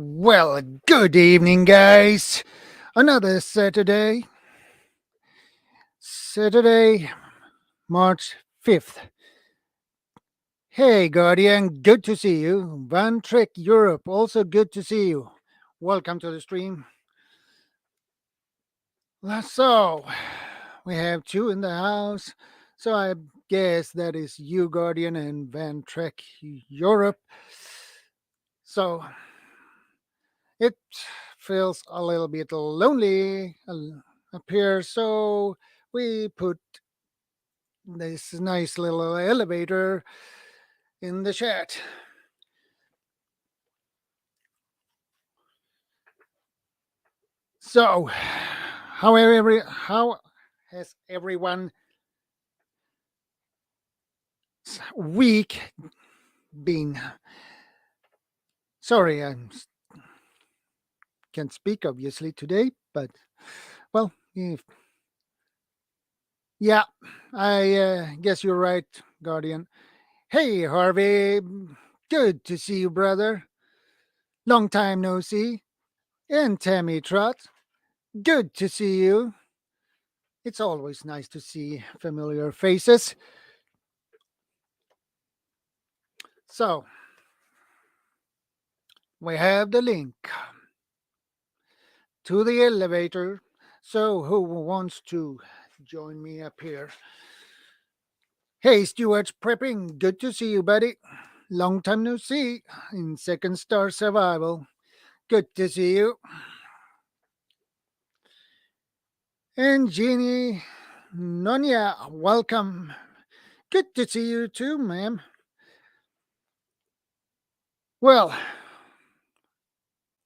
Well, good evening, guys. Another Saturday, March 5th. Hey, Guardian, good to see you. Van Trick Europe, also good to see you. Welcome to the stream. So, we have two in the house. So, I guess that is you, Guardian, and Van Trek Europe. So, it feels a little bit lonely up here. So, we put this nice little elevator in the chat. So, how has everyone week been? Sorry, I can't speak obviously today, but well, yeah, I guess you're right, Guardian. Hey, Harvey, good to see you, brother. Long time no see. And Tammy Trot, good to see you. It's always nice to see familiar faces. So, we have the link to the elevator. So, who wants to join me up here? Hey, Stuart's prepping. Good to see you, buddy. Long time no see in Second Star Survival. Good to see you. And Jeannie Nonya, welcome. Good to see you too, ma'am. Well,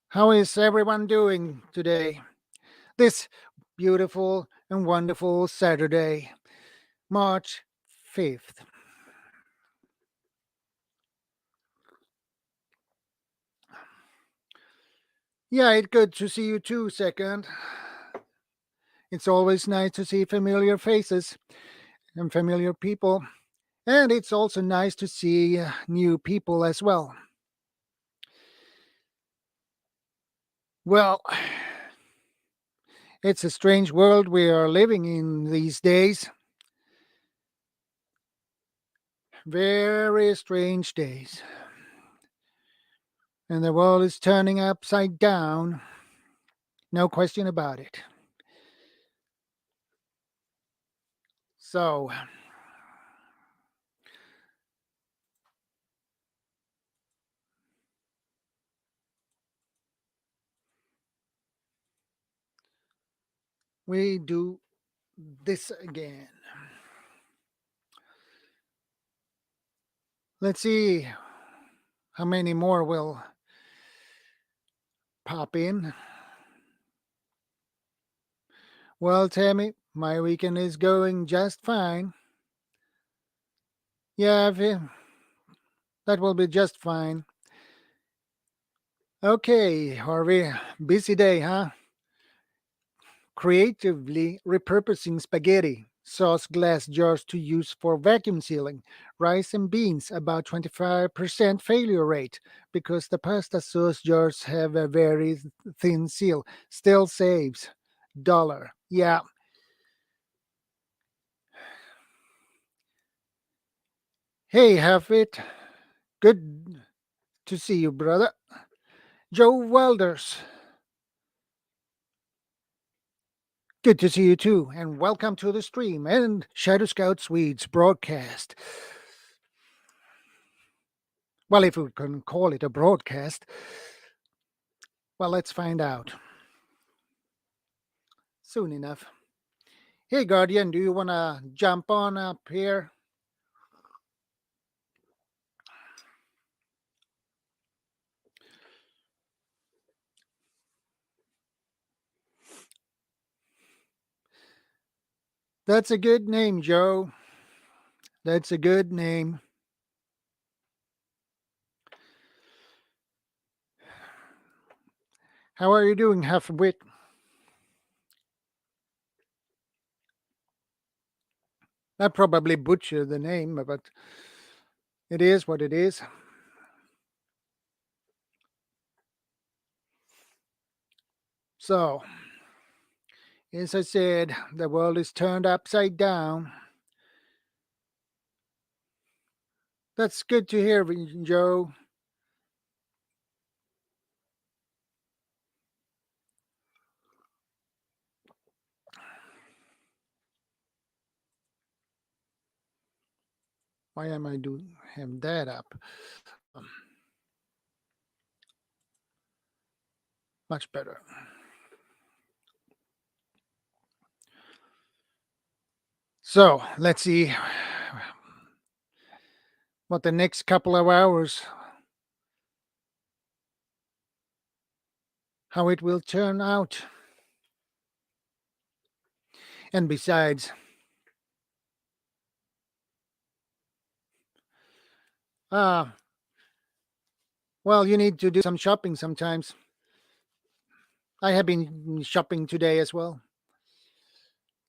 how is everyone doing today? This beautiful and wonderful Saturday, March 5th. Yeah, it's good to see you too, Second. It's always nice to see familiar faces and familiar people. And it's also nice to see new people as well. Well, it's a strange world we are living in these days. Very strange days. And the world is turning upside down. No question about it. So, we do this again. Let's see how many more will pop in. Well, Tammy, my weekend is going just fine. Yeah, that will be just fine. Okay, Harvey, busy day, huh? Creatively repurposing spaghetti, sauce glass jars to use for vacuum sealing, rice and beans about 25% failure rate because the pasta sauce jars have a very thin seal. Still saves dollar. Yeah. Hey, Hafit. Good to see you, brother. Joe Welders. Good to see you too, and welcome to the stream and ShadowScoutSwede's broadcast. Well, if we can call it a broadcast. Well, let's find out. Soon enough. Hey, Guardian, do you want to jump on up here? That's a good name, Joe. That's a good name. How are you doing, Half-Wit? I probably butchered the name, but it is what it is. So, as I said, the world is turned upside down. That's good to hear, Joe. Why am I doing have that up? Um, Much better. So let's see what the next couple of hours, how it will turn out. And besides, uh, well, you need to do some shopping sometimes. I have been shopping today as well,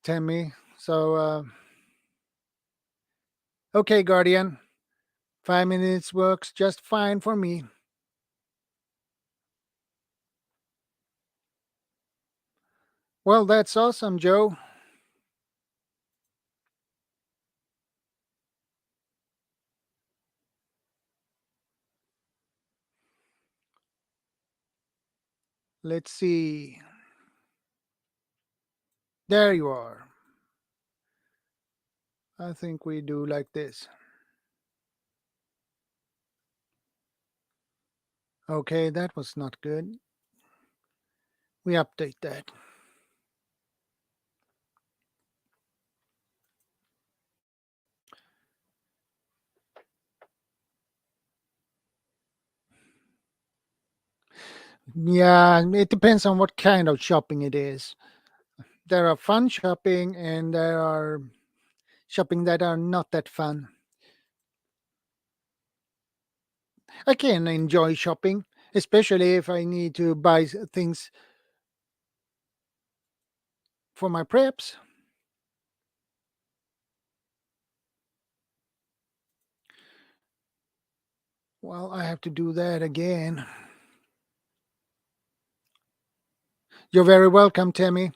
Tammy. So, okay, Guardian, 5 minutes works just fine for me. Well, that's awesome, Joe. Let's see. There you are. I think we do like this. Okay, that was not good. We update that. Yeah, it depends on what kind of shopping it is. There are fun shopping and there are shopping that are not that fun. I can enjoy shopping, especially if I need to buy things for my preps. Well, I have to do that again. You're very welcome, Tammy.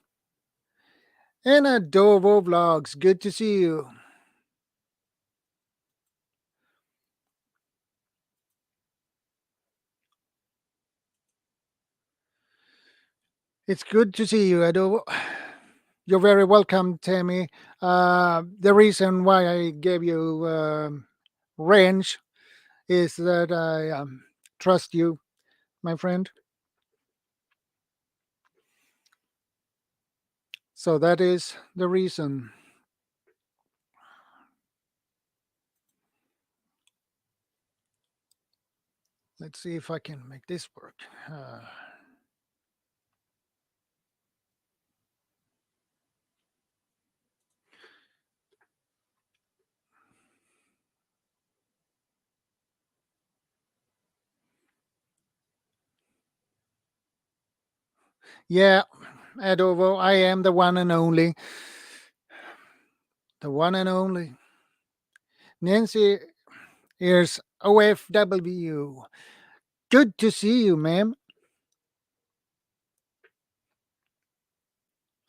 And Adovo Vlogs, good to see you. It's good to see you, Adovo. You're very welcome, Tammy. The reason why I gave you range is that I trust you, my friend. So that is the reason. Let's see if I can make this work. Yeah, Adovo, I am the one and only. The one and only. Nancy, here's OFW. Good to see you, ma'am.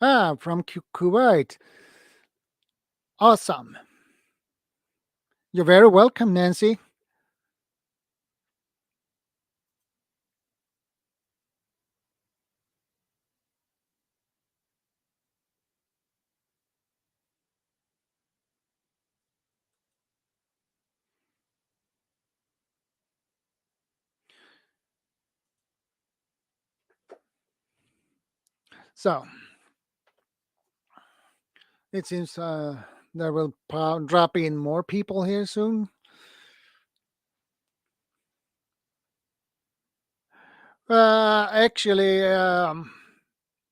Ah, from Kuwait. Awesome. You're very welcome, Nancy. So, it seems there will drop in more people here soon. Actually, I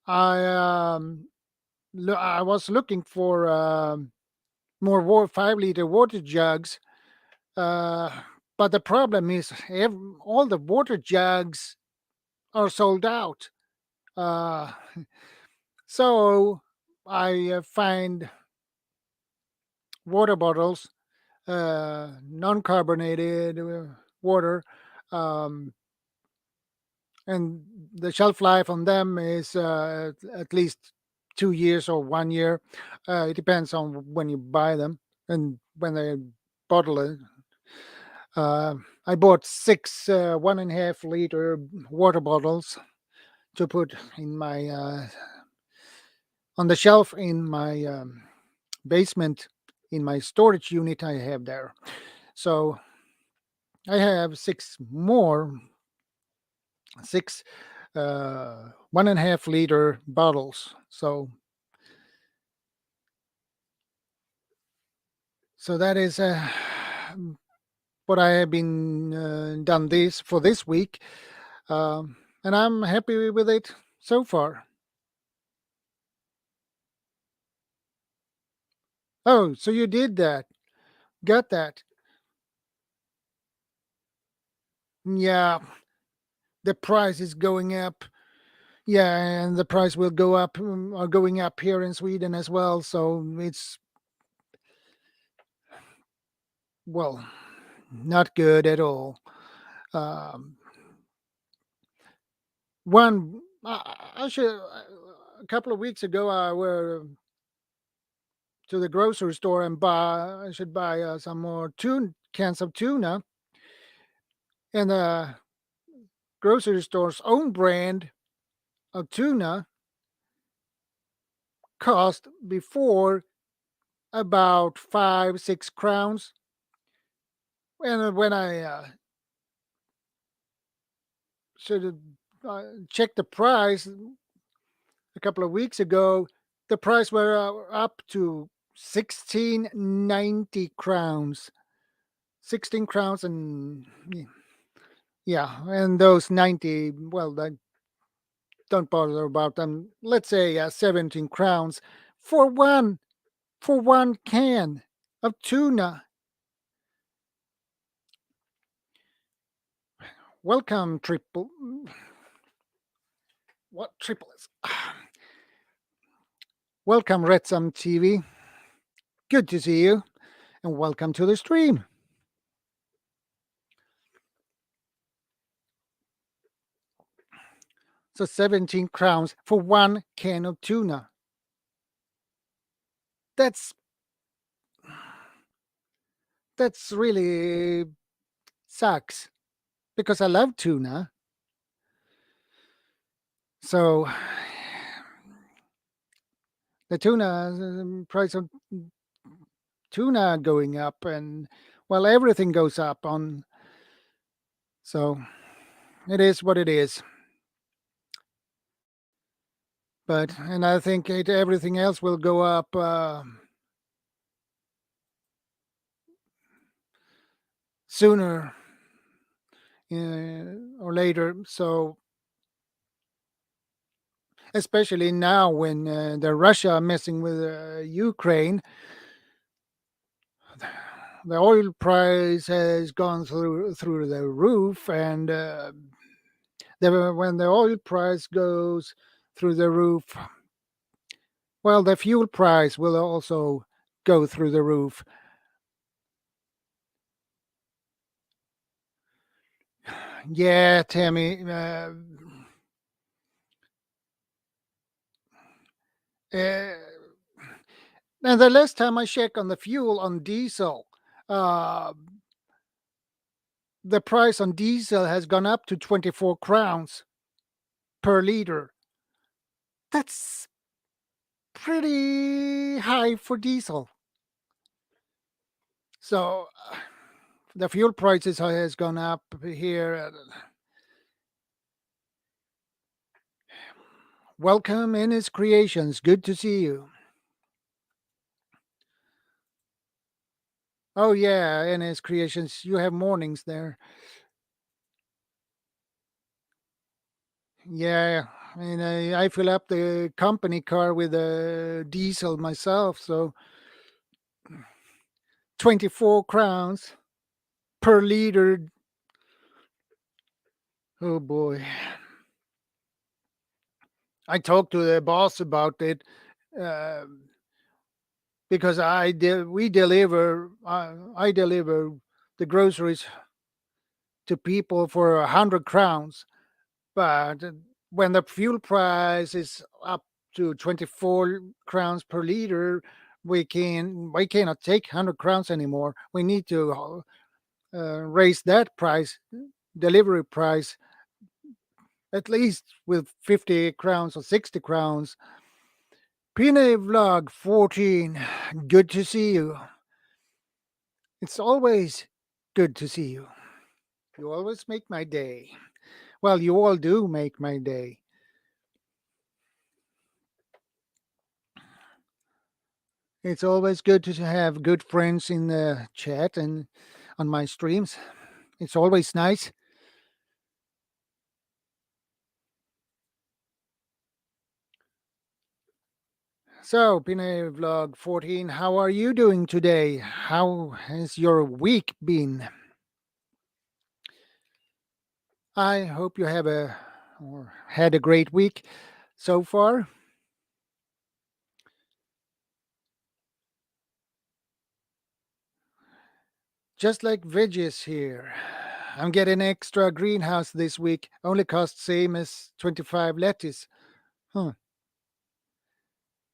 I was looking for more 5-liter water jugs, uh, but the problem is all the water jugs are sold out. Uh, so I find water bottles, non-carbonated water, um, and the shelf life on them is at least 2 years or 1 year. It depends on when you buy them and when they bottle it. Uh, I bought 6 1.5 liter water bottles to put in my on the shelf in my basement in my storage unit I have there. So I have 6 1.5 liter bottles. So that is what I have been done this for this week, and I'm happy with it so far. Oh, so you did that? Got that? Yeah, the price is going up. Yeah, and the price will go up, are going up here in Sweden as well. So it's, well, not good at all. Um, one, I should, a couple of weeks ago, I were to the grocery store and I should buy some more cans of tuna, and the grocery store's own brand of tuna cost before about 5-6 crowns. And when I should have checked the price a couple of weeks ago, the price were up to 16.90 crowns. 16 crowns, and yeah, and those 90, well, I don't bother about them. Let's say 17 crowns for one can of tuna. Welcome, triple. What triple is? Welcome, Retsam TV. Good to see you, and welcome to the stream. So 17 crowns for one can of tuna. That's really sucks, because I love tuna. So the tuna price of tuna going up, and well, everything goes up on. So it is what it is. But and I think everything else will go up sooner or later. So especially now when the Russia messing with Ukraine, the oil price has gone through the roof, and when the oil price goes through the roof, well, the fuel price will also go through the roof. Yeah, Tammy. And the last time I checked on the fuel on diesel, uh, the price on diesel has gone up to 24 crowns per liter. That's pretty high for diesel. So the fuel prices has gone up here. Welcome in his creations. Good to see you. Oh yeah, in his creations, you have mornings there. Yeah, and I fill up the company car with diesel myself, so 24 crowns per liter. Oh boy. I talked to the boss about it, uh, because we deliver I deliver the groceries to people for 100 crowns, But when the fuel price is up to 24 crowns per liter, we cannot take 100 crowns anymore. We need to raise that price, delivery price, at least with 50 crowns or 60 crowns. Pina Vlog 14, good to see you. It's always good to see you. You always make my day. Well, you all do make my day. It's always good to have good friends in the chat and on my streams. It's always nice. So, Pine Vlog 14, how are you doing today? How has your week been? I hope you have or had a great week so far. Just like veggies here. I'm getting extra greenhouse this week. Only cost same as 25 lettuce. Huh.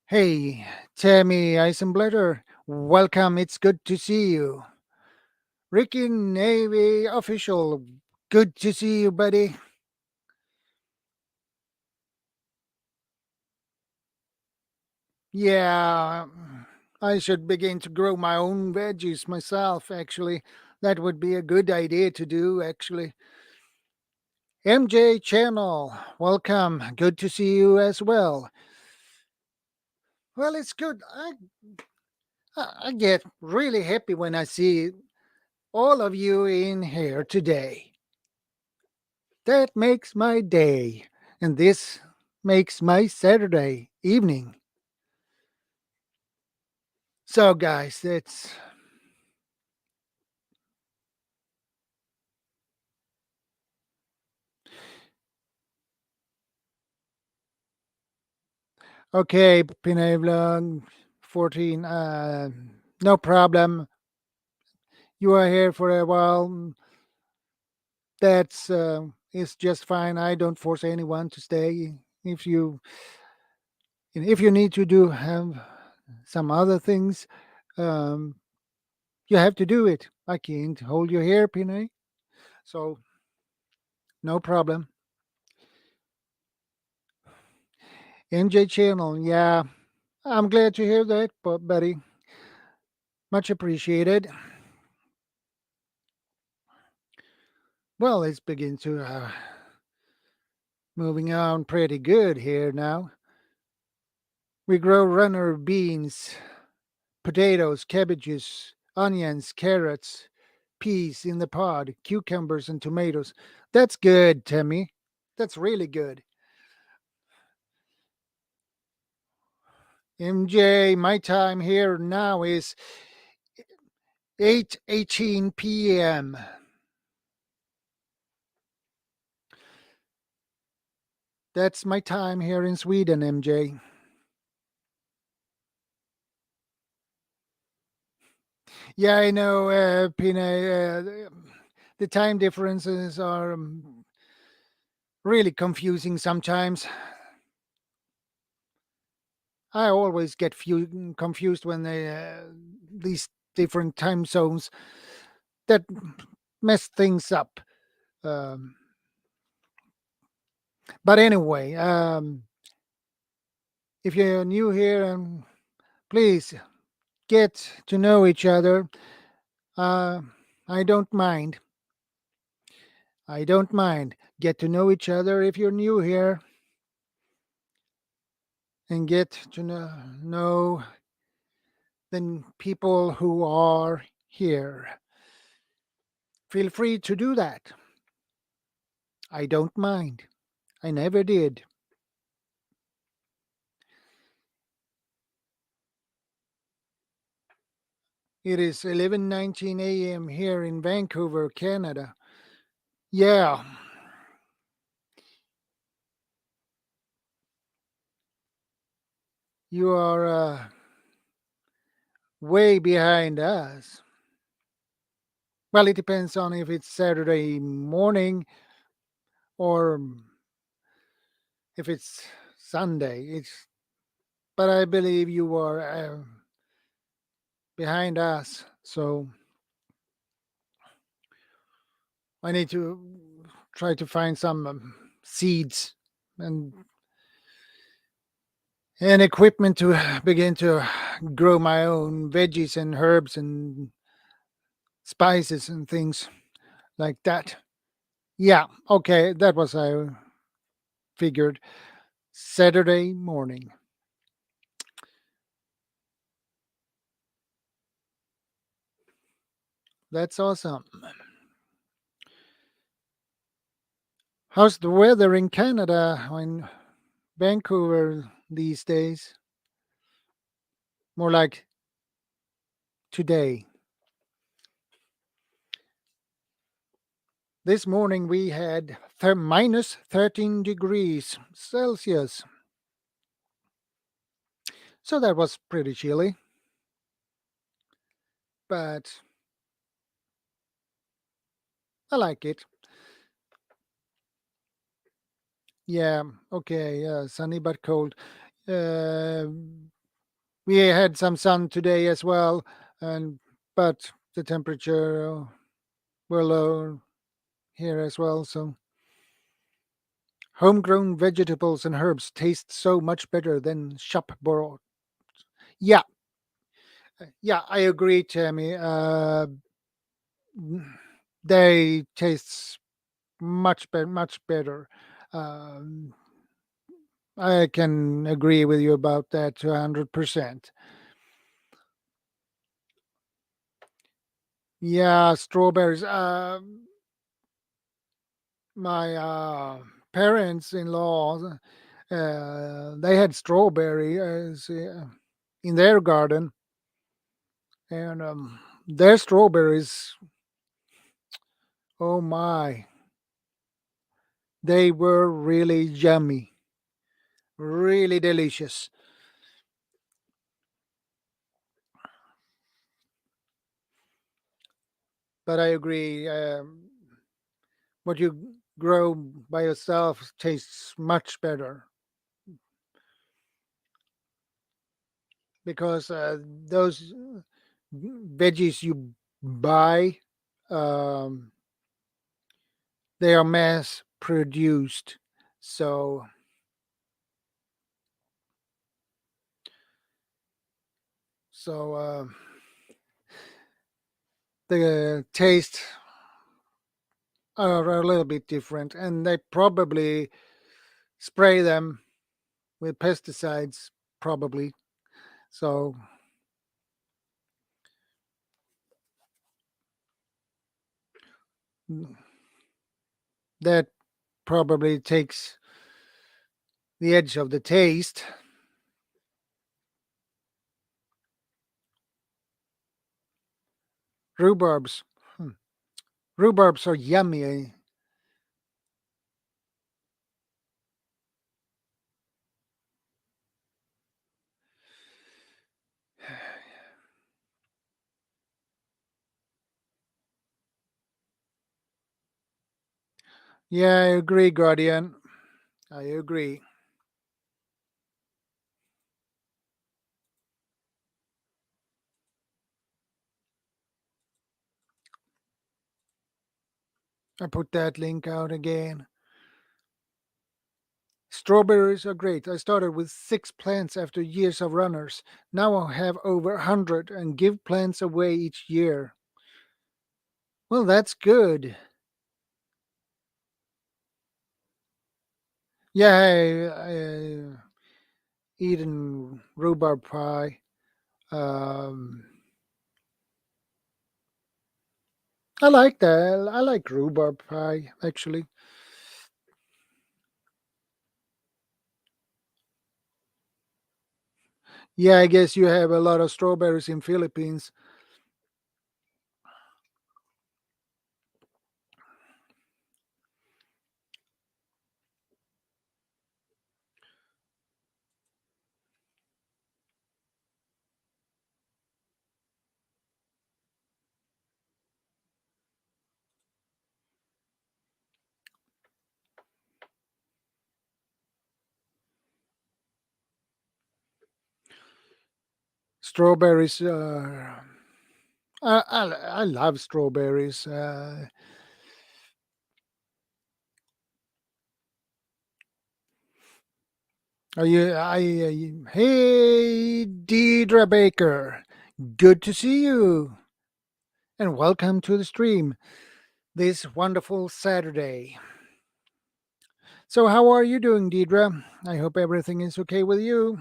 Hey, Tammy Eisenblätter. Welcome. It's good to see you. Ricky Navy official. Good to see you, buddy. Yeah, I should begin to grow my own veggies myself, actually. That would be a good idea to do, actually. MJ Channel, welcome. Good to see you as well. Well, it's good. I get really happy when I see all of you in here today. That makes my day, and this makes my Saturday evening. So, guys, it's okay. Pinay 14. No problem. You are here for a while. That's is just fine. I don't force anyone to stay. If you if you need to do have some other things, um, you have to do it. I can't hold you here, Pinay. So no problem. MJ Channel, yeah. I'm glad to hear that, buddy. Much appreciated. Well, it's beginning to moving on pretty good here now. We grow runner beans, potatoes, cabbages, onions, carrots, peas in the pod, cucumbers, and tomatoes. That's good, Timmy. That's really good. MJ, my time here now is 8:18 p.m. That's my time here in Sweden, MJ. Yeah, I know, Pina. The time differences are really confusing sometimes. I always get confused when these different time zones that mess things up. Um, but anyway, if you're new here, please get to know each other. Uh, I don't mind. I don't mind. Get to know each other if you're new here and get to know the people who are here. Feel free to do that. I don't mind. I never did. It is 11:19 a.m. here in Vancouver, Canada. Yeah, you are way behind us. Well, it depends on if it's Saturday morning or if it's Sunday. It's but I believe you are behind us, so I need to try to find some seeds and equipment to begin to grow my own veggies and herbs and spices and things like that. Yeah, okay, that was I figured. Saturday morning. That's awesome. How's the weather in Canada, in Vancouver these days? More like today. This morning we had minus 13 degrees Celsius. So that was pretty chilly. But I like it. Yeah, okay, sunny but cold. Uh, we had some sun today as well, and but the temperature were low here as well. So homegrown vegetables and herbs taste so much better than shop bought. Yeah, yeah, I agree, Tammy. They taste much better. Um, I can agree with you about that 100%. Yeah, strawberries. My parents-in-law, they had strawberries in their garden, and their strawberries. Oh my, they were really yummy, really delicious. But I agree. What you grow by yourself tastes much better because those veggies you buy, um, they are mass produced. So, so the taste are a little bit different, and they probably spray them with pesticides, probably. So mm, that probably takes the edge of the taste. Rhubarbs. Hmm. Rhubarbs are yummy. Yeah, I agree, Guardian. I agree. I put that link out again. Strawberries are great. I started with 6 plants after years of runners. Now I have over 100 and give plants away each year. Well, that's good. Yeah, I eaten rhubarb pie. Um, I like that. I like rhubarb pie, actually. Yeah, I guess you have a lot of strawberries in Philippines. Strawberries. I love strawberries. Hey, Deidre Baker. Good to see you, and welcome to the stream this wonderful Saturday. So, how are you doing, Deidre? I hope everything is okay with you.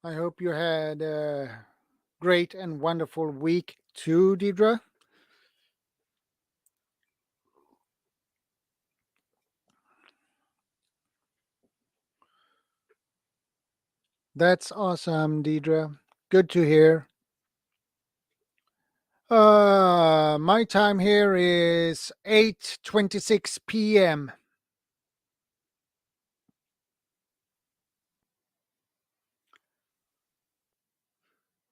I hope you had a great and wonderful week too, Deidre. That's awesome, Deidre. Good to hear. My time here is 8:26 p.m.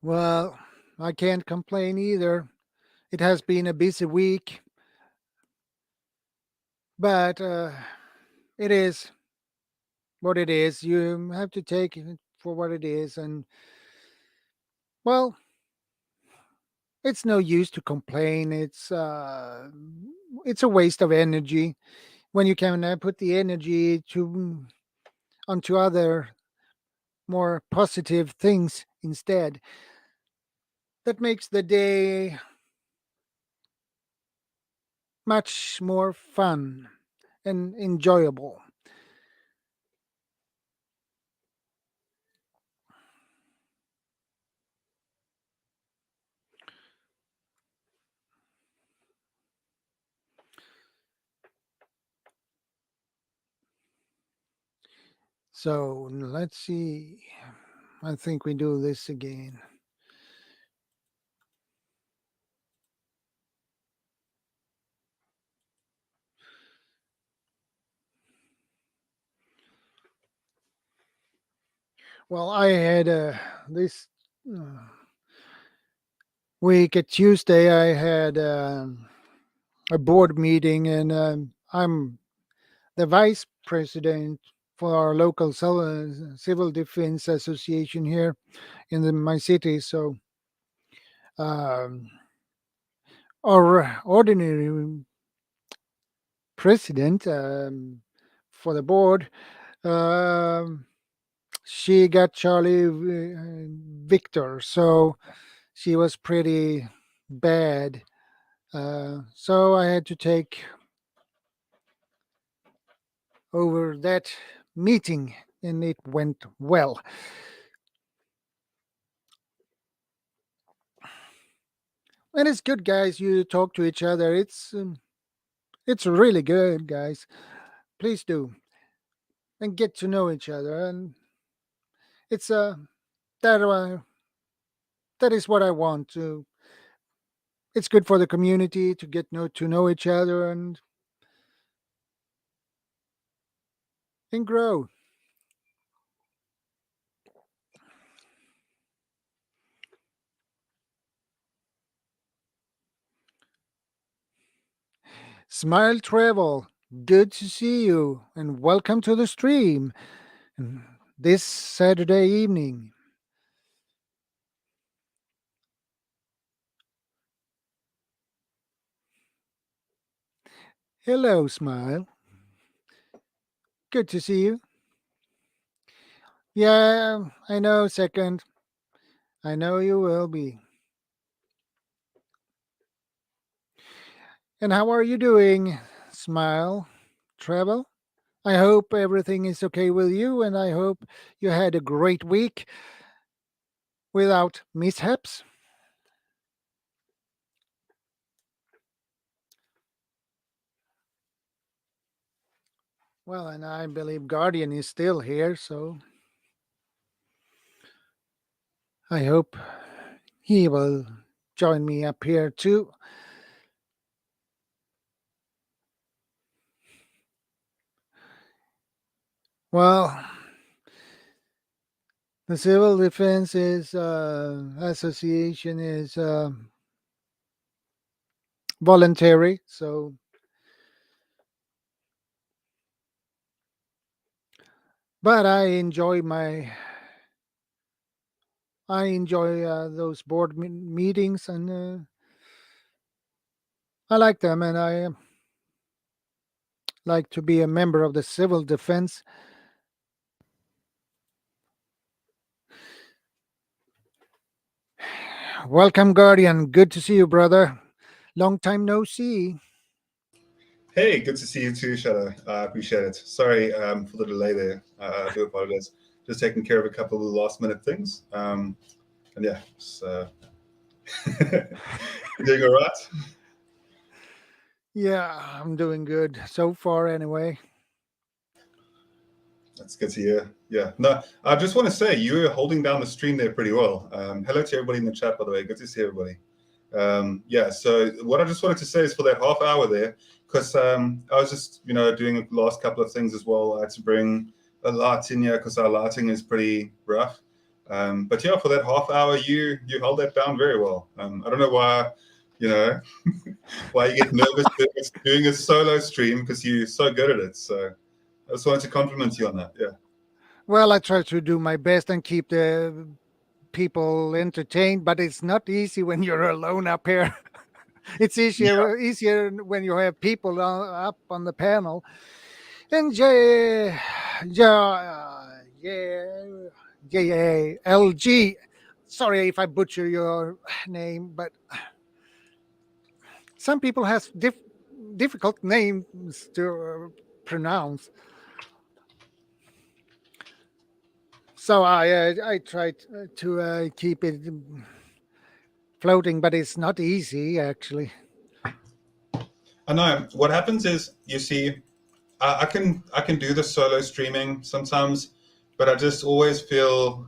Well, I can't complain either. It has been a busy week, but it is what it is. You have to take it for what it is, and well, it's no use to complain. It's a waste of energy when you can put the energy to onto other more positive things instead. That makes the day much more fun and enjoyable. So let's see. I think we do this again. Well, I had this uh, week at Tuesday. I had a board meeting, and I'm the vice president for our local civil defense association here in my city. So um, our ordinary president for the board, um, she got Charlie Victor, so she was pretty bad. So I had to take over that meeting, and it went well. And it's good, guys. You talk to each other. It's really good, guys. Please do and get to know each other. And it's that that is what I want to. It's good for the community to to know each other and grow. Smile Travel, good to see you, and welcome to the stream this Saturday evening. Hello, Smile. Good to see you. Yeah, I know, second. I know you will be. And how are you doing, Smile Travel? I hope everything is okay with you, and I hope you had a great week without mishaps. Well, and I believe Guardian is still here, so I hope he will join me up here too. Well, the Civil Defense is Association is voluntary. So, but I enjoy those board meetings, and I like them, and I like to be a member of the civil defense. Welcome, Guardian. Good to see you, brother. Long time no see. Hey, good to see you too, Shadow. I appreciate it. Sorry for the delay there. I do apologize. Just taking care of a couple of last minute things. And yeah, you doing all right? Yeah, I'm doing good so far, anyway. That's good to hear. Yeah. No, I just want to say you were holding down the stream there pretty well. Hello to everybody in the chat, by the way. Good to see everybody. Yeah, so what I just wanted to say is for that half hour there, because I was just, doing the last couple of things as well. I had to bring a light in here because our lighting is pretty rough. But yeah, for that half hour, you held that down very well. I don't know why, you know, why you get nervous doing a solo stream because you're so good at it. So I just wanted to compliment you on that. Yeah. Well, I try to do my best and keep the people entertained, but it's not easy when you're alone up here. It's easier when you have people up on the panel. And JLG. Sorry if I butcher your name, but some people has difficult names to pronounce. So I try to keep it floating, but it's not easy actually. I know. What happens is, you see, I can do the solo streaming sometimes, but I just always feel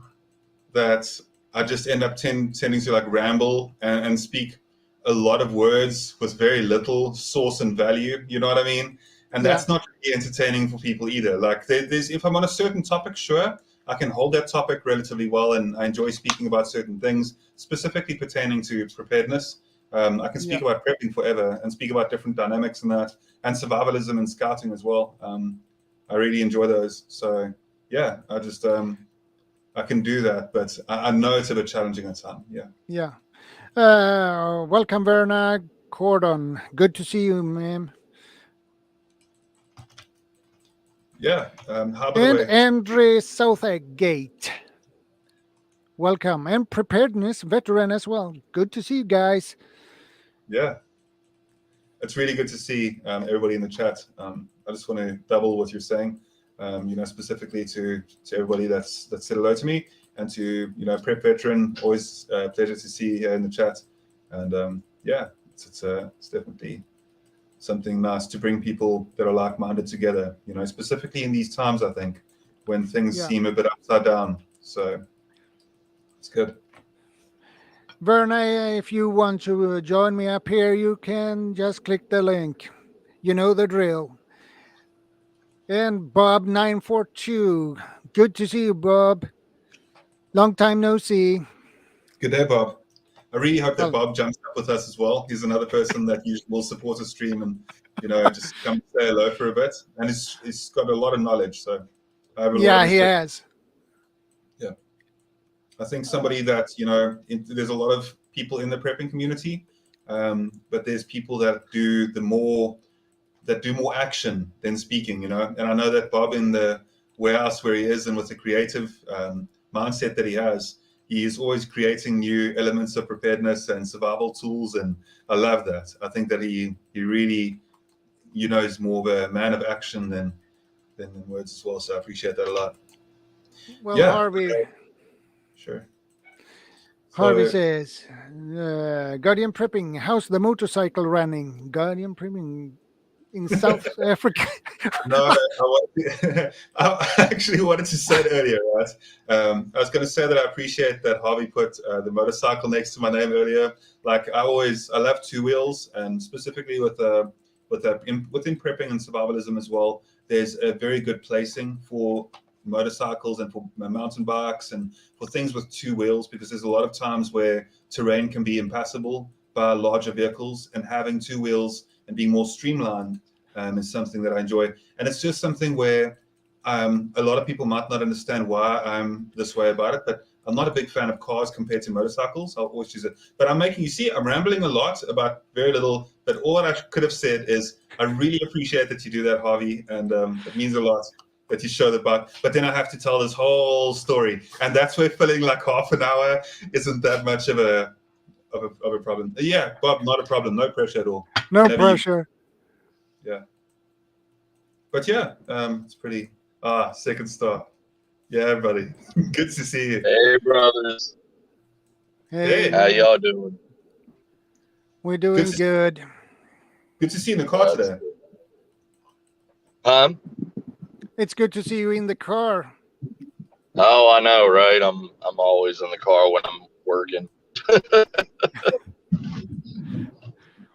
that I just end up tending to like ramble and speak a lot of words with very little source and value. You know what I mean? And Yeah, that's not really entertaining for people either. Like there's if I'm on a certain topic, sure, I can hold that topic relatively well, and I enjoy speaking about certain things specifically pertaining to preparedness. I can speak yeah. about prepping forever and speak about different dynamics in that, and survivalism and scouting as well. I really enjoy those. So yeah, I can do that, but I know it's a bit challenging at times. Yeah. Yeah. Welcome, Verna Cordon. Good to see you, ma'am. Yeah. How, by the And way, Andre Southgate. Welcome. And preparedness veteran as well. Good to see you guys. yeah, it's really good to see everybody in the chat. I just want to double what you're saying, specifically to everybody that said hello to me, and to, Prep Veteran. Always a pleasure to see you here in the chat. And yeah, it's definitely something nice to bring people that are like-minded together, specifically in these times, I think, when things Yeah. seem a bit upside down. So it's good. Verna, if you want to join me up here, you can just click the link. You know the drill. And Bob942. Good to see you, Bob. Long time no see. Good day, Bob. I really hope that Well, Bob jumps up with us as well. He's another person that usually will support a stream and, just come say hello for a bit. And he's got a lot of knowledge, so I have a lot of yeah, he respect. has. Yeah. I think somebody that, there's a lot of people in the prepping community, but there's people that do more action than speaking, And I know that Bob, in the warehouse where he is and with the creative mindset that he is always creating new elements of preparedness and survival tools. And I love that. I think that he really, is more of a man of action than words as well. So I appreciate that a lot. Well, Yeah, Harvey. sure. Harvey So says, Guardian prepping. How's the motorcycle running? Guardian prepping in South Africa. no, I actually wanted to say it earlier, right? I was going to say that I appreciate that Harvey put the motorcycle next to my name earlier. Like I love two wheels, and specifically within prepping and survivalism as well. There's a very good placing for motorcycles and for mountain bikes and for things with two wheels, because there's a lot of times where terrain can be impassable by larger vehicles, and having two wheels and being more streamlined is something that I enjoy. And it's just something where a lot of people might not understand why I'm this way about it, but I'm not a big fan of cars compared to motorcycles. I'll always use it. But I'm rambling a lot about very little, but all I could have said is I really appreciate that you do that, Harvey, and it means a lot that you show the butt. But then I have to tell this whole story, and that's where filling like half an hour isn't that much of a problem. Yeah, Bob, not a problem. No pressure at all. No pressure. Yeah. But yeah, it's pretty. Second star. Yeah, buddy. Good to see you. Hey, brothers. Hey. How y'all doing? We're doing good. Good to see you in the car today. It's good to see you in the car. Oh, I know, right? I'm always in the car when I'm working.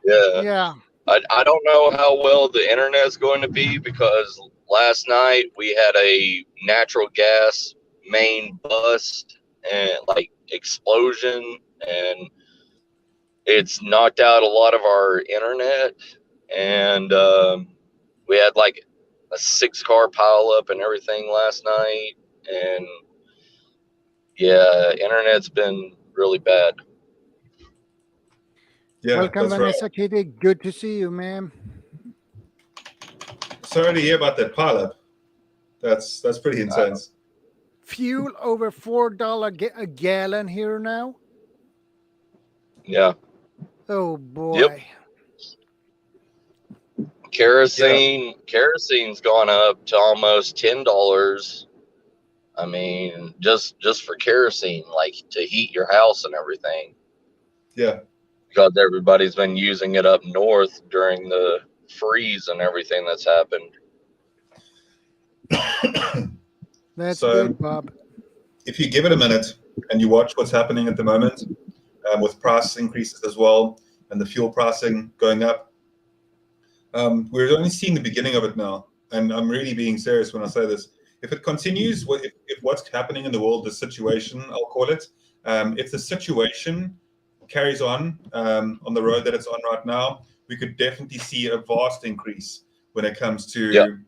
Yeah. I don't know how well the internet's going to be, because last night we had a natural gas main bust and like explosion, and it's knocked out a lot of our internet, and we had like a 6-car pile up and everything last night, and yeah, internet's been really bad. Yeah, welcome, Vanessa Kitty. Good to see you, ma'am. Sorry to hear about that pileup. That's pretty intense. Fuel over $4 a gallon here now. Yeah. Oh boy. Yep. Kerosene's gone up to almost $10. I mean, just for kerosene, like to heat your house and everything. Yeah. Because everybody's been using it up north during the freeze and everything that's happened. That's good, Bob. If you give it a minute and you watch what's happening at the moment, with price increases as well, and the fuel pricing going up, we're only seeing the beginning of it now. And I'm really being serious when I say this. If it continues, if what's happening in the world, the situation, I'll call it, if the situation carries on the road that it's on right now, we could definitely see a vast increase when it comes to,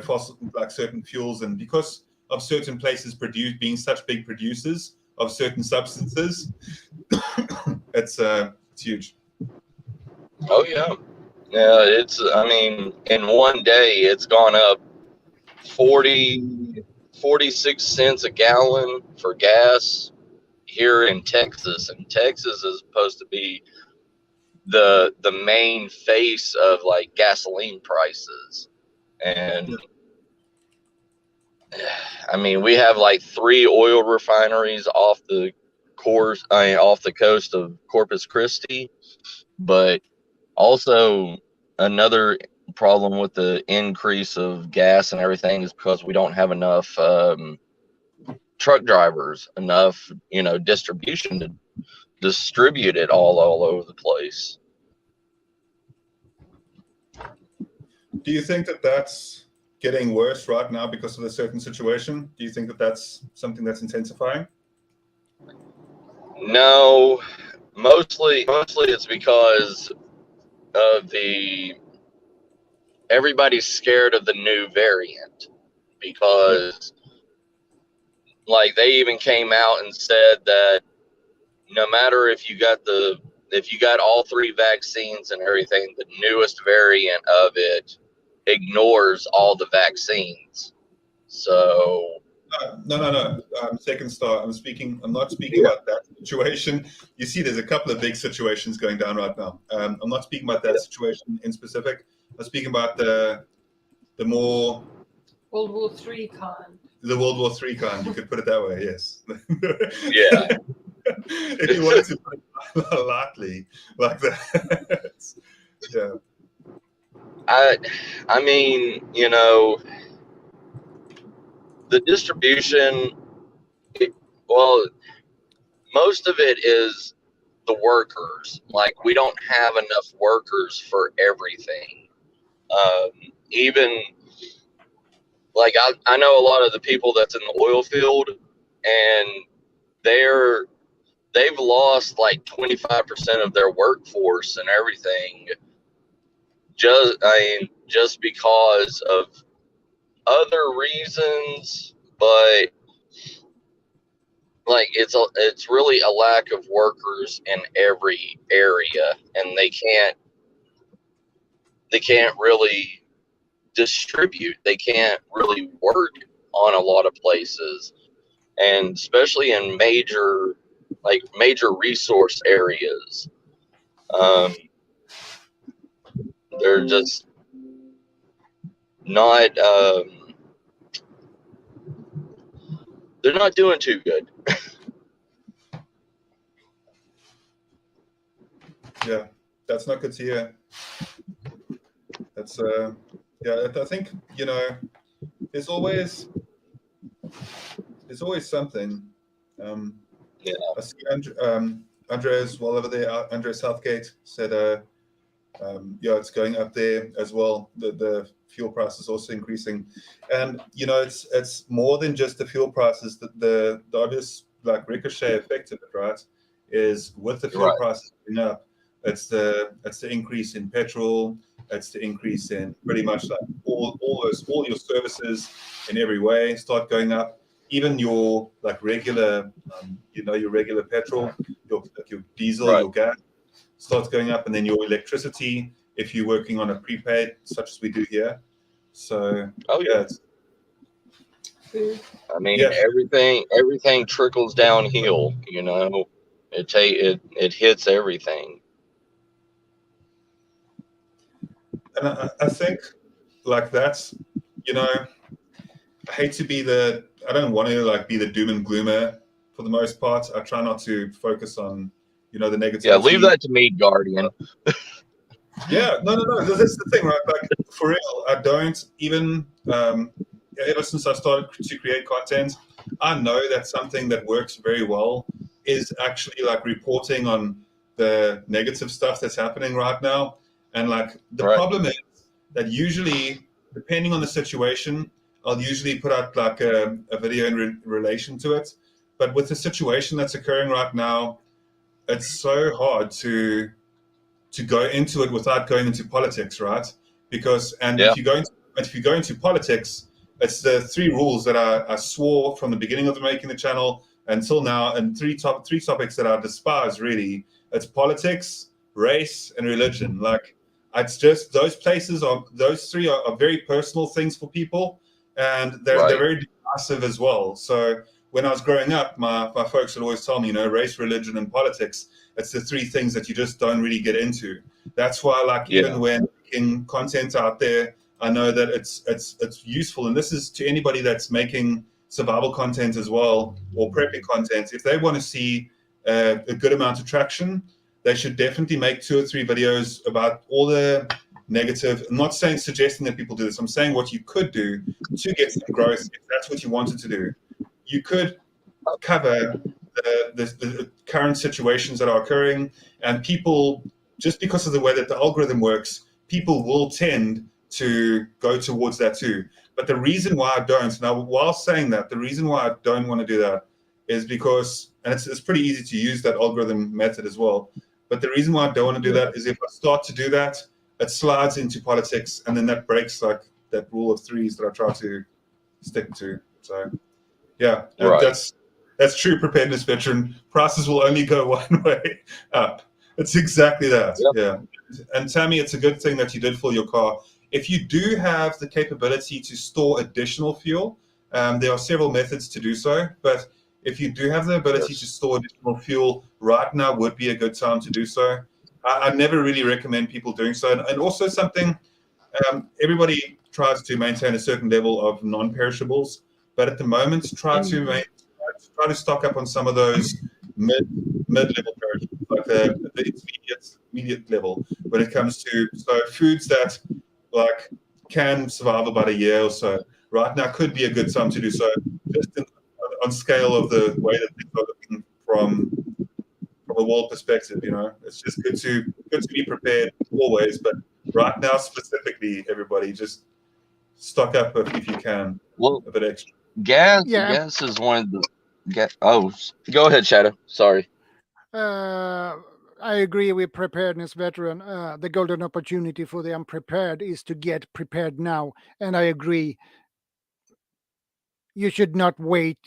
fossil, like certain fuels, and because of certain places being such big producers of certain substances, it's huge. Oh yeah, I mean, in one day it's gone up 46 cents a gallon for gas here in Texas, and Texas is supposed to be the main face of like gasoline prices. And I mean, we have like 3 oil refineries off the coast of Corpus Christi, but also another problem with the increase of gas and everything is because we don't have enough truck drivers, enough distribution to distribute it all over the place. Do you think that that's getting worse right now because of a certain situation? Do you think that that's something that's intensifying? No, mostly it's because of everybody's scared of the new variant, because like they even came out and said that no matter if you got all 3 vaccines and everything, the newest variant of it ignores all the vaccines. So no. Second star. I'm not speaking about that situation. You see, there's a couple of big situations going down right now. I'm not speaking about that situation in specific. I'm speaking about the more World War III kind. The World War III kind. You could put it that way. Yes. Yeah. If you wanted to put it lightly, like that. Yeah. I mean, the distribution, most of it is the workers. Like, we don't have enough workers for everything. Even, like, I know a lot of the people that's in the oil field, and they're they've lost like 25% of their workforce and everything. Just because of other reasons, but like it's really a lack of workers in every area, and they can't really distribute. They can't really work on a lot of places, and especially in major resource areas. They're just not they're not doing too good. Yeah, that's not good to hear. That's yeah, I think, you know, there's always something. Yeah. I see Andreas, well over there, Andreas Southgate said, yeah, it's going up there as well. The fuel price is also increasing, and you know, it's more than just the fuel prices. The obvious like ricochet effect of it, right, is with the fuel prices going up, it's the increase in petrol, it's the increase in pretty much like all your services in every way start going up. Even your like regular, you know, your regular petrol, your diesel, your gas starts going up, and then your electricity if you're working on a prepaid, such as we do here. So yeah, I mean, everything trickles downhill. You know, it hits everything. And I think like that's, you know, I hate to be I don't want to like be the doom and gloomer for the most part. I try not to focus on, you know, the negativity. Yeah, leave that to me, Guardian. Yeah, no. That's the thing, right? Like for real, I don't even. Ever since I started to create content, I know that something that works very well is actually like reporting on the negative stuff that's happening right now. And like the problem is that usually, depending on the situation, I'll usually put out like a video in relation to it. But with the situation that's occurring right now, it's so hard to go into it without going into politics, right? Because if you go into politics, it's the three rules that I swore from the beginning of making the channel until now, and three topics that I despise really. It's politics, race, and religion. Like it's just those three are very personal things for people, and they're very divisive as well. So when I was growing up, my folks would always tell me, you know, race, religion, and politics. It's the three things that you just don't really get into. That's why, like, even when making content out there, I know that it's useful. And this is to anybody that's making survival content as well, or prepping content. If they want to see a good amount of traction, they should definitely make 2 or 3 videos about all the negative. I'm not suggesting that people do this. I'm saying what you could do to get some growth if that's what you wanted to do. You could cover the current situations that are occurring, and people, just because of the way that the algorithm works, people will tend to go towards that too. But the reason why I don't, now while saying that, the reason why I don't want to do that is because, and it's pretty easy to use that algorithm method as well, but the reason why I don't want to do that is if I start to do that, it slides into politics, and then that breaks like that rule of threes that I try to stick to. So yeah, that's true preparedness, veteran. Prices will only go one way up. It's exactly that. Yeah. And Tammy, it's a good thing that you did fill your car. If you do have the capability to store additional fuel, there are several methods to do so. But if you do have the ability to store additional fuel, right now would be a good time to do so. I never really recommend people doing so. And also something, everybody tries to maintain a certain level of non-perishables, but at the moment, try to stock up on some of those mid-level perishables, like the intermediate level, when it comes to foods that like can survive about a year or so. Right now could be a good time to do so, just on scale of the way that things are looking from a world perspective. You know, it's just good to be prepared always, but right now specifically, everybody just stock up if you can, a bit extra. Gas is one of the. Oh, go ahead, Shadow. Sorry. I agree with preparedness veteran. The golden opportunity for the unprepared is to get prepared now. And I agree. You should not wait.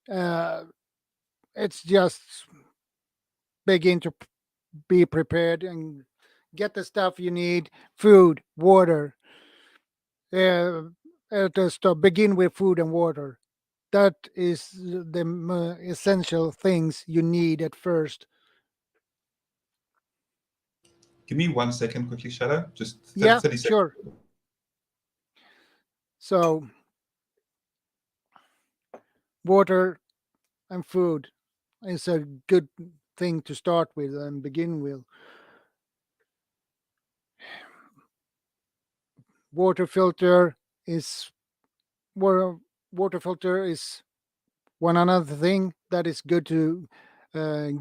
It's just begin to be prepared and get the stuff you need: food, water. Begin with food and water. That is the essential things you need at first. Give me 1 second quickly, Shadow. Just Yeah, 30 seconds. sure. So, water and food is a good thing to start with and begin with. Water filter is water filter is one another thing that is good to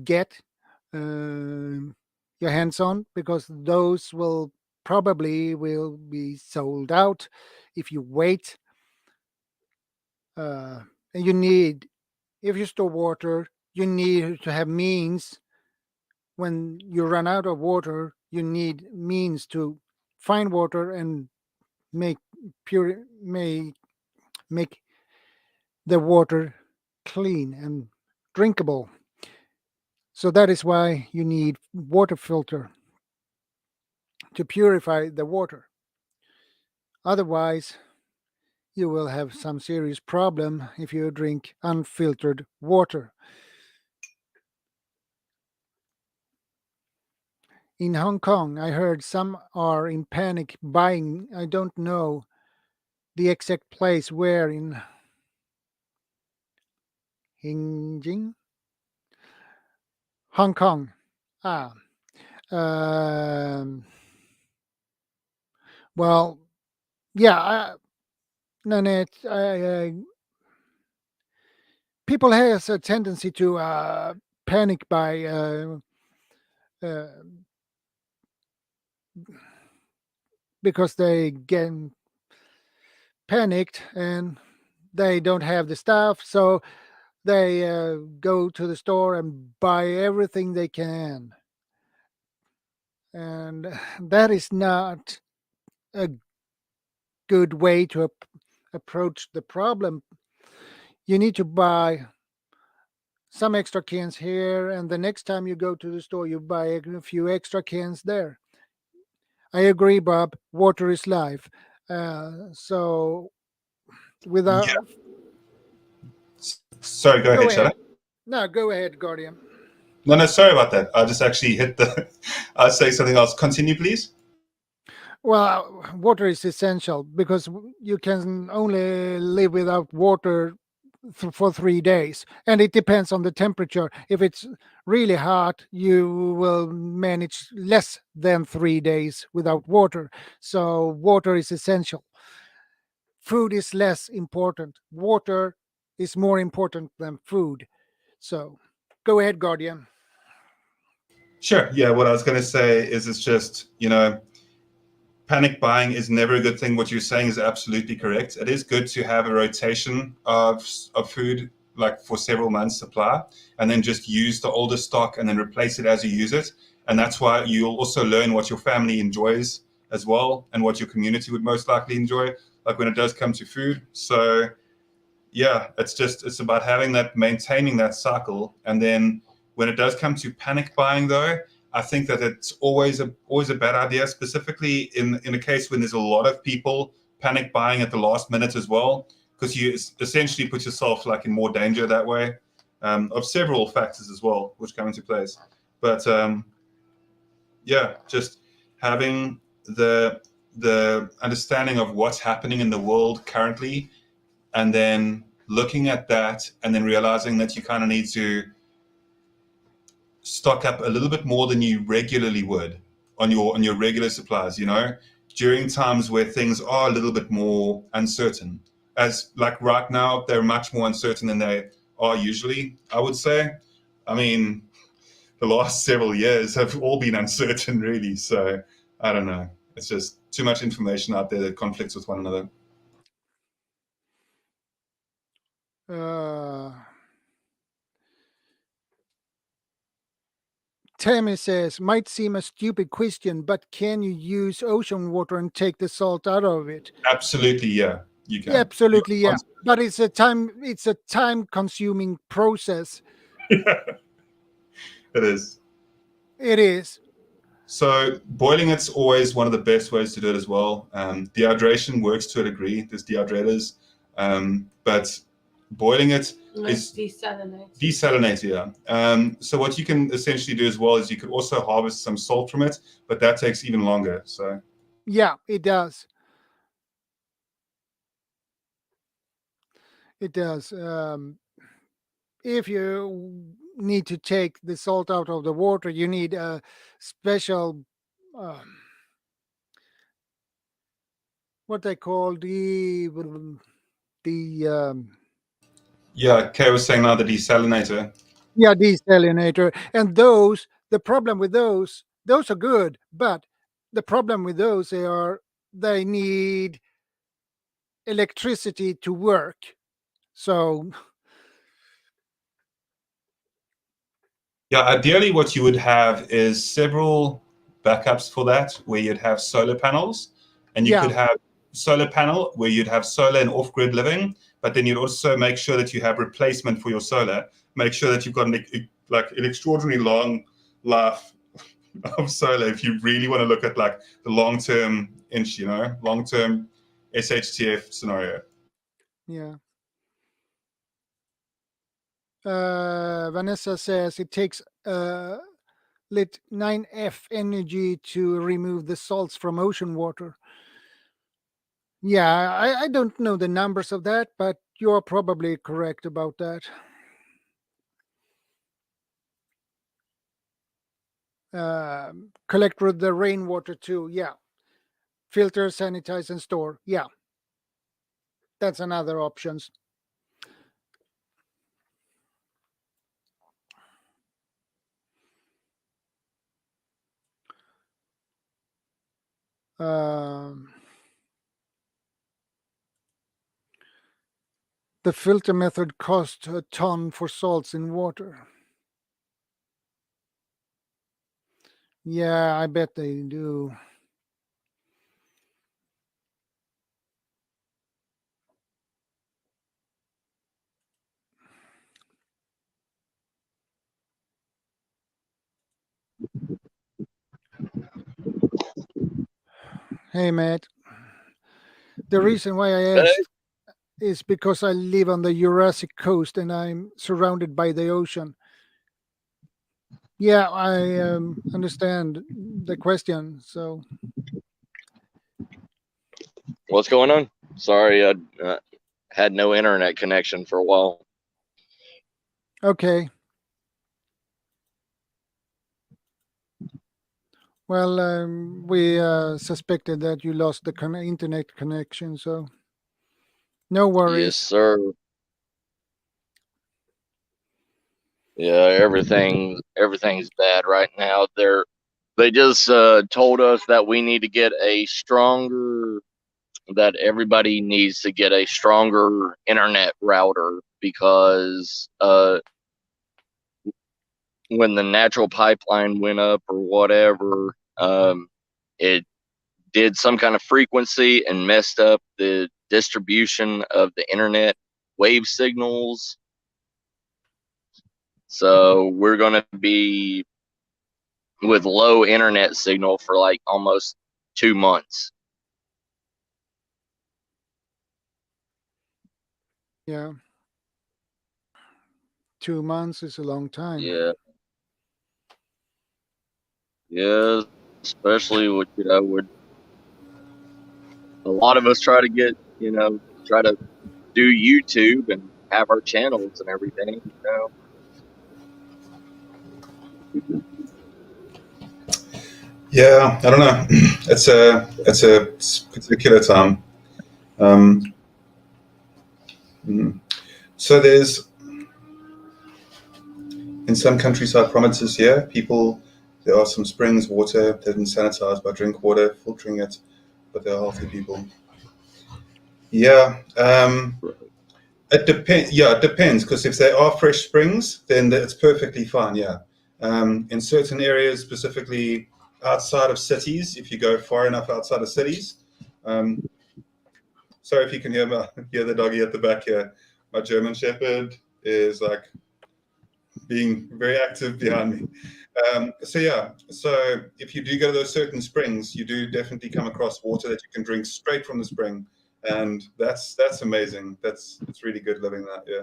get your hands on, because those will probably will be sold out if you wait. And you need, if you store water, you need to have means. When you run out of water, you need means to find water and make pure make the water clean and drinkable. So that is why you need water filter to purify the water. Otherwise, you will have some serious problem if you drink unfiltered water. In Hong Kong, I heard some are in panic buying. I don't know the exact place where in Hingjing, Hong Kong. Ah, um, well, yeah, Nanette, people has a tendency to panic by uh, because they get panicked and they don't have the stuff, so they go to the store and buy everything they can, and that is not a good way to approach the problem. You need to buy some extra cans here, and the next time you go to the store, you buy a few extra cans there. I agree, Bob. Water is life. So, without Yeah. Sorry, go go ahead, Shadow. ahead. No, go ahead, Guardian. No, sorry about that. I just actually hit the. I'll say something else. Continue, please. Well, water is essential because you can only live without water for 3 days, and it depends on the temperature. If it's really hot, you will manage less than 3 days without water. So, water is essential. Food is less important. Water is more important than food. So, go ahead, Guardian. Sure. Yeah. What I was going to say is, it's just, panic buying is never a good thing. What you're saying is absolutely correct. It is good to have a rotation of food, like for several months supply, and then just use the older stock and then replace it as you use it. And that's why you'll also learn what your family enjoys as well, and what your community would most likely enjoy, like when it does come to food. So yeah, it's about having that, maintaining that cycle. And then when it does come to panic buying, though, I think that it's always a bad idea, specifically in a case when there's a lot of people panic buying at the last minute as well, because you essentially put yourself like in more danger that way, of several factors as well which come into place. But yeah, just having the understanding of what's happening in the world currently, and then looking at that and then realizing that you kind of need to stock up a little bit more than you regularly would on your regular supplies, during times where things are a little bit more uncertain. As like right now, they're much more uncertain than they are usually, I would say. I mean, the last several years have all been uncertain, really. So I don't know. It's just too much information out there that conflicts with one another. Uh, Tammy says, might seem a stupid question, but can you use ocean water and take the salt out of it? Absolutely, yeah, you can. Yeah, absolutely, yeah. But it's a time-consuming process. It is. It is. So boiling it's always one of the best ways to do it as well. Dehydration works to a degree. There's dehydrators, but boiling it is desalinate. Yeah. So what you can essentially do as well is you could also harvest some salt from it, but that takes even longer. So yeah, it does. It does. If you need to take the salt out of the water, you need a special, what they call the yeah, Kay was saying now the desalinator. yeah, desalinator. And the problem with those are good, but the problem with those they need electricity to work. So Yeah, ideally what you would have is several backups for that, where you'd have solar panels, and you could have solar panel where you'd have solar and off-grid living, but then you'd also make sure that you have replacement for your solar. Make sure that you've got an extraordinarily long life of solar if you really want to look at like the long-term long-term SHTF scenario. Yeah. Vanessa says it takes lit 9F energy to remove the salts from ocean water. Yeah, I don't know the numbers of that, but you're probably correct about that. Collect the rainwater too. Yeah. Filter, sanitize, and store. Yeah. That's another options. The filter method costs a ton for salts in water. Yeah, I bet they do. Hey, Matt. The reason why I asked is because I live on the Jurassic coast and I'm surrounded by the ocean. Yeah, I understand the question. So, What's going on? Sorry, I had no internet connection for a while. okay. Well, we suspected that you lost the internet connection, so no worries. Yes, sir. Yeah, everything's bad right now. They just told us that we need to get that everybody needs to get a stronger internet router because when the natural pipeline went up or whatever, it did some kind of frequency and messed up the distribution of the internet wave signals. So we're going to be with low internet signal for like almost 2 months. Yeah. 2 months is a long time. Yeah. Yeah, especially with a lot of us try to do YouTube and have our channels and everything, Yeah, I don't know. It's a particular time. So there's in some countryside provinces here, there are some springs, water that have been sanitized by drink water, filtering it, but they're healthy people. Yeah, it depends. Yeah, it depends, because if they are fresh springs, then it's perfectly fine. Yeah, In certain areas, specifically outside of cities, if you go far enough outside of cities. Sorry if you can hear the doggy at the back here. My German Shepherd is like being very active behind me. So if you do go to those certain springs, you do definitely come across water that you can drink straight from the spring, and that's amazing. It's really good living that. Yeah.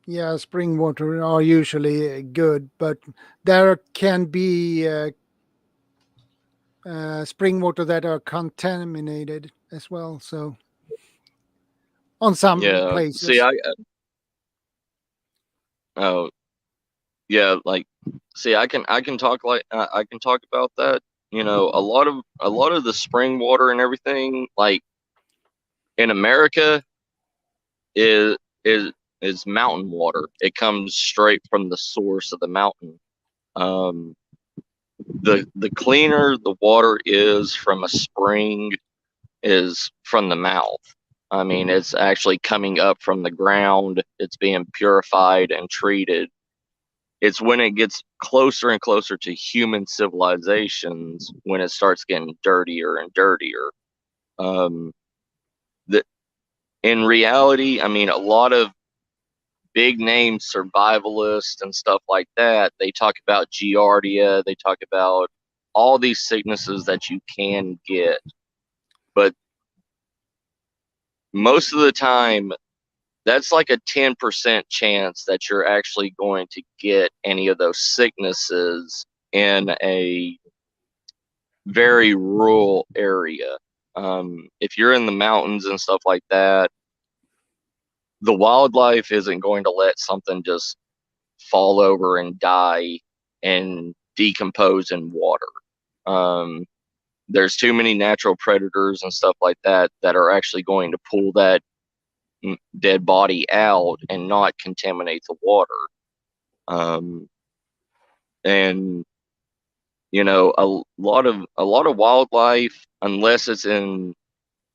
Yeah, spring water are usually good, but there can be spring water that are contaminated as well. So on some Yeah. See, places. oh yeah, like, see, I can talk like I can talk about that. You know, a lot of the spring water and everything, like in America, is is is mountain water. It comes straight from the source of the mountain. Um, the cleaner the water is from a spring is from the mouth. I mean, it's actually coming up from the ground. It's being purified and treated. It's when it gets closer and closer to human civilizations when it starts getting dirtier and dirtier. The, in reality, I mean, a lot of big name survivalists and stuff like that, they talk about giardia, they talk about all these sicknesses that you can get. But most of the time, that's like a 10% chance that you're actually going to get any of those sicknesses in a very rural area. If you're in the mountains and stuff like that, the wildlife isn't going to let something just fall over and die and decompose in water. There's too many natural predators and stuff like that that are actually going to pull that dead body out and not contaminate the water. And you know, a lot of wildlife, unless it's in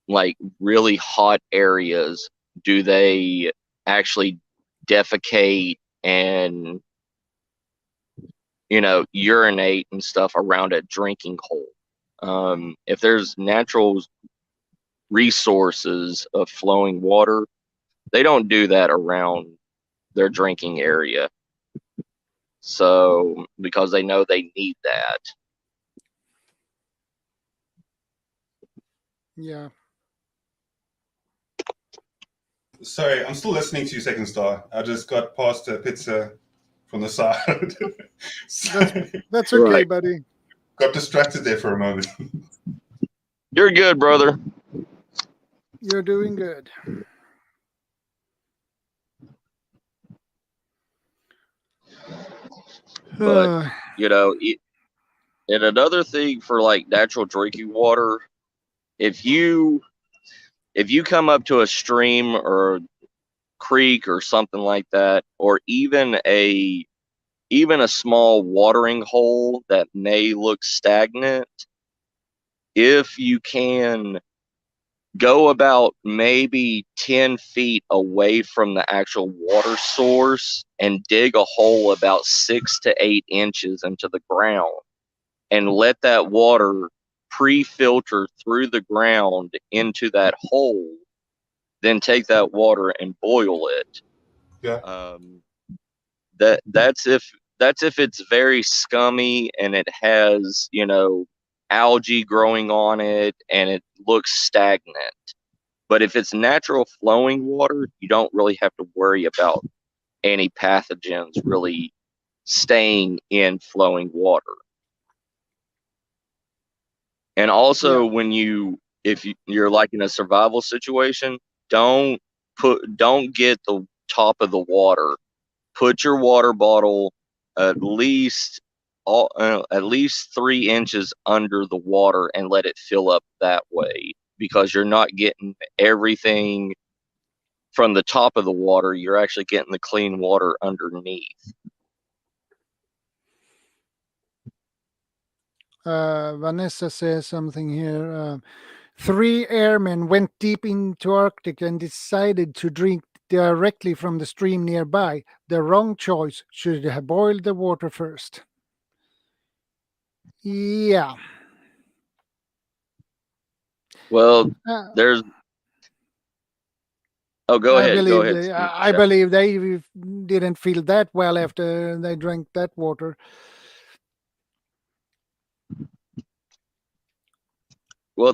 like really hot areas, do they actually defecate and, you know, urinate and stuff around a drinking hole. If there's natural resources of flowing water, they don't do that around their drinking area. So, because they know they need that. Yeah. Sorry, I'm still listening to you, Second Star. I just got past a pizza from the side. That's okay, Right. buddy. Got distracted there for a moment. You're good, brother. You're doing good. But, you know, and another thing for like natural drinking water, if you come up to a stream or creek or something like that, or even a small watering hole that may look stagnant, if you can go about maybe 10 feet away from the actual water source and dig a hole about 6 to 8 inches into the ground and let that water pre-filter through the ground into that hole, then take that water and boil it. Yeah. That's if it's very scummy and it has, you know, algae growing on it and it looks stagnant. But if it's natural flowing water, you don't really have to worry about any pathogens really staying in flowing water. And also, when if you're like in a survival situation, don't get the top of the water. Put your water bottle at least 3 inches under the water and let it fill up that way, because you're not getting everything from the top of the water. You're actually getting the clean water underneath. Vanessa says something here. 3 airmen went deep into Arctic and decided to drink directly from the stream nearby. The wrong choice. Should have boiled the water first. Yeah. Well, Uh, there's. Oh, go I ahead. Go believe ahead, they, Steve. I believe they didn't feel that well after they drank that water. Well,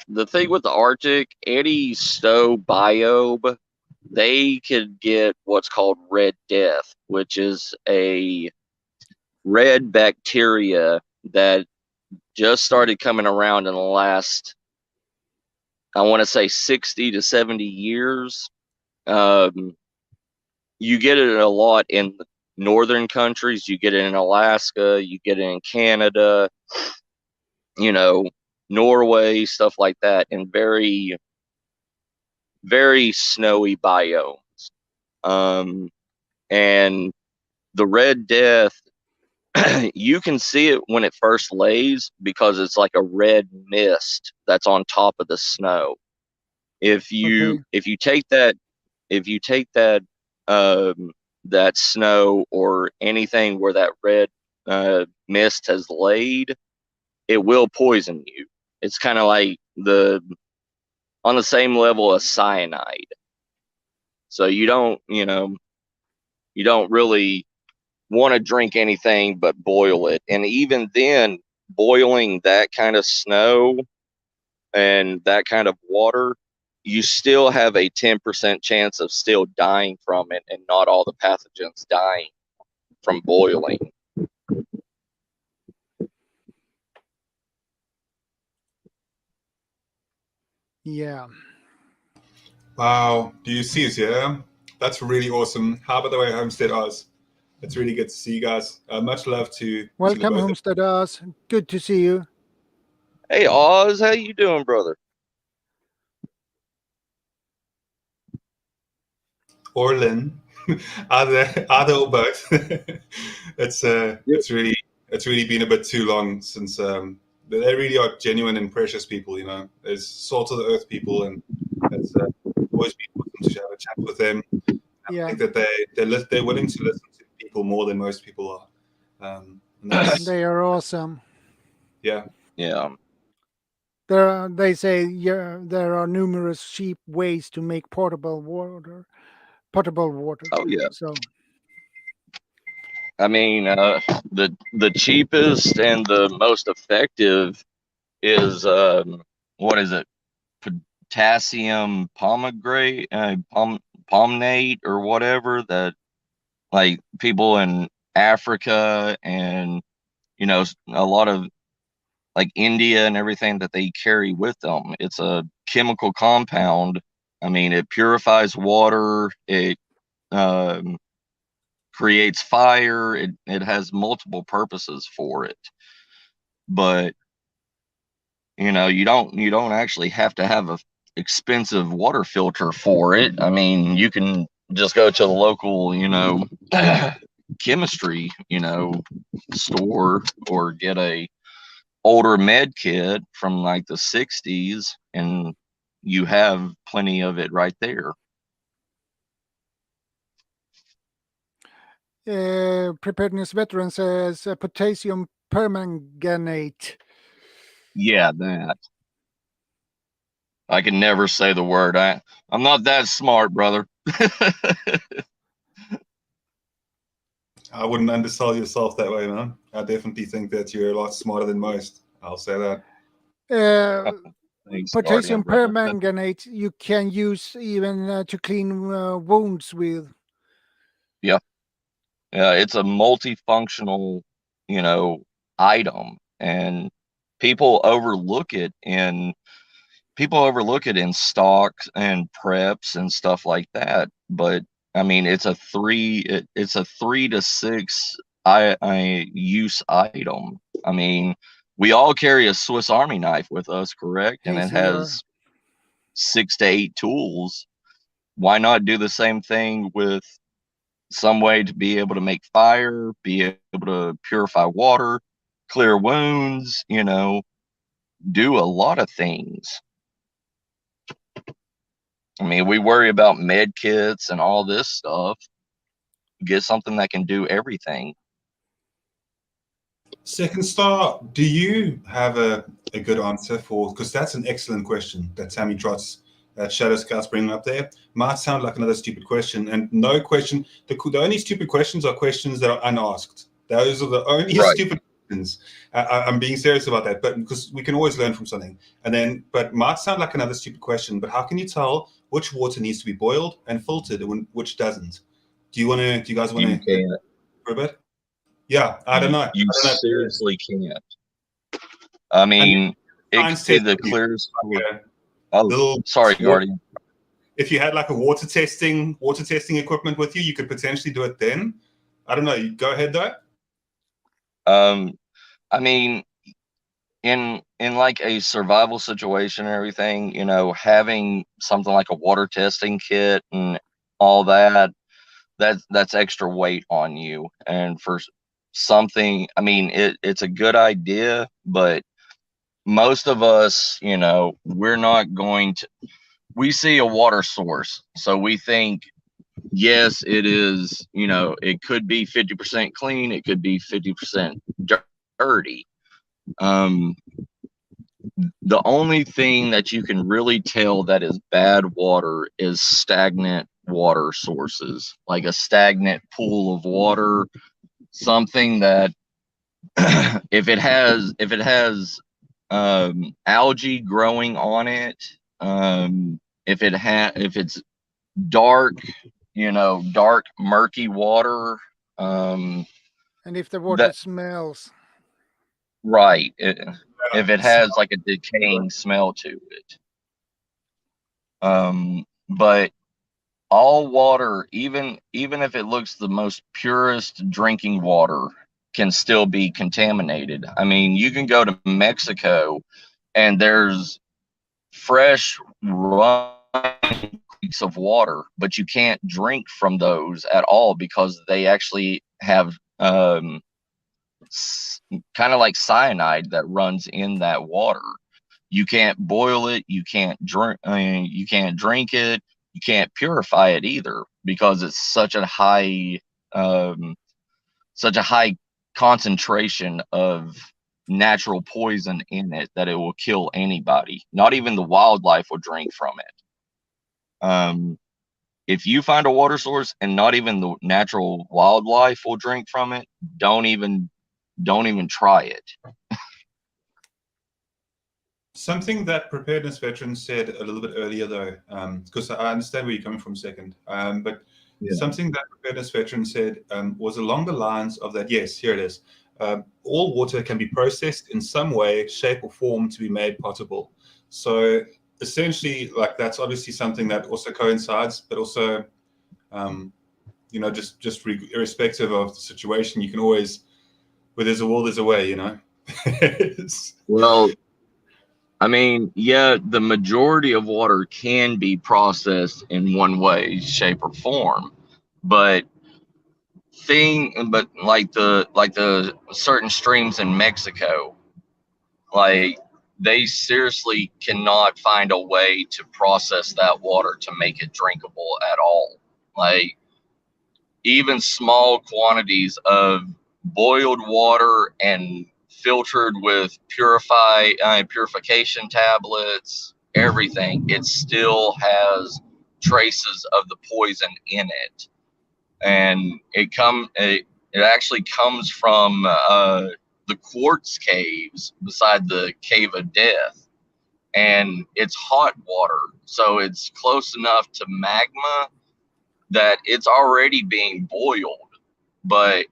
the thing with the Arctic, any snow biome, they could get what's called red death, which is a red bacteria that just started coming around in the last, I want to say 60 to 70 years. You get it a lot in northern countries. You get it in Alaska. You get it in Canada, Norway, stuff like that, in very, very snowy biomes. And the red death, you can see it when it first lays because it's like a red mist that's on top of the snow. If you take that that snow or anything where that red mist has laid, it will poison you. It's kind of like on the same level as cyanide. So you don't really want to drink anything but boil it. And even then, boiling that kind of snow and that kind of water, you still have a 10% chance of still dying from it and not all the pathogens dying from boiling. Yeah. Wow. Do you see us? Yeah. That's really awesome. How by the way, Homestead Oz? It's really good to see you guys. Much love to Welcome, the both. Homestead Oz. Good to see you. Hey, Oz, how you doing, brother? Or Lynn, either or both. It's really been a bit too long since they really are genuine and precious people. There's salt of the earth people, and it's always been awesome to have a chat with them. Yeah. I think that they're willing to listen to people more than most people are. They are awesome. Yeah. They say there are numerous cheap ways to make potable water. Oh yeah. So I mean, the cheapest and the most effective is what is it? Potassium pomegranate, pomnate, or whatever, that like people in Africa and a lot of like India and everything that they carry with them. It's a chemical compound. I mean, it purifies water. It creates fire. It has multiple purposes for it. But you don't actually have to have a expensive water filter for it. I mean, you can just go to the local, chemistry, store, or get a older med kit from like the 60s, and you have plenty of it right there. Preparedness Veteran says potassium permanganate. Yeah, that. I can never say the word. I'm not that smart, brother. I wouldn't undersell yourself that way, man. I definitely think that you're a lot smarter than most. I'll say that. Thanks, Potassium Guardian, brother. permanganate you can use even to clean wounds with. Yeah. Yeah, it's a multifunctional, item, and people overlook it in stocks and preps and stuff like that. But I mean, it's a 3 to 6 use item. I mean, we all carry a Swiss Army knife with us, correct? And it has 6 to 8 tools. Why not do the same thing with some way to be able to make fire, be able to purify water? clear wounds, you know, do a lot of things. I mean, we worry about med kits and all this stuff. Get something that can do everything. Second Star, do you have a good answer for, because that's an excellent question that Tammy Trots at Shadow Scouts bringing up there. Might sound like another stupid question, and no question. The only stupid questions are questions that are unasked. Those are the only stupid questions. I'm being serious about that, but because we can always learn from something. And then, but might sound like another stupid question, but how can you tell which water needs to be boiled and filtered and which doesn't? Do you guys want to for a bit? Yeah, I don't know. You seriously can't. I mean, it could be the clearest. Oh, sorry, Guardian. If you had like a water testing equipment with you, you could potentially do it then. I don't know. Go ahead though. I mean, in like a survival situation and everything, you know, having something like a water testing kit and all that's extra weight on you. And for something, I mean, it's a good idea, but most of us, you know, we're not going to, we see a water source, so we think, yes, it is, you know, it could be 50% clean, it could be 50% dirty. The only thing that you can really tell that is bad water is stagnant water sources, like a stagnant pool of water, something that if it has algae growing on it, if it's dark, you know, dark murky water, and if the water smells, right, if it has like a decaying smell to it. But all water, even if it looks the most purest drinking water, can still be contaminated. I mean, you can go to Mexico and there's fresh running creeks of water, but you can't drink from those at all because they actually have kind of like cyanide that runs in that water. You can't boil it, you can't drink, you can't drink it, you can't purify it either because it's such a high concentration of natural poison in it that it will kill anybody. Not even the wildlife will drink from it. If you find a water source and not even the natural wildlife will drink from it, don't even try it. Something that preparedness veteran said a little bit earlier, though, because I understand where you're coming from, second, but something that preparedness veteran said was along the lines of that, yes, here it is. All water can be processed in some way, shape, or form to be made potable. So essentially, like, that's obviously something that also coincides, but also, you know, just irrespective of the situation, you can always, where there's a will, there's a way, you know. Well, I mean, yeah, the majority of water can be processed in one way, shape, or form, but like the certain streams in Mexico, like they seriously cannot find a way to process that water to make it drinkable at all. Like even small quantities of boiled water and filtered with purification tablets, everything, it still has traces of the poison in it. And it actually comes from the quartz caves beside the Cave of Death, and it's hot water, so it's close enough to magma that it's already being boiled. But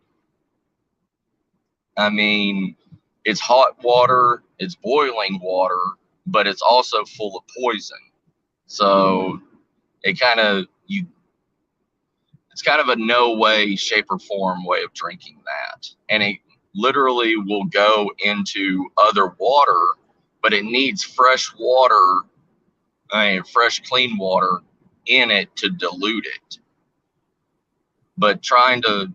I mean, it's hot water, it's boiling water, but it's also full of poison. So it's kind of a no way, shape, or form way of drinking that. And it literally will go into other water, but it needs fresh water, fresh, clean water in it to dilute it. But trying to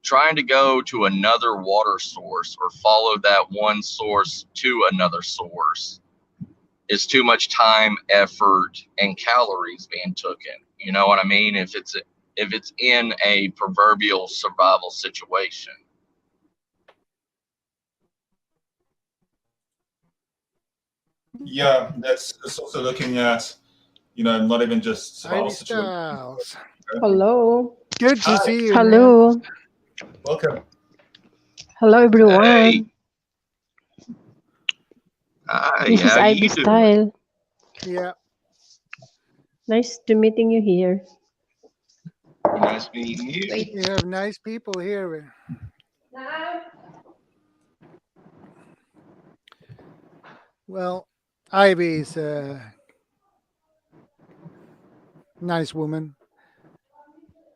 trying to go to another water source or follow that one source to another source is too much time, effort, and calories being taken. You know what I mean? If it's in a proverbial survival situation. Yeah, that's also looking at, not even just survival Ivy situations. Styles. Hello. Good to Hi. see you. Hello. Man. Welcome. Hello, everyone. Hey. Hi, This is how Ivy you doing? Style. Yeah. Nice to meeting you here. Nice meeting you. You have nice people here. Well, Ivy's a nice woman.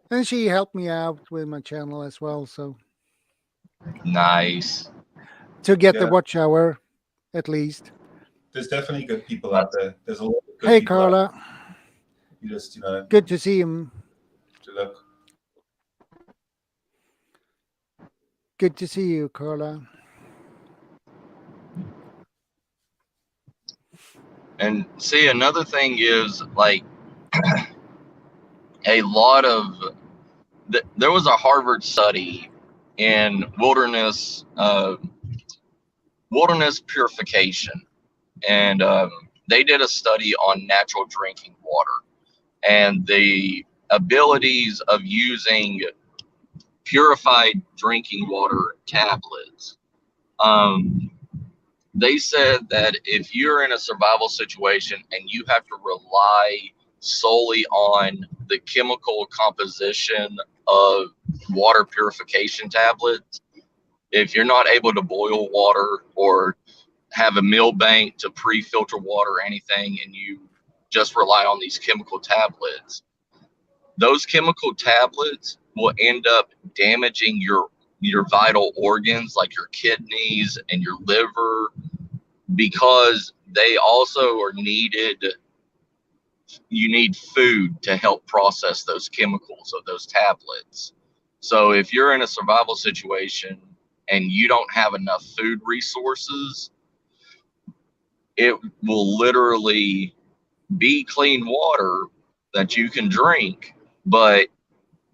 And she helped me out with my channel as well. So Nice. to get the Yeah. watch hour, at least. There's definitely good people out there. There's a lot of good Hey, people out Carla. there. You just, Good to see him. to look. Good to see you, Carla. And see, another thing is like a lot of there was a Harvard study in wilderness purification, and they did a study on natural drinking water and the abilities of using purified drinking water tablets. They said that if you're in a survival situation and you have to rely solely on the chemical composition of water purification tablets, if you're not able to boil water or have a mill bank to pre-filter water or anything, and you just rely on these chemical tablets, those chemical tablets will end up damaging your vital organs like your kidneys and your liver, because they also are needed. You need food to help process those chemicals of those tablets. So if you're in a survival situation and you don't have enough food resources, it will literally be clean water that you can drink, but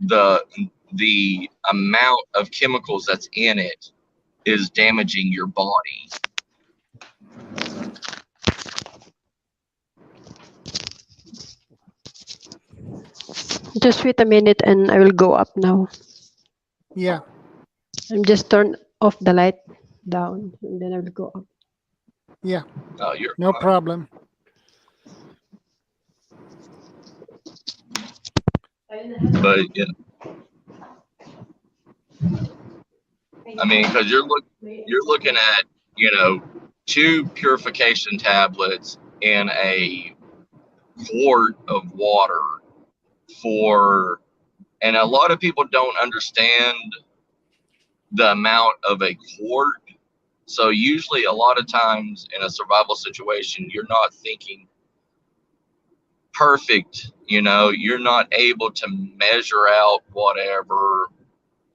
the amount of chemicals that's in it is damaging your body. Just wait a minute and I will go up now. Yeah. I'm just turn off the light down and then I will go up. Yeah. Oh, you're No fine. problem. But yeah, I mean, because you're looking at, 2 purification tablets in a quart of water and a lot of people don't understand the amount of a quart. So usually a lot of times in a survival situation, you're not thinking perfect, you're not able to measure out whatever,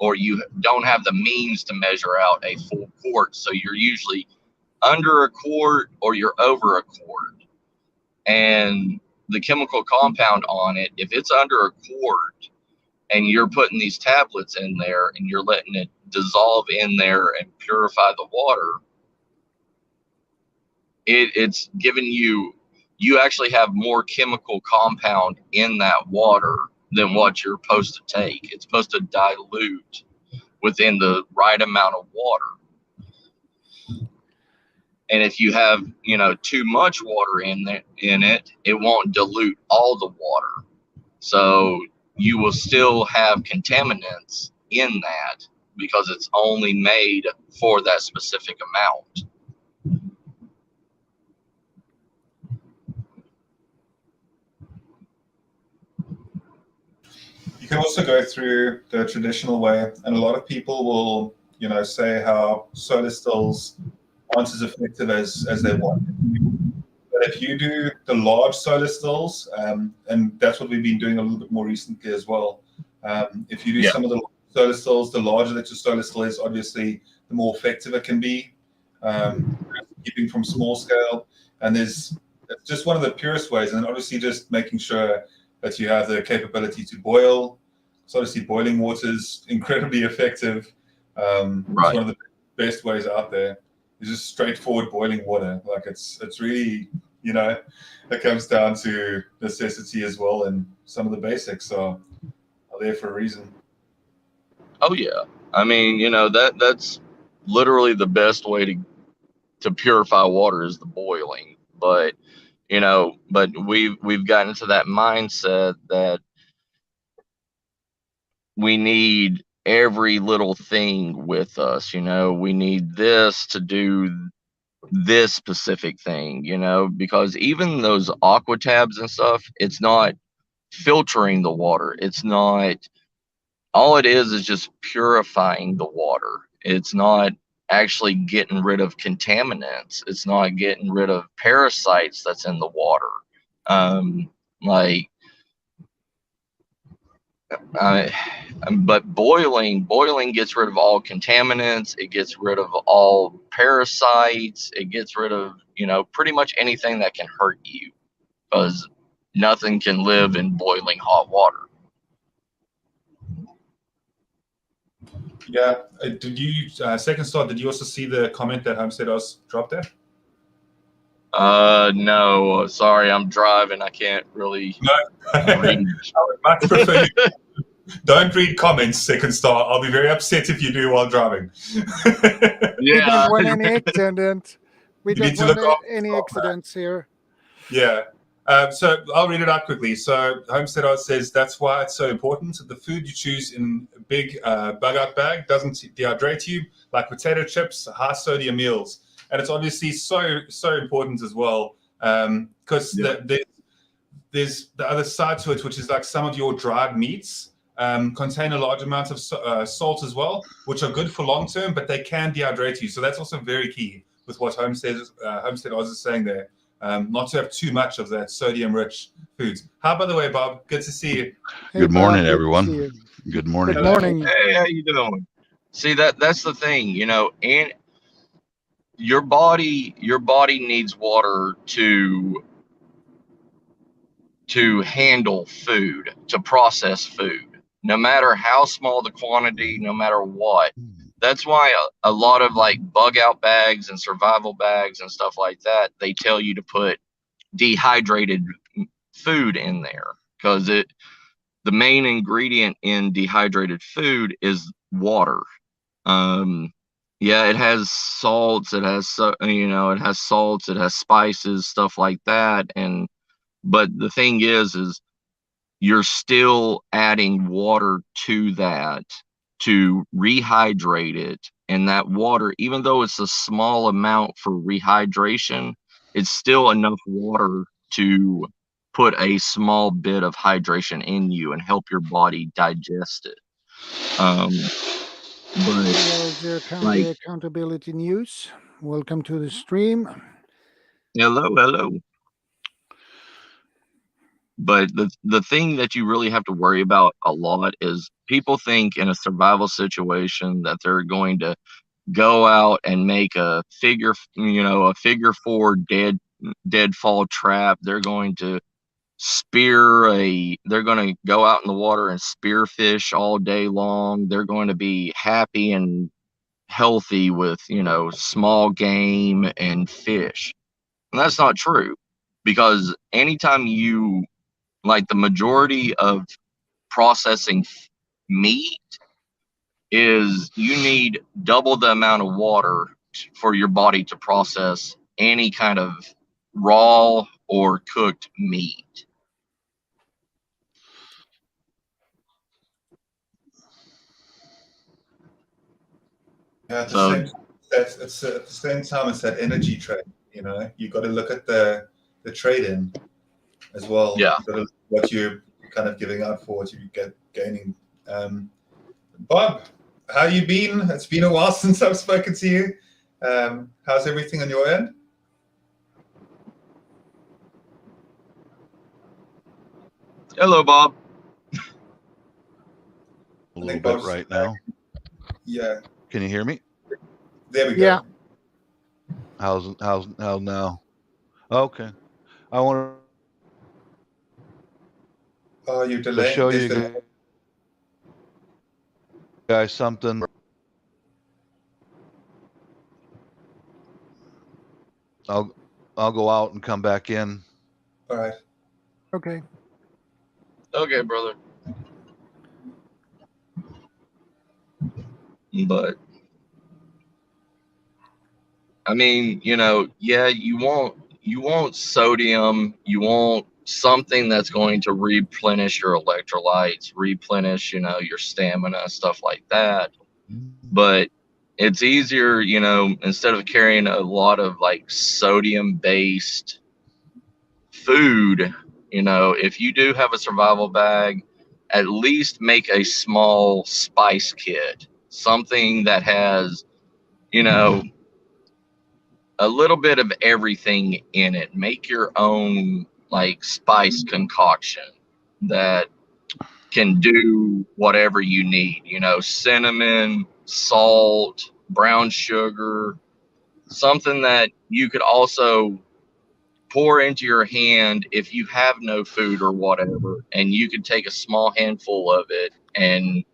or you don't have the means to measure out a full quart. So you're usually under a quart or you're over a quart. And the chemical compound on it, if it's under a quart and you're putting these tablets in there and you're letting it dissolve in there and purify the water, it's giving you actually have more chemical compound in that water than what you're supposed to take. It's supposed to dilute within the right amount of water. And if you have, too much water in it, it won't dilute all the water. So you will still have contaminants in that because it's only made for that specific amount. You can also go through the traditional way, and a lot of people will, say how solar stills aren't as effective as they want. But if you do the large solar stills, and that's what we've been doing a little bit more recently as well. If you do some of the solar cells, the larger that your solar cell is, obviously, the more effective it can be. Keeping from small scale, and it's just one of the purest ways. And obviously, just making sure that you have the capability to boil. So obviously, boiling water is incredibly effective. It's one of the best ways out there. It's just straightforward boiling water. Like it's really, it comes down to necessity as well, and some of the basics are there for a reason. Oh yeah, I mean, that's literally the best way to purify water is the boiling. But but we've gotten to that mindset that we need every little thing with us. We need this to do this specific thing. Because even those aqua tabs and stuff, it's not filtering the water. It's not. All it is just purifying the water. It's not actually getting rid of contaminants. It's not getting rid of parasites that's in the water. But boiling gets rid of all contaminants. It gets rid of all parasites. It gets rid of, pretty much anything that can hurt you, because nothing can live in boiling hot water. Yeah. Did you, second thought, did you also see the comment that Homestead Oz dropped there? No, sorry, I'm driving. I can't really read. I would much prefer you don't read comments, second star. I'll be very upset if you do while driving. We Yeah. don't want any accident. We You need don't to look want after any yourself, accidents here. Yeah. So I'll read it out quickly. So Homestead Oz says that's why it's so important. The food you choose in a big bug-out bag doesn't dehydrate you, like potato chips, high-sodium meals. And it's obviously so important as well, because there's the other side to it, which is like some of your dried meats contain a large amount of salt as well, which are good for long term, but they can dehydrate you. So that's also very key with what Homestead Oz is saying there. Not to have too much of that sodium-rich foods. By the way, Bob? Good to see you. Hey, Good morning, Bob, good to everyone. see you. Good morning. Good morning. Hey, how you doing? See, that's the thing, and your body needs water to handle food, to process food, no matter how small the quantity, no matter what. That's why a lot of like bug out bags and survival bags and stuff like that, they tell you to put dehydrated food in there, because the main ingredient in dehydrated food is water. Yeah, it has salts, it has salts, it has spices, stuff like that. But the thing is you're still adding water to that to rehydrate it. And that water, even though it's a small amount for rehydration, it's still enough water to put a small bit of hydration in you and help your body digest it. There's your accountability news. Welcome to the stream. Hello. But the thing that you really have to worry about a lot is people think in a survival situation that they're going to go out and make a figure 4 deadfall trap. They're going to they're going to go out in the water and spear fish all day long. They're going to be happy and healthy with, small game and fish. And that's not true, because anytime the majority of processing meat is you need double the amount of water for your body to process any kind of raw or cooked meat. Yeah, at the same time, it's that energy trade. You got to look at the trade in as well. Yeah. What you're kind of giving out for what you get gaining. Bob, how you been? It's been a while since I've spoken to you. How's everything on your end? Hello, Bob. I little think bit Bob's right now. Yeah. Can you hear me? There we go. Yeah. How's now? Okay. I want Oh, you're to delaying. show There's you the guys something. I'll go out and come back in. All right. Okay. Okay, brother. But I mean, yeah, you want sodium, you want something that's going to replenish your electrolytes, replenish, your stamina, stuff like that. But it's easier, instead of carrying a lot of like sodium based food, if you do have a survival bag, at least make a small spice kit, something that has, you know, a little bit of everything in it. Make your own like spice concoction that can do whatever you need, cinnamon, salt, brown sugar, something that you could also pour into your hand if you have no food or whatever, and you could take a small handful of it and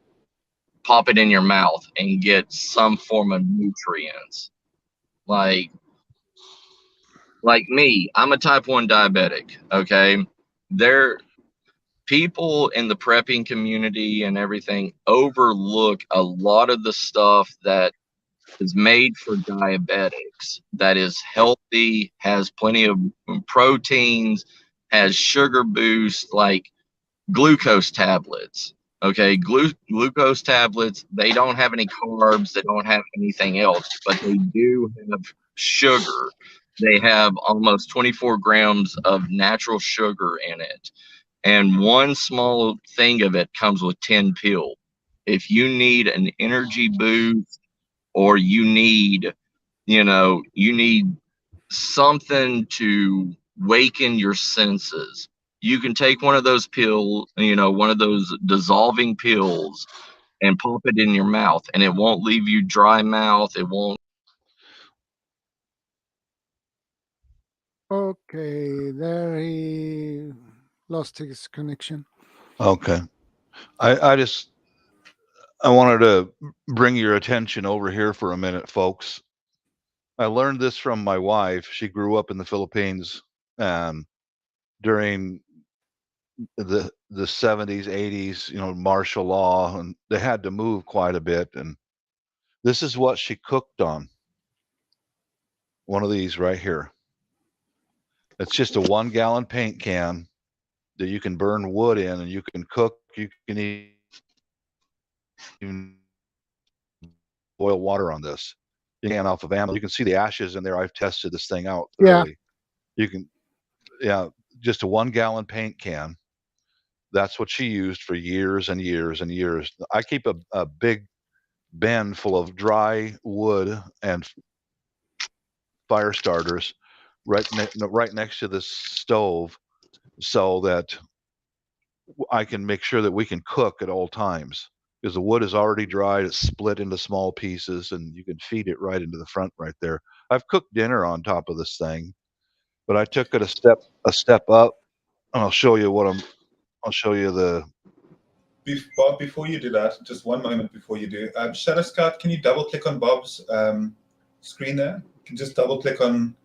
pop it in your mouth and get some form of nutrients. Like me, I'm a type 1 diabetic, okay? There people in the prepping community and everything overlook a lot of the stuff that is made for diabetics, that is healthy, has plenty of proteins, has sugar boost, like glucose tablets. Okay, glucose tablets, they don't have any carbs, they don't have anything else, but they do have sugar. They have almost 24 grams of natural sugar in it. And one small thing of it comes with 10 pills. If you need an energy boost, or you need something to waken your senses, you can take one of those pills, one of those dissolving pills, and pop it in your mouth, and it won't leave you dry mouth. It won't. Okay. There he lost his connection. Okay. I wanted to bring your attention over here for a minute, folks. I learned this from my wife. She grew up in the Philippines during the 70s, 80s, martial law, and they had to move quite a bit. And this is what she cooked on. One of these right here. It's just a 1-gallon paint can that you can burn wood in, and you can cook. You can even boil water on this. You can off of Amazon. You can see the ashes in there. I've tested this thing out thoroughly. You can, just a 1-gallon paint can. That's what she used for years and years and years. I keep a big bin full of dry wood and fire starters right next to the stove, so that I can make sure that we can cook at all times, because the wood is already dried. It's split into small pieces, and you can feed it right into the front right there. I've cooked dinner on top of this thing, but I took it a step up, and I'll show you the. Bob, before you do that, just one moment before you do, Shadow Scout, can you double click on Bob's screen there? You can just double click on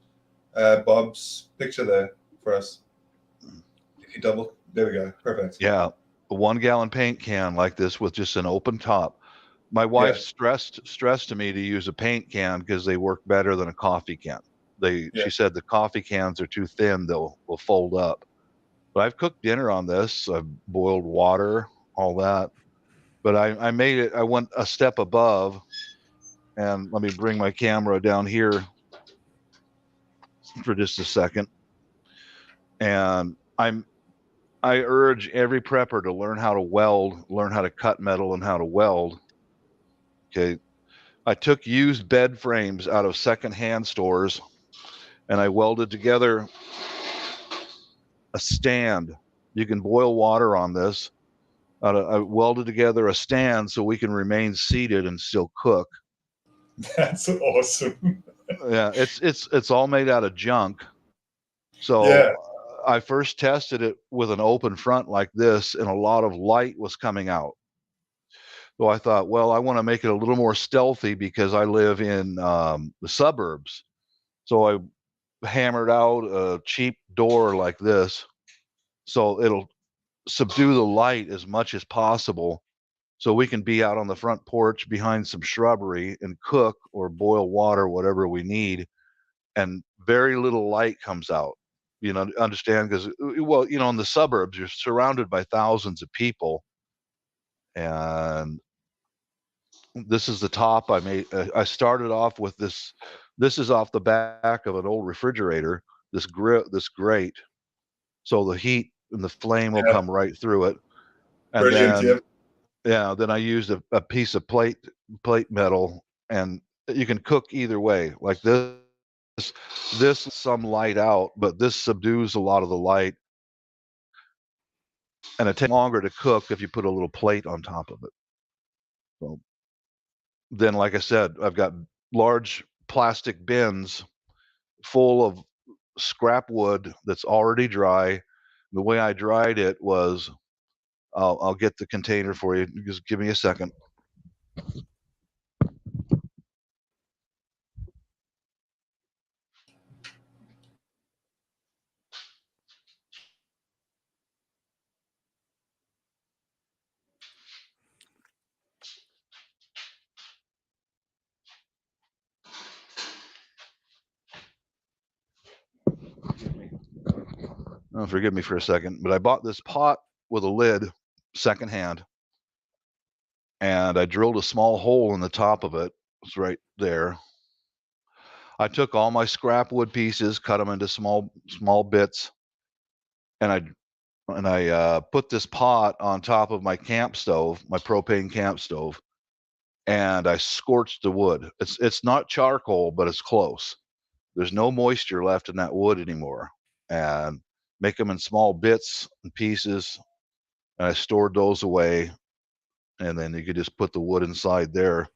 Bob's picture there for us. If you there we go, perfect. Yeah, a 1-gallon paint can like this with just an open top. My wife stressed to me to use a paint can because they work better than a coffee can. She said the coffee cans are too thin; will fold up. But I've cooked dinner on this. I've boiled water, all that. But I made it. I went a step above, and let me bring my camera down here for just a second. And I urge every prepper to learn how to weld, learn how to cut metal, and how to weld. Okay. I took used bed frames out of secondhand stores, and I welded together a stand. You can boil water on this, I welded together a stand so we can remain seated and still cook. That's awesome. Yeah, it's all made out of junk. So Yeah. I first tested it with an open front like this, and a lot of light was coming out. So I thought, well, I want to make it a little more stealthy because I live in the suburbs. So I hammered out a cheap door like this, so it'll subdue the light as much as possible, so we can be out on the front porch behind some shrubbery and cook or boil water, whatever we need, and very little light comes out. You know, understand? Because, well, you know, in the suburbs, you're surrounded by thousands of people, and this is the top I made. I started off with this. This is off the back of an old refrigerator. This grate, so the heat and the flame will come right through it. And Brilliant. then, Yep. yeah, then I used a piece of plate metal, and you can cook either way. Like this some light out, but this subdues a lot of the light, and it takes longer to cook if you put a little plate on top of it. So then, like I said, I've got large plastic bins full of scrap wood that's already dry. The way I dried it was, I'll get the container for you. Just give me a second. Oh, forgive me for a second, but I bought this pot with a lid secondhand, and I drilled a small hole in the top of it. It's right there. I took all my scrap wood pieces, cut them into small bits, and I put this pot on top of my camp stove, my propane camp stove, and I scorched the wood. It's not charcoal, but it's close. There's no moisture left in that wood anymore. And make them in small bits and pieces, and I stored those away. And then you could just put the wood inside there.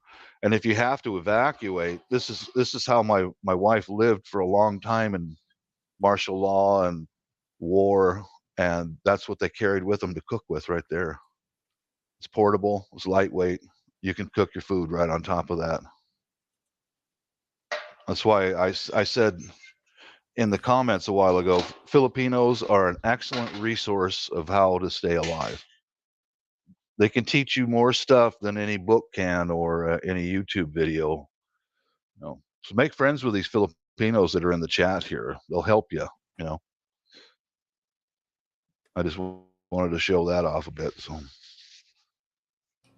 And if you have to evacuate, this is how my wife lived for a long time in martial law and war, and that's what they carried with them to cook with right there. It's portable, it's lightweight. You can cook your food right on top of that. That's why I said in the comments a while ago, Filipinos are an excellent resource of how to stay alive. They can teach you more stuff than any book can or any YouTube video. You know, so make friends with these Filipinos that are in the chat here. They'll help you. You know, I just wanted to show that off a bit. So.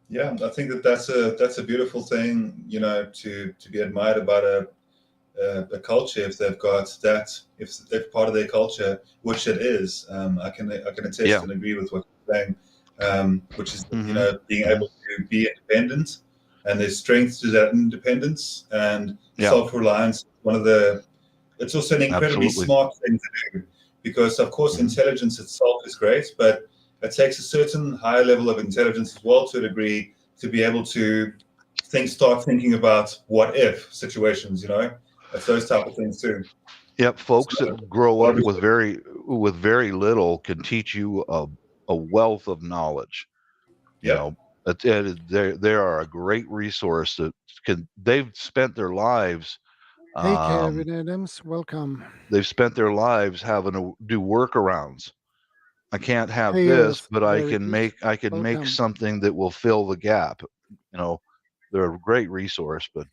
Yeah, I think that's a beautiful thing, you know, to be admired about a culture if they've got that, if part of their culture, which it is. I can attest and agree with what you're saying, which is you know, being able to be independent, and there's strength to that independence and self-reliance. It's also an incredibly smart thing to do, because of course intelligence itself is great, but it takes a certain higher level of intelligence as well, to a degree, to be able to start thinking about what if situations, you know. It's those type of things too. Yep, folks that grow up with very little can teach you a wealth of knowledge. You know, they are a great resource that they've spent their lives. Hey, Kevin Adams, welcome. They've spent their lives having to do workarounds. I can't have this, but I can make something that will fill the gap. You know, they're a great resource. But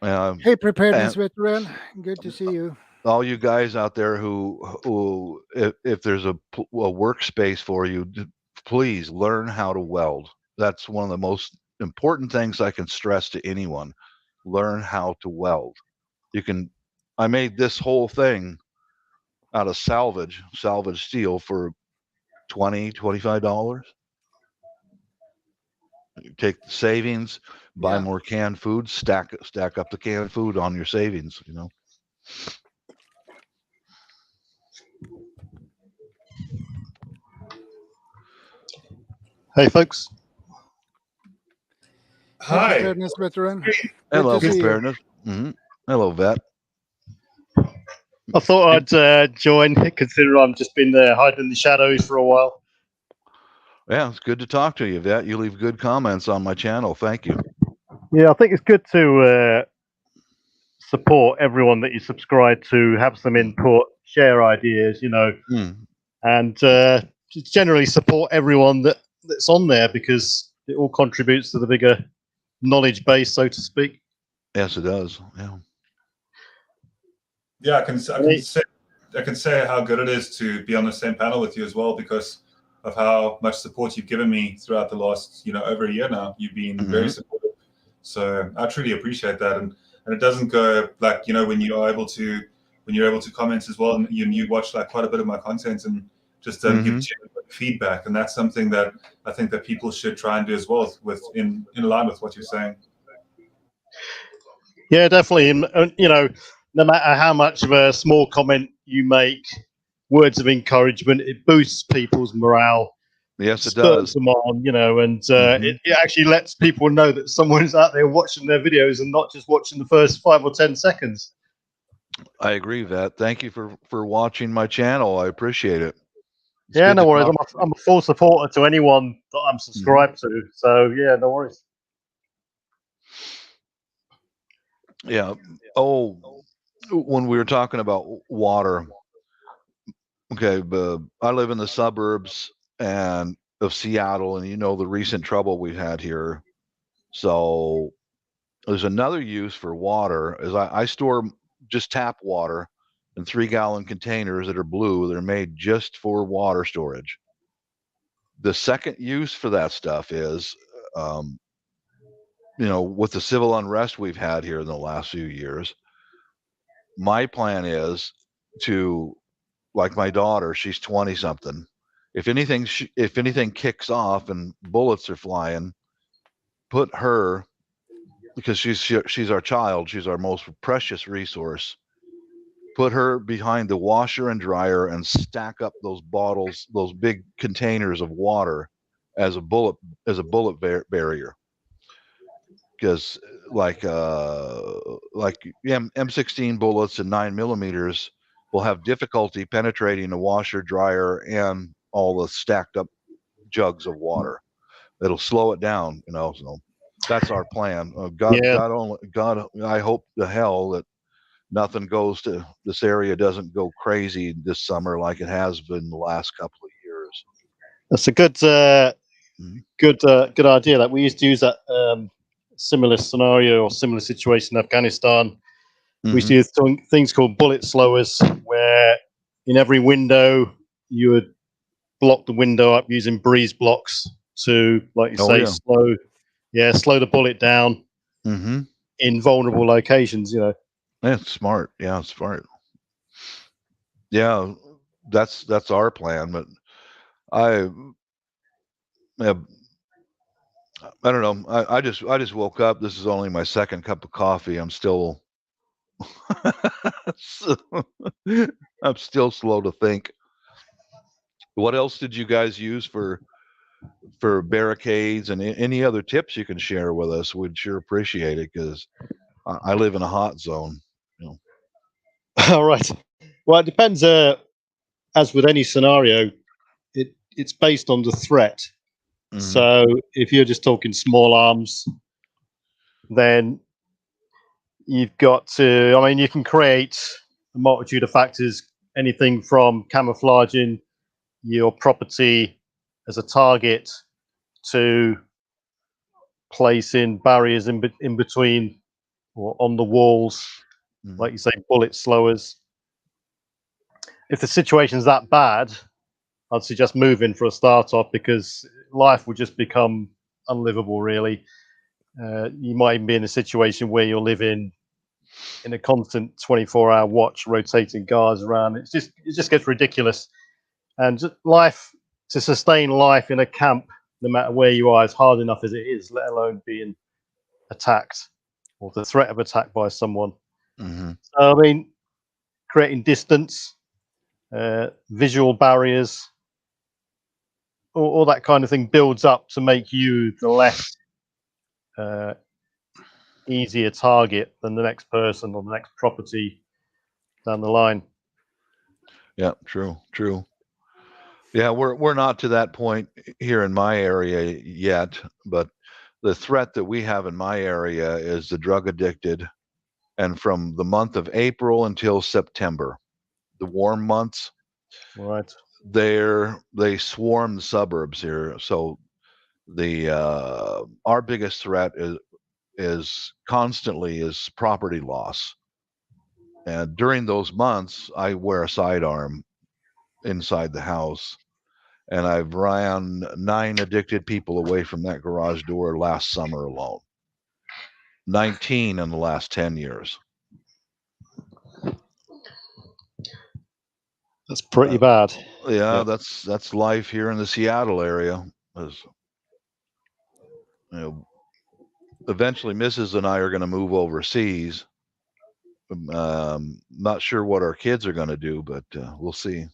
hey, preparedness veteran, good to see you. All you guys out there who if there's a workspace for you, please learn how to weld. That's one of the most important things I can stress to anyone. Learn how to weld. I made this whole thing out of salvage steel for $25. You take the savings, buy more canned food, stack up the canned food on your savings, you know. Hey, folks. Hi. Preparedness veteran. Hello, to see you. preparedness. Hello, vet. I thought I'd join, considering I've just been hiding in the shadows for a while. Yeah, it's good to talk to you, vet. You leave good comments on my channel. Thank you. Yeah, I think it's good to support everyone that you subscribe to, have some input, share ideas, and just generally support everyone that's on there, because it all contributes to the bigger knowledge base, so to speak. Yes, it does. Yeah. Yeah, I can say how good it is to be on the same panel with you as well, because of how much support you've given me throughout the last, over a year now. You've been very supportive. So I truly appreciate that. And it doesn't go like, when you're able to comment as well, and you watch like quite a bit of my content and just give genuine feedback. And that's something that I think that people should try and do as well, in line with what you're saying. Yeah, definitely. And no matter how much of a small comment you make, words of encouragement, it boosts people's morale. Yes, it spurs does. them on, and it actually lets people know that someone's out there watching their videos and not just watching the first 5 or 10 seconds. I agree, vet. Thank you for watching my channel. I appreciate it. It's yeah, good no to worries. talk. I'm a full supporter to anyone that I'm subscribed to. So yeah, no worries. Yeah. Oh, when we were talking about water, okay, but I live in the suburbs of Seattle, and the recent trouble we've had here. So there's another use for water, is I store just tap water in 3-gallon containers that are blue. They're made just for water storage. The second use for that stuff is, with the civil unrest we've had here in the last few years, my plan is to, like my daughter, she's 20 something. If anything kicks off and bullets are flying, put her, because she's our child, she's our most precious resource. Put her behind the washer and dryer and stack up those bottles, those big containers of water, as a bullet barrier. Because like M16 bullets and 9mm will have difficulty penetrating the washer, dryer, and all the stacked up jugs of water. It'll slow it down, So that's our plan. God, I hope to hell that nothing goes to this area, doesn't go crazy this summer like it has been the last couple of years. That's a good idea. That we used to use that similar scenario or similar situation in Afghanistan. We used to use things called bullet slowers, where in every window you would block the window up using breeze blocks to, like you say, slow the bullet down in vulnerable locations. Yeah, it's smart. Yeah, it's smart. Yeah, that's our plan. But I don't know. I just woke up. This is only my second cup of coffee. I'm still I'm still slow to think. What else did you guys use for barricades, and any other tips you can share with us? We'd sure appreciate it, because I live in a hot zone. All right. Well, it depends. As with any scenario, it's based on the threat. So if you're just talking small arms, then you've got to, you can create a multitude of factors, anything from camouflaging your property as a target to placing barriers in between or on the walls, like you say, bullet slowers. If the situation's that bad, I'd suggest moving for a start off, because life will just become unlivable, really. You might even be in a situation where you're living in a constant 24-hour watch, rotating guards around. It just gets ridiculous. And to sustain life in a camp, no matter where you are, is hard enough as it is, let alone being attacked or the threat of attack by someone. So, creating distance, visual barriers, all that kind of thing builds up to make you the less easier target than the next person or the next property down the line. Yeah, true. Yeah, we're not to that point here in my area yet, but the threat that we have in my area is the drug addicted, and from the month of April until September, the warm months, Right. they swarm the suburbs here. So the our biggest threat is constantly is property loss. And during those months, I wear a sidearm inside the house, and I've ran 9 addicted people away from that garage door last summer alone. 19 in the last 10 years. That's pretty bad. Yeah, that's life here in the Seattle area. As, you know, eventually, Mrs. and I are going to move overseas. Not sure what our kids are going to do, but we'll see.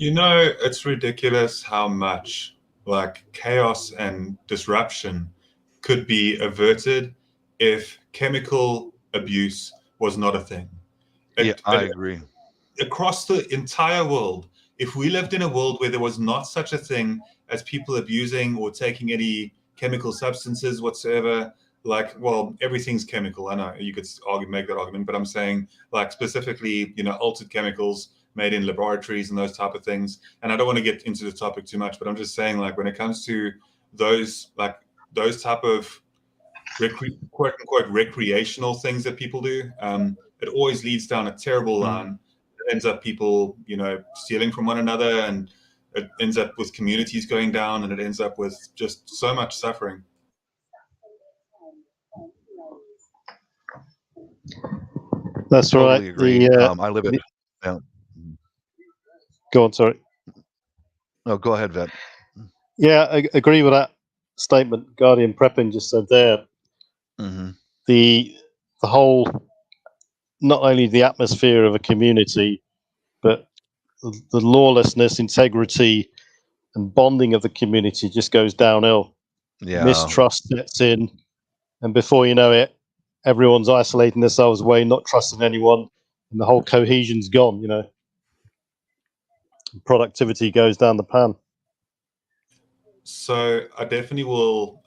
You know, it's ridiculous how much like chaos and disruption could be averted if chemical abuse was not a thing. I agree. Across the entire world, if we lived in a world where there was not such a thing as people abusing or taking any chemical substances whatsoever, like, well, everything's chemical. I know you could make that argument, but I'm saying like specifically, altered chemicals made in laboratories and those type of things. And I don't want to get into the topic too much, but I'm just saying, like, when it comes to those type of quote unquote recreational things that people do, it always leads down a terrible line. It ends up people, stealing from one another, and it ends up with communities going down, and it ends up with just so much suffering. That's totally right. Agree. I live it. Yeah. Go on, sorry. No, go ahead, Vet. Yeah, I agree with that statement Guardian Prepping just said there. Mm-hmm. The whole, not only the atmosphere of a community, but the lawlessness, integrity, and bonding of the community just goes downhill. Yeah. Mistrust sets in, and before you know it, everyone's isolating themselves away, not trusting anyone, and the whole cohesion's gone. Productivity goes down the pan. So I definitely will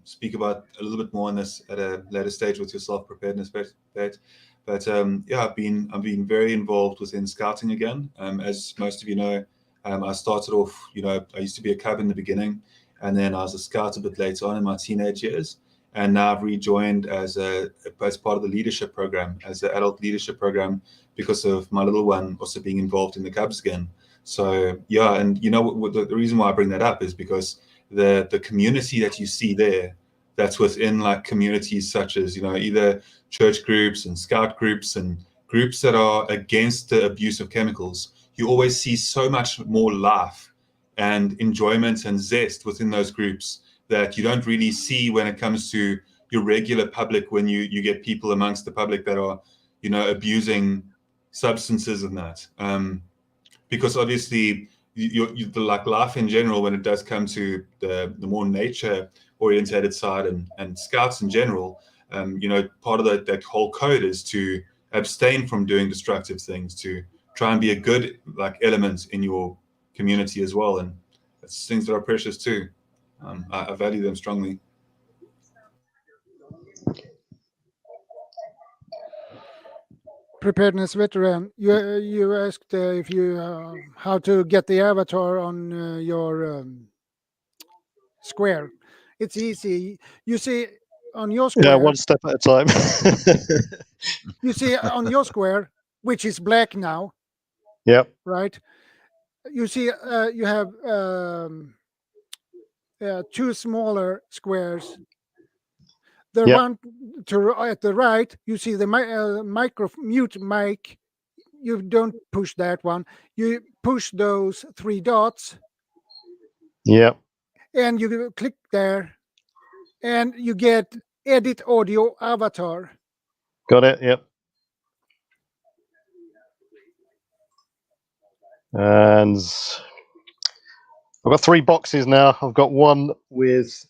speak about a little bit more on this at a later stage with your self-preparedness, Pat. But I've been very involved within scouting again. As most of you know, I started off, I used to be a cub in the beginning, and then I was a scout a bit later on in my teenage years. And now I've rejoined as part of the leadership program, as the adult leadership program, because of my little one also being involved in the Cubs again. So and the reason why I bring that up is because the community that you see there, that's within like communities such as either church groups and scout groups and groups that are against the abuse of chemicals, you always see so much more life and enjoyment and zest within those groups that you don't really see when it comes to your regular public, when you get people amongst the public that are abusing substances and that. Because obviously, the like life in general, when it does come to the more nature-orientated side and scouts in general, part of that whole code is to abstain from doing destructive things, to try and be a good element in your community as well, and it's things that are precious too. I value them strongly. Preparedness veteran, you asked if you how to get the avatar on your square. It's easy. You see on your square. Yeah, one step at a time. You see on your square, which is black now. Yep. Right. You see, you have 2 smaller squares. The one at the right, you see the mute mic. You don't push that one. You push those 3 dots. Yep. And you click there, and you get edit audio avatar. Got it. Yep. And I've got 3 boxes now. I've got one with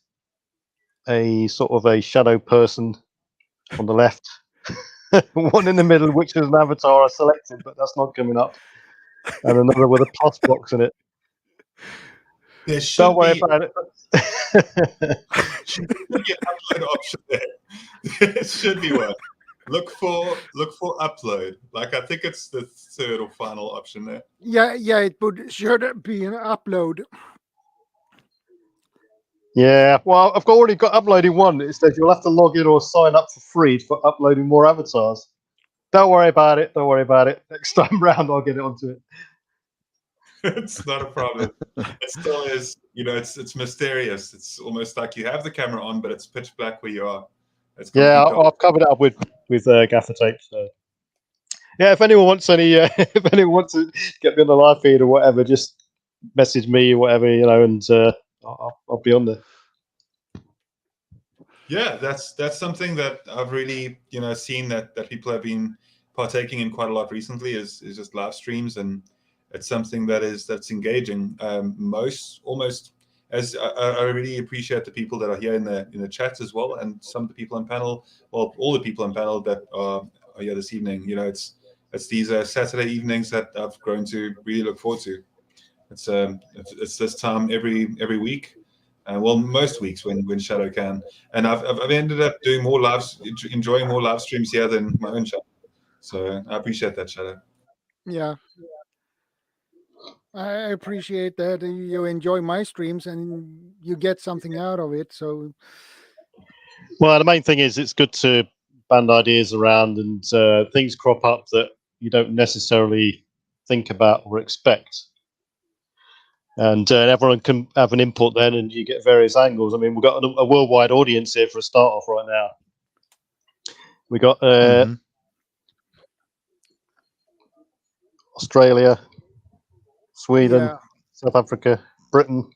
a sort of a shadow person on the left, one in the middle, which is an avatar I selected, but that's not coming up, and another with a plus box in it. There should Don't worry be, about it. should be an upload option there. There should be one. Look for upload. Like I think it's the 3rd or final option there. Yeah, it should be an upload. Yeah, well, I've already got uploading one. It says you'll have to log in or sign up for free for uploading more avatars. Don't worry about it. Don't worry about it. Next time round, I'll get it onto it. It's not a problem. It still is, it's mysterious. It's almost like you have the camera on, but it's pitch black where you are. It's Yeah, complete I've covered it up with gaffer tape. So yeah, if anyone wants if anyone wants to get me on the live feed or whatever, just message me or whatever, and I'll be on there. Yeah, that's something that I've really seen that people have been partaking in quite a lot recently is just live streams, and it's something that's engaging. Almost as I really appreciate the people that are here in the chat as well, and some of the people on panel, well, all the people on panel that are here this evening. It's these Saturday evenings that I've grown to really look forward to. It's this time every week. Well, most weeks when Shadow can, and I've ended up doing more enjoying more live streams here than my own channel. So I appreciate that, Shadow. Yeah, I appreciate that you enjoy my streams and you get something out of it. So, well, the main thing is it's good to band ideas around, and things crop up that you don't necessarily think about or expect. And everyone can have an input then, and you get various angles. I mean, we've got a worldwide audience here for a start off right now. We got Australia, Sweden, yeah, South Africa, Britain,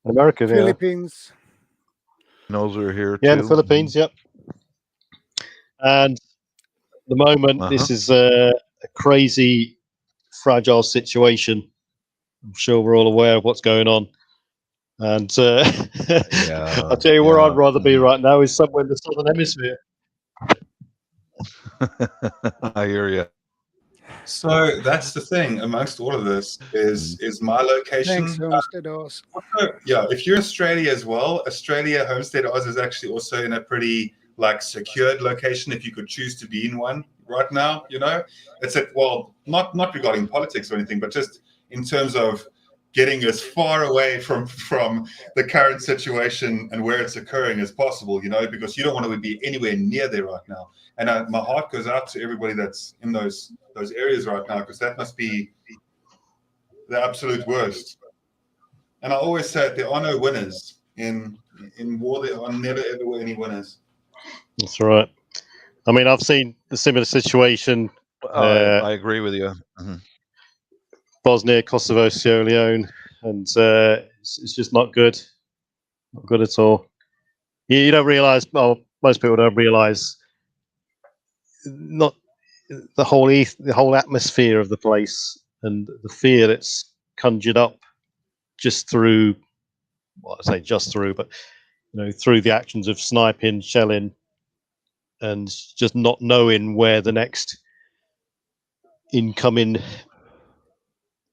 and America. Philippines. Those are here too. Yeah, the Philippines. Yep. And at the moment, this is a crazy, fragile situation. I'm sure we're all aware of what's going on. And I'll tell you where I'd rather be right now is somewhere in the Southern Hemisphere. I hear you. So that's the thing amongst all of this is my location. Thanks, Homestead Oz. Yeah, if you're in Australia as well, Australia Homestead Oz is actually also in a pretty secured location if you could choose to be in one right now. It's not regarding politics or anything, but just in terms of getting as far away from the current situation and where it's occurring as possible, because you don't want to be anywhere near there right now. And my heart goes out to everybody that's in those areas right now, because that must be the absolute worst. And I always say there are no winners in war. There are never ever any winners. That's right. I mean, I've seen a similar situation. I agree with you. Mm-hmm. Bosnia, Kosovo, Sierra Leone, and it's just not good. Not good at all. You don't realise, well, most people don't realise, not the whole atmosphere of the place and the fear that's conjured up just through, well, I say just through, but through the actions of sniping, shelling, and just not knowing where the next incoming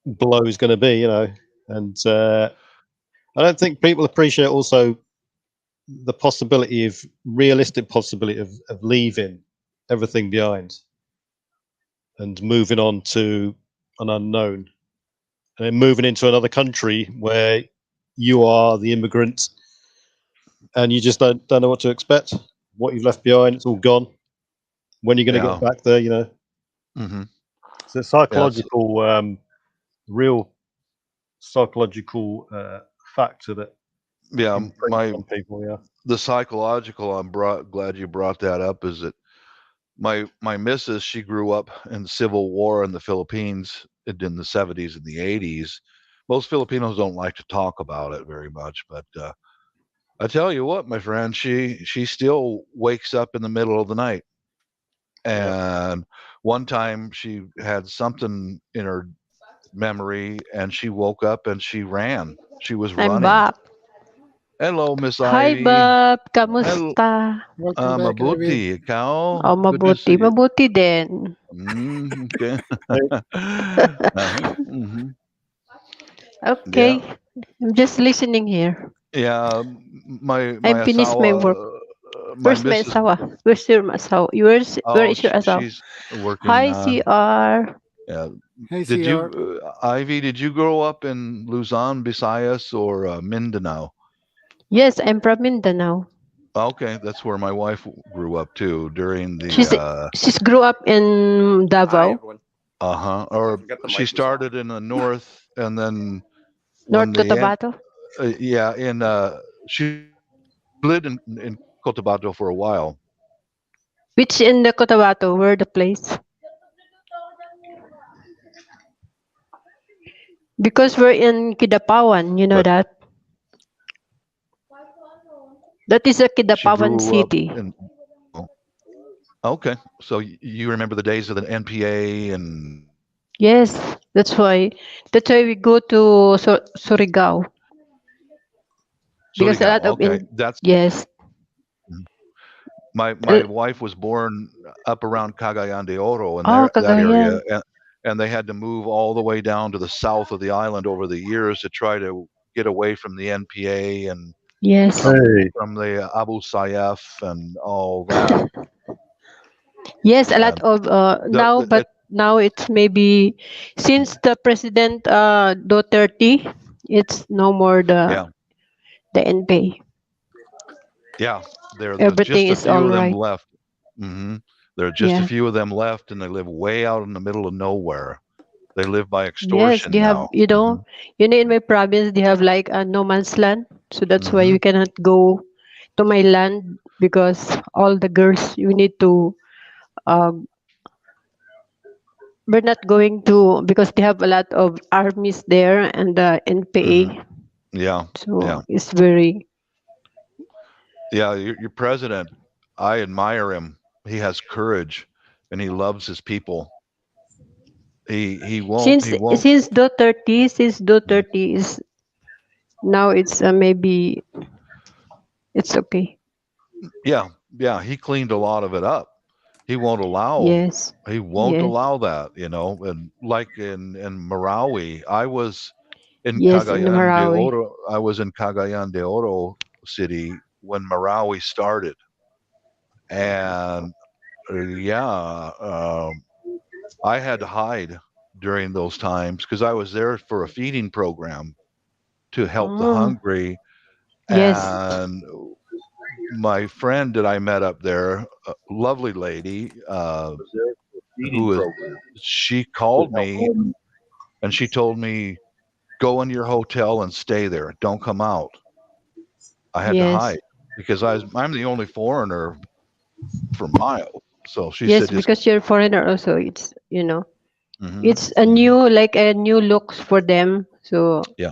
blow is going to be, and I don't think people appreciate also the realistic possibility of leaving everything behind and moving on to an unknown, and then moving into another country where you are the immigrant and you just don't know what to expect. What you've left behind, it's all gone. When you're going to get back there, Mm-hmm. It's a psychological, real psychological factor that on people. The psychological, glad you brought that up, is that my missus, she grew up in the Civil War in the Philippines in the 70s and the 80s. Most Filipinos don't like to talk about it very much, but I tell you what, my friend, she still wakes up in the middle of the night. And one time she had something in her memory and she woke up and she ran She was I'm running. back. Hello, Miss Hi, Ivy. Bob. Hello. Kamusta? Welcome back, Ivy. Mabuti. Ikaw? Oh, Good to see mabuti. you. Mabuti din. Okay. Mhm. Okay. Yeah. I'm just listening here. Yeah. My I finished my work. my Where's my missus. asawa? Where's your asawa? Where Oh, is your asawa? she's working. Hi, CR. Yeah. Hey, Did CR. you, Ivy? Did you grow up in Luzon, Visayas, or Mindanao? Yes, I'm from Mindanao. Okay, that's where my wife grew up too during the. She's grew up in Hi, Davao, everyone. Or forgot the she mic was on. started in the north, and then North when the Cotabato. she lived in Cotabato for a while. Which in the Cotabato? Where the place? Because we're in Kidapawan, you know But that? That is a she Kidapawan grew up city. in. Oh, okay, so you remember the days of the NPA and. Yes, that's why we go to Surigao. Because a Surigao. lot of Okay, that's. yes. My wife was born up around Cagayan de Oro in Oh, that area, Cagayan. and they had to move all the way down to the south of the island over the years to try to get away from the NPA and Yes. from the Abu Sayyaf and all that. Yes, a lot of now, The- but now it's maybe since the president Duterte, it's no more Yeah, the NPA. yeah. There's Everything just a is few all of them right. left. There are just a Yeah. few of them left, and they live way out in the middle of nowhere. They live by Yes, extortion they have now. Mm-hmm. in my province they have like a no man's land, so that's why Mm-hmm. we cannot go to my land because all the girls we need to uh, we're not going to because they have a lot of armies there and the NPA, Yeah, so yeah. it's very Yeah, your president, I admire him. He has courage, and he loves his people. He won't. since He won't. Duterte is now it's maybe it's okay. Yeah, yeah. He cleaned a lot of it up. He won't allow. Yes, He won't yes, allow that. And like in Marawi, I was in yes, in Cagayan de Marawi. Oro. I was in Cagayan de Oro city when Marawi started, and yeah. I had to hide during those times because I was there for a feeding program to help the Oh, hungry. yes, And my friend that I met up there, a lovely lady, she called me and she told me, go in your hotel and stay there. Don't come out. I had to yes. hide because I'm the only foreigner for miles. So she Yes, said, just, because you're foreigner also. It's mhm, it's a new like a new looks for them. So yeah.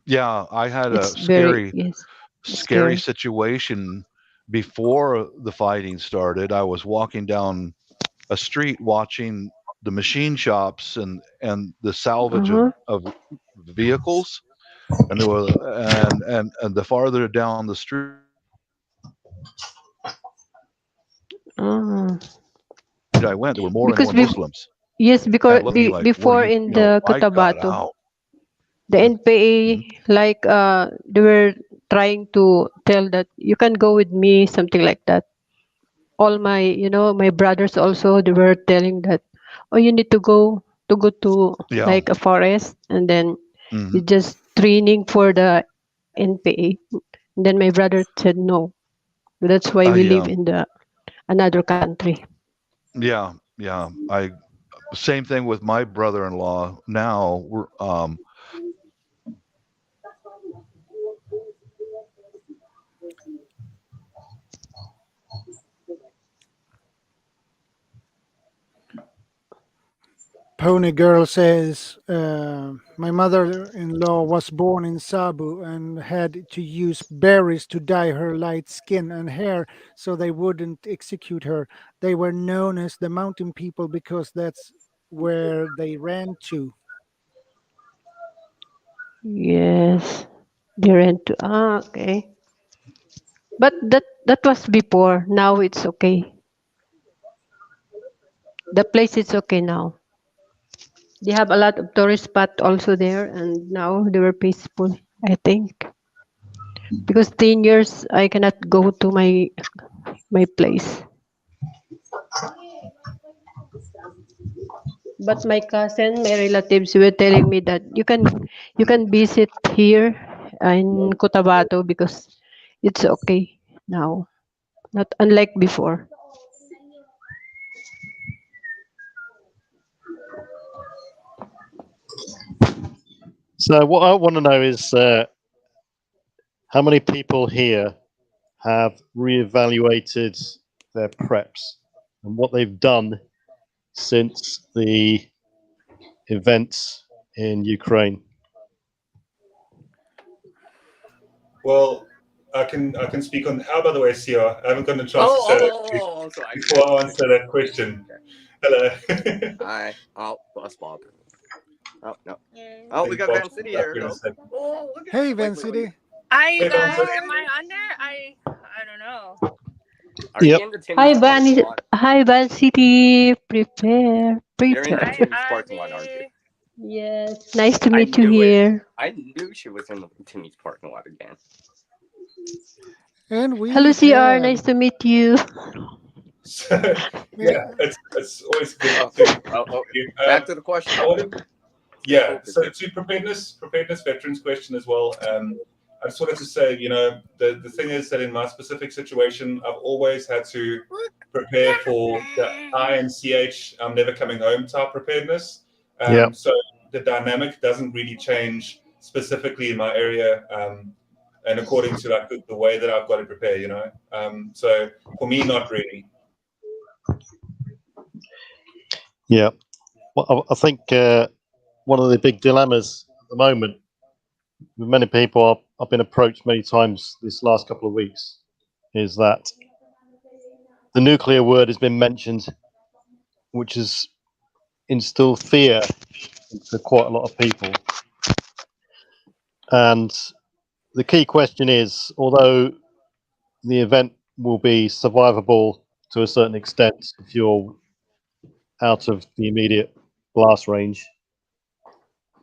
Yeah, I had a it's very yes scary scary. situation before the fighting started. I was walking down a street watching the machine shops and the salvage of vehicles, and there were and the farther down the street Oh. I went, there were more and Because more Muslims. yes, because And look at me like, what are before you? in the I got Cotabato, out. the Mhm. NPA like they were trying to tell that you can go with me, something like that. All my my brothers also they were telling that oh you need to go to Yeah. like a forest and then Hmm. you just training for the NPA. And then my brother said no. That's why we live Yeah. in the another country. Yeah. Yeah. Same thing with my brother-in-law. Now we're Pony Girl says, my mother-in-law was born in Sabu and had to use berries to dye her light skin and hair so they wouldn't execute her. They were known as the mountain people because that's where they ran to. Yes. They rent to okay. But that was before. Now it's okay. The place is okay now. They have a lot of tourist spot also there, and now they were peaceful, I think. Because 10 years I cannot go to my place. But my cousin, my relatives were telling me that you can visit here in Cotabato because it's okay now, not unlike before. So what I want to know is how many people here have reevaluated their preps and what they've done since the events in Ukraine. Well, I can speak on. How, by the way, Sia? I haven't gotten a chance to say that So before I answer that question. Hello. Hi. Oh, bus Bob. Oh no. Oh, we got Bob, Van City here. in a Though. second. Oh, look at Hey, that. Van City. Are you Hey, guys? Van City. Am I on there? I don't know. Are Yep. you in the Timmy's parking lot? Hi, Van City. Prepare. You're in the Hi, Timmy's parking lot, aren't you? Ivy. Yes. Nice to I meet you knew it. here. I knew she was in the Timmy's parking lot again. And we Hello, CR. have, Nice to meet you. So, yeah, it's always good Oh, to oh, back to the question. I wanted, yeah, so to preparedness veterans question as well. I just wanted to say, the thing is that in my specific situation, I've always had to prepare for the I and CH, I'm never coming home type preparedness. So the dynamic doesn't really change specifically in my area, and according to like the way that I've got to prepare, So for me, not really. Yeah. Well, I think one of the big dilemmas at the moment with many people I've been approached many times this last couple of weeks is that the nuclear word has been mentioned, which has instilled fear into quite a lot of people. And the key question is, although the event will be survivable to a certain extent if you're out of the immediate blast range.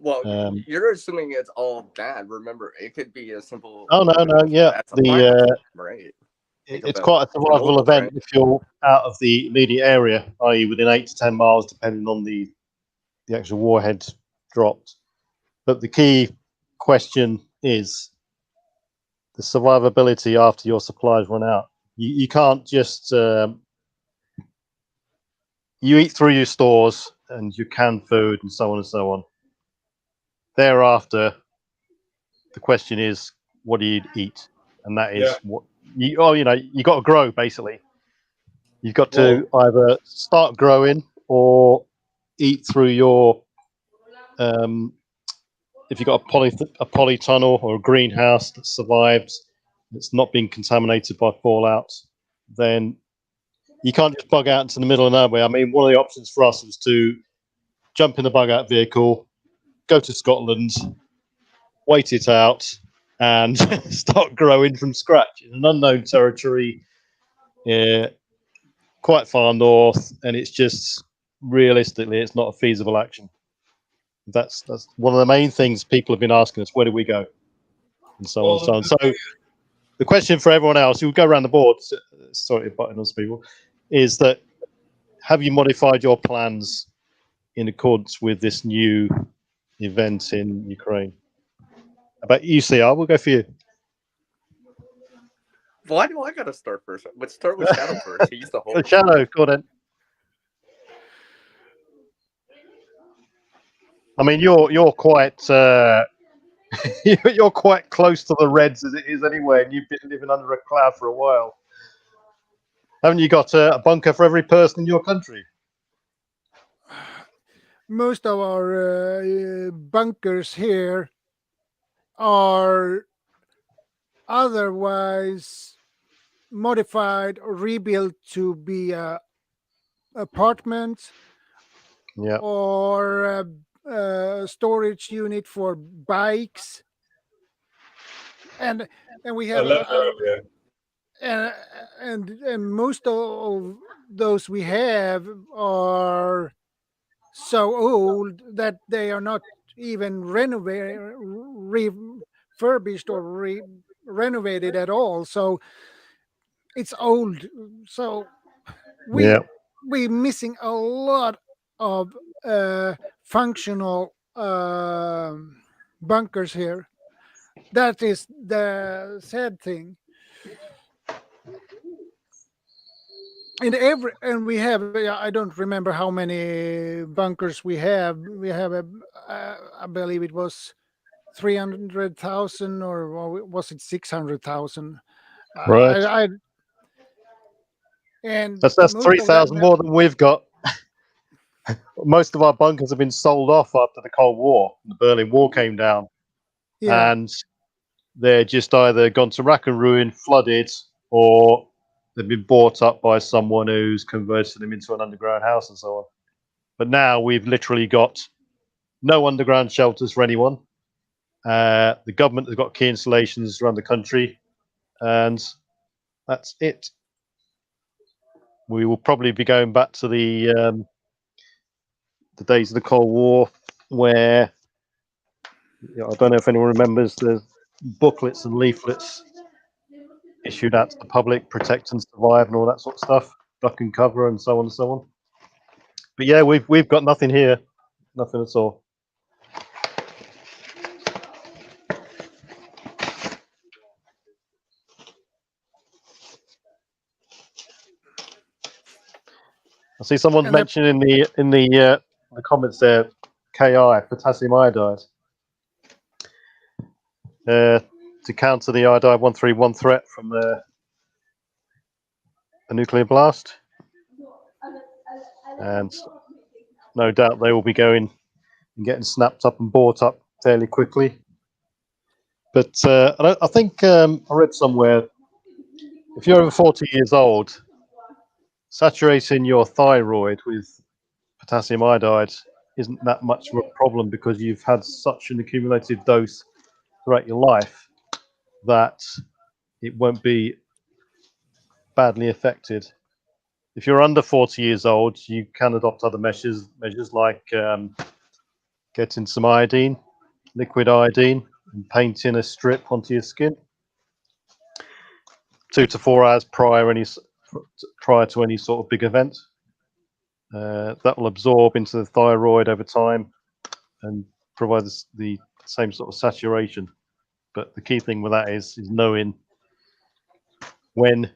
Well, you're assuming it's all bad. Remember, it could be a simple. Oh no, yeah. That's a fire, right? It's quite a survivable event right? if you're out of the immediate area, i.e., within 8 to 10 miles, depending on the actual warhead dropped. But the key question is the survivability after your supplies run out. You can't just you eat through your stores and your canned food and so on and so on. Thereafter, the question is, what do you eat? And that is what you got to grow basically. You've got to either start growing or eat through your if you've got a polytunnel or a greenhouse that survived, that's not been contaminated by fallout, then you can't just bug out into the middle of nowhere. I mean, one of the options for us was to jump in the bug out vehicle, go to Scotland, wait it out, and start growing from scratch in an unknown territory, quite far north, and it's just realistically, it's not a feasible action. That's one of the main things people have been asking us: where do we go, and so on and so on. So the question for everyone else, you'll go around the board. Sorry, butting on people, is that have you modified your plans in accordance with this new event in Ukraine? About UCR, we'll go for you. Why do I gotta start first? Let's start with Shadow first. He's the host. Shadow, go on then. I mean, you're quite you're quite close to the Reds as it is anyway, and you've been living under a cloud for a while. Haven't you got a bunker for every person in your country? Most of our bunkers here are otherwise modified or rebuilt to be apartments or a storage unit for bikes. and we have and most of those we have are so old that they are not even refurbished or renovated at all. So it's old. So we're missing a lot of functional bunkers here. That is the sad thing. And we have, I don't remember how many bunkers we have. We have I believe it was 300,000 or was it 600,000? Right. And that's 3,000 more than we've got. Most of our bunkers have been sold off after the Cold War. The Berlin Wall came down, and they're just either gone to rack and ruin, flooded, or they've been bought up by someone who's converted them into an underground house and so on. But now we've literally got no underground shelters for anyone. The government has got key installations around the country, and that's it. We will probably be going back to the days of the Cold War, where I don't know if anyone remembers the booklets and leaflets issued out to the public, protect and survive, and all that sort of stuff, duck and cover, and so on and so on. But yeah, we've got nothing here, nothing at all. I see someone mentioning in the comments there, Ki, potassium iodide, to counter the iodide 131 threat from a nuclear blast, and no doubt they will be going and getting snapped up and bought up fairly quickly. But I think I read somewhere, if you're over 40 years old, saturating your thyroid with potassium iodide isn't that much of a problem, because you've had such an accumulated dose throughout your life that it won't be badly affected. If you're under 40 years old, you can adopt other measures like getting some iodine, liquid iodine, and painting a strip onto your skin 2 to 4 hours prior to any sort of big event. That will absorb into the thyroid over time and provide the same sort of saturation. But the key thing with that is knowing when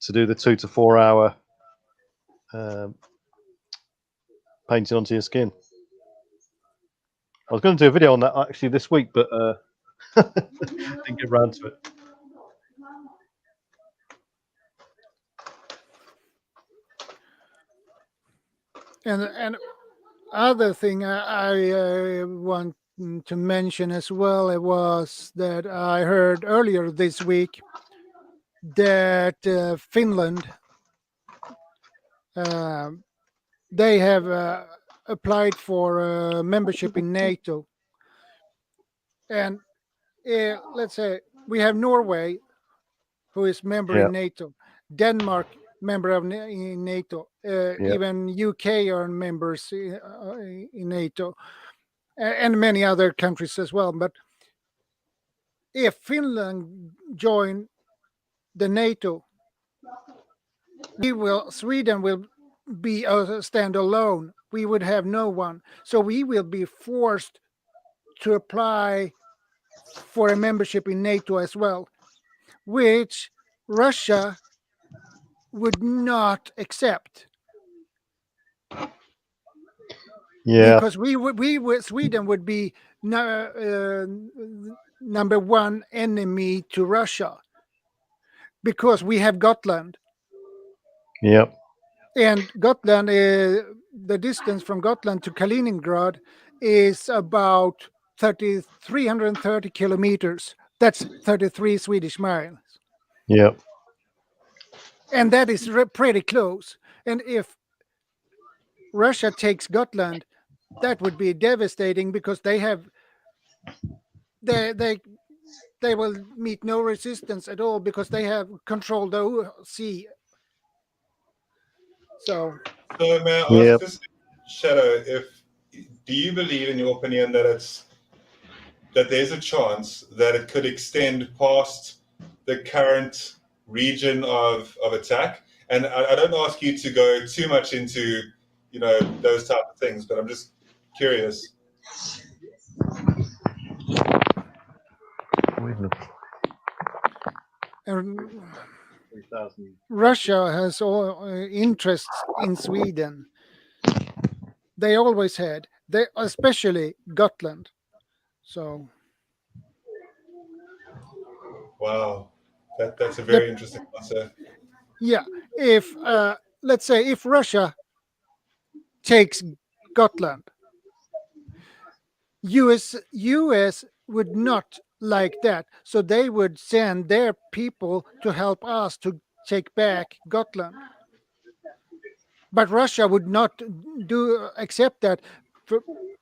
to do the 2 to 4 hour painting onto your skin. I was going to do a video on that actually this week, but didn't get around to it. And other thing I want to mention as well, it was that I heard earlier this week that Finland, they have applied for membership in NATO. And let's say we have Norway, who is member in NATO, Denmark, member of in NATO, even UK are members in NATO, and many other countries as well. But if Finland join the NATO, Sweden will be a standalone. We would have no one, so we will be forced to apply for a membership in NATO as well, which Russia would not accept. Yeah, because Sweden would be number one enemy to Russia, because we have Gotland. Yep. And Gotland, the distance from Gotland to Kaliningrad is about 330 kilometers. That's 33 Swedish miles. Yep. And that is pretty close. And if Russia takes Gotland, that would be devastating, because they they will meet no resistance at all because they have controlled the sea. So may I ask this, Shadow, do you believe, in your opinion, that there's a chance that it could extend past the current region of attack? And I don't ask you to go too much into, those type of things, but I'm just curious. Russia has all interests in Sweden. They always had, especially Gotland. So. Wow, that's a very interesting answer. Yeah, if let's say if Russia takes Gotland, US would not like that, so they would send their people to help us to take back Gotland. But Russia would not accept that.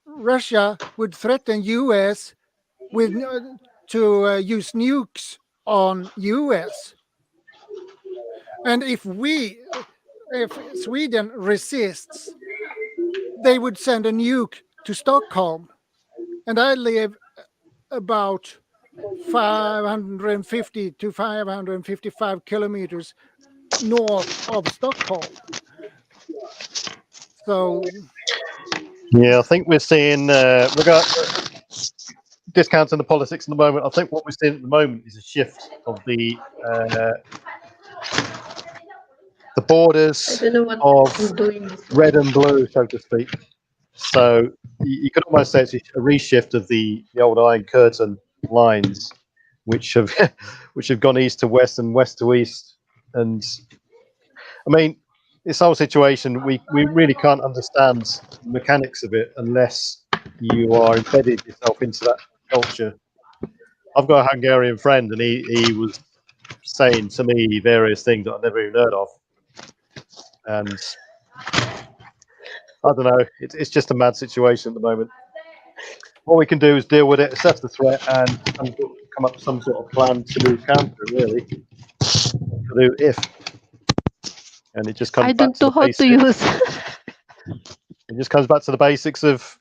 Russia would threaten US with to use nukes on US. And if Sweden resists, they would send a nuke to Stockholm. And I live about 550 to 555 kilometers north of Stockholm. So, yeah, I think we're seeing, we got discounting the politics at the moment. I think what we're seeing at the moment is a shift of the borders of red and blue, so to speak. So you could almost say it's a reshift of the old Iron Curtain lines, which have gone east to west and west to east. And I mean, this whole situation, we really can't understand the mechanics of it unless you are embedded yourself into that culture. I've got a Hungarian friend, and he was saying to me various things that I've never even heard of. And I don't know, it's just a mad situation at the moment. What we can do is deal with it, assess the threat, and come up with some sort of plan to counter it, really. To do if. And it just comes back to the basics. I don't know how to use. It just comes back to the basics of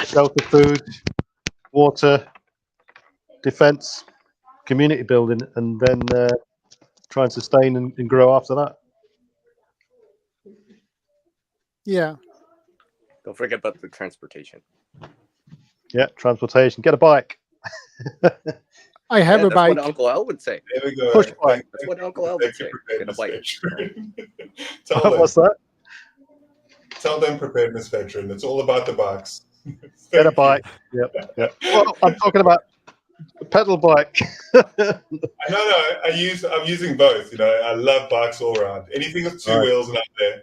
shelter, food, water, defense, community building, and then try and sustain and grow after that. Yeah. Don't forget about the transportation. Yeah, transportation. Get a bike. I have a bike. That's what Uncle Al would say. There we go. Push bike. That's what Uncle Al would say. Get a bike. What's that? Tell them, preparedness veteran. It's all about the bikes. Get a bike. Yep. Well, I'm talking about a pedal bike. No, I'm using both. I love bikes all around. Anything with two wheels and up there.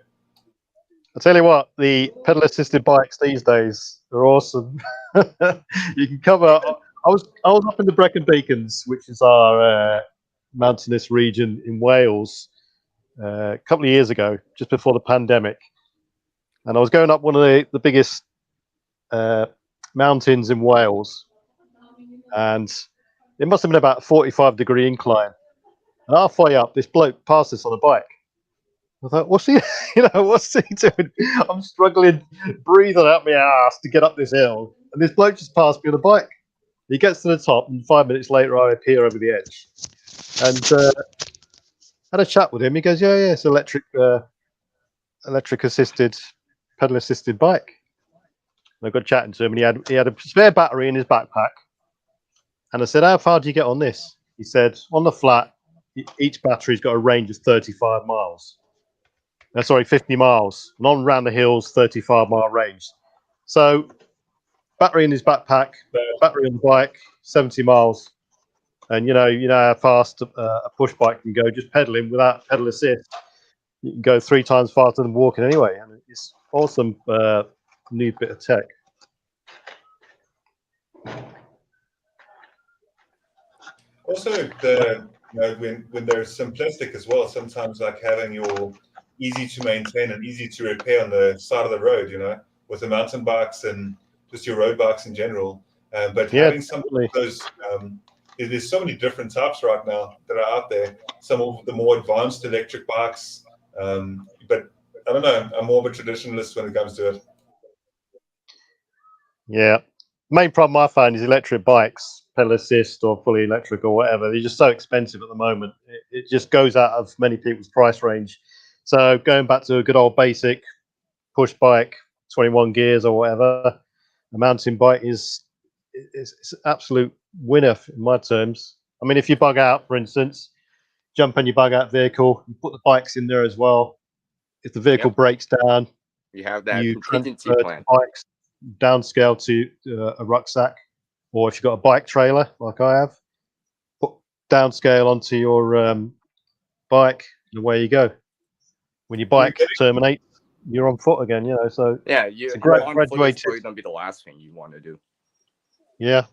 I'll tell you what, the pedal-assisted bikes these days are awesome. You can cover. I was up in the Brecon Beacons, which is our mountainous region in Wales, a couple of years ago, just before the pandemic, and I was going up one of the biggest mountains in Wales, and it must have been about a 45-degree incline. And halfway up, this bloke passed us on a bike. I thought, what's he doing? I'm struggling, breathing out my ass to get up this hill, and this bloke just passed me on a bike. He gets to the top, and 5 minutes later, I appear over the edge. And had a chat with him. He goes, "Yeah, it's electric assisted, pedal assisted bike." And I got chatting to him, and he had a spare battery in his backpack. And I said, "How far do you get on this?" He said, "On the flat, each battery's got a range of 35 miles. 50 miles. And on round the hills, 35-mile range. So, battery in his backpack, battery on the bike, 70 miles. And you know how fast a push bike can go, just pedaling without pedal assist. You can go 3 times faster than walking anyway. And it's awesome new bit of tech. Also, when they're simplistic as well, sometimes like having your easy to maintain and easy to repair on the side of the road, with the mountain bikes and just your road bikes in general. But having some of those there's so many different types right now that are out there. Some of the more advanced electric bikes, but I don't know. I'm more of a traditionalist when it comes to it. Yeah. Main problem I find is electric bikes, pedal assist or fully electric or whatever. They're just so expensive at the moment. It just goes out of many people's price range. So going back to a good old basic push bike, 21 gears or whatever, a mountain bike is absolute winner in my terms. I mean, if you bug out, for instance, jump on your bug out vehicle, you put the bikes in there as well. If the vehicle breaks down, you have that contingency transfer plan. the bikes downscale to a rucksack, or if you've got a bike trailer like I have, put downscale onto your bike, and away you go. When your bike terminates, you're on foot again. You know, so yeah, it's a great on graduated. foot is probably gonna be the last thing you want to do. Yeah.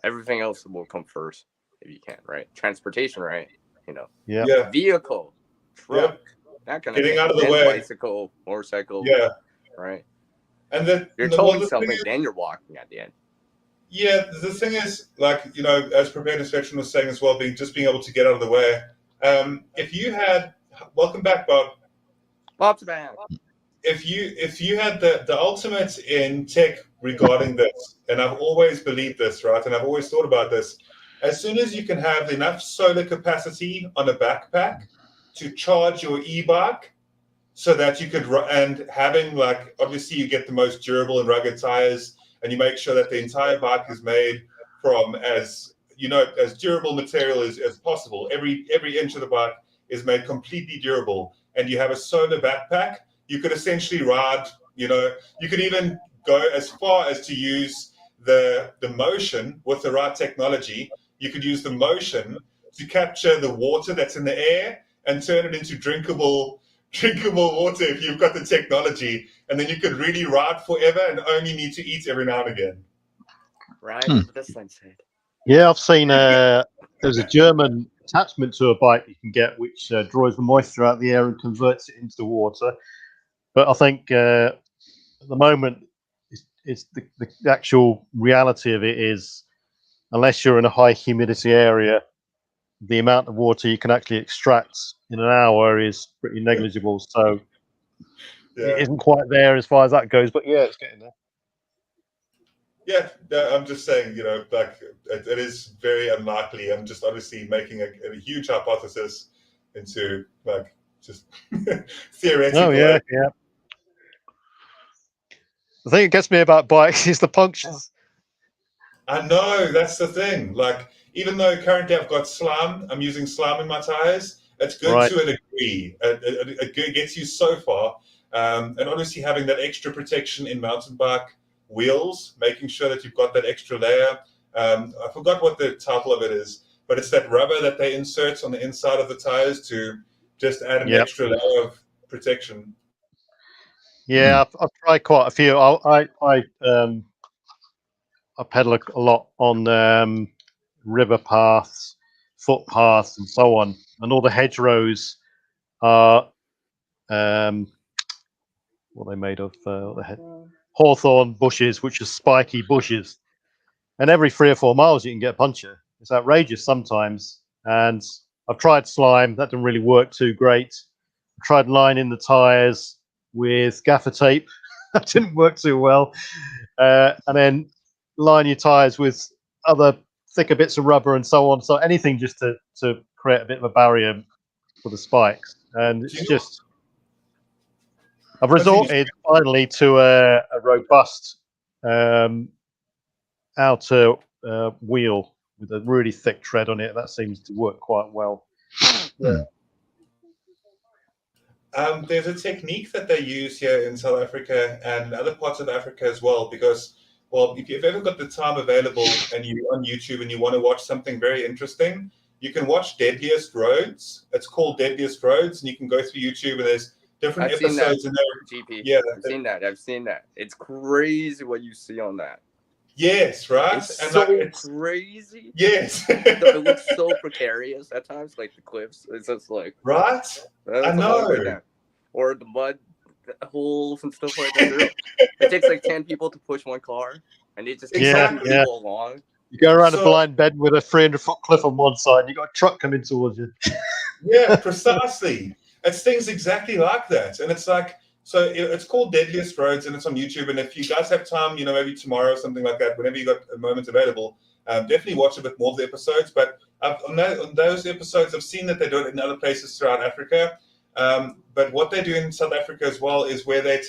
Everything else will come first if you can, right? Transportation, right? You know. Yeah. Vehicle, truck, that kind of getting thing. out of the then way. Bicycle, motorcycle. Yeah. Right. And then you're towing something, then you're walking at the end. Yeah, the thing is, like, you know, as Preparedness Veteran was saying as well, being able to get out of the way. If you had, welcome back, Bob. Bob's back. If you had the ultimate in tech regarding this, and I've always believed this, right, and I've always thought about this, as soon as you can have enough solar capacity on a backpack to charge your e-bike, so that you could, and having, like, obviously you get the most durable and rugged tires, and you make sure that the entire bike is made from as durable material as possible. Every inch of the bike is made completely durable, and you have a solar backpack. You could essentially ride, you could even go as far as to use the motion with the right technology. You could use the motion to capture the water that's in the air and turn it into drinkable water if you've got the technology, and then you could really ride forever and only need to eat every now and again. Right, what this thing said. Yeah, I've seen there's a German attachment to a bike you can get which draws the moisture out of the air and converts it into water. But I think at the moment, it's the actual reality of it is, unless you're in a high humidity area, the amount of water you can actually extract in an hour is pretty negligible. So it isn't quite there as far as that goes. But yeah, it's getting there. Yeah, I'm just saying, like, it is very unlikely. I'm just obviously making a huge hypothesis into, like, just theoretical. Oh, yeah. The thing that gets me about bikes is the punctures. I know, that's the thing. Like, even though currently I've got slime, I'm using slime in my tires, it's good to a degree. It gets you so far. And obviously having that extra protection in mountain bike wheels, making sure that you've got that extra layer. I forgot what the title of it is, but it's that rubber that they insert on the inside of the tires to just add an extra layer of protection. Yeah, I've tried quite a few. I pedal a lot on river paths, footpaths, and so on. And all the hedgerows are what are they made of? Hawthorn bushes, which are spiky bushes. And every 3 or 4 miles, you can get a puncture. It's outrageous sometimes. And I've tried slime. That didn't really work too great. I tried lining the tires with gaffer tape. That didn't work too well. And then line your tires with other thicker bits of rubber and so on. So anything just to create a bit of a barrier for the spikes. And it's just, I've resorted finally to a robust outer wheel with a really thick tread on it. That seems to work quite well. There's a technique that they use here in South Africa and other parts of Africa as well, because, well, if you've ever got the time available and you're on YouTube and you want to watch something very interesting, you can watch Deadliest Roads. It's called Deadliest Roads, and you can go through YouTube and there's different episodes in there. GP. Yeah, I've seen that. It's crazy what you see on that. Yes, right? It's it's crazy. Yes. It looks so precarious at times, like the cliffs. It's just like, right? I know. Or the mud holes and stuff like that. It takes like 10 people to push one car, and it just takes 2 people along. You go around a blind bed with a 300-foot cliff on one side, and you got a truck coming towards you. Yeah, precisely. It's things exactly like that, and it's like, so it's called Deadliest Roads, and it's on YouTube. And if you guys have time, maybe tomorrow or something like that, whenever you got a moment available, definitely watch a bit more of the episodes. But on those episodes, I've seen that they do it in other places throughout Africa. But what they do in South Africa as well is where they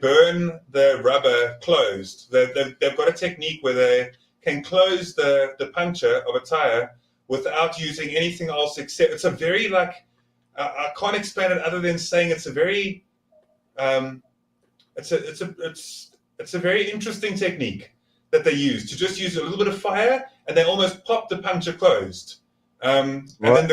burn the rubber closed. They've got a technique where they can close the puncture of a tire without using anything else except, it's a very I can't explain it other than saying it's a very it's a very interesting technique that they use, to just use a little bit of fire, and they almost pop the puncture closed, and then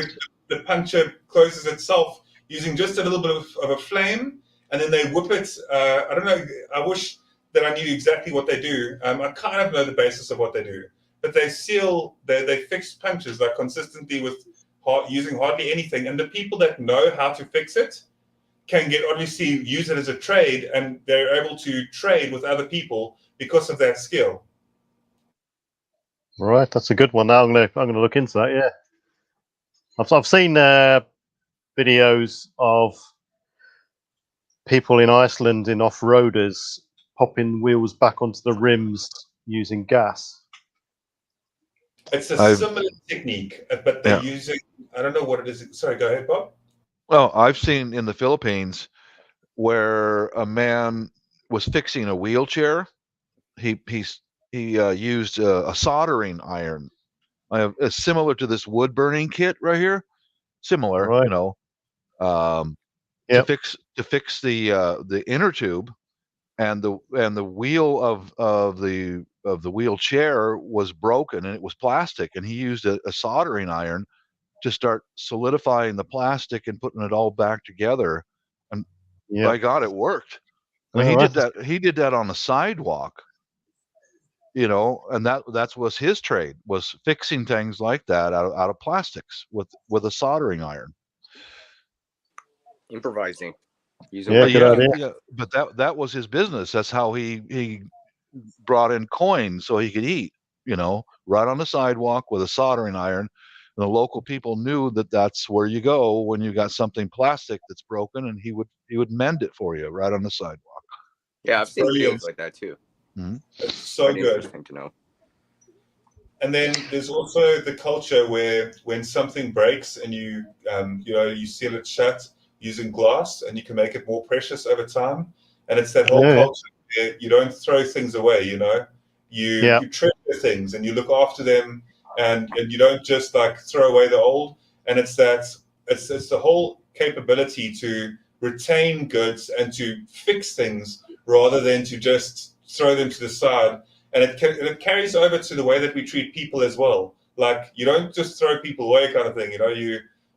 the puncture closes itself using just a little bit of a flame, and then they whip it. I don't know, I wish that I knew exactly what they do. I kind of know the basis of what they do, but they fix punches consistently with using hardly anything, and the people that know how to fix it can obviously use it as a trade, and they're able to trade with other people because of that skill. Right, that's a good one. Now I'm gonna look into that. Yeah, I've seen videos of people in Iceland in off-roaders popping wheels back onto the rims using gas. It's a similar technique, but they're using, I don't know what it is. Sorry, go ahead, Bob. Well, I've seen in the Philippines where a man was fixing a wheelchair. He used a soldering iron, similar to this wood burning kit right here. Similar, right. To fix the inner tube, and the wheel of the wheelchair was broken, and it was plastic, and he used a soldering iron to start solidifying the plastic and putting it all back together. And by God, it worked. I mean, he did that on the sidewalk, and that was his trade, was fixing things like that out of plastics with a soldering iron. Improvising. Yeah, but that was his business. That's how he brought in coins so he could eat, right on the sidewalk with a soldering iron. And the local people knew that that's where you go when you got something plastic that's broken, and he would mend it for you right on the sidewalk. Yeah, I've seen videos like that too. Mm-hmm. It's so Quite good. Interesting to know. And then there's also the culture where when something breaks and you seal it shut using glass, and you can make it more precious over time. And it's that whole culture where you don't throw things away. You treasure things and you look after them, and you don't just throw away the old. And it's the whole capability to retain goods and to fix things rather than to just throw them to the side. And it carries over to the way that we treat people as well. You don't just throw people away, kind of thing.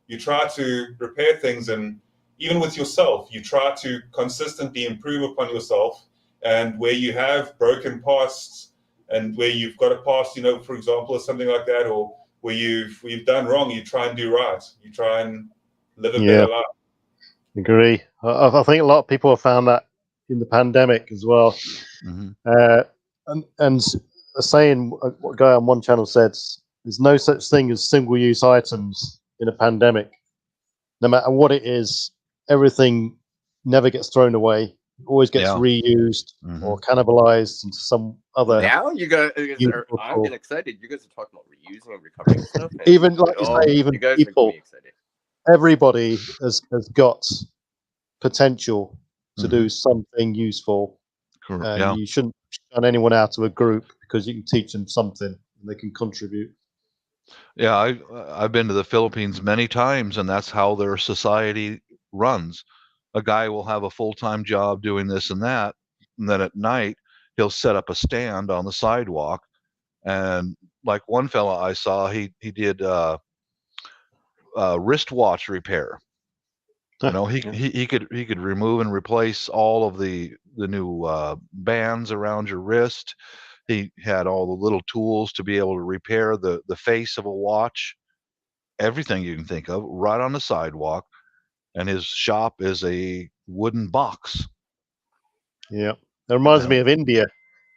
You try to repair things, and even with yourself, you try to consistently improve upon yourself. And where you have broken pasts, and where you've got a past, for example, or something like that, or where you've done wrong, you try and do right. You try and live a better life. Agree. I think a lot of people have found that in the pandemic as well. Mm-hmm. And a saying, what guy on one channel said, there's no such thing as single-use items in a pandemic. No matter what it is, everything never gets thrown away. It always gets reused or cannibalized into some other. Now I'm getting excited. You guys are talking about reusing and recovering stuff. And, even like you say, even people, everybody has got potential to do something useful. And you shouldn't shun anyone out of a group because you can teach them something and they can contribute. Yeah, I've been to the Philippines many times, and that's how their society runs. A guy will have a full-time job doing this and that, and then at night he'll set up a stand on the sidewalk. And like one fella I saw, he did wristwatch repair. He could remove and replace all of the new bands around your wrist. He had all the little tools to be able to repair the face of a watch, everything you can think of, right on the sidewalk. And his shop is a wooden box. Yeah, that reminds me of India.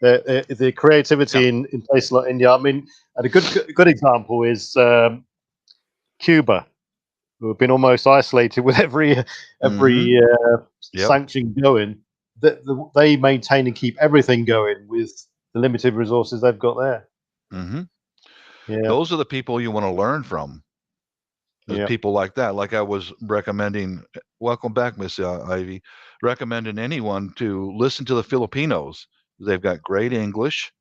The creativity in places like India. I mean, and a good example is Cuba, who have been almost isolated with every sanction going. They maintain and keep everything going with the limited resources they've got there. Yeah. Those are the people you want to learn from. People like that. Like I was recommending, welcome back, Miss Ivy, recommending anyone to listen to the Filipinos. They've got great English.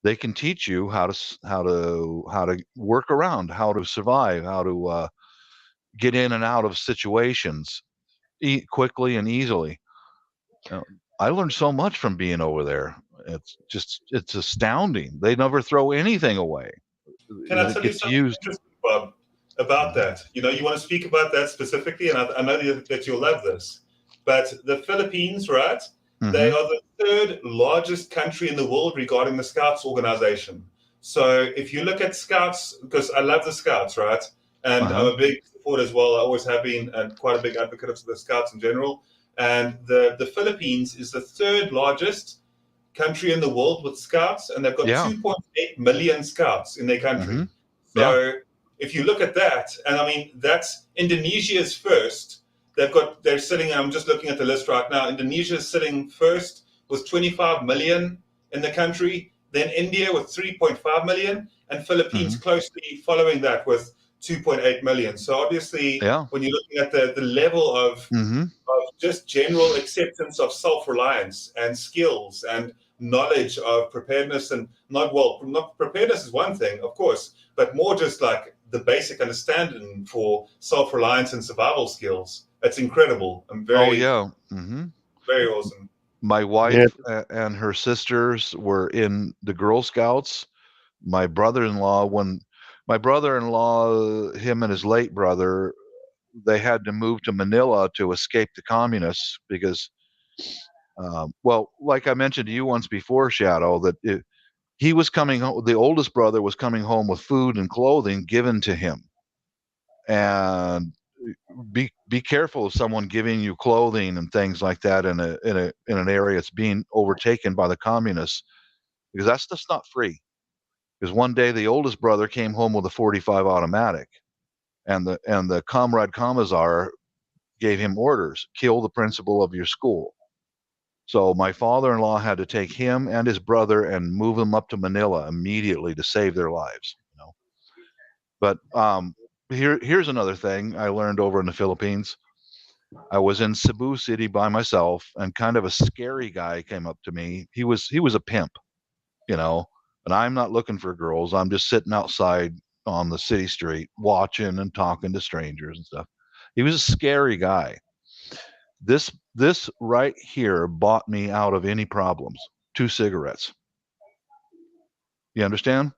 They can teach you how to work around, how to survive, how to get in and out of situations quickly and easily. I learned so much from being over there. It's astounding. They never throw anything away. Can I tell you something interesting, Bob, about that? You want to speak about that specifically, and I know that you'll love this. But the Philippines, right? They are the third largest country in the world regarding the Scouts organization. So if you look at Scouts, because I love the Scouts, right? And I'm a big supporter as well. I always have been, and quite a big advocate of the Scouts in general. And the Philippines is the third largest country in the world with Scouts, and they've got 2.8 million Scouts in their country. So if you look at that, and I mean, that's Indonesia's first. They're sitting, and I'm just looking at the list right now. Indonesia is sitting first with 25 million in the country, then India with 3.5 million, and Philippines closely following that with 2.8 million. So obviously, when you're looking at the level of just general acceptance of self-reliance and skills and knowledge of preparedness, and not preparedness is one thing, of course, but more just like the basic understanding for self-reliance and survival skills. It's incredible. I'm very very awesome. My wife and her sisters were in the Girl Scouts. My brother-in-law, him and his late brother, they had to move to Manila to escape the communists because, like I mentioned to you once before, Shadow, that he was coming home, the oldest brother was coming home with food and clothing given to him. And be careful of someone giving you clothing and things like that in an area that's being overtaken by the communists, because that's just not free. Because one day the oldest brother came home with a .45 automatic, and the comrade commissar gave him orders: kill the principal of your school. So my father-in-law had to take him and his brother and move them up to Manila immediately to save their lives. But here's another thing I learned over in the Philippines. I was in Cebu City by myself, and kind of a scary guy came up to me. He was a pimp, and I'm not looking for girls. I'm just sitting outside on the city street watching and talking to strangers and stuff. He was a scary guy. This right here bought me out of any problems. 2 cigarettes. You understand?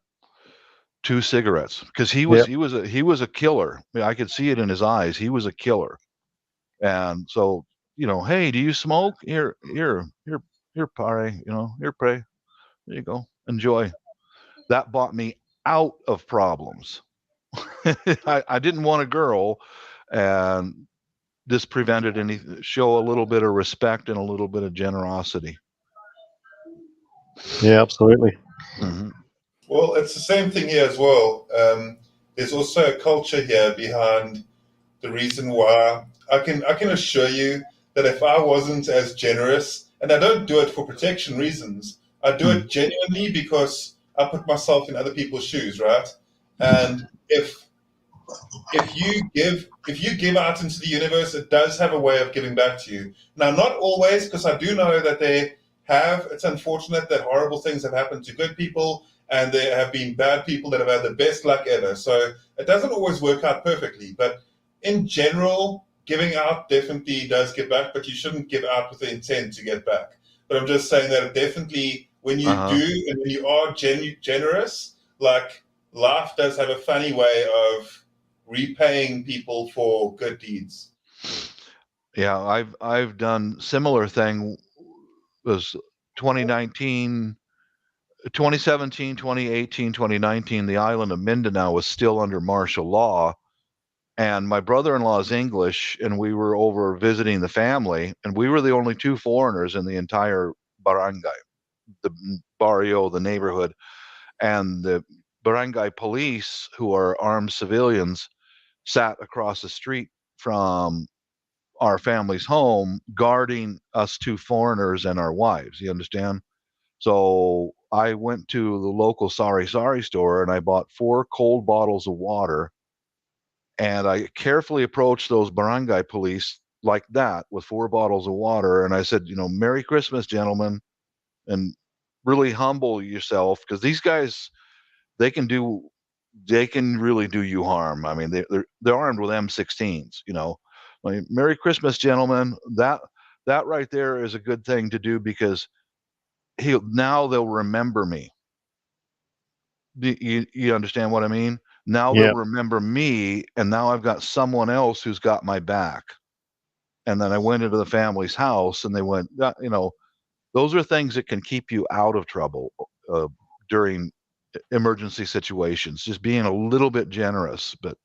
2 cigarettes, because he was a killer. I could see it in his eyes. He was a killer. And so, hey, do you smoke? Here, pare, here, pray. There you go. Enjoy. That bought me out of problems. I didn't want a girl, and this prevented show a little bit of respect and a little bit of generosity. Yeah, absolutely. Well, it's the same thing here as well. There's also a culture here behind the reason why I can assure you that if I wasn't as generous, and I don't do it for protection reasons, I do it genuinely because I put myself in other people's shoes, right? And if you give out into the universe, it does have a way of giving back to you. Now, not always, because I do know that it's unfortunate that horrible things have happened to good people, and there have been bad people that have had the best luck ever. So it doesn't always work out perfectly. But in general, giving out definitely does give back, but you shouldn't give out with the intent to get back. But I'm just saying that definitely when you do, and when you are generous, like, life does have a funny way of repaying people for good deeds. Yeah, I've done similar thing. Was 2017, 2018, 2019, the island of Mindanao was still under martial law. And my brother-in-law is English, and we were over visiting the family, and we were the only 2 foreigners in the entire barangay. the barrio, the neighborhood, and the barangay police, who are armed civilians, sat across the street from our family's home, guarding us two foreigners and our wives. You understand? So I went to the local Sari store and I bought 4 cold bottles of water, and I carefully approached those barangay police like that with 4 bottles of water, and I said, Merry Christmas, gentlemen, and really humble yourself, because these guys, they can really do you harm. I mean, they're armed with M16s. Like, Merry Christmas, gentlemen. That right there is a good thing to do, because now they'll remember me. You understand what I mean? Now they'll remember me, and now I've got someone else who's got my back. And then I went into the family's house, and they went, those are things that can keep you out of trouble during emergency situations. Just being a little bit generous, but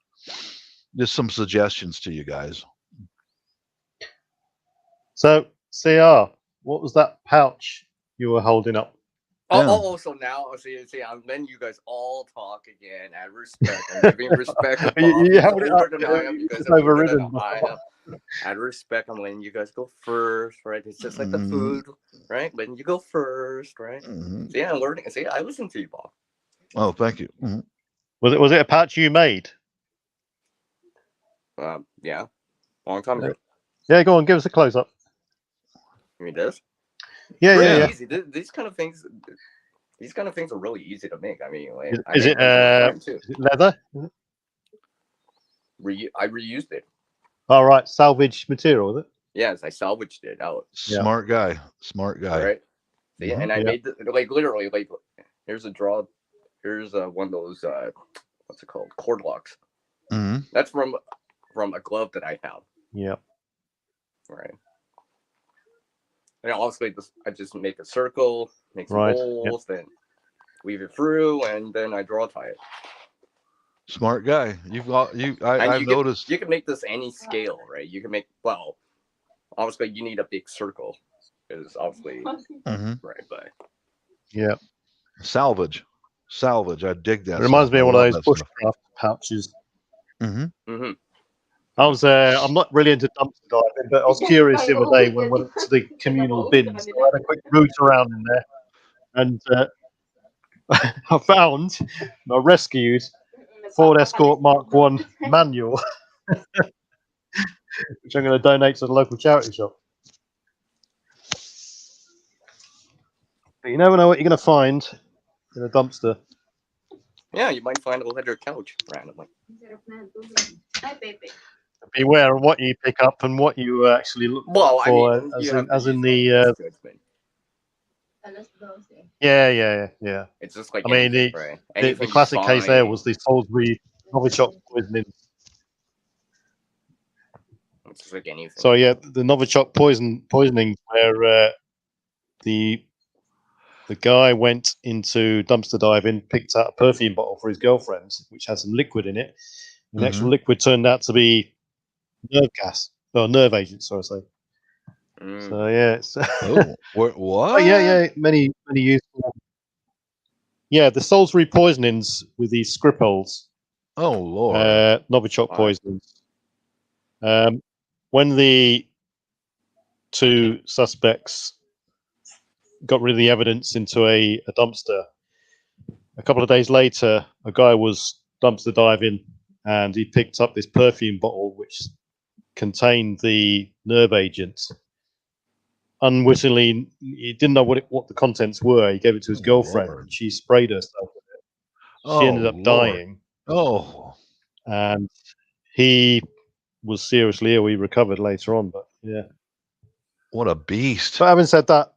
just some suggestions to you guys. So, CR, what was that pouch you were holding up? So now, see, I'm letting you guys all talk again. At respect, I'm giving respect to Bob. You held it up. It's overridden. At respect, I'm letting you guys go first, right? It's just like the food, right? Letting you go first, right? See, I'm learning. See, I listen to you, Bob. Oh, thank you. Was it a pouch you made? Yeah, long time ago. Yeah, go on, give us a close up. You mean this? Yeah. Easy. These kind of things are really easy to make. I mean, like, is it leather? I reused it. All right, salvage material, is it? Yes, I salvaged it out. Smart guy. Right. See, and I made literally here's a draw. Here's one of those what's it called? Cord locks. That's from a glove that I have. Yeah. Right. And obviously, I just make a circle, make some holes, then weave it through, and then I draw tie it. Smart guy. I've noticed. You can make this any scale, right? You can make, obviously you need a big circle, is obviously right, but yeah. Salvage. I dig that. It reminds me of one of those bushcraft pouches. I'm not really into dumpster diving, but I was curious the other day when we went to the communal bins. So I had a quick route around in there, and I found, I rescued Ford Escort Mark 1 manual, which I'm going to donate to the local charity shop. But you never know what you're going to find in a dumpster. Yeah, you might find a leather couch randomly. Beware of what you pick up and what you actually look for. I mean, as in the. Yeah. It's just like the classic case there was the Salisbury Novichok poisoning. It's just like anything. So yeah, the Novichok poisoning, where the guy went into dumpster diving, picked out a perfume bottle for his girlfriend, which had some liquid in it. The actual liquid turned out to be nerve agent, sorry to say. So yeah, it's what? Oh, yeah, many useful. Yeah, the Salisbury poisonings with these Skripals. Oh Lord. Novichok poisonings. When the 2 suspects got rid of the evidence into a dumpster, a couple of days later, a guy was dumpster diving and he picked up this perfume bottle which contained the nerve agent. Unwittingly, he didn't know what the contents were. He gave it to his girlfriend. And she sprayed herself with it. She ended up dying. And he was seriously ill. He recovered later on, but yeah. What a beast. But having said that,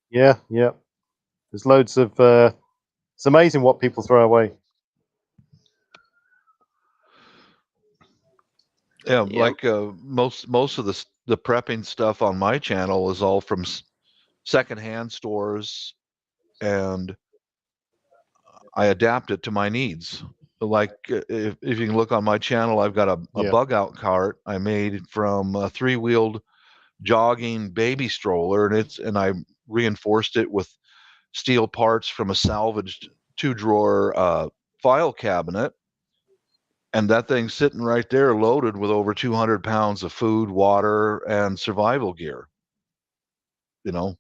yeah. There's loads of it's amazing what people throw away. Yeah, like most of the prepping stuff on my channel is all from secondhand stores, and I adapt it to my needs. Like if you can look on my channel, I've got a bug out cart I made from a 3-wheeled jogging baby stroller, and I reinforced it with steel parts from a salvaged 2-drawer file cabinet. And that thing's sitting right there loaded with over 200 pounds of food, water, and survival gear. You know?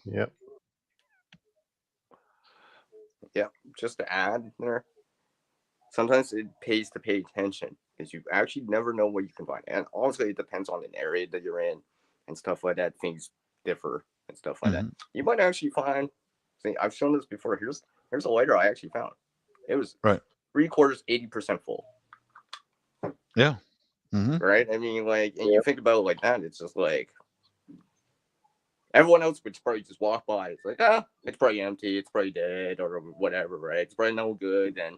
Yep. Yeah, just to add there, sometimes it pays to pay attention because you actually never know what you can find. And honestly, it depends on an area that you're in and stuff like that. Things differ and stuff like that. You might actually find, see, I've shown this before. Here's a lighter I actually found. It was 3/4, 80% full. Yeah. Right? I mean, like, and you think about it like that, it's just like, everyone else would probably just walk by. It's like, it's probably empty. It's probably dead or whatever, right? It's probably no good. And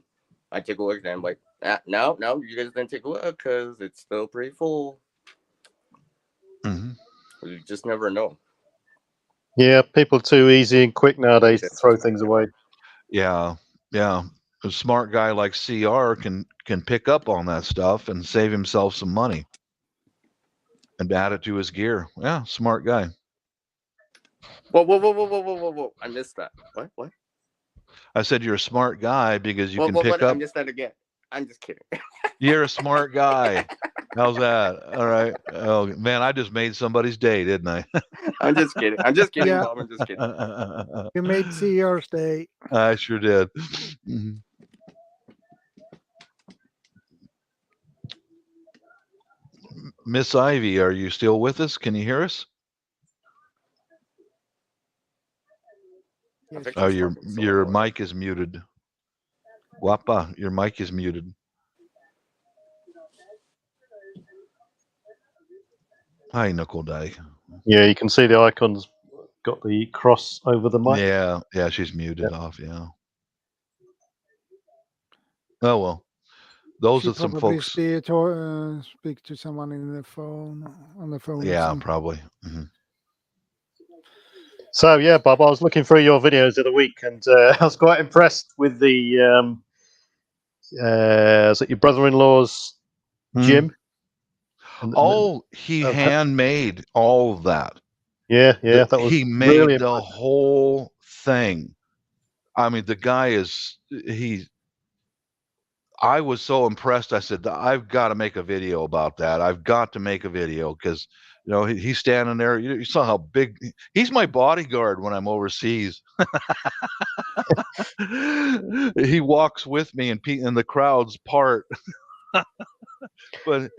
I take a look and I'm like, no, you guys didn't take a look because it's still pretty full. You just never know. Yeah, people are too easy and quick nowadays to throw things away. Yeah. A smart guy like CR can pick up on that stuff and save himself some money and add it to his gear. Yeah, smart guy. Whoa! I missed that. What? I said you're a smart guy because you can pick up. I missed that again. I'm just kidding. You're a smart guy. How's that? All right. Oh man, I just made somebody's day, didn't I? I'm just kidding. I'm just kidding, Yeah. Bob. I'm just kidding. You made CR's day. I sure did. Miss Ivy, are you still with us? Can you hear us? Oh, your mic is muted. Guapa, your mic is muted. Hi, Knuckle Day. Yeah, you can see the icons got the cross over the mic. Yeah, she's muted off. Yeah. Oh well, those are some folks. Speak to someone on the phone. Yeah, probably. So yeah, Bob, I was looking through your videos of the week, and I was quite impressed with the is it your brother-in-law's gym? He handmade all of that. Yeah, that was he made really the whole thing. I mean, the guy I was so impressed. I said, I've got to make a video about that. I've got to make a video because, you know, he's standing there. You saw how big he's my bodyguard when I'm overseas. He walks with me and the crowd's part. But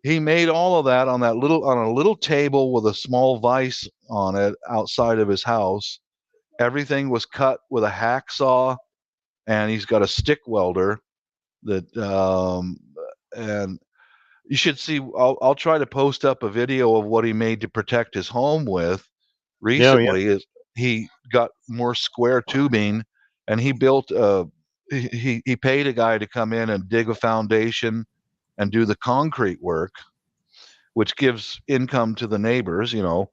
he made all of that on a little table with a small vise on it outside of his house. Everything was cut with a hacksaw, and he's got a stick welder that and you should see. I'll try to post up a video of what he made to protect his home with recently. Is he got more square tubing, and he built he paid a guy to come in and dig a foundation and do the concrete work, which gives income to the neighbors, you know.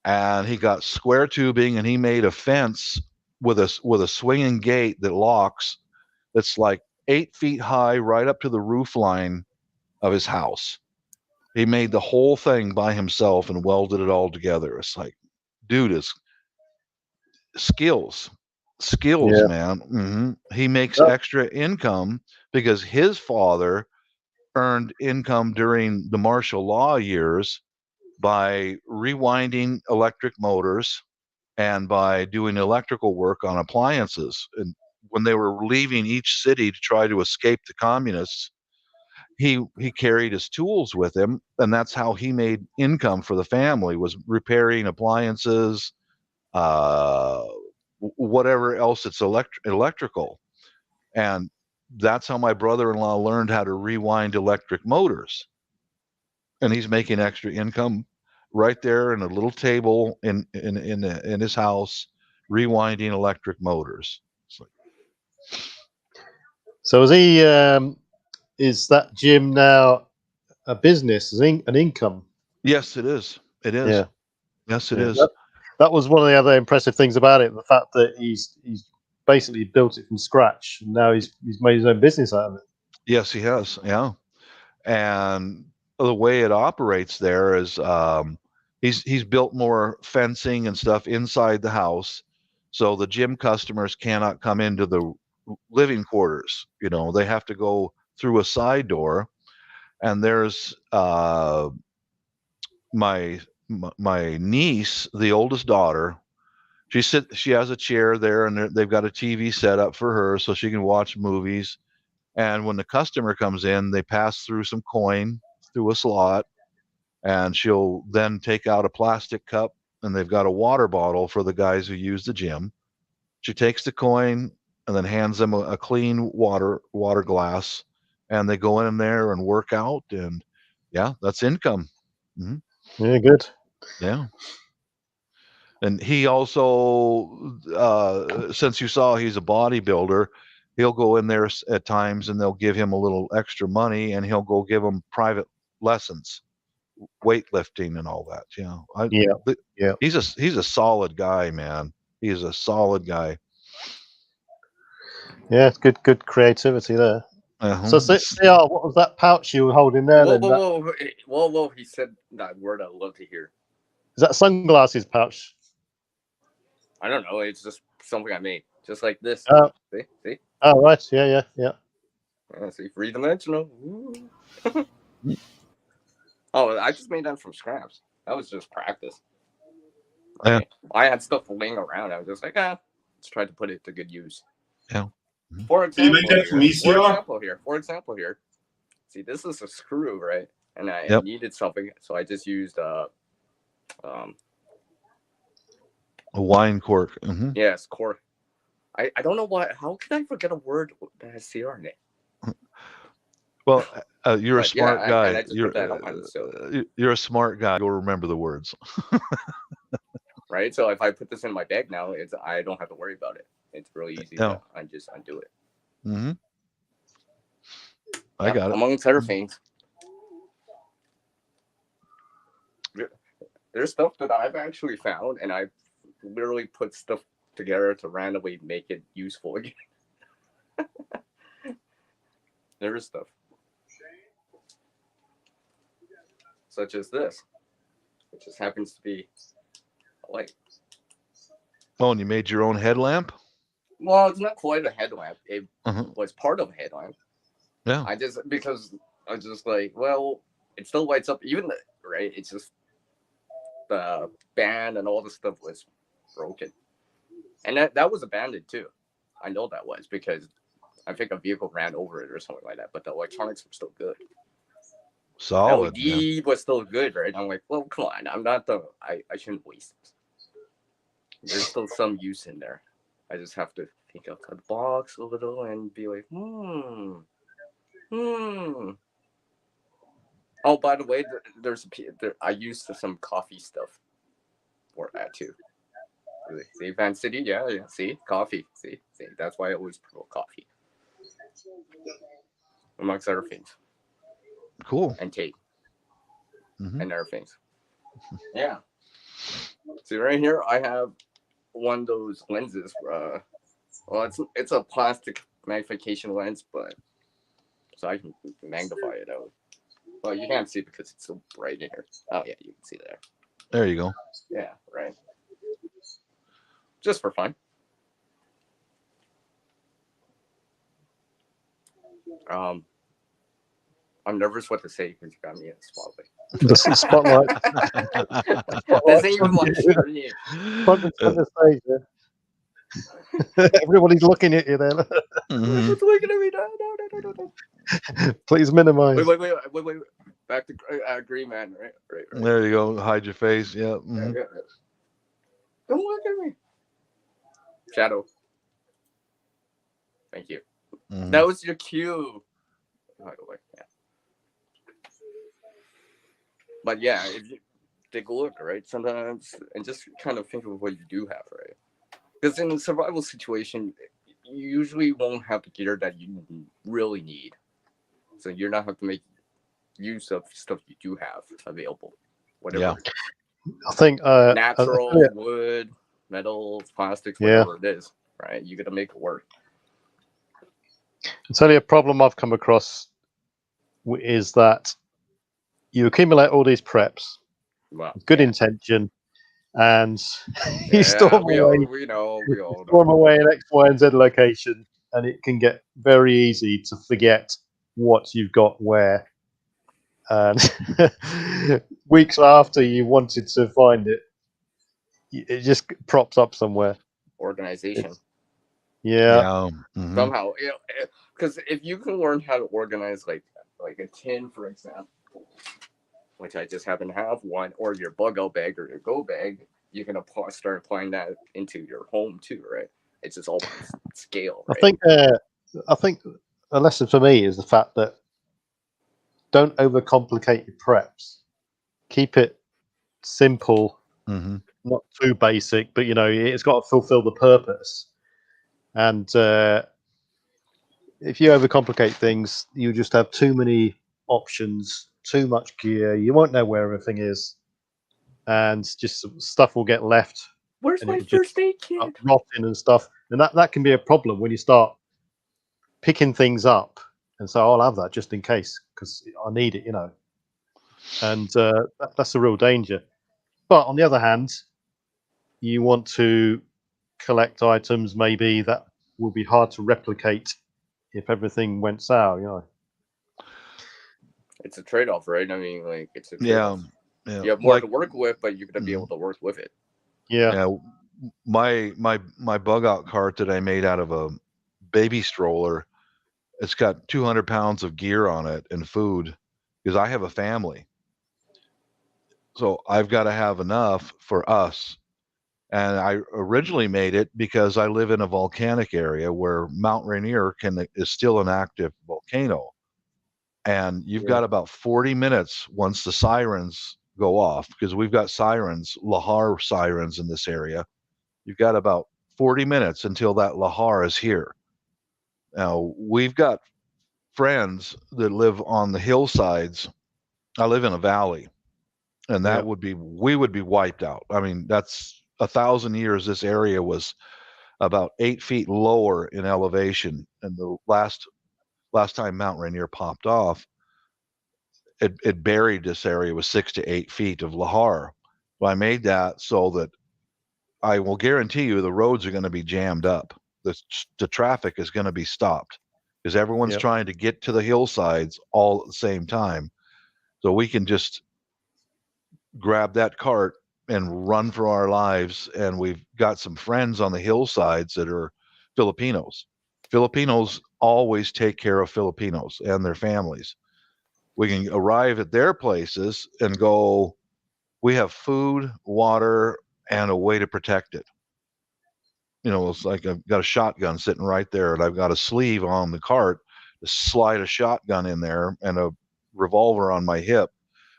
And he got square tubing, and he made a fence with a swinging gate that locks. That's like 8 feet high, right up to the roof line of his house. He made the whole thing by himself and welded it all together. It's like, dude, is skills, man. He makes extra income because his father earned income during the martial law years by rewinding electric motors and by doing electrical work on appliances. And when they were leaving each city to try to escape the communists, he carried his tools with him, and that's how he made income for the family, was repairing appliances, whatever else it's electrical. And that's how my brother-in-law learned how to rewind electric motors. And he's making extra income right there in a little table in his house, rewinding electric motors. So is that gym now a business, an income? Yes, it is. It is. Yeah. Yes, it is. That was one of the other impressive things about it, the fact that he's basically built it from scratch, and now he's made his own business out of it. Yes, he has. Yeah. And the way it operates there is he's built more fencing and stuff inside the house, so the gym customers cannot come into the living quarters. You know, they have to go through a side door. And there's my niece, the oldest daughter. She has a chair there, and they've got a TV set up for her so she can watch movies. And when the customer comes in, they pass through some coin through a slot, and she'll then take out a plastic cup, and they've got a water bottle for the guys who use the gym. She takes the coin and then hands them a clean water glass, and they go in there and work out, and yeah, that's income. Mm-hmm. Yeah, good. Yeah. And he also, since you saw he's a bodybuilder, he'll go in there at times and they'll give him a little extra money, and he'll go give them private lessons, weightlifting and all that. Yeah. He's a solid guy, man. He is a solid guy. Yeah, it's good creativity there. Uh-huh. So, CR, what was that pouch you were holding there? Whoa! He said that word I'd love to hear. Is that sunglasses pouch? I don't know. It's just something I made, just like this. See? Oh, right. Yeah. See, 3-dimensional. Oh, I just made that from scraps. That was just practice. Yeah. I had stuff laying around. I was just like, let's try to put it to good use. Yeah. For example, you make that from ECR? For example here. See, this is a screw, right? And I needed something, so I just used a wine cork. Mm-hmm. Yes, cork. I don't know why. How can I forget a word that has CR in it? Well, you're a smart guy. You're a smart guy. You'll remember the words. Right. So if I put this in my bag now, I don't have to worry about it. It's really easy to just undo it. Mm-hmm. I got it. Amongst other things. There's stuff that I've actually found, and I've literally put stuff together to randomly make it useful again. There is stuff. Such as this, which just happens to be a light. Oh, and you made your own headlamp? Well, it's not quite a headlamp. It was part of a headlamp. Yeah. Because I was just like, well, it still lights up, right? It's just the band and all the stuff was broken. And that was abandoned too. I know that was because I think a vehicle ran over it or something like that, but the electronics were still good. Solid. LED was still good, right? I'm like, well, come on. I'm not I shouldn't waste it. There's still some use in there. I just have to think outside the box a little and be like, Oh, by the way, I used some coffee stuff for that too. See, Van City, yeah. See, coffee. See, that's why I always promote coffee, amongst other things. Cool. And tape. And other things. Yeah. See, right here, I have one of those lenses. Well, it's a plastic magnification lens, but so I can magnify it out. Well, you can't see because it's so bright in here. Oh yeah, you can see there. There you go. Yeah, right. Just for fun. I'm nervous what to say because you got me in the spotlight. The spotlight. This ain't even my journey. Front the stage, yeah. Everybody's looking at you then. Everyone's looking at me. No. Please minimize. Wait. Back to Green Man, right. There you go. Hide your face. Yeah. Yeah. Don't look at me. Shadow. Thank you. That was your cue. Yeah. But yeah, if you take a look, right? Sometimes, and just kind of think of what you do have, right? Because in a survival situation, you usually won't have the gear that you really need. So you're not have to make use of stuff you do have available. Whatever. Yeah. I think natural wood, metal, plastics, whatever it is, right? You got to make it work. It's only a problem I've come across is that you accumulate all these preps, Wow. Good intention, and you storm we away. we know. Storm away in X, Y, and Z location, and it can get very easy to forget what you've got where. And weeks after you wanted to find it, it just props up somewhere. Organization. Yeah. Somehow, because if you can learn how to organize like a tin, for example, which I just happen to have one, or your bug out bag or your go bag, you can start applying that into your home too, right? It's just all scale, right? I think a lesson for me is the fact that don't overcomplicate your preps. Keep it simple, not too basic, but it's got to fulfill the purpose. And if you overcomplicate things, you just have too many options, too much gear. You won't know where everything is, and just stuff will get left. Where's my first aid kit? Rotting and stuff, and that can be a problem when you start picking things up and say, "I'll have that just in case because I need it," And that's a real danger. But on the other hand, you want to collect items maybe that will be hard to replicate if everything went sour, It's a trade-off, right? I mean, like, it's a trade-off. Yeah. You have more to work with, but you're gonna be able to work with it. Yeah. My bug out cart that I made out of a baby stroller, it's got 200 pounds of gear on it and food because I have a family. So I've got to have enough for us. And I originally made it because I live in a volcanic area where Mount Rainier is still an active volcano. And you've got about 40 minutes once the sirens go off, because we've got sirens, lahar sirens in this area. You've got about 40 minutes until that lahar is here. Now, we've got friends that live on the hillsides. I live in a valley, and we would be wiped out. I mean, that's 1,000 years. This area was about 8 feet lower in elevation, and the last time Mount Rainier popped off, it buried this area with 6 to 8 feet of lahar. Well, I made that so that I will guarantee you the roads are going to be jammed up. The traffic is going to be stopped because everyone's trying to get to the hillsides all at the same time. So we can just grab that cart and run for our lives. And we've got some friends on the hillsides that are Filipinos. Filipinos always take care of Filipinos and their families. We can arrive at their places and go, we have food, water, and a way to protect it. It's like I've got a shotgun sitting right there, and I've got a sleeve on the cart to slide a shotgun in there and a revolver on my hip.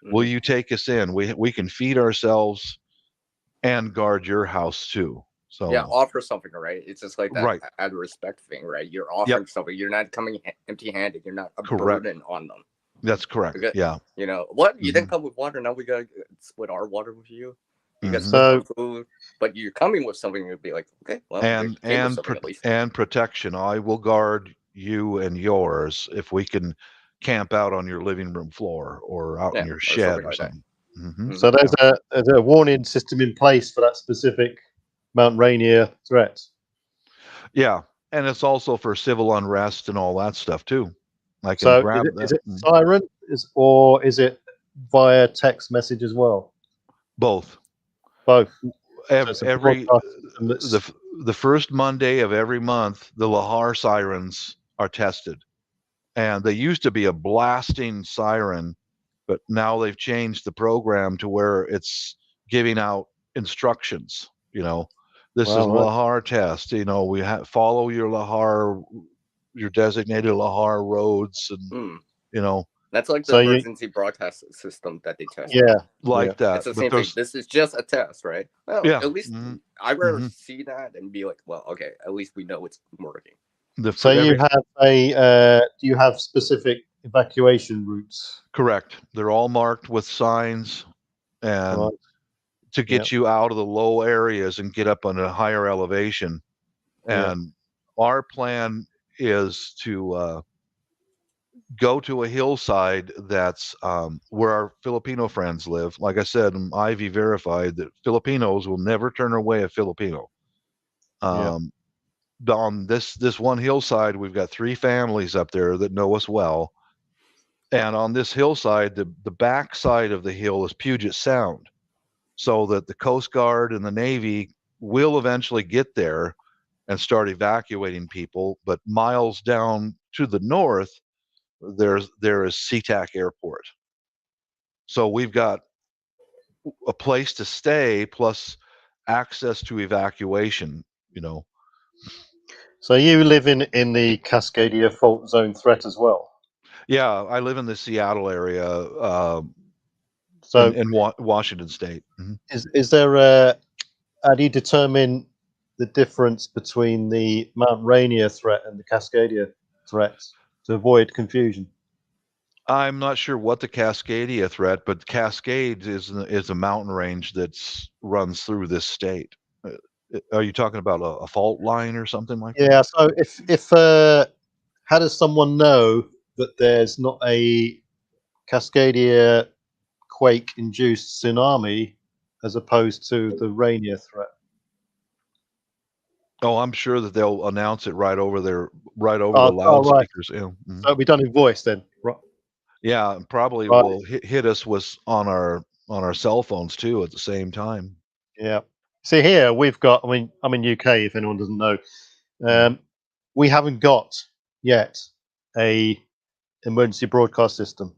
Will you take us in? We can feed ourselves and guard your house too. So offer something, right? It's just like that out of respect thing, right? You're offering something. You're not coming empty-handed. You're not a burden on them. That's correct. Because, what? You didn't come with water. Now we gotta split our water with you. You got some food, but you're coming with something. You'd be like, okay, well, and protection. I will guard you and yours if we can camp out on your living room floor or out in your shed or something. So there's a warning system in place for that specific Mount Rainier threat. Yeah, and it's also for civil unrest and all that stuff too. I can So grab that. Is it siren or is it via text message as well? Both. The first Monday of every month, the lahar sirens are tested, and they used to be a blasting siren, but now they've changed the program to where it's giving out instructions. This is lahar test. We follow your lahar, your designated lahar roads, and that's like the emergency broadcast system that they test. That. It's the same thing. This is just a test, right? Well, at least I rather see that and be like, well, okay, at least we know it's working. So you have do you have specific evacuation routes? Correct. They're all marked with signs and to get you out of the low areas and get up on a higher elevation. And our plan is to go to a hillside that's where our Filipino friends live. Like I said, Ivy verified that Filipinos will never turn away a Filipino. On this one hillside, we've got 3 families up there that know us well. And on this hillside, the back side of the hill is Puget Sound, so that the Coast Guard and the Navy will eventually get there and start evacuating people. But miles down to the north, there is SeaTac Airport. So we've got a place to stay plus access to evacuation, you know. So you live in the Cascadia fault zone threat as well? Yeah, I live in the Seattle area, so in Washington State. Is there how do you determine the difference between the Mount Rainier threat and the Cascadia threats to avoid confusion? I'm not sure what the Cascadia threat, but Cascades is a mountain range that runs through this state. Are you talking about a fault line or something like that? Yeah. So if how does someone know that there's not a Cascadia quake-induced tsunami as opposed to the Rainier threat? Oh, I'm sure that they'll announce it right over the loudspeakers. Right. So it'll be done in voice then, right? Yeah, probably will hit us on our cell phones too at the same time. Yeah. See here, we've got. I mean, I'm in UK. If anyone doesn't know, we haven't got yet a emergency broadcast system.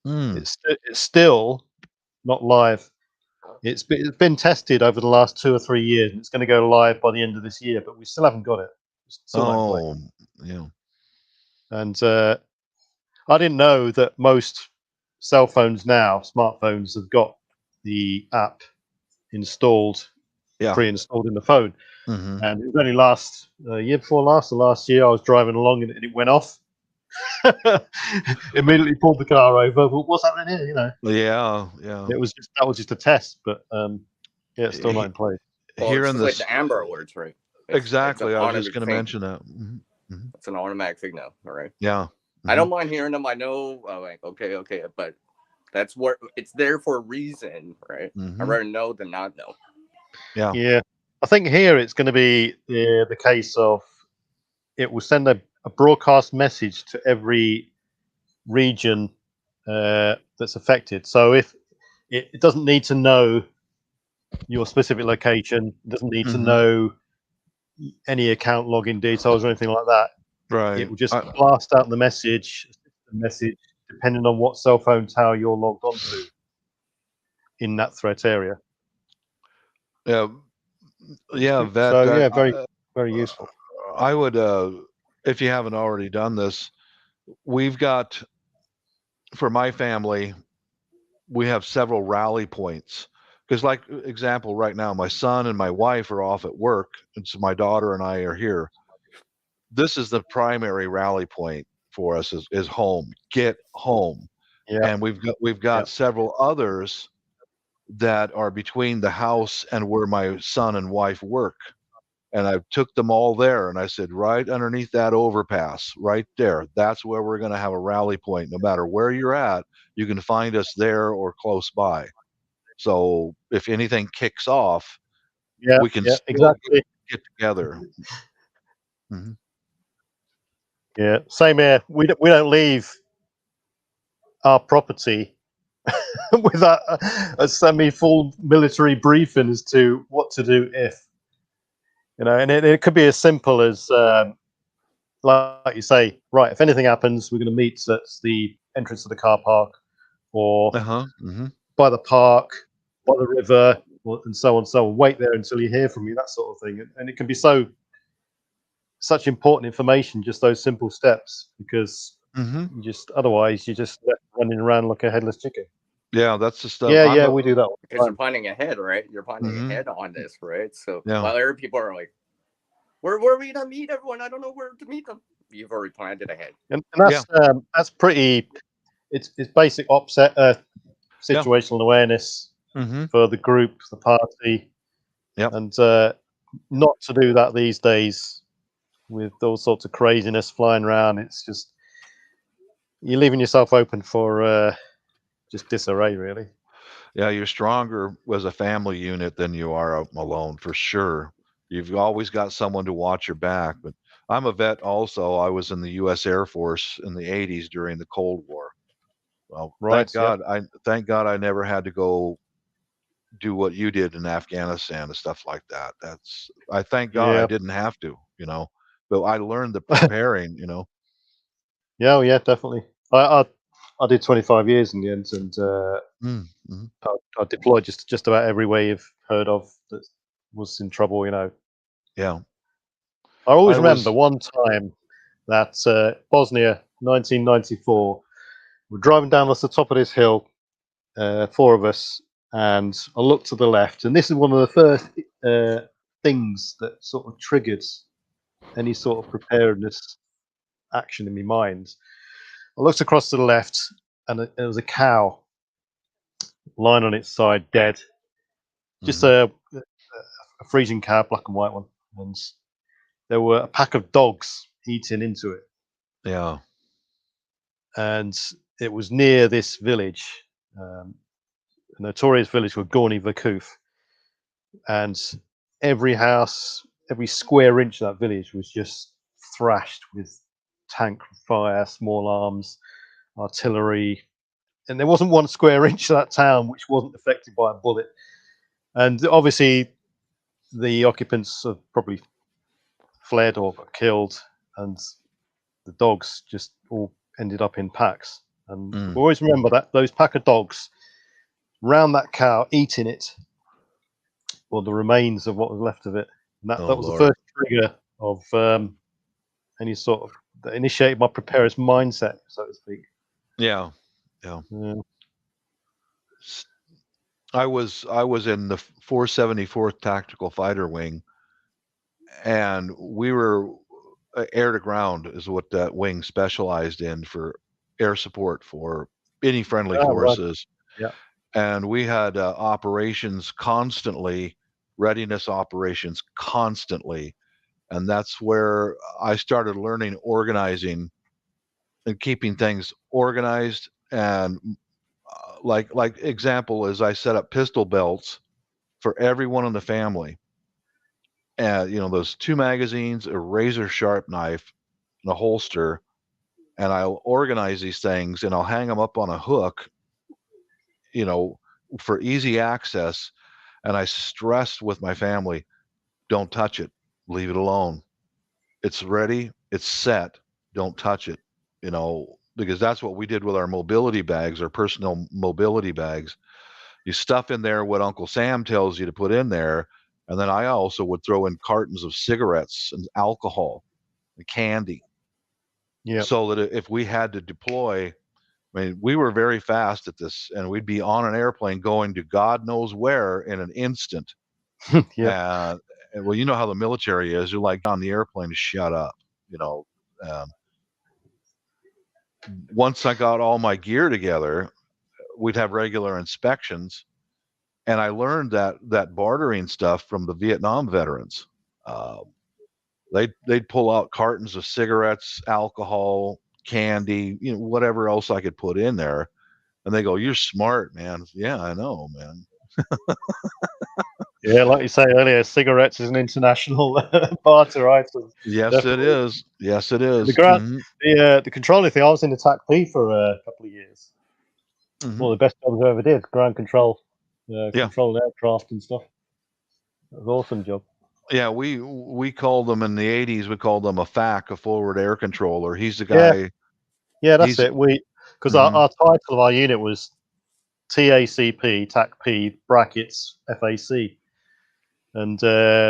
It's still not live. It's been tested over the last 2 or 3 years, and it's going to go live by the end of this year. But we still haven't got it. Yeah. And I didn't know that most cell phones now, smartphones, have got the app installed, pre-installed in the phone. And it was only year before last or last year, I was driving along and it went off. Immediately pulled the car over. Well, what's happening here? You know. Yeah. That was just a test, but yeah, it's still not in place. Well, here it's like the Amber Alerts, right? Exactly. I was just going to mention that. It's an automatic thing now, all right? Yeah. I don't mind hearing them. I know, like, okay, but that's where it's there for a reason, right? I'd rather know than not know. Yeah. I think here it's going to be the case of it will send a broadcast message to every region that's affected. So if it doesn't need to know your specific location, it doesn't need to know any account login details or anything like that. Right. It will just blast out the message depending on what cell phone tower you're logged onto in that threat area. Yeah. Very useful. I would, if you haven't already done this, we've got, for my family, we have several rally points. Because, like example, right now, my son and my wife are off at work, and so my daughter and I are here. This is the primary rally point for us is home. Get home. Yeah. And we've got several others that are between the house and where my son and wife work. And I took them all there, and I said, right underneath that overpass, right there, that's where we're going to have a rally point. No matter where you're at, you can find us there or close by. So if anything kicks off, we can still get together. Yeah, same here. We don't leave our property without a semi-full military briefing as to what to do if. You know, and it could be as simple as, like you say, right, if anything happens, we're going to meet at the entrance of the car park or by the park, by the river, and so on. So wait there until you hear from me, that sort of thing. And it can be such important information, just those simple steps, because otherwise you're just running around like a headless chicken. Yeah, that's the stuff. Yeah, we do that. Because you're planning ahead, right? You're planning ahead on this, right? So while other people are like, where are we gonna meet everyone? I don't know where to meet them. You've already planned it ahead. And that's pretty. It's basic situational awareness for the group, the party, and not to do that these days with all sorts of craziness flying around. It's just you're leaving yourself open for just disarray, really. Yeah, you're stronger as a family unit than you are alone, for sure. You've always got someone to watch your back. But I'm a vet also. I was in the U.S. Air Force in the 80s during the Cold War. Well, Right. Thank God I never had to go do what you did in Afghanistan and stuff like that. I thank God I didn't have to, but I learned the preparing, Yeah, yeah, definitely. I did 25 years in the end, and I deployed just about everywhere you've heard of that was in trouble, Yeah. I always remember one time that Bosnia, 1994, we're driving down the top of this hill, 4 of us, and I looked to the left, and this is one of the first things that sort of triggered any sort of preparedness action in my mind. I looked across to the left, and there was a cow lying on its side, dead. Just a freezing cow, black and white one, and there were a pack of dogs eating into it. Yeah. And it was near this village, a notorious village called Gorny Vakuf. And every house, every square inch of that village was just thrashed with tank fire, small arms, artillery. And there wasn't one square inch of that town which wasn't affected by a bullet. And obviously, the occupants have probably fled or got killed, and the dogs just all ended up in packs. And always remember that those pack of dogs round that cow eating it, or the remains of what was left of it. And that was the first trigger of any sort of that initiated my preparedness mindset, so to speak. Yeah. I was in the 474th Tactical Fighter Wing, and we were air to ground is what that wing specialized in for air support for any friendly forces. Right. Yeah. And we had operations constantly, readiness operations constantly. And that's where I started learning organizing and keeping things organized. And like example is I set up pistol belts for everyone in the family. And, those 2 magazines, a razor sharp knife, and a holster. And I'll organize these things and I'll hang them up on a hook, for easy access. And I stressed with my family, don't touch it, leave it alone. It's ready, it's set, don't touch it, because that's what we did with our mobility bags, our personal mobility bags. You stuff in there what Uncle Sam tells you to put in there. And then I also would throw in cartons of cigarettes and alcohol and candy. Yeah. So that if we had to deploy, we were very fast at this, and we'd be on an airplane going to God knows where in an instant. Yeah. Well, you know how the military is. You're like on the airplane to shut up, Once I got all my gear together, we'd have regular inspections, and I learned that bartering stuff from the Vietnam veterans. They'd pull out cartons of cigarettes, alcohol, candy, whatever else I could put in there. And they go, "You're smart, man." Yeah, I know, man. Yeah, like you say earlier, cigarettes is an international barter item. Yes, Definitely. it is. Yes, it is. The controlling thing, I was in the TAC-P for a couple of years. One of the best jobs I ever did, ground control, controlling aircraft and stuff. It was an awesome job. Yeah, we called them in the 80s. We called them a FAC, a forward air controller. He's the guy. Yeah, that's it. Because our title of our unit was TACP, TAC-P brackets FAC, and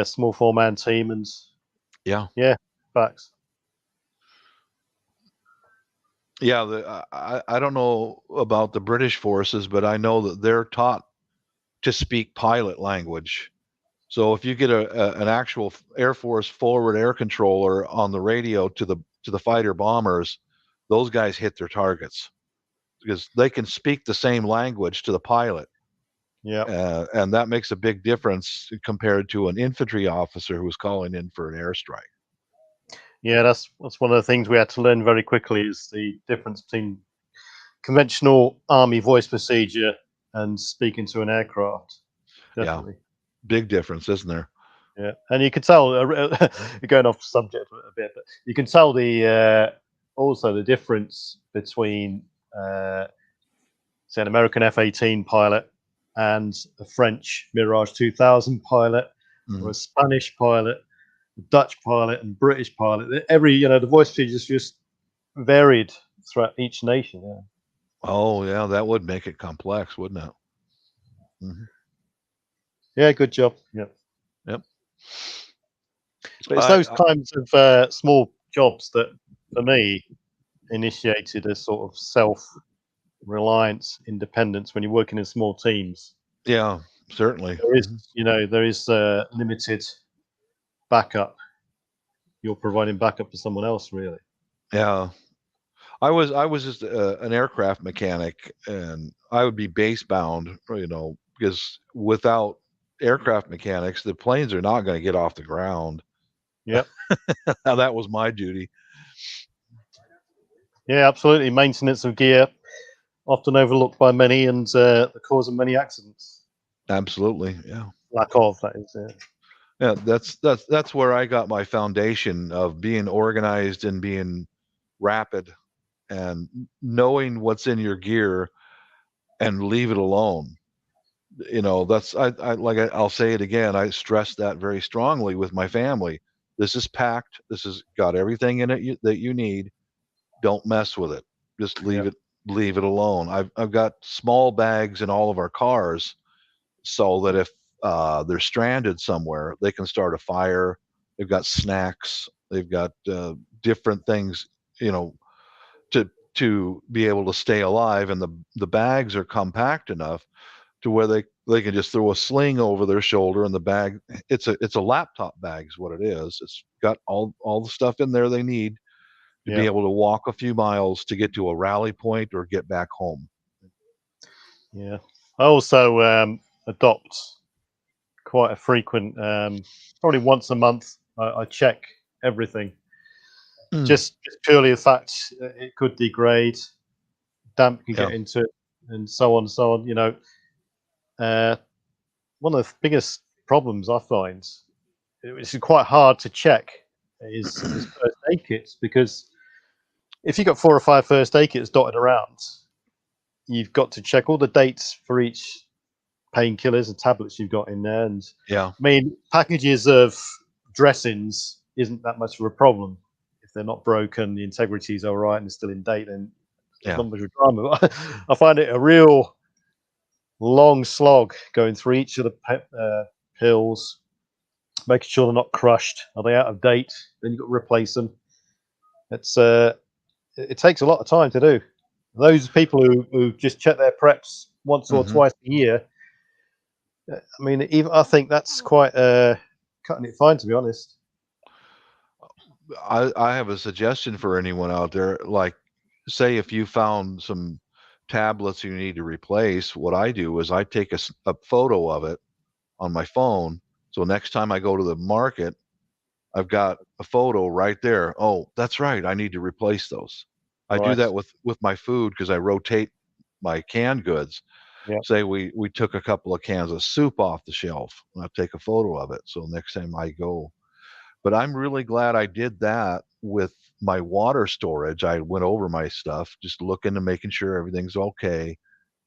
small 4-man team, and facts. Yeah, I don't know about the British forces, but I know that they're taught to speak pilot language. So if you get an actual Air Force forward air controller on the radio to the fighter bombers, those guys hit their targets because they can speak the same language to the pilot. Yeah, and that makes a big difference compared to an infantry officer who's calling in for an airstrike. Yeah, that's one of the things we had to learn very quickly, is the difference between conventional Army voice procedure and speaking to an aircraft. Definitely. Yeah, big difference, isn't there? Yeah, and you can tell, going off subject a bit, but you can tell also the difference between, say, an American F-18 pilot and a French Mirage 2000 pilot, or a Spanish pilot, a Dutch pilot, and British pilot. The voice features just varied throughout each nation. Yeah. Oh, yeah, that would make it complex, wouldn't it? Mm-hmm. Yeah, good job. Yep. But it's those kinds of small jobs that, for me, initiated a sort of self-reliance, independence when you're working in small teams. Yeah, certainly. There is limited backup. You're providing backup for someone else, really. Yeah. I was just an aircraft mechanic, and I would be base bound, because without aircraft mechanics, the planes are not going to get off the ground. Yep. Now that was my duty. Yeah, absolutely. Maintenance of gear, often overlooked by many, and the cause of many accidents. Absolutely, yeah. Lack of, that is. Yeah, that's where I got my foundation of being organized and being rapid and knowing what's in your gear and leave it alone. That's I'll say it again. I stress that very strongly with my family. This is packed. This has got everything in it that you need. Don't mess with it. Just leave it alone. I've got small bags in all of our cars, so that if they're stranded somewhere, they can start a fire. They've got snacks. They've got different things, to be able to stay alive. And the bags are compact enough to where they can just throw a sling over their shoulder, and the bag, it's a laptop bag is what it is. It's got all the stuff in there they need to be able to walk a few miles to get to a rally point or get back home. Yeah. I also adopt quite a frequent, probably once a month, I check everything. Just purely the fact it could degrade, damp can get into it, and so on and so on. One of the biggest problems I find, which is quite hard to check, is first aid kits, because if you've got 4 or 5 first aid kits dotted around, you've got to check all the dates for each painkillers and tablets you've got in there. And I mean, packages of dressings isn't that much of a problem if they're not broken, the integrity is all right, and they're still in date. Then not much of a drama. But I find it a real long slog going through each of the pills, making sure they're not crushed. Are they out of date? Then you've got to replace them. It takes a lot of time to do. Those people who just check their preps once or twice a year, I mean, I think that's quite cutting it fine, to be honest. I have a suggestion for anyone out there. Like, say if you found some tablets you need to replace, what I do is I take a photo of it on my phone. So next time I go to the market, I've got a photo right there. Oh, that's right. I need to replace those. I do that with my food, because I rotate my canned goods. Say we took a couple of cans of soup off the shelf, and I'll take a photo of it. So next time I go. But I'm really glad I did that with my water storage. I went over my stuff, just looking and making sure everything's okay.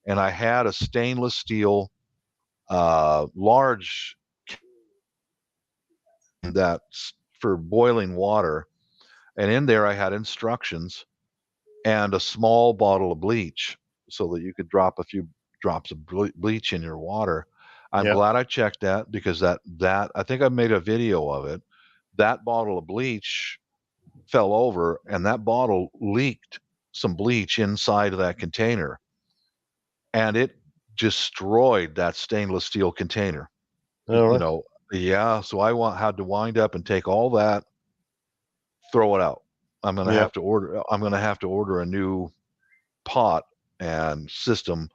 And I had a stainless steel large that's for boiling water. And in there I had instructions and a small bottle of bleach, so that you could drop a few drops of bleach in your water. I'm glad I checked that, because that I think I made a video of it. That bottle of bleach fell over, and that bottle leaked some bleach inside of that container, and it destroyed that stainless steel container. So I had to wind up and take all that, throw it out. I'm going to have to order a new pot and system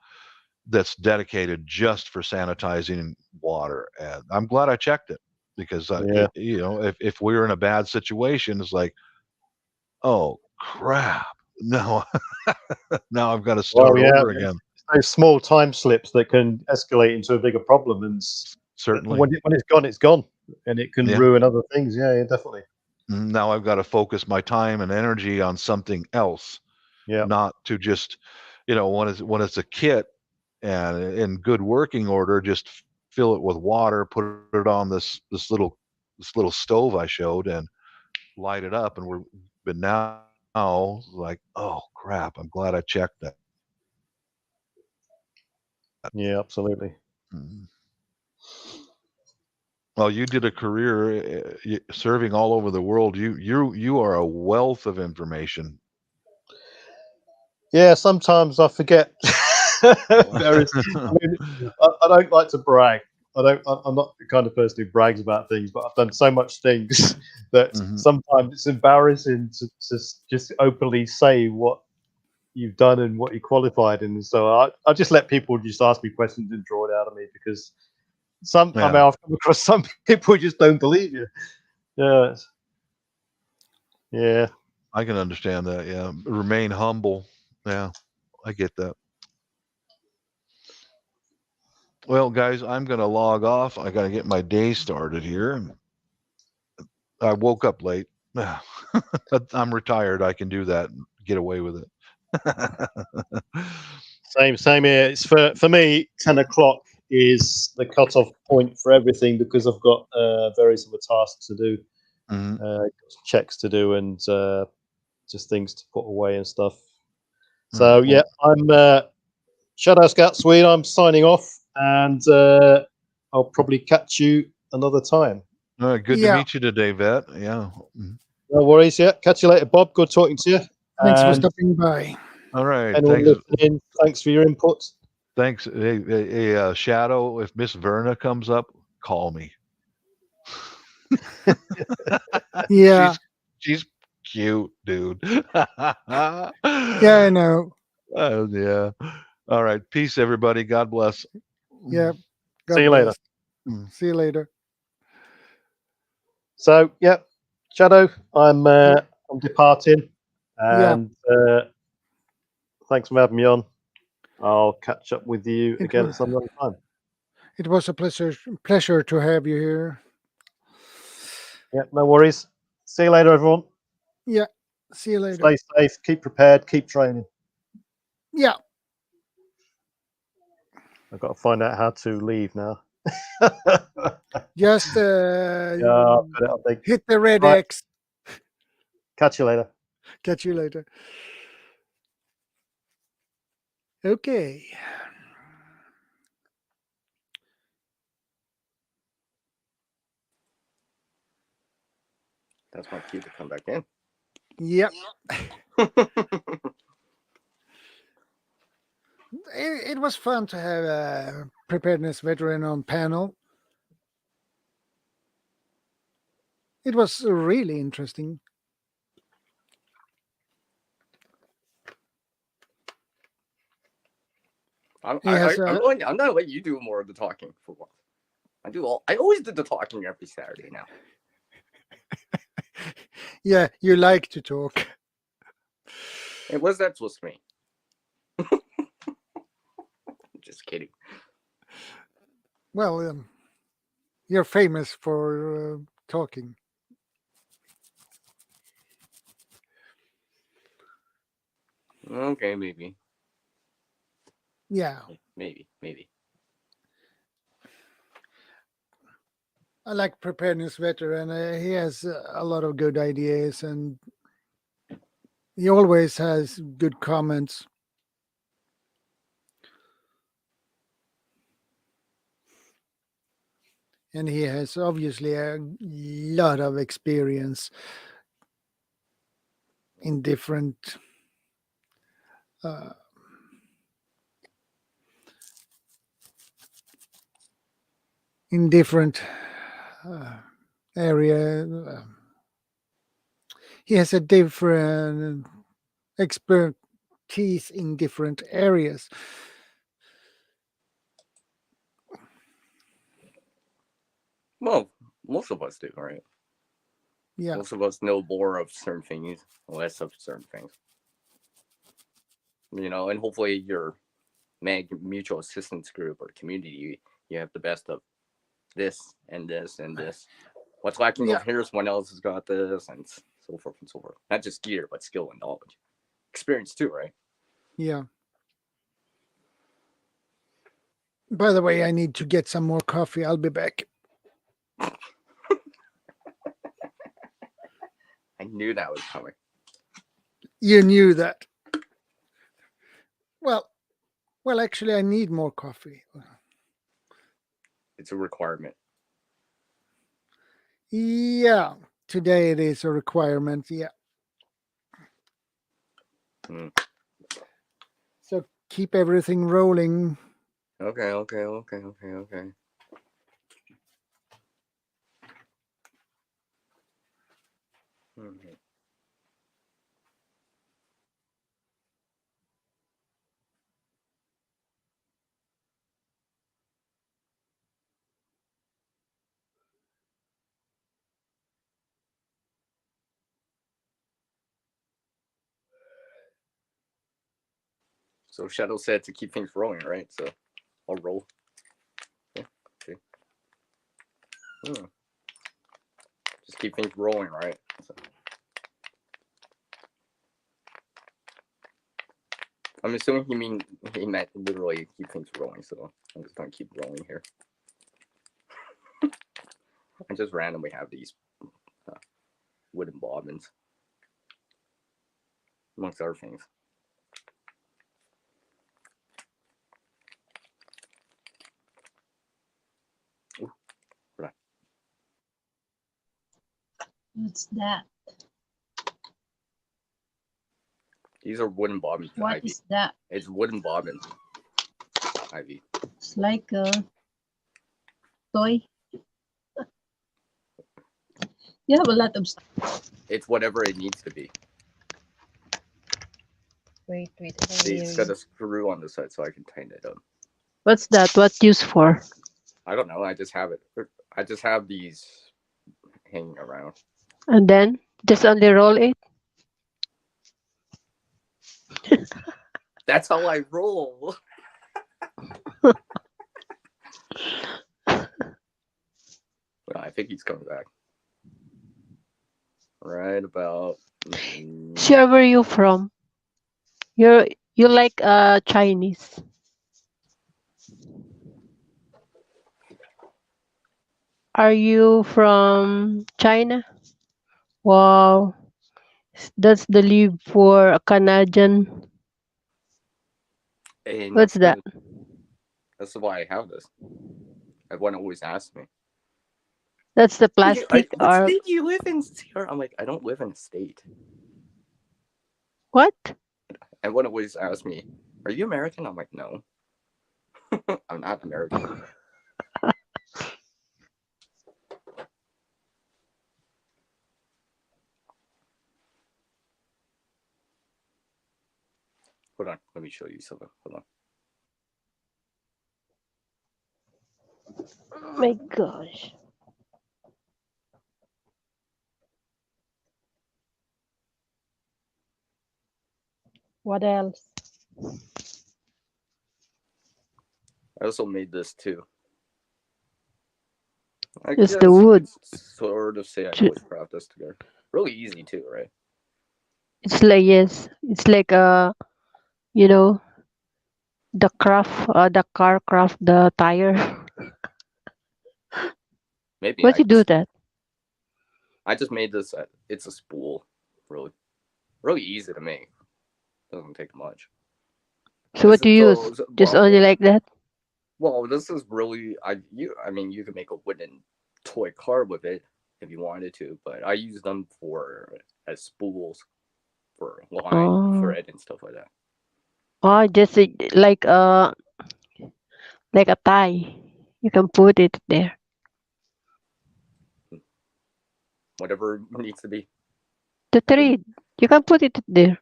that's dedicated just for sanitizing water. And I'm glad I checked it, because if we're in a bad situation, it's like, oh crap! No, now I've got to start over again. Those small time slips that can escalate into a bigger problem, and certainly when it's gone, and it can ruin other things. Yeah, definitely. Now I've got to focus my time and energy on something else. Yeah, not to just, when it's a kit and in good working order, just fill it with water, put it on this little stove I showed, and light it up, and but now like, oh crap, I'm glad I checked that. Yeah, absolutely. Well, you did a career serving all over the world. You are a wealth of information. Yeah, sometimes I forget. I don't like to brag. I'm not the kind of person who brags about things, but I've done so much things that sometimes it's embarrassing to just openly say what you've done and what you qualified in. So I just let people just ask me questions and draw it out of me, because I've come across some people who just don't believe you. Yeah. I can understand that. Yeah, remain humble. Yeah, I get that. Well, guys, I'm going to log off. I got to get my day started here. I woke up late. I'm retired. I can do that and get away with it. Same here. It's for me, 10 o'clock is the cutoff point for everything, because I've got various other tasks to do, checks to do, and just things to put away and stuff. So yeah, I'm ShadowScoutSwede. I'm signing off, and I'll probably catch you another time. Good to meet you today, Vet. Yeah. No worries. Yeah, catch you later, Bob. Good talking to you. Thanks for stopping by. All right. Anyone listening, thanks for your input. Thanks. Hey, Shadow, if Miss Verna comes up, call me. Yeah. She's cute, dude. Yeah, I know. Yeah. All right. Peace, everybody. God bless. Yeah. God See you bless. later. See you later. So yeah, Shadow, I'm departing, and thanks for having me on. I'll catch up with you again at some other time. It was a pleasure to have you here. Yeah, no worries. See you later, everyone. Yeah, see you later. Stay safe, keep prepared, keep training. Yeah. I've got to find out how to leave now. Just hit the red X. Catch you later. Catch you later. Okay. That's my cue to come back in. Yep. It was fun to have a preparedness veteran on panel. It was really interesting. I'm not letting you do more of the talking for once. I always do the talking every Saturday now. Yeah, you like to talk. Hey, what's that supposed to mean? Just kidding. Well, you're famous for talking. Okay, maybe. Yeah. Maybe. I like preparedness veteran. He has a lot of good ideas, and he always has good comments. And he has obviously a lot of experience in different area. He has a different expertise in different areas. Well, most of us do, right? Yeah. Most of us know more of certain things, less of certain things. You know, and hopefully your mutual assistance group or community, you have the best of this and this and this. What's lacking over here, someone else has got this, and so forth and so forth. Not just gear, but skill and knowledge. Experience too, right? Yeah. By the way, I need to get some more coffee. I'll be back. I knew that was coming. You knew that. Well, actually, I need more coffee. It's a requirement. Yeah, today it is a requirement. Yeah. So keep everything rolling. Okay. So Shadow said to keep things rolling, right? So I'll roll. Yeah. Okay. Just keep things rolling, right? So. I'm assuming he meant literally keep things rolling, so I'm just gonna keep rolling here. I just randomly have these wooden bobbins, amongst other things. Ooh, right. What's that? These are wooden bobbins. What Ivy. is that? It's wooden bobbins, Ivy. It's like a toy. You have a lot of stuff. It's whatever it needs to be. Wait. It's got a screw on the side so I can tighten it up. What's that? What use for? I don't know. I just have it. I just have these hanging around. And then just only roll it. That's how I roll. I think he's coming back. Right about. So where are you from? You like Chinese. Are you from China? Wow. That's the leave for a Canadian. And What's that? That's why I have this. Everyone always asks me. That's the plastic What or state do you live in? I'm like, I don't live in a state. what? Everyone always asks me, are you American? I'm like, no. I'm not American. Hold on, let me show you something. Hold on. Oh my gosh. What else? I also made this too. It's the wood. Sort of say I always craft this together. Really easy too, right? It's like yes. It's like the car craft, the tire. Maybe Why'd you do that? I just made this. It's a spool, really easy to make. Doesn't take much. So what do you use? Just only like that? Well, this is really you can make a wooden toy car with it if you wanted to, but I use them as spools for line, thread, and stuff like that. Oh, just like a tie. You can put it there. Whatever needs to be. The thread. You can put it there.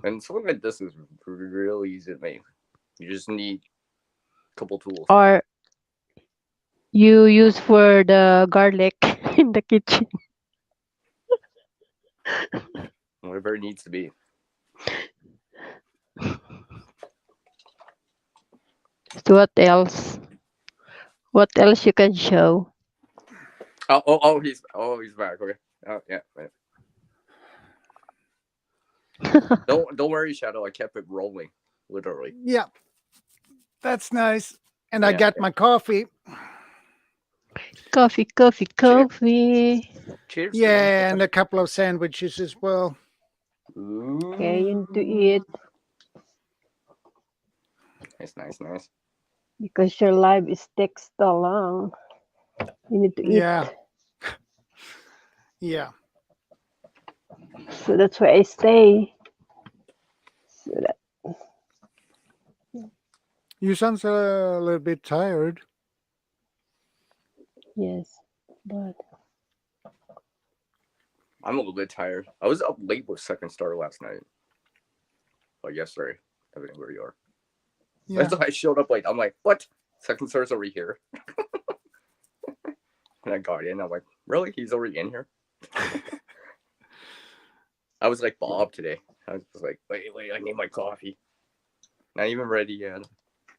And something like this is really easy to make. You just need a couple tools. Or you use for the garlic in the kitchen. Whatever it needs to be. So what else? What else you can show? He's back. Okay. Oh yeah. Right. Don't worry, Shadow. I kept it rolling, literally. Yeah, that's nice. And I got my coffee. Coffee. Cheers. Yeah, and a couple of sandwiches as well. Okay, you need to eat. Nice. Because your life is takes so long. You need to eat. Yeah. So that's why I stay. So that... You sound a little bit tired. Yes, but I'm a little bit tired. I was up late with Second Star last night. Or yesterday, depending where you are. Yeah. That's why I showed up late. I'm like, what? Second Star's over here. And I got in. I'm like, really? He's already in here? I was like Bob today. I was like, wait, I need my coffee. Not even ready yet.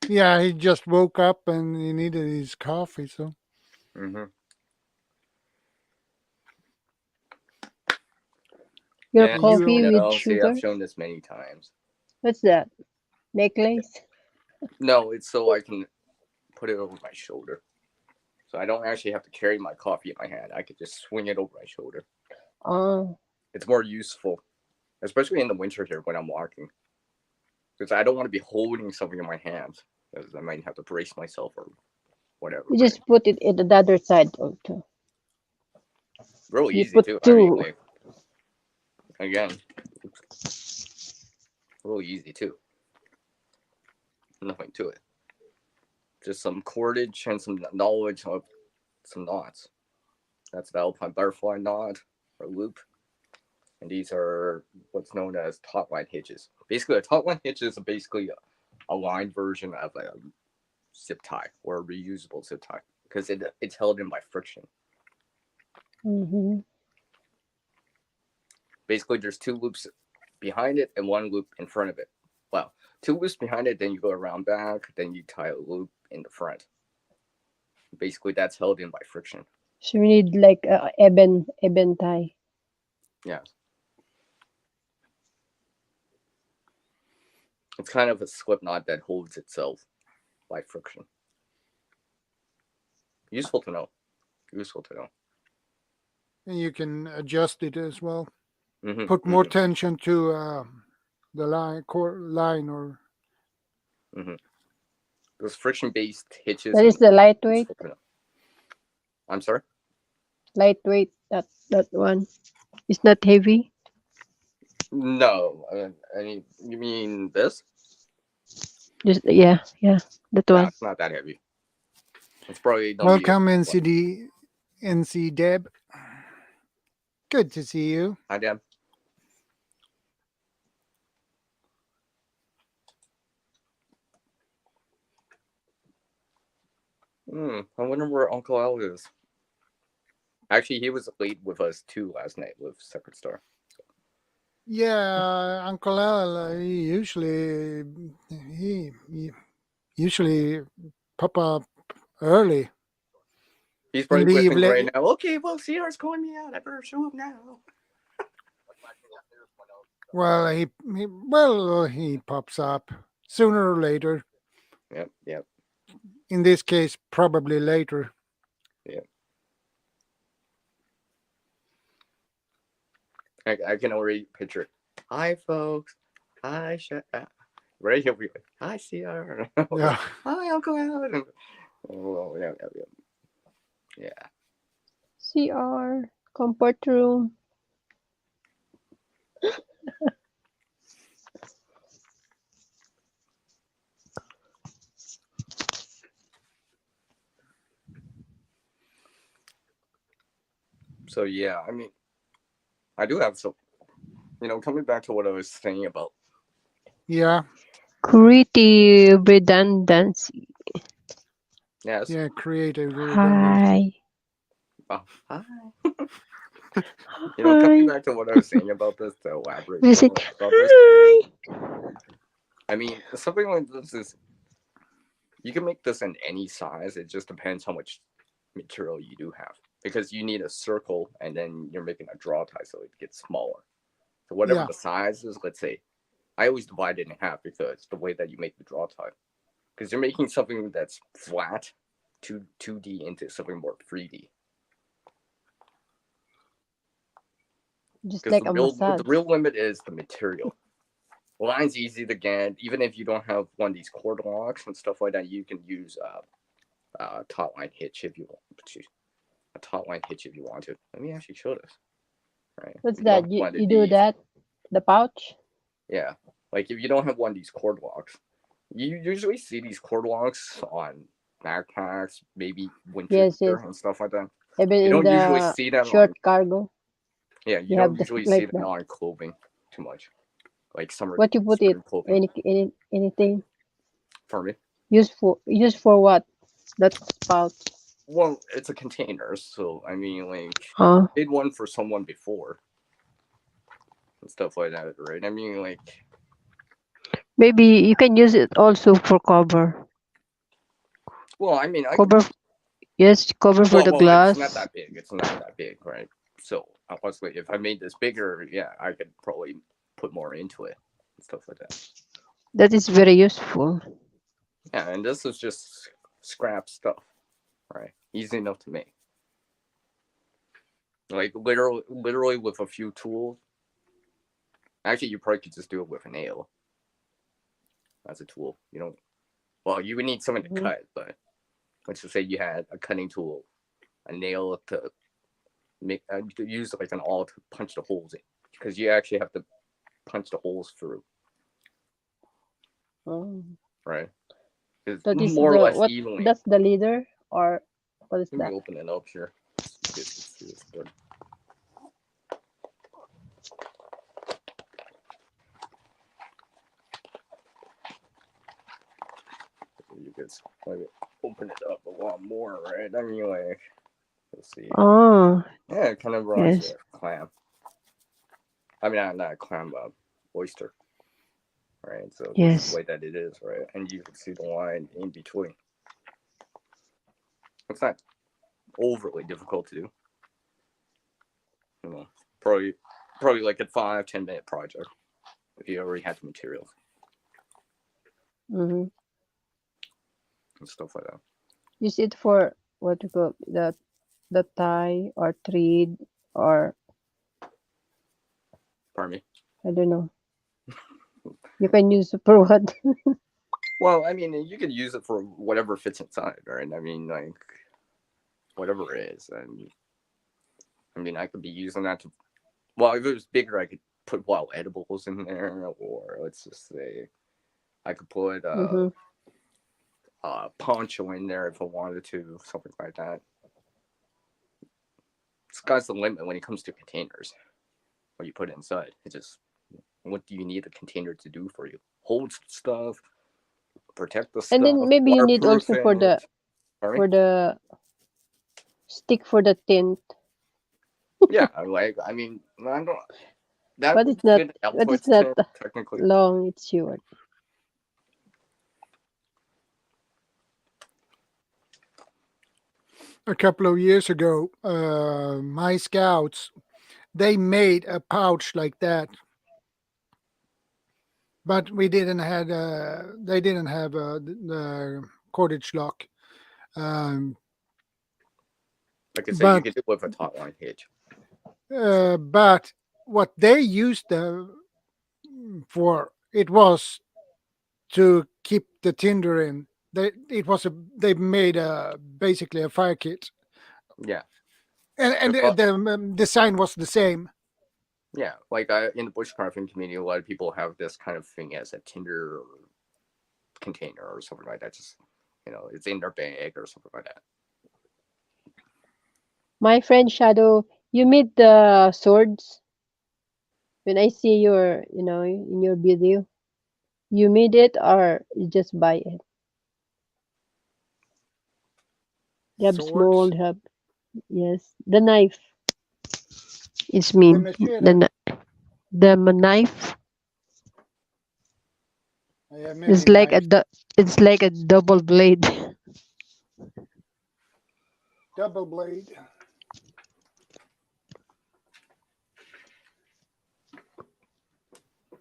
Yeah, he just woke up and he needed his coffee, so. Your coffee with see, sugar? I've shown this many times. What's that? Necklace? No, it's so I can put it over my shoulder. So I don't actually have to carry my coffee in my hand. I could just swing it over my shoulder. Oh. It's more useful, especially in the winter here when I'm walking. Because I don't want to be holding something in my hands. Because I might have to brace myself or whatever. You just put it in the other side also. Real You easy put too. two. I mean, like, again, real easy too. Nothing to it. Just some cordage and some knowledge of some knots. That's the Alpine butterfly knot or loop. And these are what's known as taut line hitches. Basically, a taut line hitch is basically a line version of a zip tie or a reusable zip tie because it's held in by friction. Basically, there's two loops behind it and one loop in front of it. Well, two loops behind it, then you go around back, then you tie a loop in the front. Basically, that's held in by friction. So we need like a eben tie. Yeah. It's kind of a slip knot that holds itself by friction. Useful to know. And you can adjust it as well. Mm-hmm, Put more tension to the line or. Those friction-based hitches. That is the lightweight. I'm sorry. Lightweight. That one. It's not heavy. No, you mean this? Just yeah, that one. It's not that heavy. It's probably. Welcome, NC Deb. Good to see you. Hi, Deb. I wonder where Uncle Al is. Actually, he was late with us too last night with Second Star. Yeah, Uncle Al, he usually pop up early. He's probably listening right now. Okay, well, CR's calling me out. I better show up now. Well, he pops up sooner or later. Yep. In this case, probably later. Yeah. I can already picture it. Hi, folks. Hi, right here. Hi, CR. Yeah. Hi, Uncle Al. Oh, yeah. CR comfort room. So yeah, I mean, I do have some. Coming back to what I was saying about. Yeah. Creative redundancy. Yes. Yeah, creative redundancy. Hi. Oh, hi. You know, coming back to what I was saying about this, to elaborate more Visit. about this. Hi. I mean, something like this is, you can make this in any size. It just depends how much material you do have, because you need a circle and then you're making a draw tie so it gets smaller. So whatever the size is, let's say, I always divide it in half because the way that you make the draw tie, because you're making something that's flat 2D into something more 3D. Just Because like a massage. the real limit is the material. Line's easy to get. Even if you don't have one of these cord locks and stuff like that, you can use a taut line hitch if you want. A taut line hitch if you want to. Let me actually show this. Right. What's that? You do that? The pouch? Yeah. Like if you don't have one of these cord locks, you usually see these cord locks on backpacks, maybe winter gear and stuff like that. Even you don't in usually the see that short on, cargo. Yeah, you don't usually see that on clothing too much. Like summer. What you put it? Anything? For me? Used for what? That pouch. Well, it's a container, so I mean, like, I did one for someone before and stuff like that, right? I mean, like, maybe you can use it also for cover. Well, I mean, cover for the glass. It's not that big. It's not that big, right? So, honestly, if I made this bigger, yeah, I could probably put more into it and stuff like that. That is very useful. Yeah, and this is just scrap stuff, right? Easy enough to make. Like literally with a few tools. Actually, you probably could just do it with a nail as a tool. You know, well, you would need something to cut, but let's just say you had a cutting tool, a nail to make, to use like an awl to punch the holes in, because you actually have to punch the holes through. Oh. Right. It's that is more or less evenly. That's the leader, or what is Let that? me open it up here. See this good. You could maybe open it up a lot more, right? I mean, like, let's see. Oh. Yeah, it kind of reminds me of clam. I mean, not a clam, oyster. Right, so this is the way that it is, right? And you can see the line in between. It's not overly difficult to do. You know, probably like a 5-10 minute project if you already have the materials. Mm-hmm. And stuff like that. Use it for what you call the tie or thread or. Pardon me? I don't know. You can use it for what? Well, I mean, you could use it for whatever fits inside, right? I mean, like, whatever it is. And I mean, I could be using that to, well, if it was bigger, I could put wild edibles in there, or let's just say I could put poncho in there if I wanted to, something like that. Sky's the limit when it comes to containers. What you put inside, it's just, what do you need a container to do for you? Hold stuff, protect the stuff. And then maybe you need also for the stick for the tint. Yeah, like, I mean, I don't. That but it's not. But it's not technically long. It's short. A couple of years ago, my scouts, they made a pouch like that, but we didn't have. They didn't have the cordage lock. Like I said, you could do it with a taut line hitch. But what they used for it was to keep the tinder in. They made basically a fire kit. Yeah, and the design was the same. Yeah, like in the bushcrafting community, a lot of people have this kind of thing as a tinder container or something like that. Just, you know, it's in their bag or something like that. My friend Shadow, you made the swords. When I see your, in your video, you made it or you just buy it? You have small, yes, the knife. It's mean the knife. I have many knives. It's like a double blade. Double blade.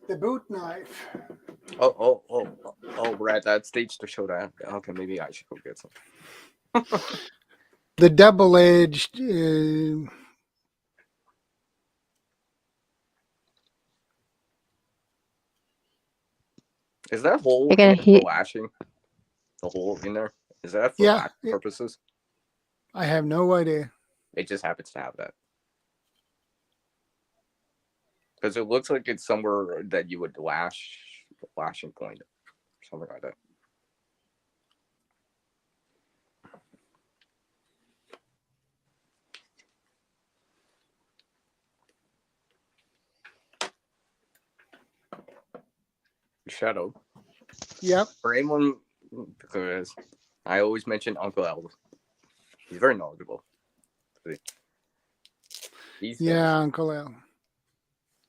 The boot knife. Oh, we're at that stage to show that. Okay, maybe I should go get some. The double-edged. Is that hole for lashing? The hole in there? Is that for lash purposes? I have no idea. It just happens to have that. Because it looks like it's somewhere that you would lashing point, or something like that. Shadow. Yep. For anyone, because I always mention Uncle Al. He's very knowledgeable. Uncle Al.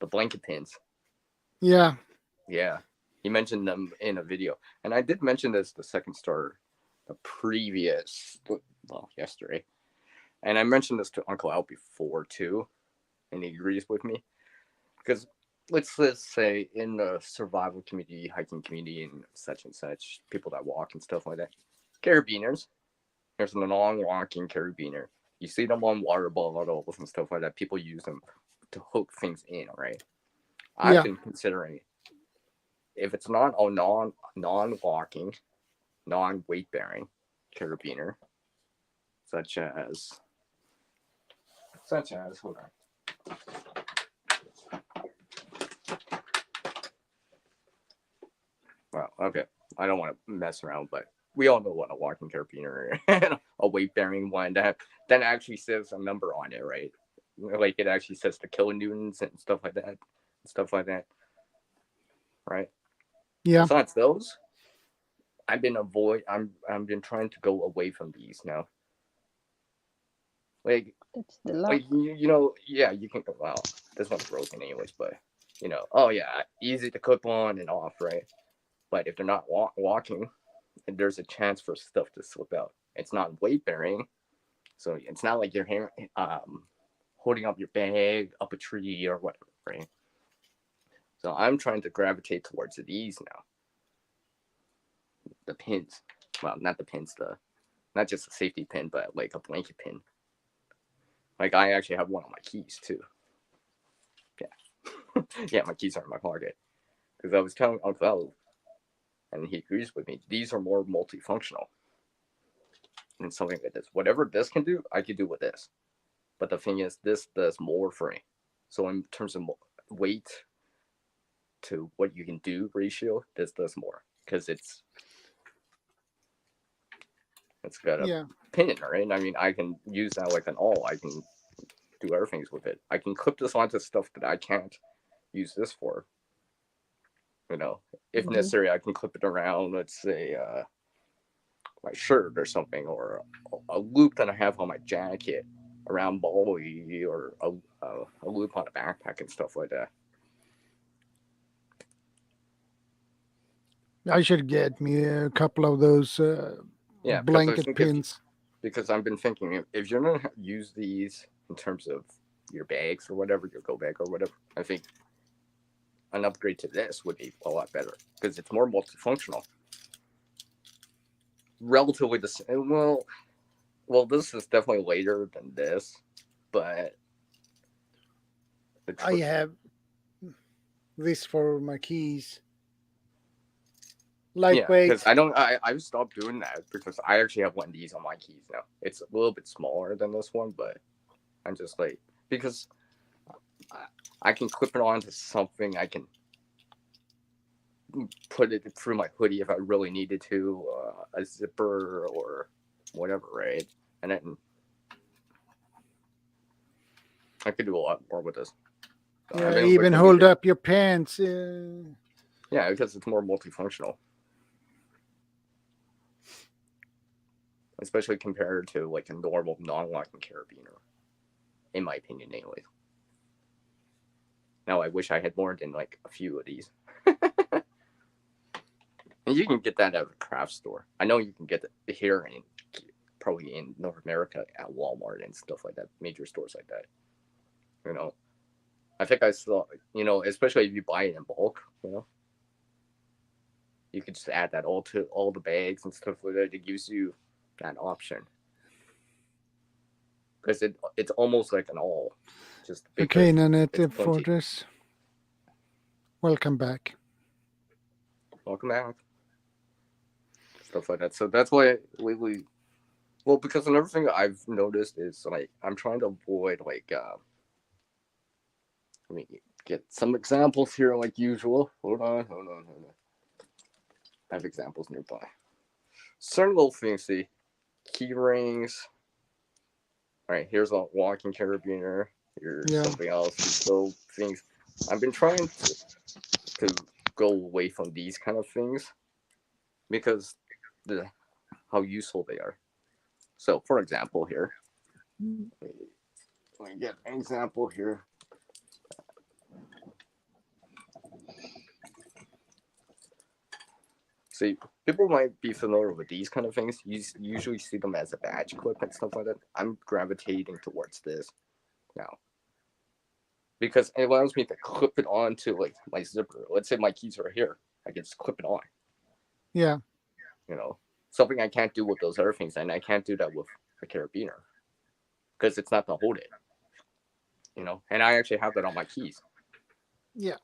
The blanket pins. Yeah. Yeah. He mentioned them in a video. And I did mention this the second starter, yesterday. And I mentioned this to Uncle Al before too. And he agrees with me. Because let's say in the survival community, hiking community, and such, people that walk and stuff like that. Carabiners. There's a non-walking carabiner. You see them on water bottles and stuff like that. People use them to hook things in, right? I've been considering, if it's not a non-walking, non-weight-bearing carabiner, such as, hold on. Well, okay. I don't want to mess around, but we all know what a walking carabiner and a weight-bearing one that actually says a number on it, right? Like it actually says the kilonewtons and stuff like that. Right? Yeah. Besides those, I've been trying to go away from these now. Like, that's the lock. You can go, well, this one's broken anyways, but easy to clip on and off, right? But if they're not walking, there's a chance for stuff to slip out. It's not weight bearing, so it's not like you're holding up your bag up a tree or whatever, right? So I'm trying to gravitate towards these now. The pins, well, not the pins, not just a safety pin, but like a blanket pin. Like I actually have one on my keys too. Yeah, yeah, my keys are in my pocket because I was telling Uncle Al, and he agrees with me. These are more multifunctional. And something like this. Whatever this can do, I can do with this. But the thing is, this does more for me. So in terms of weight to what you can do ratio, this does more. Because it's got a pin, right? I mean, I can use that like an awl. I can do other things with it. I can clip this onto stuff that I can't use this for. If necessary, I can clip it around, let's say, my shirt or something, or a loop that I have on my jacket around Bali, or a loop on a backpack and stuff like that. I should get me a couple of those blanket pins. Because I've been thinking, if you're going to use these in terms of your bags or whatever, your go bag or whatever, I think an upgrade to this would be a lot better because it's more multifunctional. Relatively the same. Well, this is definitely later than this, but I have this for my keys. Lightweight. because I've stopped doing that because I actually have one of these on my keys now. It's a little bit smaller than this one, but I'm just like, because I can clip it onto something. I can put it through my hoodie if I really needed to, a zipper or whatever, right? And then I could do a lot more with this. Yeah, even hold up your pants. Yeah, because it's more multifunctional. Especially compared to like a normal non-locking carabiner, in my opinion, anyways. Now I wish I had more than like a few of these. And you can get that at a craft store. I know you can get it here in probably in North America at Walmart and stuff like that, major stores like that. You know, I think I saw, you know, especially if you buy it in bulk, you know, you could just add that all to all the bags and stuff like that. It gives you that option. Because it's almost like an all. Just okay, Nanette Fortress. Welcome back. Welcome back. Stuff like that. So that's why lately, well, because another thing I've noticed is like I'm trying to avoid like let me get some examples here like usual. Hold on. I have examples nearby. Certain little things, see, key rings. All right, here's a walking carabiner. Here's something else. These little things. I've been trying to go away from these kind of things because how useful they are. So, for example, here, let me get an example here. See, people might be familiar with these kind of things. You usually see them as a badge clip and stuff like that. I'm gravitating towards this now because it allows me to clip it onto like my zipper. Let's say my keys are here, I can just clip it on. Yeah. You know, something I can't do with those other things, and I can't do that with a carabiner because it's not to hold it. You know, and I actually have that on my keys. Yeah.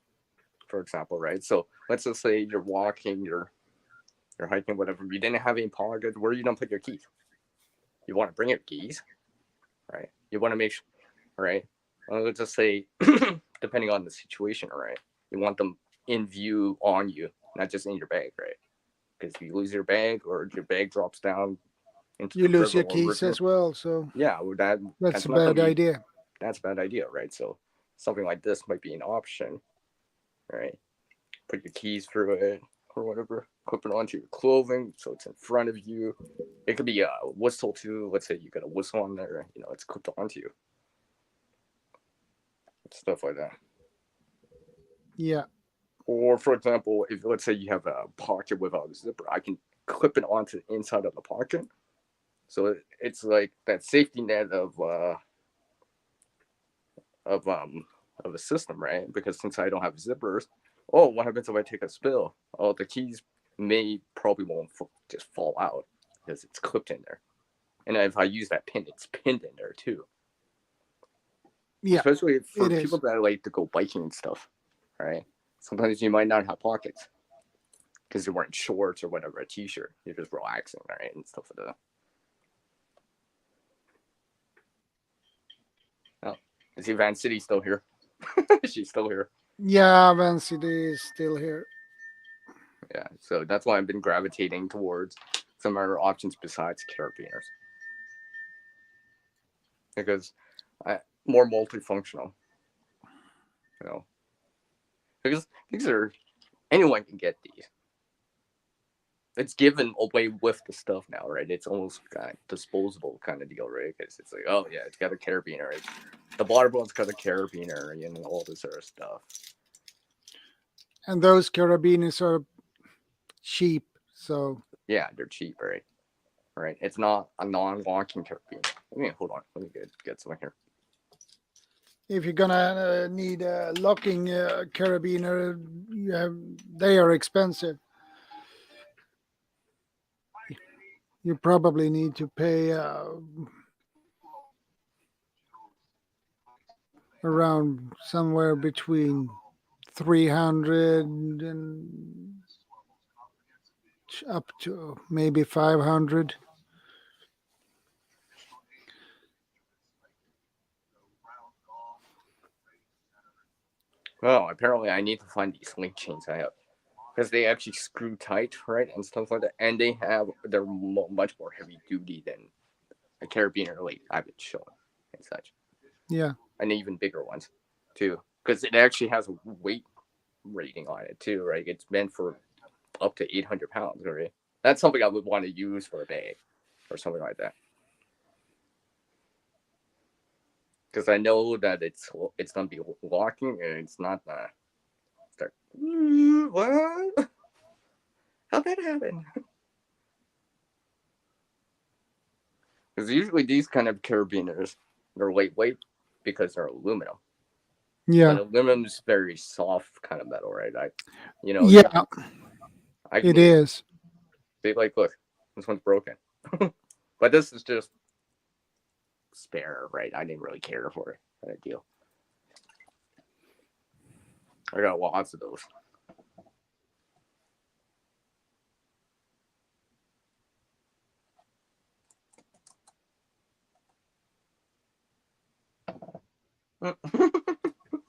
For example, right? So let's just say you're walking, you're hiking, whatever. You didn't have any pockets. Where are you gonna put your keys? You want to bring your keys, right? You want to make sure, right? Let's just say, depending on the situation, right? You want them in view on you, not just in your bag, right? Because if you lose your bag or your bag drops down into you the lose river your keys as well. So yeah, that's a bad idea. That's a bad idea, right? So something like this might be an option, right? Put your keys through it or whatever, clip it onto your clothing so it's in front of you. It could be a whistle too. Let's say you got a whistle on there, you know, it's clipped onto you. Stuff like that. Yeah. Or for example, if let's say you have a pocket without a zipper, I can clip it onto the inside of the pocket. So it's like that safety net of a system, right? Because since I don't have zippers, oh, what happens if I take a spill? Oh, the keys probably won't just fall out because it's clipped in there. And if I use that pin, it's pinned in there too. Yeah, especially for people that like to go biking and stuff, right? Sometimes you might not have pockets because you're wearing shorts or whatever, a t-shirt. You're just relaxing, right, and stuff like that. Oh, is Van City still here? She's still here. Yeah, Van City is still here. Yeah, so that's why I've been gravitating towards some other options besides carabiners. Because more multifunctional, you know. Because these are, anyone can get these. It's given away with the stuff now, right? It's almost kind of disposable kind of deal, right? Because it's like, oh yeah, it's got a carabiner. The water boat's got a carabiner, and all this other stuff. And those carabiners are cheap, so yeah, they're cheap, right? Right. It's not a non-locking carabiner. Hold on. Let me get some here. If you're gonna need a locking carabiner, they are expensive. You probably need to pay around somewhere between 300 and up to maybe 500. Oh, apparently I need to find these link chains I have. Because they actually screw tight, right, and stuff like that. And they're much more heavy duty than a carabiner like I've been showing and such. Yeah. And even bigger ones, too. Because it actually has a weight rating on it, too, right? It's meant for up to 800 pounds, right? That's something I would want to use for a bag or something like that. because I know that it's gonna be locking and it's not start. What? How'd that happen? Because usually these kind of carabiners, they're lightweight because they're aluminum. Yeah. But aluminum is very soft kind of metal, right? Yeah. It is. See, like, look, this one's broken. But this is just spare, right? I didn't really care for it. That deal. I got lots of those.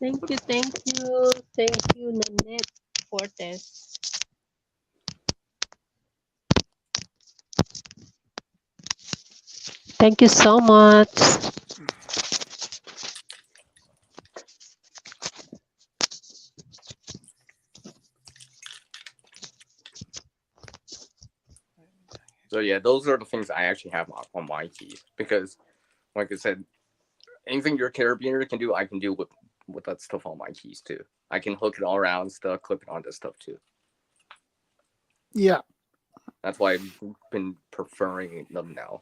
Thank you, Nanette Fortes. Thank you so much. So yeah, those are the things I actually have on my keys because, like I said, anything your carabiner can do, I can do with that stuff on my keys too. I can hook it all around stuff, clip it onto stuff too. Yeah. That's why I've been preferring them now.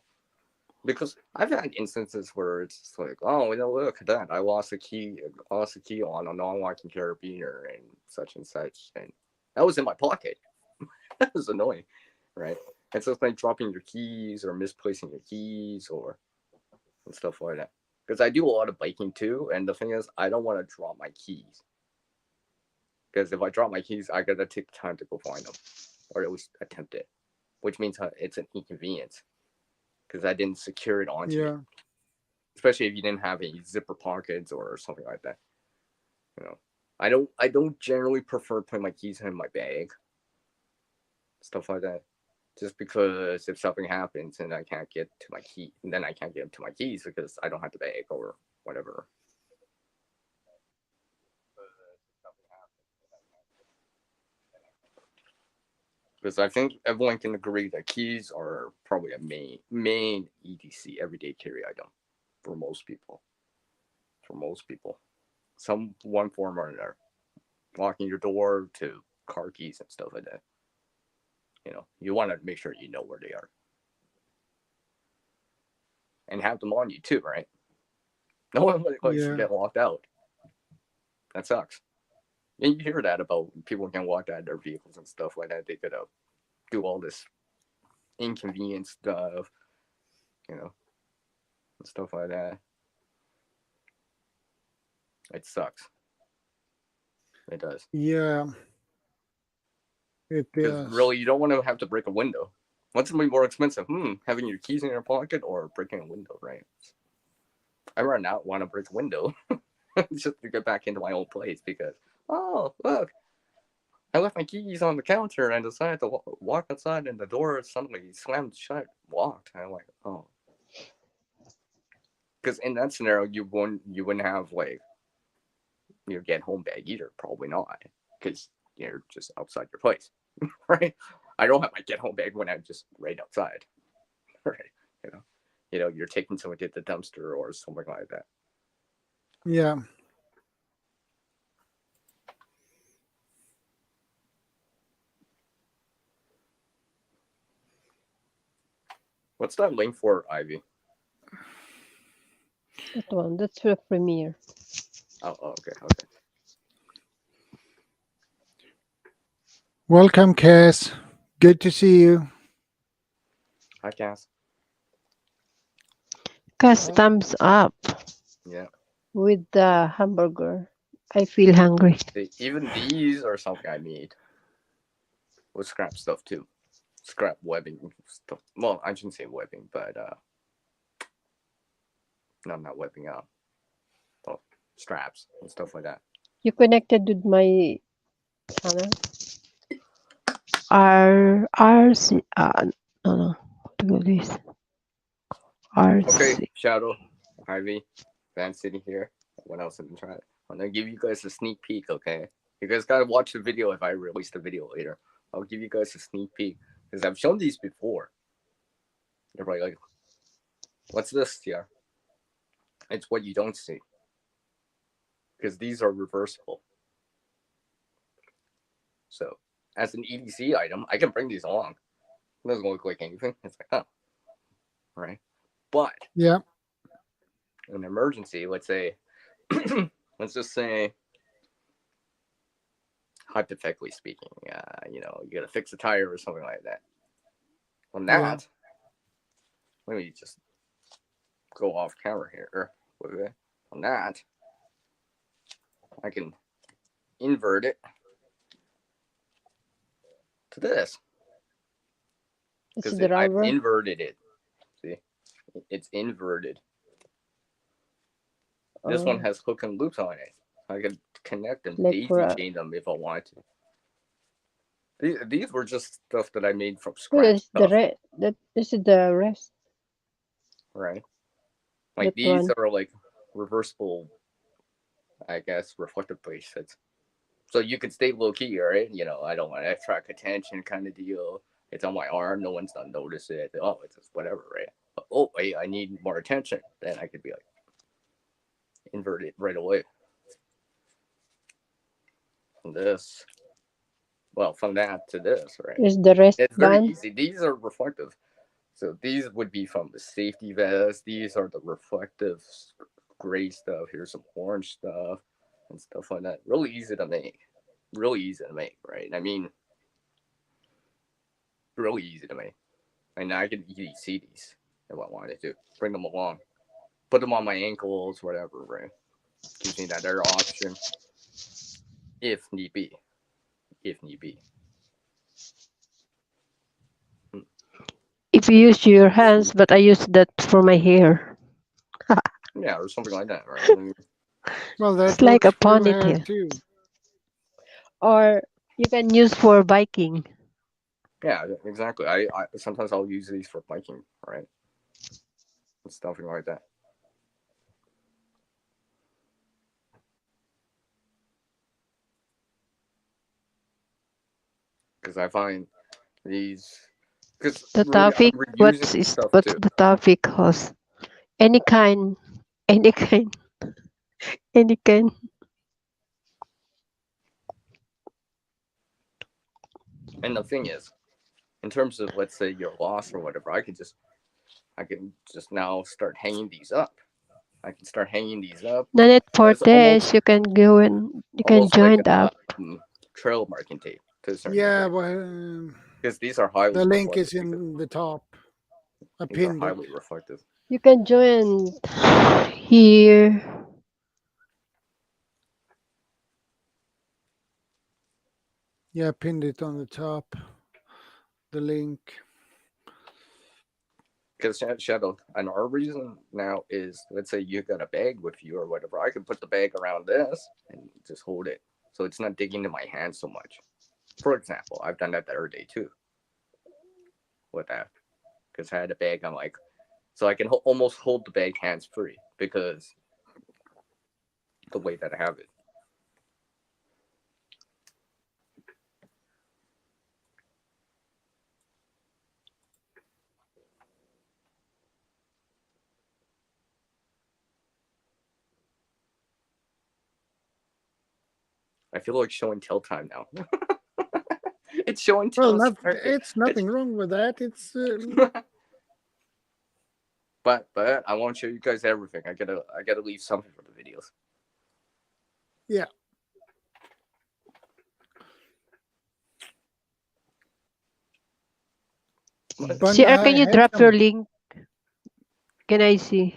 Because I've had instances where it's like, oh, look at that. I lost a key on a non-locking carabiner and such, and that was in my pocket. That was annoying, right? And so it's like dropping your keys or misplacing your keys and stuff like that. Because I do a lot of biking too, and the thing is, I don't want to drop my keys. Because if I drop my keys, I gotta take time to go find them, or at least attempt it, which means it's an inconvenience. Because I didn't secure it onto it. Especially if you didn't have any zipper pockets or something like that. I don't generally prefer putting my keys in my bag. Stuff like that. Just because if something happens and I can't get to my key, then I can't get to my keys because I don't have the bag or whatever. Because I think everyone can agree that keys are probably a main EDC, everyday carry item for most people. Some one form or another. Locking your door to car keys and stuff like that. You want to make sure you know where they are. And have them on you too, right? No one likes to get locked out. That sucks. And you hear that about people getting locked out of their vehicles and stuff like that. They could do all this inconvenient stuff, and stuff like that. It sucks. It does. Yeah. It does. Really, you don't want to have to break a window. What's going to be more expensive? Having your keys in your pocket or breaking a window, right? I right now want to break a window just to get back into my old place because, oh, look, I left my keys on the counter and decided to walk outside and the door suddenly slammed shut, locked. And I'm like, oh. Because in that scenario, you wouldn't have like your get home bag either. Probably not, because you're just outside your place, right? I don't have my get home bag when I'm just right outside, right? You're taking someone to the dumpster or something like that. Yeah. What's that link for, Ivy? That one, that's for Premiere. Oh, okay. Welcome, Cass. Good to see you. Hi, Cass. Cass, thumbs up. Yeah. With the hamburger. I feel hungry. Even these are something I made with scrap stuff too. Scrap webbing stuff. Well, I shouldn't say webbing, but no, not webbing up. Well, straps and stuff like that. You connected with my channel? RC. No. Do this. RC. Okay, Shadow, Ivy, Van sitting here. What else have been trying? I'm gonna give you guys a sneak peek, okay? You guys gotta watch the video if I release the video later. I'll give you guys a sneak peek because I've shown these before. You're probably like, "What's this here?" It's what you don't see. Because these are reversible. So, as an EDC item, I can bring these along. It doesn't look like anything. It's like, oh. Right? But, yeah, in an emergency, let's say, let's just say, hypothetically speaking, you know, you gotta fix a tire or something like that. On that, let me just go off camera here. On that, I can invert it to this. Because I've inverted it. See? It's inverted. This one has hook and loops on it. I could connect and daisy chain them if I wanted to. These were just stuff that I made from scratch. This is the rest. Right. Like these are like reversible, I guess, reflective bracelets. So you could stay low key, right? You know, I don't want to attract attention kind of deal. It's on my arm. No one's gonna notice it. Oh, it's just whatever, right? But, oh, wait, I need more attention. Then I could be like, invert it right away. From this, well, from that to this, right? Is the rest It's very easy. These are reflective. So these would be from the safety vest. These are the reflective gray stuff. Here's some orange stuff and stuff like that. Really easy to make. Really easy to make, right? I mean, really easy to make. And I could easily see these if I wanted to. Bring them along. Put them on my ankles, whatever, right? Gives me that other option. If need be. If need be. If you use your hands, but I use that for my hair. Yeah, or something like that, right? Well, that's like a ponytail. Too. Or you can use for biking. Yeah, exactly. I sometimes I'll use these for biking, right? And stuff like that. Because I find these. The topic. What's the topic, host? Any kind. And the thing is, in terms of, let's say, your loss or whatever, I can just now start hanging these up. I can start hanging these up. Not it for this. You can go and you can join like up. Trail marking tape. Yeah, well, because these are highly. The link is in the top. I pinned it. Highly reflective. You can join here. Yeah, I pinned it on the top. The link. Because Shadow, and our reason now is, let's say you got a bag with you or whatever, I can put the bag around this and just hold it, so it's not digging into my hand so much. For example, I've done that the other day too. With that, because I had a bag, I'm like, so I can almost hold the bag hands free because the way that I have it. I feel like showing tell time now. It's showing tell. Well, it's nothing wrong with that. It's. But I won't show you guys everything. I gotta leave something for the videos. Yeah. CR, can you drop your link? Can I see?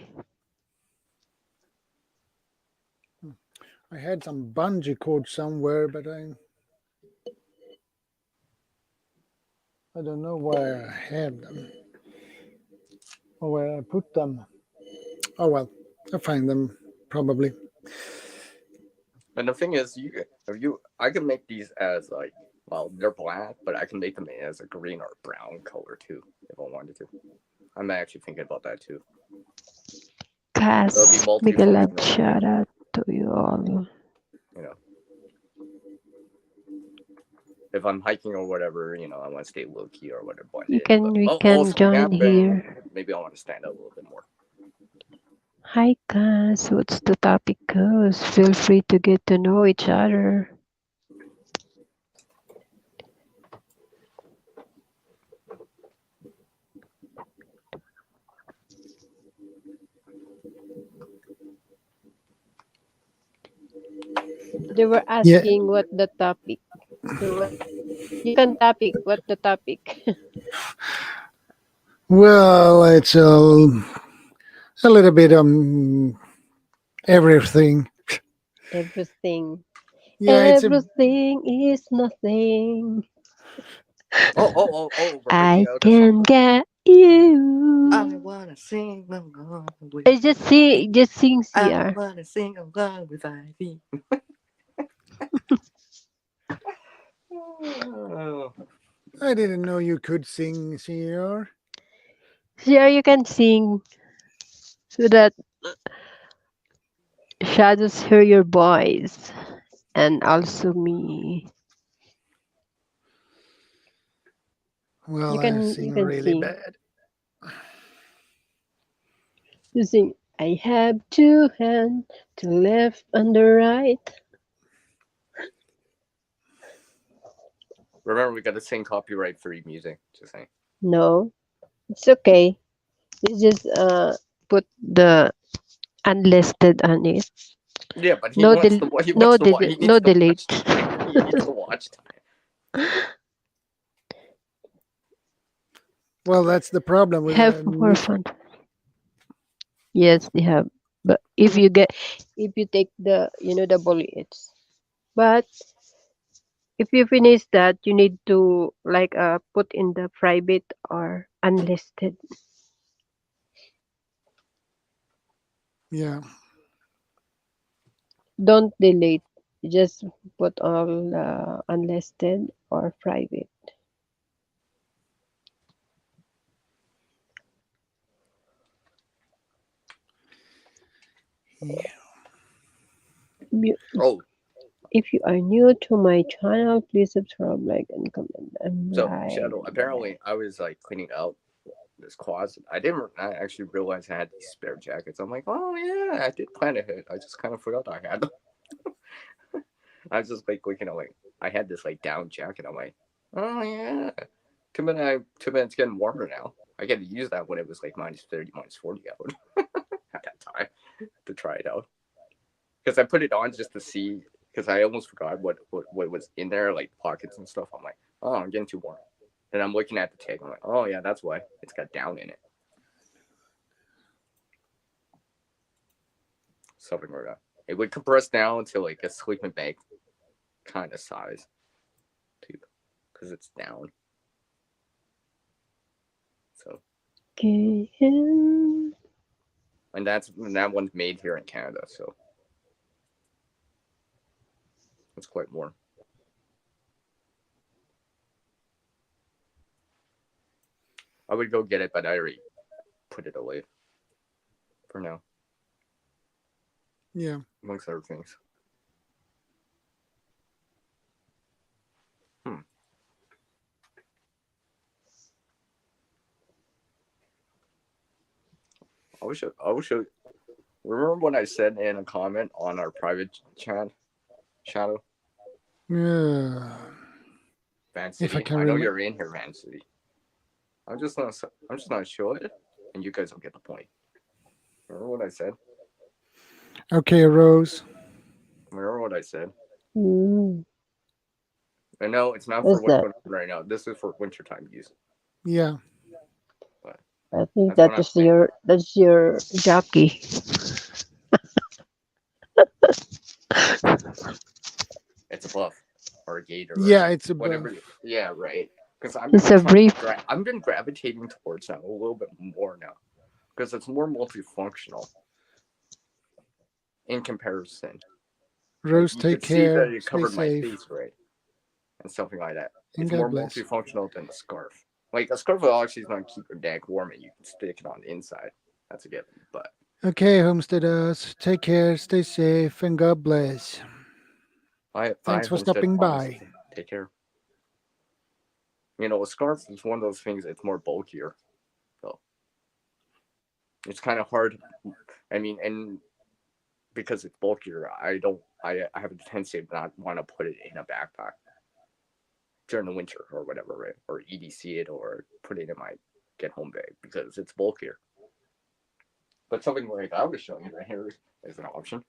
I had some bungee cord somewhere, but I don't know where I had them or where I put them. Oh well, I'll find them probably. And the thing is, I can make these as like, well, they're black, but I can make them as a green or brown color too, if I wanted to. I'm actually thinking about that too. Cass, big love shout out to you all. You know, if I'm hiking or whatever, you know, I want to stay low key or whatever. We can join here. Maybe I want to stand out a little bit more. Hi guys, what's the topic goes? Feel free to get to know each other. They were asking what the topic. You can topic. What the topic? Well, it's a little bit everything. Everything. Yeah, Everything is nothing. Oh, we're I breaking out a can song. get you. I wanna sing along with. Just sing, I CR. wanna sing along with Ivy. Oh. I didn't know you could sing, CR. CR, you can sing so that shadows hear your voice, and also me. Well, I sing really sing. bad. You sing. I have two hands, to left and the right. Remember, we gotta sing copyright-free music. Just saying. No, it's okay. You just put the unlisted on it. Yeah, but he No, wants the he wants the he needs no the delete. watch time. He needs the watch time. Well, that's the problem with Have more fun. Yes, they have. But if you take the double hits, but if you finish that, you need to put in the private or unlisted. Yeah. Don't delete. Just put all unlisted or private. Yeah. Oh. If you are new to my channel, please subscribe, like, and comment. So Shadow, apparently I was like cleaning out this closet. I actually realize I had these spare jackets. I'm like, oh yeah, I did plan ahead. I just kind of forgot I had them. I was just like looking at I had this down jacket. I'm like, oh yeah. Too bad it's getting warmer now. I get to use that when it was minus 30, minus 40 out at that time to try it out. Because I put it on just to see, because I almost forgot what was in there, like pockets and stuff. I'm like, oh, I'm getting too warm. Then I'm looking at the tag. I'm like, oh yeah, that's why it's got down in it. Something like that. It would compress down to a sleeping bag kind of size, too, because it's down. So. Okay. And that one's made here in Canada, so it's quite warm. I would go get it, but I already put it away for now. Yeah. Amongst other things. I will show. Remember when I said in a comment on our private chat, Shadow? Yeah. Van City. I know you're in here, Van City. I'm just not show it, and you guys will get the point. Remember what I said? Okay, Rose. Remember what I said? Mm. I know it's not for what's going on right now. This is for wintertime use. Yeah. But I think that's your jockey. It's a buff or a gator. Yeah, it's a whatever. buff. Yeah, right. Because I've been gravitating towards that a little bit more now, because it's more multifunctional in comparison. Rose, take care. See that it covered my face, right, and something like that. It's more multifunctional than a scarf. A scarf will actually not keep your neck warm, and you can stick it on the inside. That's a given. But okay, homesteaders, take care, stay safe, and God bless. Thanks for stopping by. Take care. A scarf is one of those things. It's more bulkier, so it's kind of hard. I mean, and because it's bulkier, I have a tendency to not want to put it in a backpack during the winter or whatever, right? Or EDC it or put it in my get home bag because it's bulkier. But something like I was showing you right here is an option.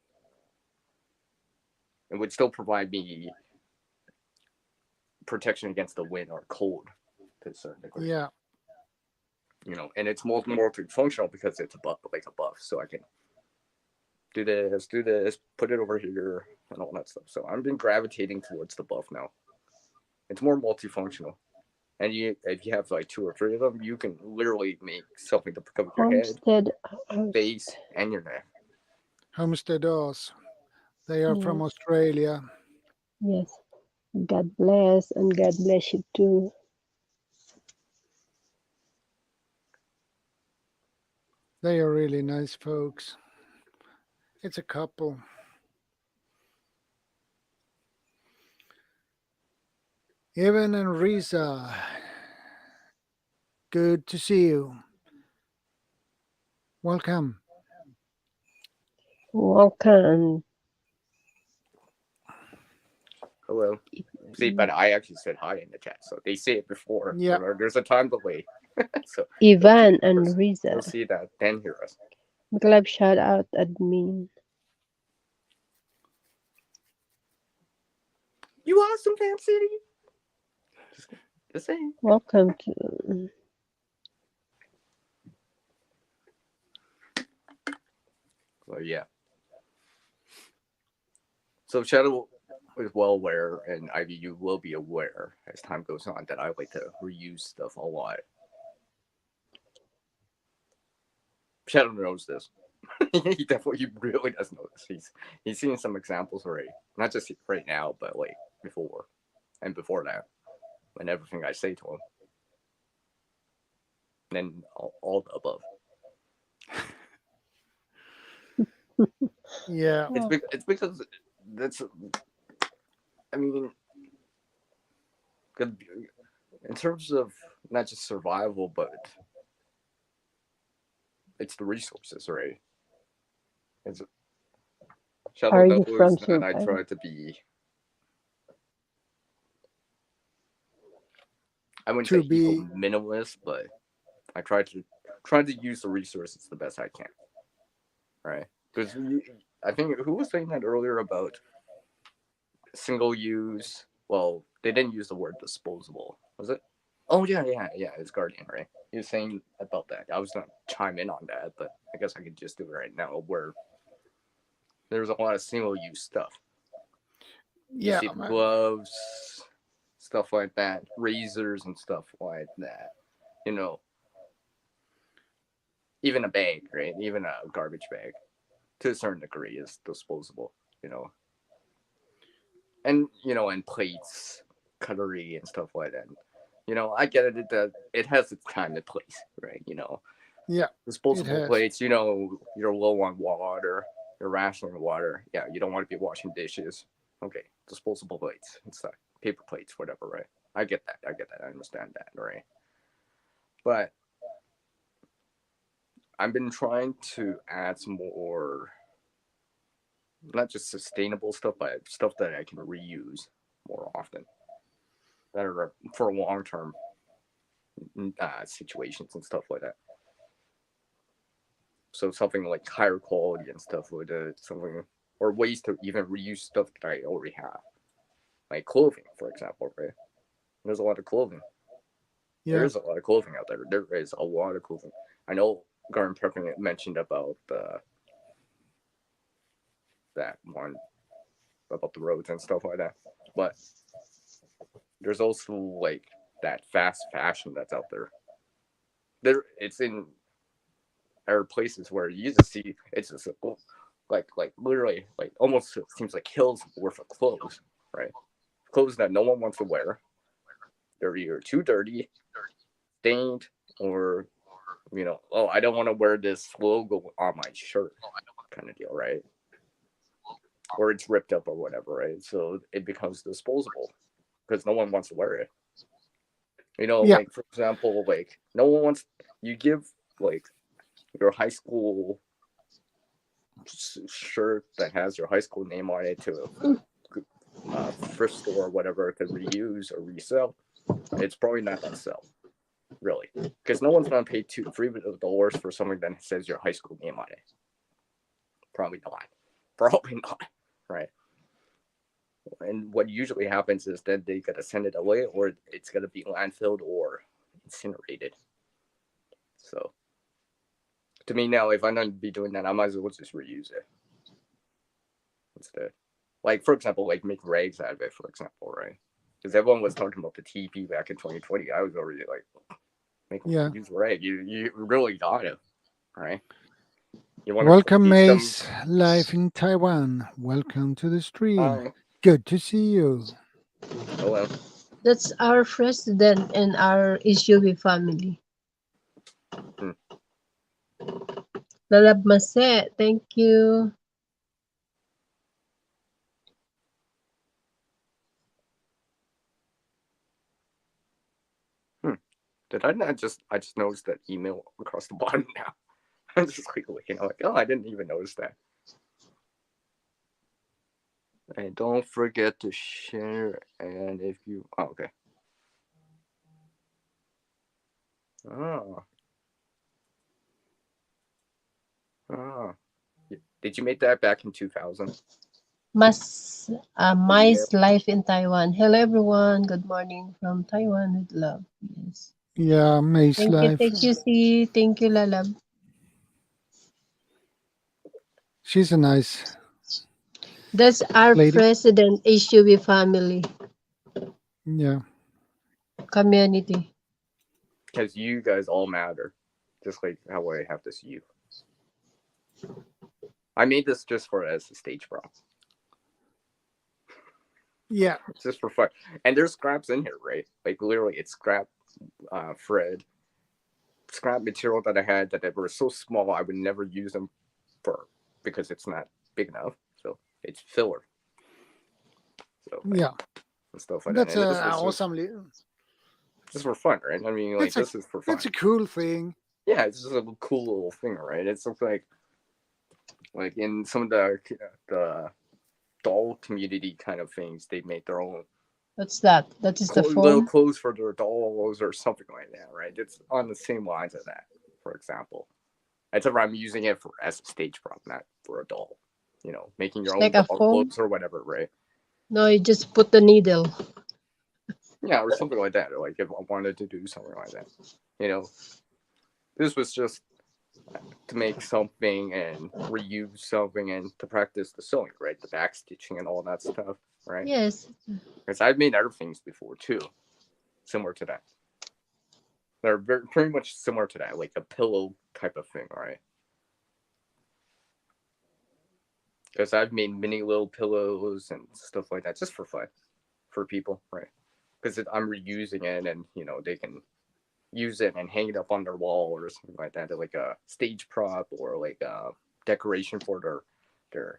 It would still provide me protection against the wind or cold to a certain degree. Yeah. You know, and it's multifunctional because it's a buff, so I can do this, put it over here, and all that stuff. So I've been gravitating towards the buff now. It's more multifunctional. And if you have like 2 or 3 of them, you can literally make something to cover your head, face, and your neck. Homesteaders. They are from Australia. Yes. God bless, and God bless you too. They are really nice folks. It's a couple. Evan and Risa, good to see you. Welcome. Welcome. Hello. See, but I actually said hi in the chat, so they say it before. Yeah. There's a time delay. So Ivan and Riza. You'll see that, then hear us. Club shout out admin. You awesome, Fam City. Just saying. Welcome to. Well, yeah. So Shadow is well aware, and Ivy, you will be aware as time goes on that I like to reuse stuff a lot. Shadow knows this. He really does know this. He's seen some examples already, not just right now, but like before, and before that, and everything I say to him, and all the above. Yeah. It's because that's. I mean, in terms of not just survival, but it's the resources, right? Shadow knows that I try to be. I wouldn't say minimalist, but I try to use the resources the best I can. Right? Because I think who was saying that earlier about single use? Well, they didn't use the word disposable, was it? Oh yeah, it's Guardian, right? He was saying about that. I was gonna chime in on that, but I guess I could just do it right now. Where there's a lot of single use stuff. You see gloves, stuff like that, razors and stuff like that. You know, even a bag, right? Even a garbage bag, to a certain degree, is disposable. You know, and and plates, cutlery, and stuff like that. You know, I get it. It has its time and place, right? You know, disposable plates. You know, you're low on water, you're rationing water. Yeah, you don't want to be washing dishes. Okay, disposable plates and stuff, paper plates, whatever, right? I get that. I understand that, right? But I've been trying to add some more, not just sustainable stuff, but stuff that I can reuse more often, that are for long-term situations and stuff like that. So something like higher quality and stuff would something, or ways to even reuse stuff that I already have, like clothing, for example, right? There's a lot of clothing. Yeah. There is a lot of clothing out there. There is a lot of clothing. I know Garden Prepping mentioned about that one about the roads and stuff like that, but there's also like that fast fashion that's out there. It's in there are places where you just see it's just like literally like almost seems like hills worth of clothes, right? Clothes that no one wants to wear. They're either too dirty, stained, or I don't want to wear this logo on my shirt, kind of deal, right? Or it's ripped up or whatever, right? So it becomes disposable because no one wants to wear it. Like for example, like no one wants, you give like your high school shirt that has your high school name on it to a thrift store or whatever could reuse or resell, it's probably not gonna sell, really, because no one's gonna pay $3 for something that says your high school name on it. Probably not, right? And what usually happens is that they gotta send it away, or it's gonna be landfilled or incinerated. So, to me now, if I'm gonna be doing that, I might as well just reuse it instead. Like, for example, like make rags out of it, for example, right? Because everyone was talking about the TP back in 2020. I was already like, use rag. You really got it, right? Welcome, Mace, live in Taiwan. Welcome to the stream. Hi. Good to see you. Hello. That's our president and our SUV family. Lalab Maset, thank you. Did I not just noticed that email across the bottom now? I'm just like looking, I'm like, oh, I didn't even notice that. And don't forget to share. And if you, okay. Did you make that back in 2000? Mice life in Taiwan. Hello everyone. Good morning from Taiwan with love. Yes. Yeah, Mace life. Thank you, C. Thank you, Lalab. She's a nice. That's our lady. president SUV family. Yeah. Community. Because you guys all matter, just like how I have this you. I made this just as a stage prop. Yeah. Just for fun. And there's scraps in here, right? Like literally it's scrap scrap material that I had that were so small I would never use them because it's not big enough. So it's filler. So yeah. And stuff like That's that. awesomely. Just for fun, right? I mean, like this is for fun. It's a cool thing. Yeah, it's just a cool little thing, right? It's like in some of the doll community kind of things, they make their own. What's that? That is the little phone? clothes for their dolls or something like that, right? It's on the same lines as that, for example. Except I'm using it as a stage prop, not for a doll. You know, making your own doll clothes or whatever, right? No, you just put the needle. Yeah, or something like that. Or like if I wanted to do something like that, you know, this was just to make something and reuse something and to practice the sewing, right? The back stitching and all that stuff, right? Yes. Because I've made other things before too, similar to that. They're pretty much similar to that, like a pillow type of thing, right? Because I've made mini little pillows and stuff like that just for fun, for people, right? Because I'm reusing it, and you know they can use it and hang it up on their wall or something like that, like a stage prop or like a decoration for their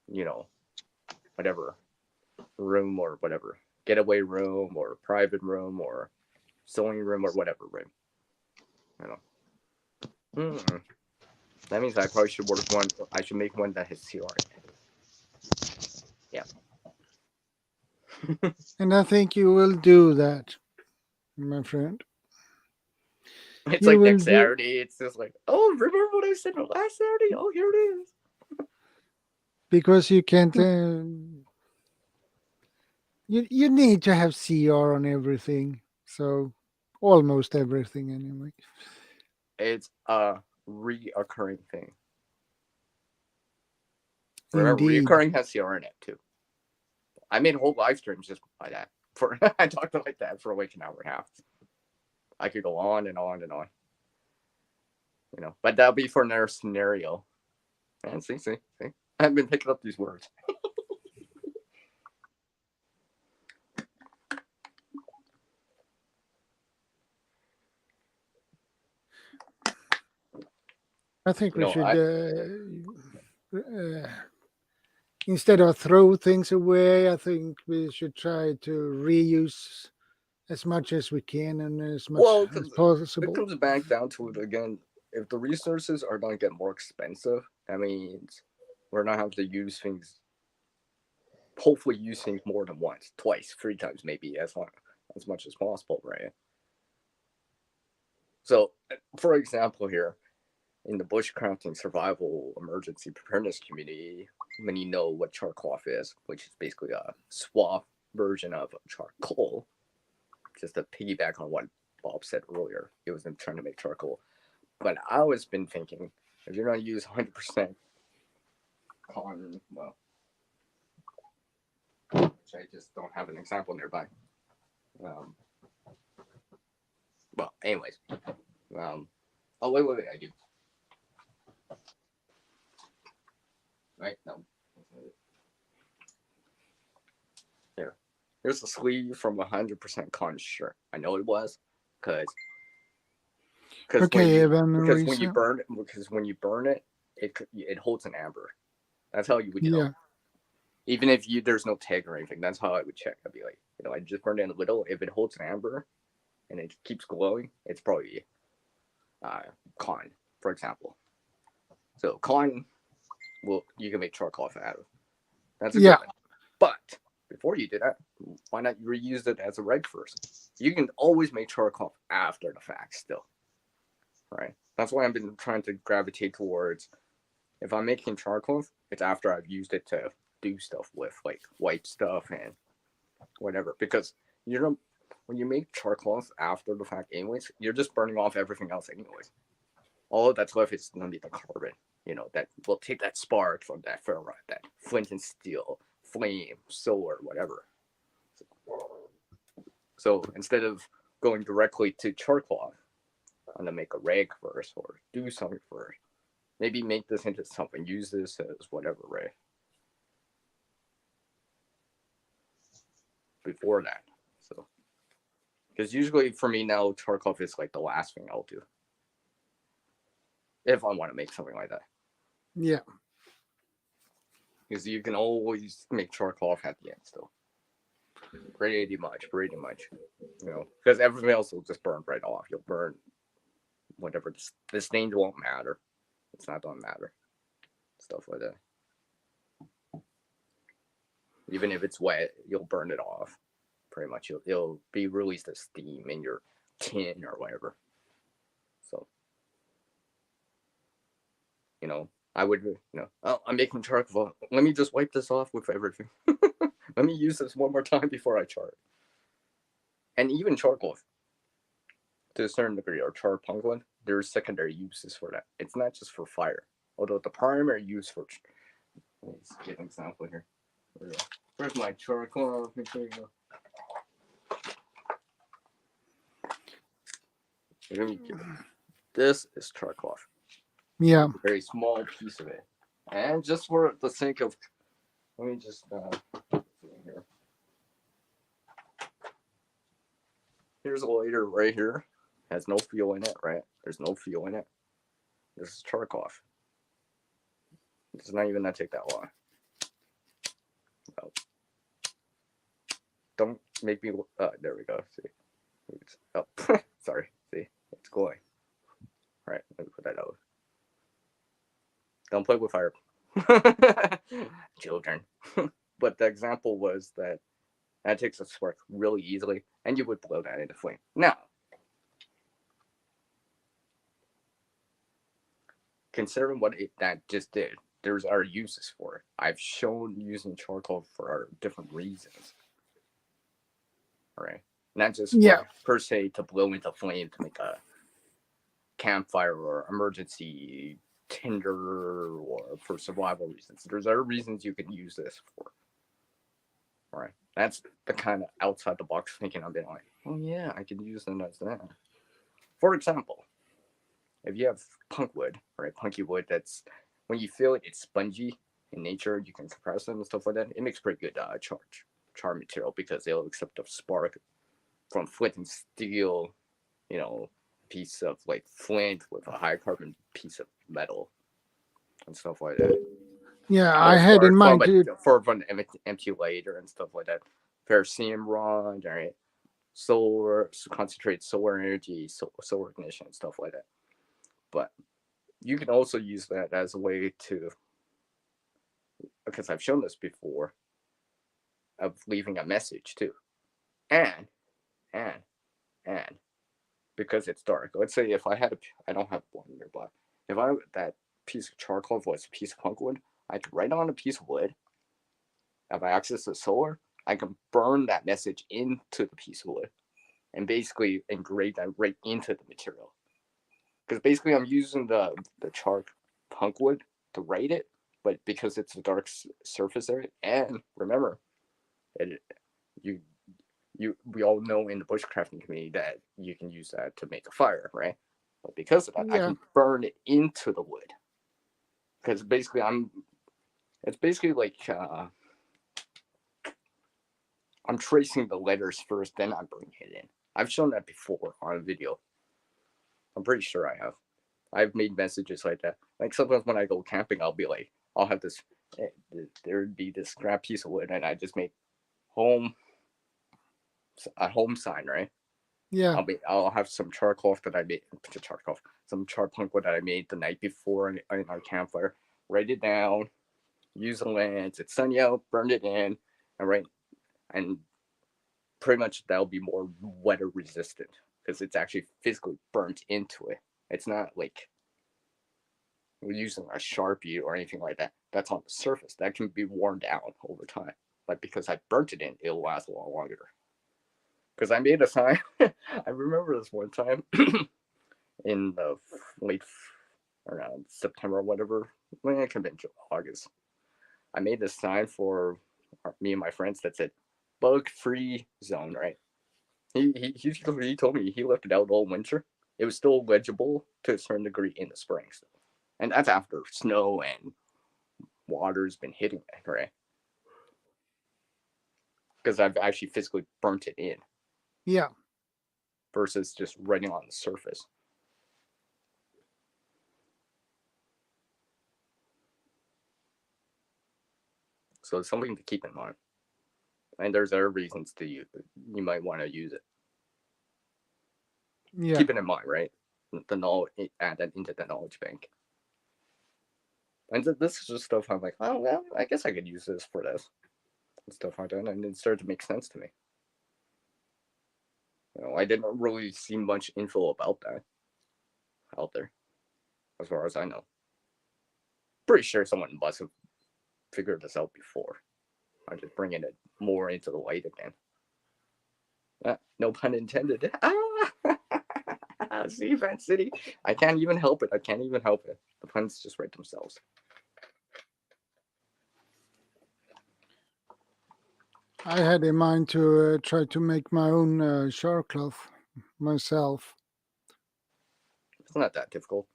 you know, whatever room or whatever, getaway room or private room or sewing room or whatever, right? You know. That means I probably should work one. I should make one that has CR in it. Yeah. And I think you will do that, my friend. It's like next Saturday. It's just like, oh, remember what I said last Saturday? Oh, here it is. Because you can't. You need to have CR on everything. So almost everything anyway. It's a reoccurring thing. Remember, reoccurring has CR in it too. I made a whole live stream just by that. I talked like that for like an hour and a half. I could go on and on and on. You know, but that'll be for another scenario. And see. I've been picking up these words. I think we should, instead of throw things away, I think we should try to reuse as much as we can and as much as possible. It comes back down to it again. if the resources are going to get more expensive, that means we're not having to use things. Hopefully, use things more than once, twice, 3 times, maybe as much as possible, right? So, for example, here in the bushcrafting survival emergency preparedness community, when you know what charcoal is, which is basically a suave version of charcoal, just to piggyback on what Bob said earlier, he was trying to make charcoal. But I was been thinking, if you're going to use 100% cotton, well, which I just don't have an example nearby. Well, anyways, oh wait, I do. Right? No. Here's a sleeve from 100% cotton shirt. I know it was, because Okay, when you burn it, it holds an amber. That's how you would know. Yeah. Even if there's no tag or anything, that's how I would check. I'd be like, I just burned it a little. If it holds an amber and it keeps glowing, it's probably cotton, for example. So cotton, you can make charcoal out of. That's a good one. But before you do that, why not reuse it as a rag first? You can always make charcoal after the fact still. Right? That's why I've been trying to gravitate towards, if I'm making charcoal, it's after I've used it to do stuff with, like wipe stuff and whatever. Because when you make charcoal after the fact anyways, you're just burning off everything else anyways. All that's left is going to be the carbon, that will take that spark from that ferrite, that flint and steel, flame, solar, whatever. So instead of going directly to charcoal, I'm going to make a rag first or do something first. Maybe make this into something, use this as whatever, right? Before that. So, because usually for me now, charcoal is like the last thing I'll do. If I want to make something like that. Yeah. Because you can always make charcoal at the end still. Pretty much. Because everything else will just burn right off. You'll burn whatever. The stains won't matter. It's not going to matter. Stuff like that. Even if it's wet, you'll burn it off. Pretty much. It'll be released as steam in your tin or whatever. So, I would, I'm making charcoal. Let me just wipe this off with everything. Let me use this one more time before I char it. And even charcoal, to a certain degree, or char pungent, there's secondary uses for that. It's not just for fire. Although the primary use for... Let's get an example here. Where's my charcoal? Make sure you go. This is charcoal. Yeah. A very small piece of it. And just for the sake of... Let me just... here. Here's a lighter right here. Has no fuel in it, right? There's no fuel in it. This is charcoal. It's not even going to take that long. No. Don't make me... there we go. See? Oh, sorry. See? It's glowing. All right, let me put that out. Don't play with fire. Children. But the example was that takes a spark really easily, and you would blow that into flame. Now, considering what that just did, there's our uses for it. I've shown using charcoal for different reasons. All right, not just per se to blow into flame to make a campfire or emergency tinder or for survival reasons. There's other reasons you can use this for. All right, that's the kind of outside the box thinking I've been like, oh yeah, I can use them as that. For example, if you have punk wood, right, punky wood, that's when you feel it, it's spongy in nature. You can compress them and stuff like that. It makes pretty good char material because they'll accept a spark from flint and steel, piece of like flint with a high carbon piece of metal and stuff like that. Yeah, I had in mind for an empty later and stuff like that. Ferrocerium rod, right? Solar, concentrated solar energy, solar ignition, stuff like that. But you can also use that as a way to, because I've shown this before, of leaving a message too. And because it's dark, let's say if I had I don't have one nearby. If that piece of charcoal was a piece of punk wood, I could write on a piece of wood. If I access the solar, I can burn that message into the piece of wood and basically engrave that right into the material. Because basically I'm using the charc punk wood to write it, but because it's a dark surface area, and remember, we all know in the bushcrafting community that you can use that to make a fire, right? But because of that, I can burn it into the wood. Because basically it's basically like I'm tracing the letters first, then I'm bringing it in. I've shown that before on a video. I'm pretty sure I have. I've made messages like that. Like sometimes when I go camping, I'll be like, I'll have this, there'd be this scrap piece of wood, and I just make a home sign, right? Yeah. I'll have some charcoal that I made, some char punk wood that I made the night before in our campfire. Write it down, use the lens. It's sunny out, burn it in, and pretty much that'll be more weather resistant because it's actually physically burnt into it. It's not like we're using a Sharpie or anything like that. That's on the surface. That can be worn down over time. But because I burnt it in, it'll last a lot longer. Because I made a sign. I remember this one time in the late around September or whatever. Well, it could have been August. I made this sign for me and my friends that said bug-free zone, right? He told me he left it out all winter. It was still legible to a certain degree in the spring. And that's after snow and water's been hitting it, right? Because I've actually physically burnt it in. Yeah. Versus just writing on the surface. So it's something to keep in mind. And there's other reasons to use it. You might want to use it. Yeah. Keep it in mind, right? The knowledge, add that into the knowledge bank. And this is just stuff I'm like, oh, well, I guess I could use this for this. And stuff like that. And it started to make sense to me. I didn't really see much info about that out there, as far as I know. Pretty sure someone must have figured this out before. I'm just bringing it more into the light again. No pun intended. See, Fan City. I can't even help it. The puns just write themselves. I had in mind to try to make my own shark cloth myself. It's not that difficult.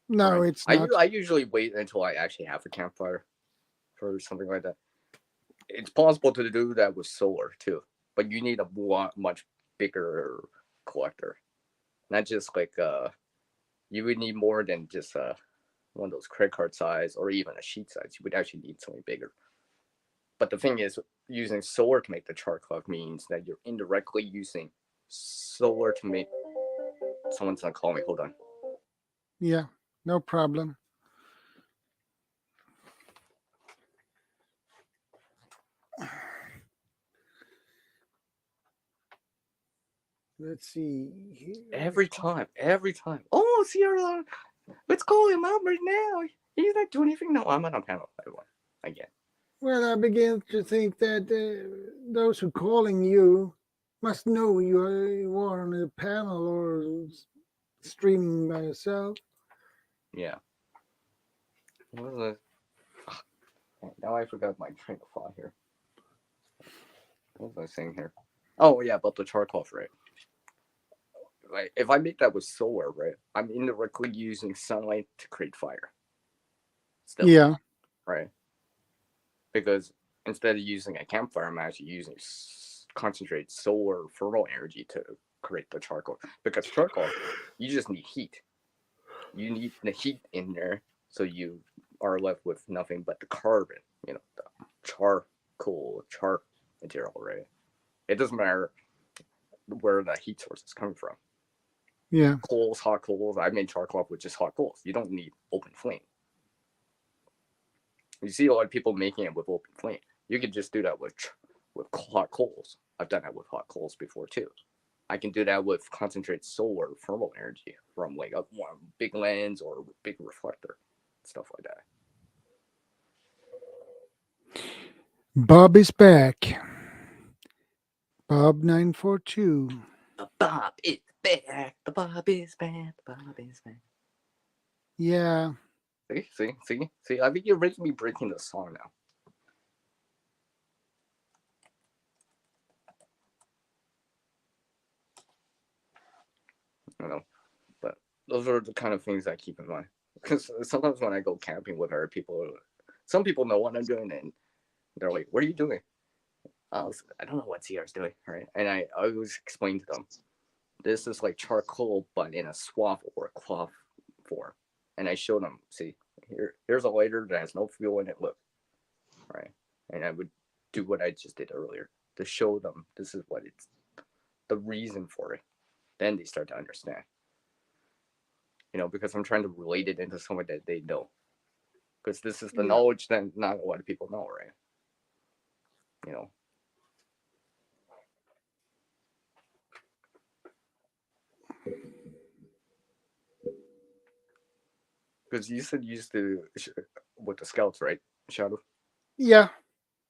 No, right? It's not. I usually wait until I actually have a campfire for something like that. It's possible to do that with solar too, but you need a much bigger collector. Not just like you would need more than just one of those credit card size or even a sheet size. You would actually need something bigger. But the thing is, using solar to make the chart clock means that you're indirectly using solar to make. Someone's gonna call me. Hold on. Yeah, no problem. Let's see. Every time. Oh, Sierra, let's call him out right now. He's not doing anything. No, I'm on a panel. Again. Well, I begin to think that those who are calling you must know you are on a panel or streaming by yourself. Yeah. What was now I forgot my train of thought here. What was I saying here? Oh, yeah, about the charcoal, right? Like, if I make that with solar, right, I'm indirectly using sunlight to create fire. Still, yeah. Right? Because instead of using a campfire, I'm actually using concentrated solar thermal energy to create the charcoal. Because charcoal, you just need heat. You need the heat in there, so you are left with nothing but the carbon, the char material, right? It doesn't matter where the heat source is coming from. Yeah. Coals, hot coals. I made charcoal with just hot coals. You don't need open flame. You see a lot of people making it with open flame. You can just do that with hot coals. I've done that with hot coals before too. I can do that with concentrated solar thermal energy from like a big lens or big reflector, stuff like that. Bob is back. Bob 942. The Bob is back. The Bob is back. The Bob is back. Yeah. See. I think you're making me breaking the song now. You know, but those are the kind of things I keep in mind. Because sometimes when I go camping with other people, some people know what I'm doing, and they're like, "What are you doing?" I don't know what CR's doing, right? And I always explain to them, this is like charcoal, but in a swath or a cloth form. And I show them, see, here's a lighter that has no fuel in it. Look, right? And I would do what I just did earlier to show them this is what it's the reason for it. Then they start to understand. You know, because I'm trying to relate it into something that they know. Because this is the knowledge that not a lot of people know, right? You know. Because you said you used to with the scouts, right, Shadow? Yeah.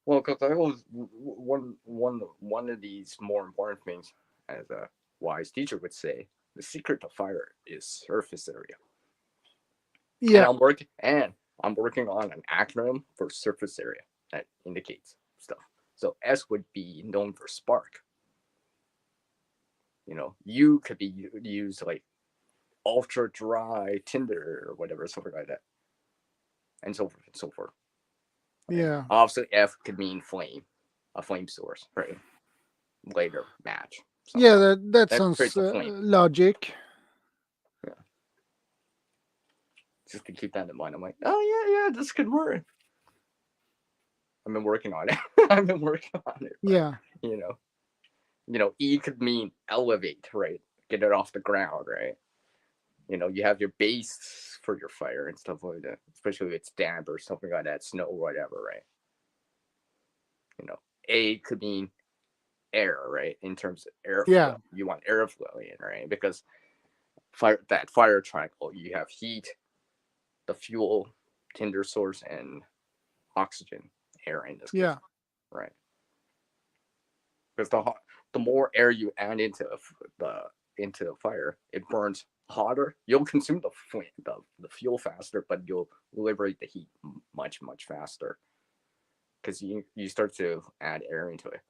Well, because I was one of these more important things, as a wise teacher would say, the secret to fire is surface area. Yeah. And I'm working on an acronym for surface area that indicates stuff. So S would be known for spark. You know, U could be used like ultra dry tinder or whatever, something like that, and so forth and so forth. Yeah. Obviously, F could mean flame, a flame source, right? Later match. Yeah, that sounds logic. Yeah. Just to keep that in mind, I'm like, oh yeah, this could work. I've been working on it. Yeah. You know, E could mean elevate, right? Get it off the ground, right? You know, you have your base for your fire and stuff like that, especially if it's damp or something like that, snow or whatever, right? You know, A could mean air, right? In terms of airflow. Yeah. You want airflow in, right? Because fire triangle, you have heat, the fuel, tinder source, and oxygen, air in this case. Yeah. Right. Because the more air you add into the fire, it burns hotter. You'll consume the fuel faster, but you'll liberate the heat much faster because you start to add air into it.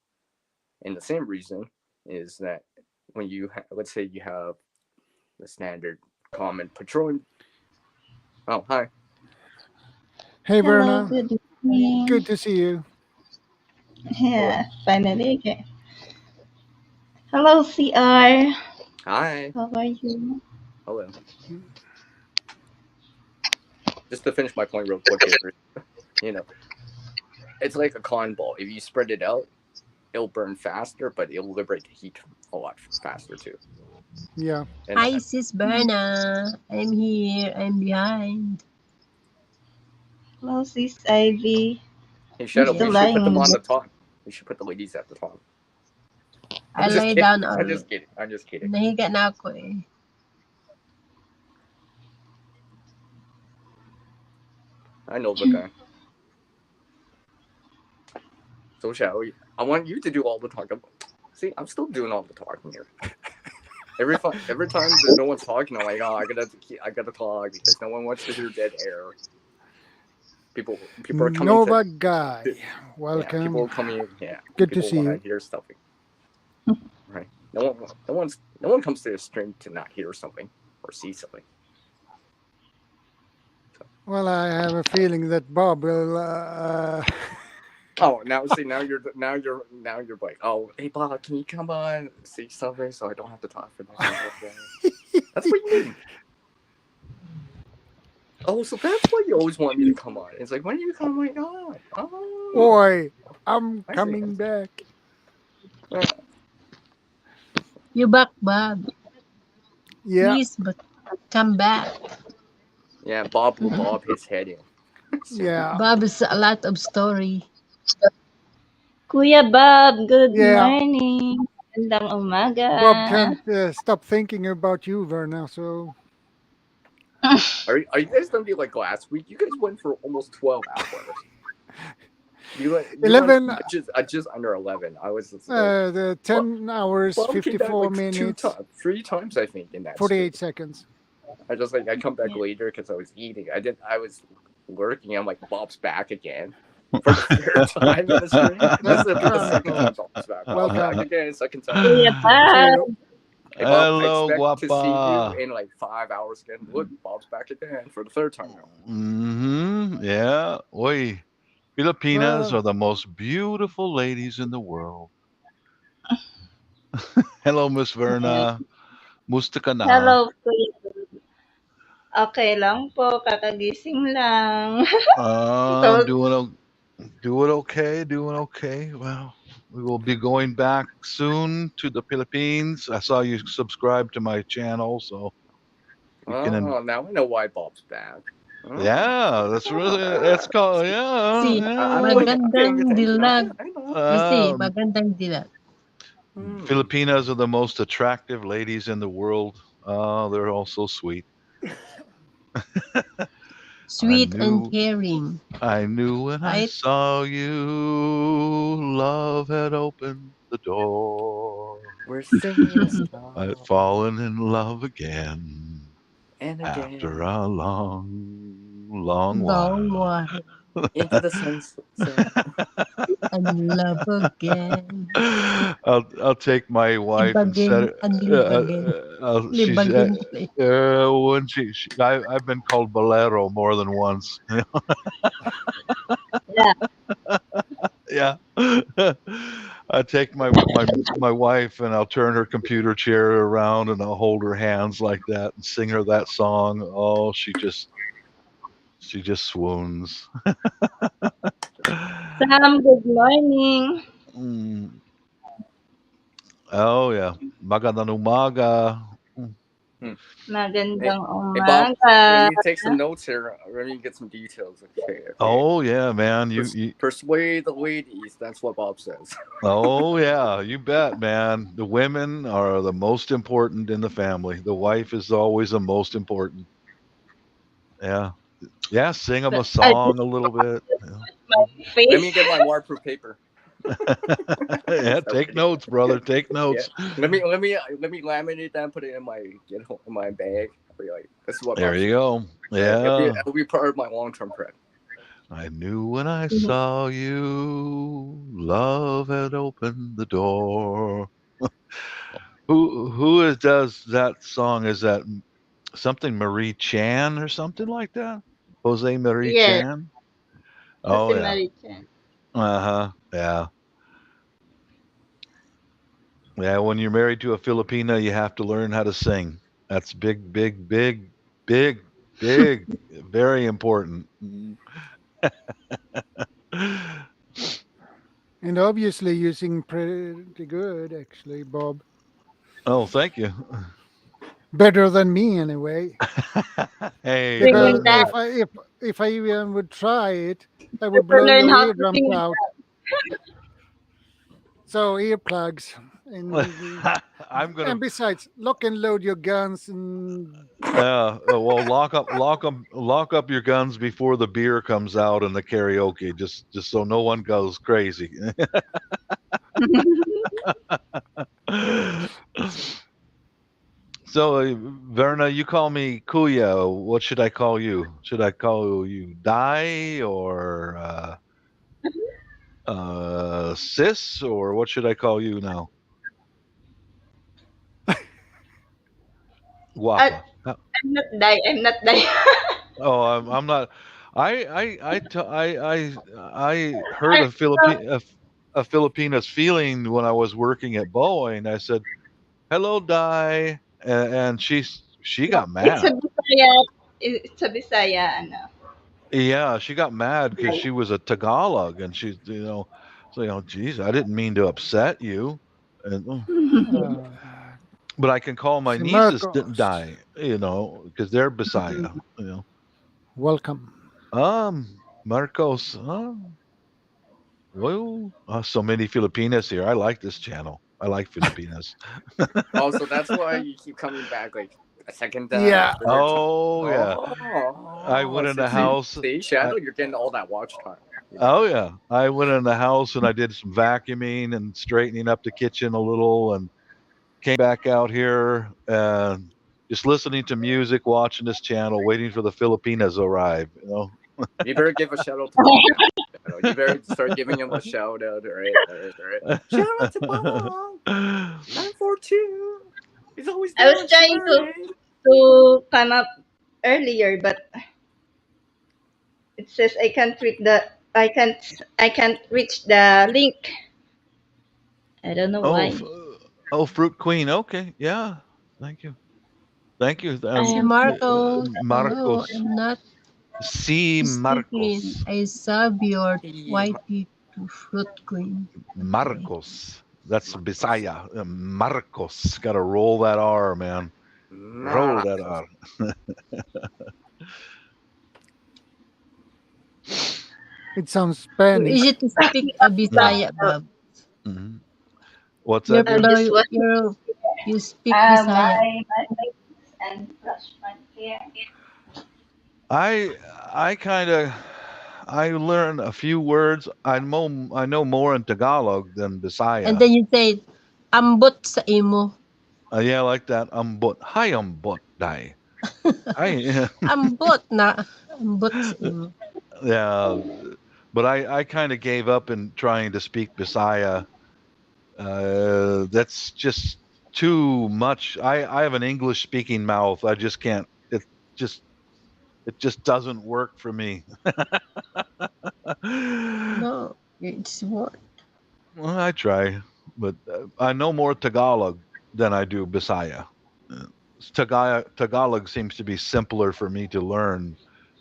And the same reason is that when you let's say you have the standard common petroleum. Oh, hi. Hey, Hello, Verna. good evening. Good to see you. Yeah, finally. Okay. Hello, CR. Hi. How are you? Hello. Just to finish my point real quick here, you know, it's like a cotton ball. If you spread it out, it'll burn faster, but it'll liberate the heat a lot faster too. Yeah. Hi, sis Berna. I'm here. I'm behind. Hello, sis Ivy. Hey, Shadow, Still we should put them lying. on the top. We should put the ladies at the top. I lay down I'm just kidding. Nahiga na ako eh. I know the guy. So, Shadow, I want you to do all the talking. See, I'm still doing all the talking here. Every time that no one's talking, I'm like, oh, I gotta talk because no one wants to hear dead air. People are coming. Nova guy, welcome. Yeah, people are coming. Yeah, good people to see want you. to hear something. Right? No one comes to the stream to not hear something or see something. So. Well, I have a feeling that Bob will. Oh, now you're like, oh, hey Bob, can you come on see something so I don't have to talk for this? That's what you mean. Oh, so that's why you always want me to come on. It's like, when are you coming on? Oh, boy, I'm coming back. You back, Bob. Yeah. Please, but come back. Yeah, Bob will bob his head in. Yeah. Bob is a lot of story. Kuya Bob, good Yeah. morning. Magandang umaga. Bob can't stop thinking about you, Verna. So Are you guys gonna be like last week? You guys went for almost 12 hours. You went 11. just under 11. I was just The 10 hours, Bob came back 54 like minutes, 3 times I think in that. 48 stream. seconds. I just I come back later because I was eating. I was working. I'm like, Bob's back again for the third time in the stream. This will be the second time Bob's back. Bob's back again, second time. Kuya Bob. Hey, Bob, I Hello, expect to see you guapa. in like 5 hours again. Look, Bob's back again for the third time now. Yeah. Oi. Filipinas Well, are the most beautiful ladies in the world. Hello, Miss Verna. Musta ka na? Hello, Kuya Bob. Okay lang po, kakagising lang. Doing okay. Well, we will be going back soon to the Philippines. I saw you subscribe to my channel, so you can. Now I know why Bob's back. Yeah, that's called Si magandang dilag. Si magandang dilag. Filipinas are the most attractive ladies in the world. They're all so sweet. Sweet and caring. I knew when I saw you, love had opened the door. We're singing. I'd fallen in love again. And again. After a long while. Into the sunset. And love again. I'll take my wife and set it. When I've been called bolero more than once. Yeah. I take my wife and I'll turn her computer chair around and I'll hold her hands like that and sing her that song. Oh, she just swoons. Sam, good morning. Oh yeah, magandang umaga. Magandang Hey Bob, umaga. let me take some notes here. Let me get some details. Okay. Oh yeah, man. You persuade the ladies. That's what Bob says. Oh yeah, you bet, man. The women are the most important in the family. The wife is always the most important. Yeah. Yeah, sing them a song a little bit. Let me get my waterproof paper. Yeah, take notes, brother. Take notes. Yeah. Let me laminate that and put it in my bag. Like, this is what there you go. Yeah. It'll be part of my long-term prep. I knew when I saw you, love had opened the door. Who does that song? Is that something Marie Chan or something like that? Jose Marie Chan? Oh Jose yeah. Marie Chan. Yeah. Yeah, when you're married to a Filipina, you have to learn how to sing. That's big, very important. And obviously you sing pretty good, actually, Bob. Oh, thank you. Better than me, anyway. Hey, because if I even would try it, I would blow your eardrums out. So earplugs, and besides, lock and load your guns and. Well, lock up your guns before the beer comes out in the karaoke, just so no one goes crazy. So, Verna, you call me Kuya. What should I call you? Should I call you Dai or Sis, or what should I call you now? Guapa. I'm not die. Oh, I'm not. I heard a Filipina's feeling when I was working at Boeing. I said, "Hello, Dai," and she got mad. It's a Bisaya, ano. Yeah, she got mad because she was a Tagalog, and she's geez, I didn't mean to upset you. And But I can call my Si nieces Marcos. die, because they're Bisaya, Welcome. Marcos. Well, so many Filipinas here. I like this channel. I like Filipinas. Oh, so that's why you keep coming back like a second time. Yeah. Oh, yeah. I went in the house. See, Shadow, you're getting all that watch time. Oh, yeah. I went in the house and I did some vacuuming and straightening up the kitchen a little and came back out here and just listening to music, watching this channel, waiting for the Filipinas to arrive, You better give a shout out to Bob. You better start giving him a shout out. All right. Shout out to Bob. 942. He's always I was trying to come up earlier, but it says I can't reach the link. I don't know why. Fruit Queen. Okay, yeah. Thank you. Si Marco. Marcos. Hello, I'm not Marcos. I sub your YP to Fruit Queen. Marcos. That's Bisaya. Marcos. Got to roll that R, man. Roll that R. It sounds Spanish. Easy to speak a Bisaya, Bob. Mm-hmm. What's that? You speak Bisaya. And brush my hair. I learn a few words. I know more in Tagalog than Bisaya. And then you say, ambot sa imo. Yeah, I like that. Ambot. Hi, ambot, dai. Ambot na. Ambot sa imo. Yeah, but I kind of gave up in trying to speak Bisaya. That's just too much. I have an English speaking mouth. I just can't. It just doesn't work for me. No, it's what. Well, I try, but I know more Tagalog than I do Bisaya. Tagalog seems to be simpler for me to learn,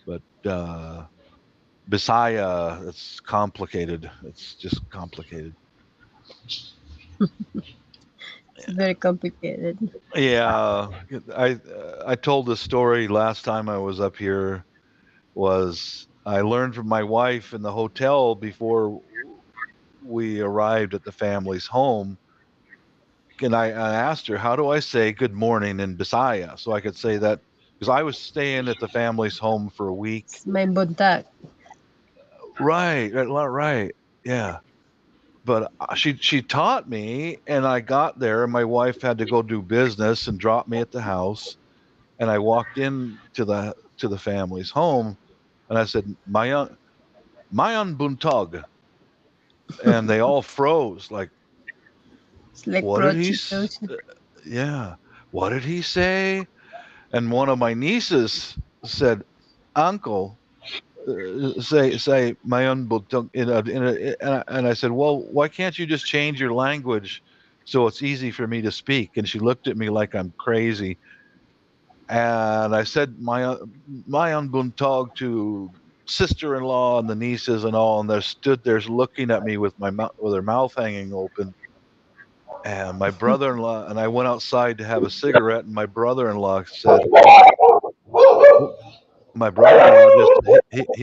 but Bisaya, it's complicated. It's just complicated. It's very complicated. Yeah, I told this story last time I was up here. Was I learned from my wife in the hotel before we arrived at the family's home, and I asked her, how do I say good morning in Bisaya? So I could say that, because I was staying at the family's home for a week. May buntag. Right. Yeah. But she taught me, and I got there, and my wife had to go do business and drop me at the house, and I walked in to the family's home, and I said, Mayan buntog, and they all froze, like what did he say? Yeah, what did he say? And one of my nieces said, Uncle, say Mayan buntog, and I said, well, why can't you just change your language so it's easy for me to speak? And she looked at me like I'm crazy. And I said Mayan buntog to sister-in-law and the nieces and all, and they stood there looking at me with their mouth hanging open. And my brother-in-law, and I went outside to have a cigarette, and my brother-in-law said,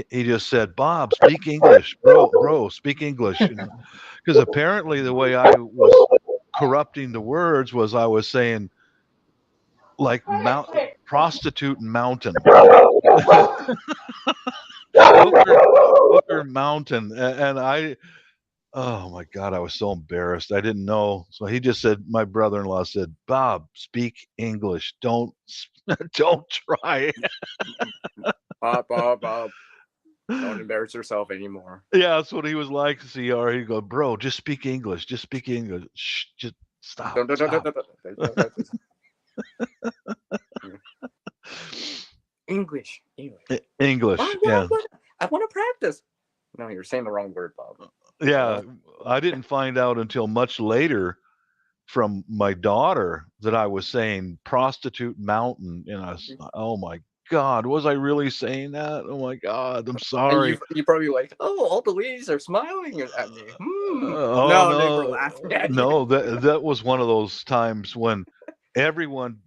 he just said, Bob, speak English, bro, speak English, because apparently the way I was corrupting the words was I was saying like prostitute and mountain. Hooker mountain, and oh my God, I was so embarrassed. I didn't know. So he just said, my brother-in-law said, Bob, speak English. Don't try. Bob. Don't embarrass yourself anymore. Yeah, that's what he was like, CR. He'd go, bro, just speak English. Just speak English. Shh, just stop. English. Yeah. I want to practice. No, you're saying the wrong word, Bob. Yeah, I didn't find out until much later from my daughter that I was saying prostitute mountain, and I was, oh my God, was I really saying that? Oh my God, I'm sorry. And you probably like, oh, all the ladies are smiling at me. No, they were laughing at you. No, that was one of those times when everyone,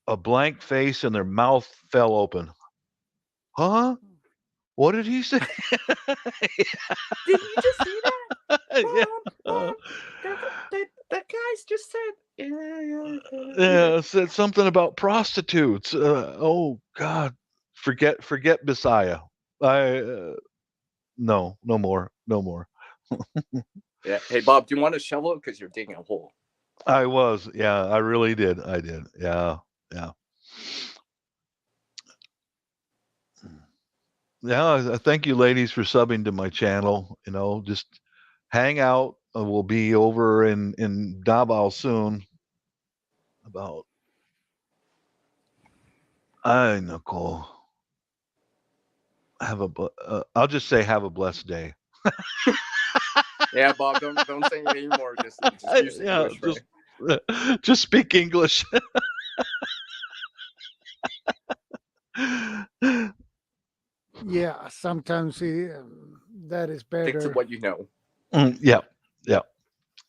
a blank face and their mouth fell open. Huh? What did he say? Did you just see that? Yeah. That guy's just said. Yeah, said something about prostitutes. Oh God, forget Bisaya. No more. Yeah. Hey Bob, do you want a shovel? Because you're digging a hole. I was, yeah, I really did. I did, yeah. Yeah, thank you, ladies, for subbing to my channel. Just hang out. We'll be over in Davao soon. Nicole. I'll just say have a blessed day. Yeah, Bob, don't say it anymore. Just use English, right? Just speak English. Yeah, sometimes that is better. Stick to what you know. Yeah.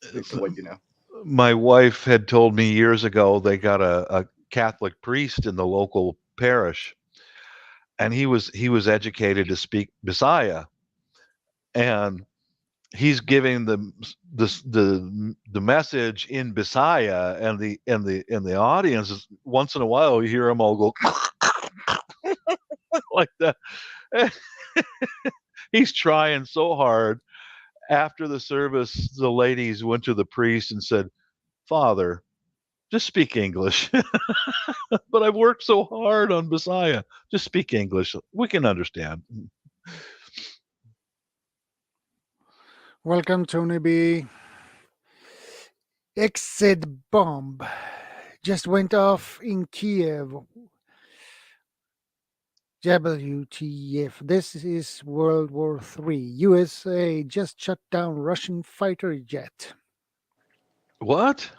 Stick to what you know. My wife had told me years ago they got a Catholic priest in the local parish, and he was educated to speak Bisaya, and he's giving the message in Bisaya, and the audience, once in a while you hear him all go like that. He's trying so hard. After the service, the ladies went to the priest and said, "Father, just speak English." But I've worked so hard on Bisaya. Just speak English. We can understand. Welcome, Tony B. Exit bomb just went off in Kiev. WTF. This is World War III. USA just shut down Russian fighter jet. What?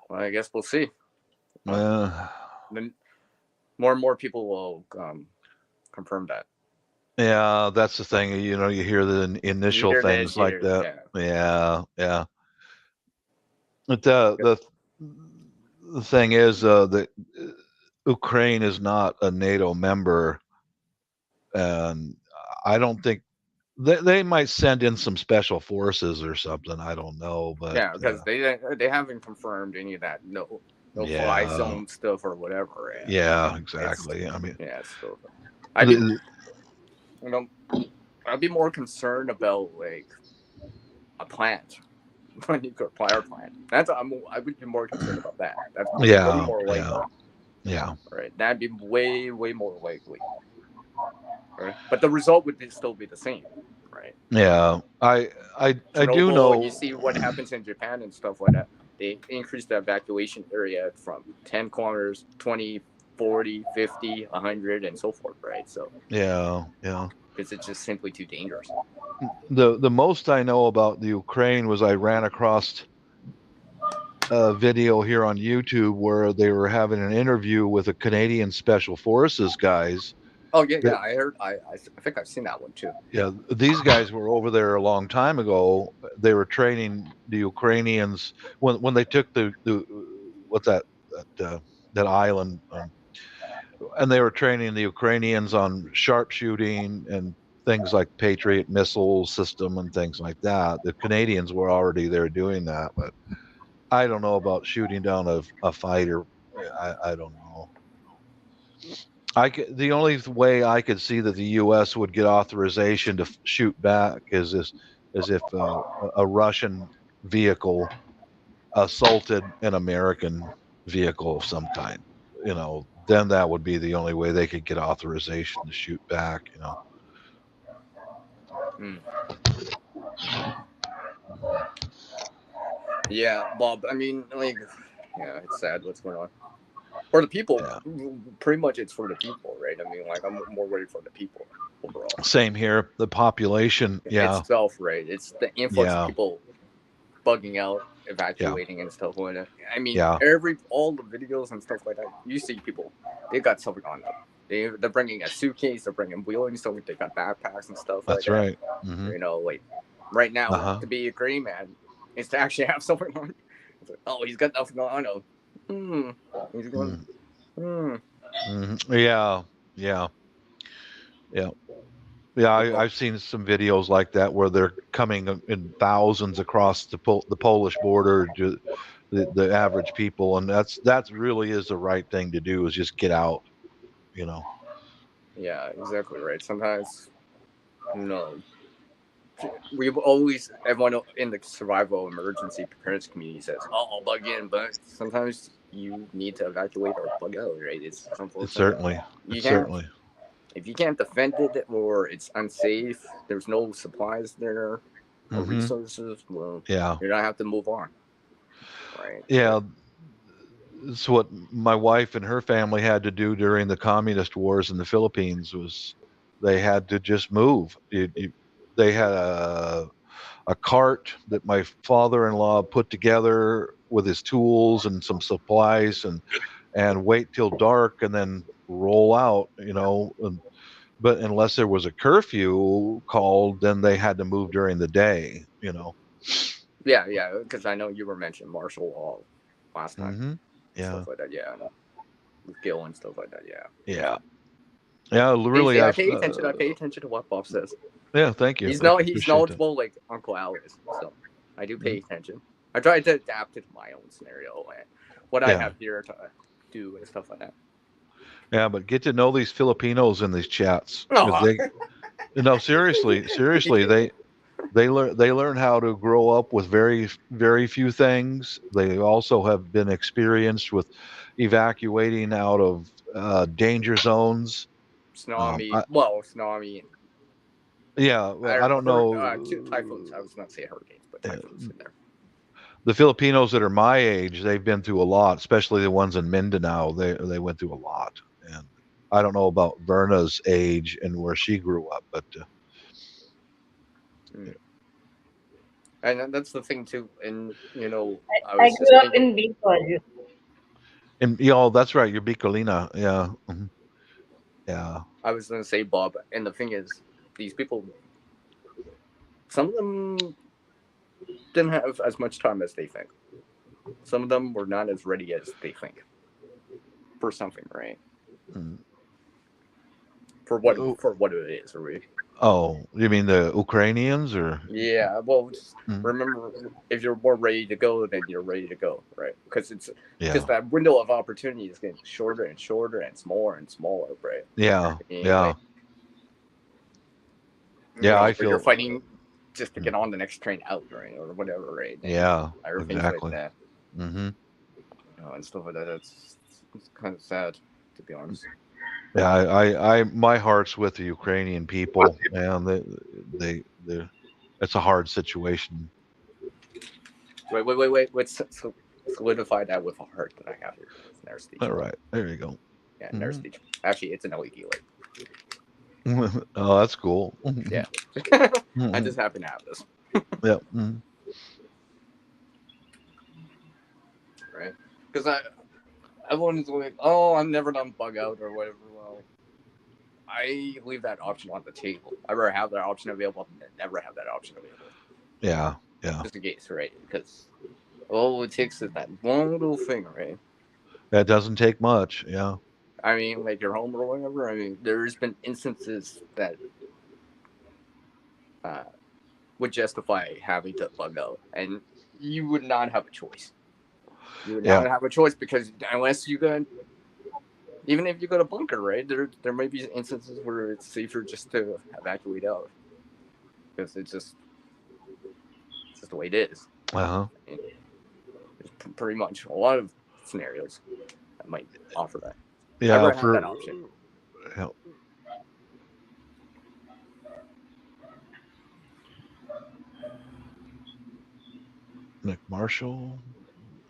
Well, I guess we'll see. Then more and more people will confirm that. Yeah, that's the thing. You hear the initial things like that. Yeah. But the thing is that Ukraine is not a NATO member, and I don't think they might send in some special forces or something. I don't know, but yeah, because they haven't confirmed any of that. No fly zone stuff or whatever. Yeah, exactly. So I'd be more concerned about like a plant, a nuclear power plant. I would be more concerned about that. That's way more likely. Yeah. Right. That'd be way more likely. Right. But the result would still be the same. Right. Yeah. I do know. You see what happens in Japan and stuff like that. They increase the evacuation area from 10 kilometers, 20, 40, 50, 100, and so forth. Right. So. Yeah. Because it's just simply too dangerous. The most I know about the Ukraine was I ran across a video here on YouTube where they were having an interview with a Canadian Special Forces guys. Oh yeah, I heard. I think I've seen that one too. Yeah, these guys were over there a long time ago. They were training the Ukrainians when they took the what's that island, and they were training the Ukrainians on sharpshooting and things like Patriot missile system and things like that. The Canadians were already there doing that, but I don't know about shooting down a fighter. I don't know. The only way I could see that the U.S. would get authorization to shoot back is if a Russian vehicle assaulted an American vehicle of some kind. Then that would be the only way they could get authorization to shoot back. Yeah, Bob. I mean, it's sad what's going on. For the people, pretty much it's for the people, right? I mean, I'm more worried for the people overall. Same here. The population, itself, right? It's the influx of people bugging out, evacuating, and stuff like that. I mean, all the videos and stuff like that, you see people, they got something on them. They're bringing a suitcase, they're bringing wheeling stuff, they got backpacks and stuff. That's like right. That. Mm-hmm. Right now, to be a Grey Man is to actually have something on. He's got nothing on. He's going. Yeah. I've seen some videos like that where they're coming in thousands across the Polish border to the average people, and that really is the right thing to do, is just get out. Yeah, exactly right. Sometimes, we've always, everyone in the survival emergency preparedness community says, "Oh, I'll bug in," but sometimes you need to evacuate or bug out, right? It's unfortunate. Certainly. If you can't defend it or it's unsafe, there's no supplies there or resources, well, you're gonna have to move on, right? Yeah. It's what my wife and her family had to do during the communist wars in the Philippines. Was they had to just move. They had a cart that my father-in-law put together with his tools and some supplies, and wait till dark and then roll out, but unless there was a curfew called, then they had to move during the day. Yeah, because I know you were mentioning martial law last time. Yeah. Stuff like that, yeah. With Gil and stuff like that, yeah. Yeah. Really, I pay attention. I pay attention to what Bob says. Yeah, thank you. He's knowledgeable like Uncle Alice, so I do pay attention. I try to adapt it to my own scenario and what I have here to do and stuff like that. Yeah, but get to know these Filipinos in these chats. Seriously, they learn how to grow up with very, very few things. They also have been experienced with evacuating out of danger zones. Tsunami. Yeah, I don't know. Typhoons. I was not saying hurricanes, but typhoons in there. The Filipinos that are my age, they've been through a lot, especially the ones in Mindanao. They went through a lot, and I don't know about Verna's age and where she grew up, but. And that's the thing too, and I grew up in Bicol. And that's right, you're Bicolina, yeah. Yeah. I was gonna say, Bob, and the thing is, these people, some of them didn't have as much time as they think. Some of them were not as ready as they think for something, right? For what it is, right? Oh, you mean the Ukrainians, or? Yeah, well, just remember, if you're more ready to go, then you're ready to go, right? Because that window of opportunity is getting shorter and shorter and smaller and smaller, right? Yeah. I feel you're fighting just to get on the next train out, right, or whatever, right? And exactly. Like that. And stuff like that. It's kind of sad, to be honest. Yeah, I my heart's with the Ukrainian people, man. They it's a hard situation. Wait. Let's solidify that with a heart that I have here. All right, there you go. Yeah, nurse teacher. Actually, it's an LED light. Oh, that's cool. Yeah. I just happen to have this. Yep. Right? Because everyone's like, "Oh, I'm never done bug out or whatever." Well, I leave that option on the table. I rather have that option available than never have that option available. Yeah. Just in case, right? Because all it takes is that one little thing, right? That doesn't take much. Yeah. I mean, like your home or whatever. I mean, there's been instances that would justify having to bug out, and you would not have a choice. You would not have a choice because unless you go, even if you go to bunker, right? There may be instances where it's safer just to evacuate out because it's just the way it is. There's pretty much a lot of scenarios that might offer that. Yeah, for that option. Nick Marshall.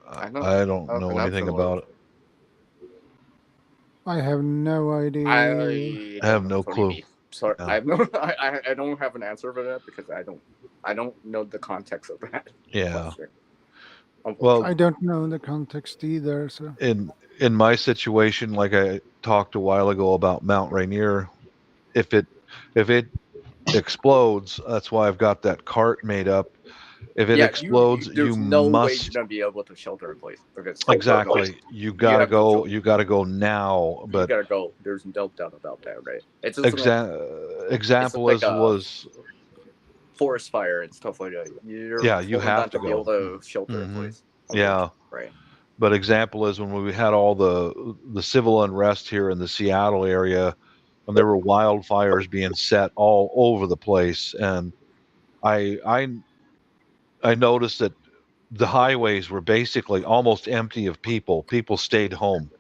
I don't know anything about it. I have no idea. I have no clue. Sorry, I have I don't have an answer for that because I don't know the context of that. Yeah. Well, I don't know the context either. So in my situation, like I talked a while ago about Mount Rainier, if it explodes, that's why I've got that cart made up. If it explodes, there's you no way must you're gonna be able to shelter in place because exactly. You gotta have no go. choice. You gotta go now. You But gotta go. There's no doubt about that, right? It's just example like was forest fire and stuff like that. You're you told have not to to be able go. to shelter in place. Yeah. Right. But example is when we had all the civil unrest here in the Seattle area, when there were wildfires being set all over the place, and I noticed that the highways were basically almost empty of people. People stayed home.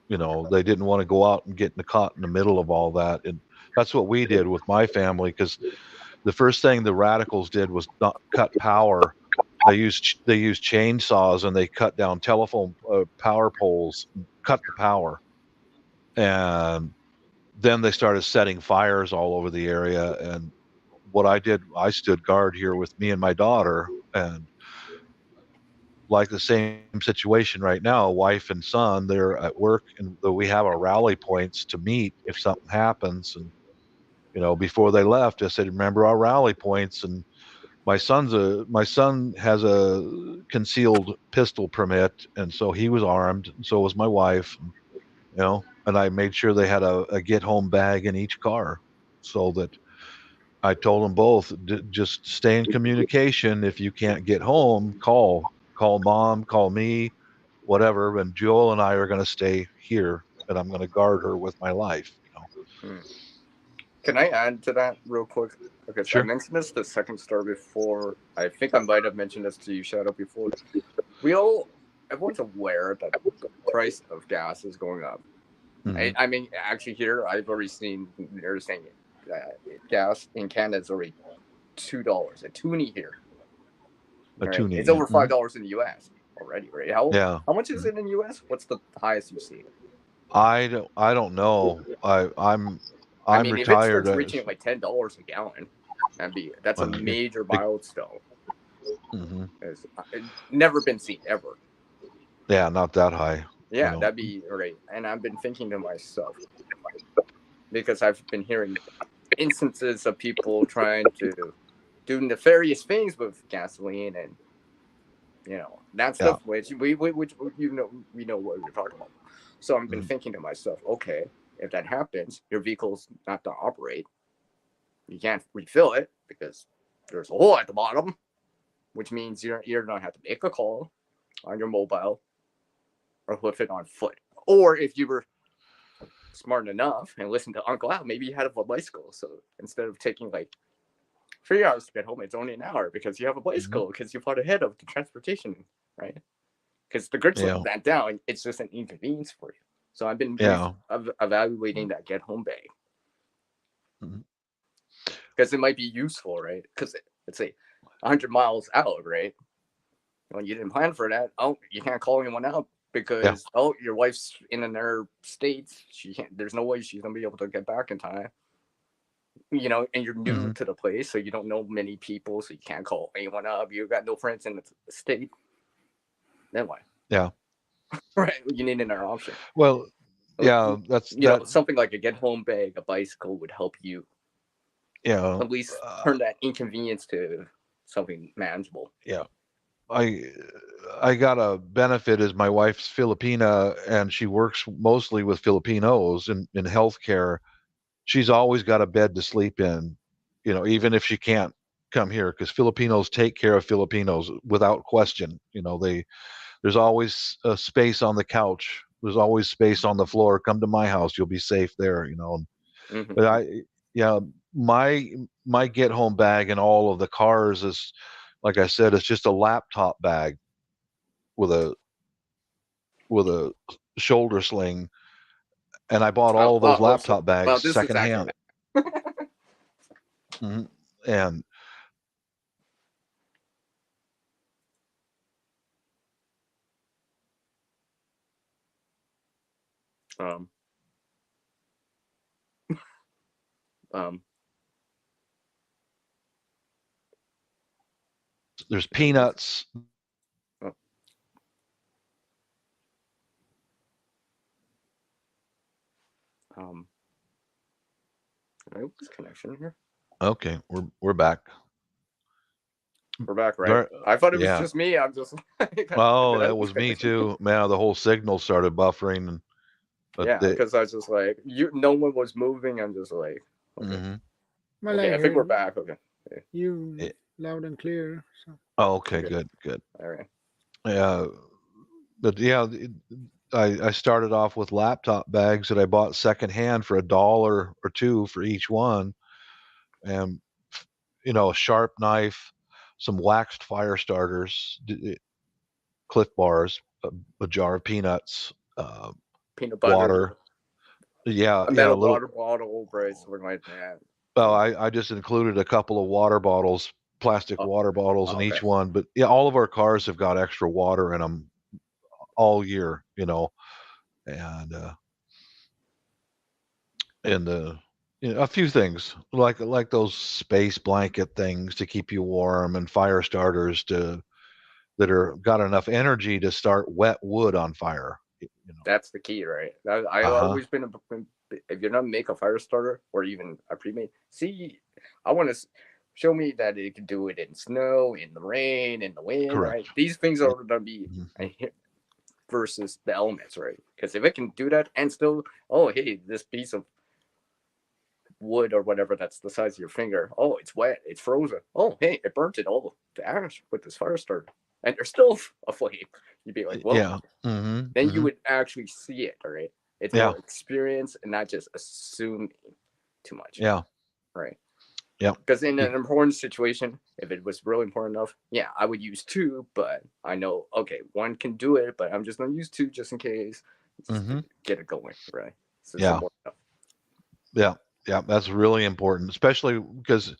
They didn't want to go out and get caught in the middle of all that. And that's what we did with my family, because the first thing the radicals did was not cut power. They used chainsaws, and they cut down telephone power poles, cut the power, and then they started setting fires all over the area. And what I did, I stood guard here with me and my daughter, and like the same situation right now, wife and son, they're at work, and we have our rally points to meet if something happens. And before they left, I said, remember our rally points. And my son has a concealed pistol permit, and so he was armed, and so was my wife. And I made sure they had a get home bag in each car, so that I told them both, just stay in communication. If you can't get home, call mom, call me, whatever. And Joel and I are going to stay here, and I'm going to guard her with my life. Can I add to that real quick? Because Sure. I mentioned this the second story before. I think I might have mentioned this to you, Shadow, before. Everyone's aware that the price of gas is going up. Mm-hmm. I mean, actually, here I've already seen they're saying gas in Canada is already $2, a toonie here. Right? It's over $5 in the U.S. already, right? How much is it in the U.S.? What's the highest you've seen? I don't know. I'm retired. If it starts reaching like $10 a gallon, that's a major milestone. Mm-hmm. It's never been seen ever. Yeah, not that high. Yeah, that'd be right. And I've been thinking to myself, because I've been hearing instances of people trying to do nefarious things with gasoline, and that stuff, which we know what we're talking about. So I've been thinking to myself, okay, if that happens, your vehicle's not to operate. You can't refill it because there's a hole at the bottom, which means you're going to have to make a call on your mobile or hoof it on foot. Or if you were smart enough and listened to Uncle Al, maybe you had a bicycle. So instead of taking like 3 hours to get home, it's only an hour because you have a bicycle, because you're far ahead of the transportation, right? Because the grid slowing that down, it's just an inconvenience for you. So I've been evaluating that get home bag. Because it might be useful, right? Because let's say 100 miles out, right? Well, you didn't plan for that. Oh, you can't call anyone out because your wife's in another state. She can't. There's no way she's gonna be able to get back in time. And you're new to the place, so you don't know many people, so you can't call anyone up. You got no friends in the state. Then what? Yeah. Right. You need another option. Well, yeah, that's something like a get home bag, a bicycle would help you. At least turn that inconvenience to something manageable. Yeah. I got a benefit as my wife's Filipina, and she works mostly with Filipinos in healthcare. She's always got a bed to sleep in, even if she can't come here, because Filipinos take care of Filipinos without question. There's always a space on the couch. There's always space on the floor. Come to my house, you'll be safe there. But my get home bag in all of the cars is, like I said, it's just a laptop bag with a shoulder sling, and I bought all those laptop bags secondhand. And there's peanuts. Can I lose connection here? Okay, we're back. We're back, right? I thought it was just me. I'm just. Oh, that was me too. Man, the whole signal started buffering. Because I was just like, no one was moving. I'm just like, okay, okay, I think we're back. Okay, you loud and clear. So. Oh, okay, good. All right. Yeah, but yeah, I started off with laptop bags that I bought secondhand for $1 or $2 for each one, and a sharp knife, some waxed fire starters, Cliff Bars, a jar of peanuts, peanut butter, water. Yeah, a metal water bottle, right? Something like that. Well, I just included a couple of water bottles, plastic water bottles in each one. But yeah, all of our cars have got extra water in them all year, and a few things like those space blanket things to keep you warm, and fire starters that are got enough energy to start wet wood on fire. That's the key, right? I've always been if you're not make a fire starter or even a pre-made, I want to show me that it can do it in snow, in the rain, in the wind. Correct. Right? These things are gonna be versus the elements, right? Because if it can do that and still, hey, this piece of wood or whatever that's the size of your finger, it's wet, it's frozen. Hey, it burnt it all to ash with this fire starter, and there's still a flame. You'd be like, well, then you would actually see it, all right? It's more experience and not just assuming too much. Yeah. Right. Yeah. Because in an important situation, if it was really important enough, I would use 2, but I know, okay, 1 can do it, but I'm just going to use 2 just in case, just to get it going, right? So yeah, that's really important, especially because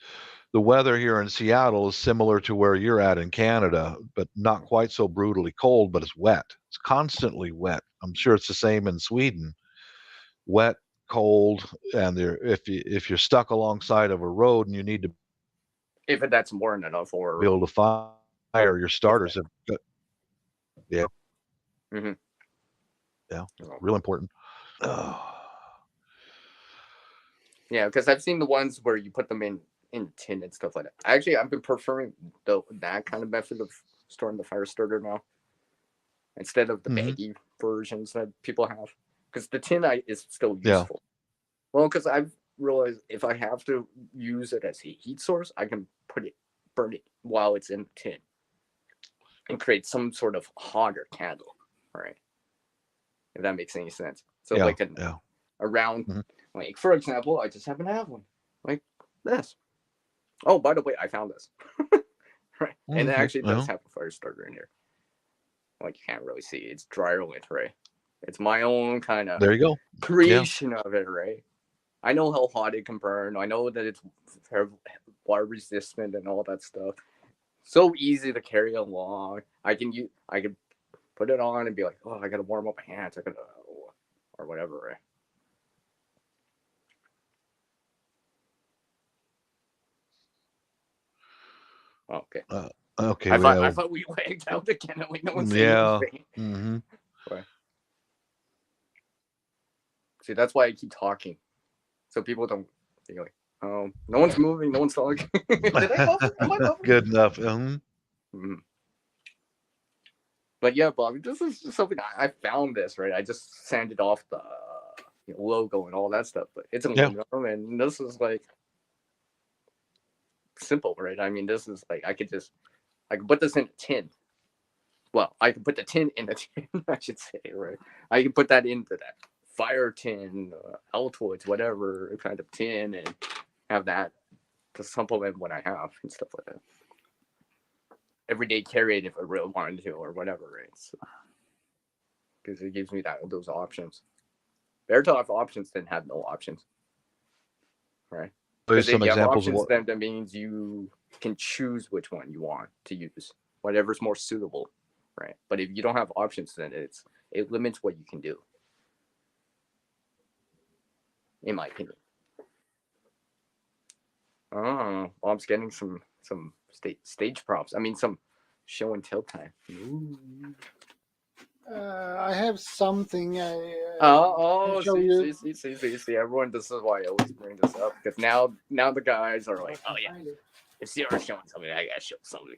the weather here in Seattle is similar to where you're at in Canada, but not quite so brutally cold, but it's wet. It's constantly wet. I'm sure it's the same in Sweden. Wet, cold, and if you're stuck alongside of a road and you need to, if that's more than enough, or be able to fire your starters, yeah, real important. Yeah, because I've seen the ones where you put them in tin and stuff like that. Actually, I've been preferring that kind of method of storing the fire starter now, instead of the baggy versions that people have. Because the tin is still useful. Well, because I've realized if I have to use it as a heat source, I can burn it while it's in the tin, and create some sort of hotter candle, right? If that makes any sense. So a round, like for example, I just happen to have one like this. Oh, by the way, I found this. Right, and it actually does have a fire starter in here. Like you can't really see, it's dryer lint, right? It's my own kind of creation of it, right? I know how hot it can burn. I know that it's water resistant and all that stuff. So easy to carry along. I can put it on and be like, I gotta warm up my hands. Or whatever, right? Okay. Okay. I thought we lagged out again. And no one's saying anything. Right. See, that's why I keep talking, so people don't be like, no one's moving, no one's talking. Did I buffer? Am I buffering? Good enough. But yeah, Bobby, this is just something I found this, right? I just sanded off the logo and all that stuff, but it's aluminum, and this is like simple, right? I mean, this is like I could put this in a tin. Well, I can put the tin in a tin, I should say, right? I can put that into that fire tin, Altoids, whatever kind of tin, and have that to supplement what I have and stuff like that. Everyday carry it if I really wanted to, or whatever, right? Because it gives me those options. Better to have options than have no options, right? Because if you have options, then that means you can choose which one you want to use, whatever's more suitable, right? But if you don't have options, then it limits what you can do, in my opinion. Bob's getting some stage props. I mean, some show and tell time. I have something. See, everyone. This is why I always bring this up, because now the guys are like, oh yeah, If Sierra's showing something, I gotta show something.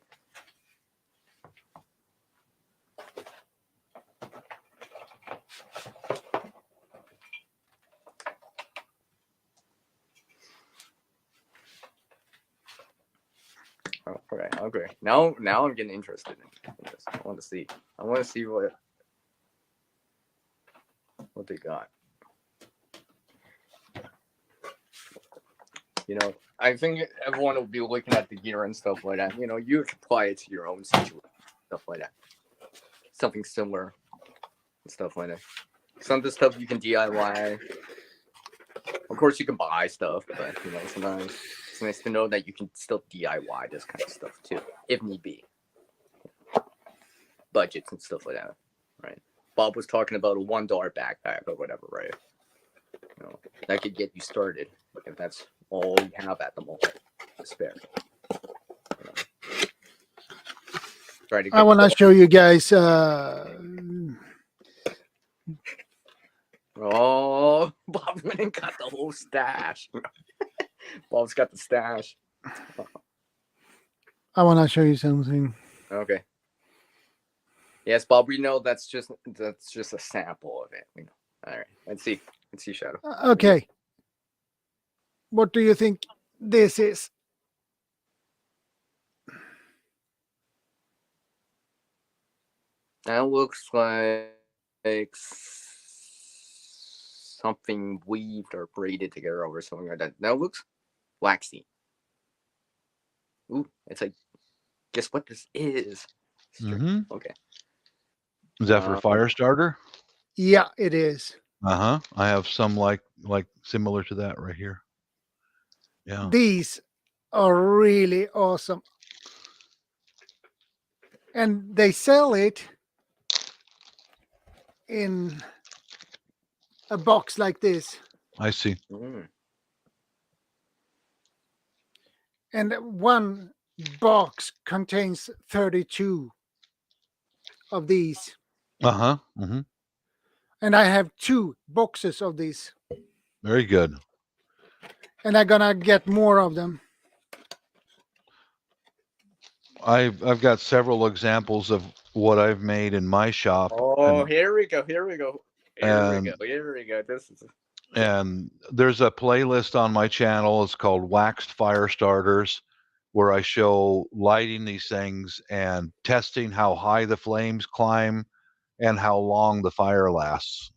Okay. Now I'm getting interested in this. I want to see what they got. I think everyone will be looking at the gear and stuff like that. You can apply it to your own situation, stuff like that. Something similar, and stuff like that. Some of the stuff you can DIY. Of course, you can buy stuff, but sometimes it's nice to know that you can still DIY this kind of stuff too, if need be. Budgets and stuff like that, right? Bob was talking about a $1 backpack or whatever, right? That could get you started if that's all you have at the moment to spare. I want to show you guys. Oh, Bob went and got the whole stash. Bob's got the stash. I want to show you something. Okay. Yes, Bob. We know that's just a sample of it. We know. All right. Let's see, Shadow. Okay. What do you think this is? That looks like something weaved or braided together over something like that. That looks waxy. Ooh, it's like, guess what this is? Okay. Is that for fire starter? Yeah, it is. I have some like similar to that right here. Yeah. These are really awesome. And they sell it in a box like this. I see. And one box contains 32 of these. And I have 2 boxes of these. Very good. And I'm gonna get more of them. I've got several examples of what I've made in my shop. Oh, here we go. Here we go. This is. And there's a playlist on my channel. It's called Waxed Fire Starters, where I show lighting these things and testing how high the flames climb and how long the fire lasts.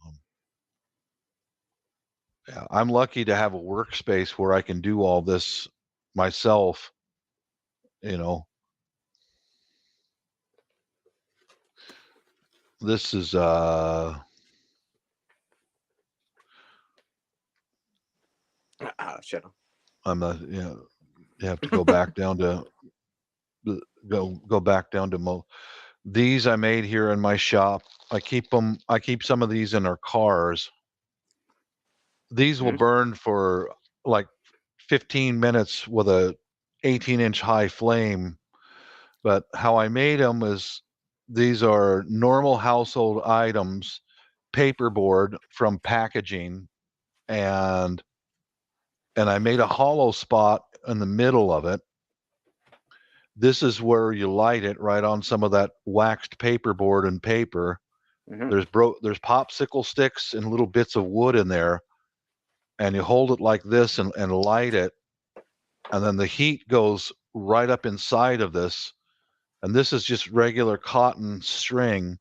Yeah, I'm lucky to have a workspace where I can do all this myself. This is Shut up. I'm not. You have to go back down to go back down to these I made here in my shop. I keep some of these in our cars. These will burn for like 15 minutes with a 18-inch high flame. But how I made them is these are normal household items, paperboard from packaging, and I made a hollow spot in the middle of it. This is where you light it, right on some of that waxed paperboard and paper. There's popsicle sticks and little bits of wood in there, and you hold it like this and light it, and then the heat goes right up inside of this, and this is just regular cotton string.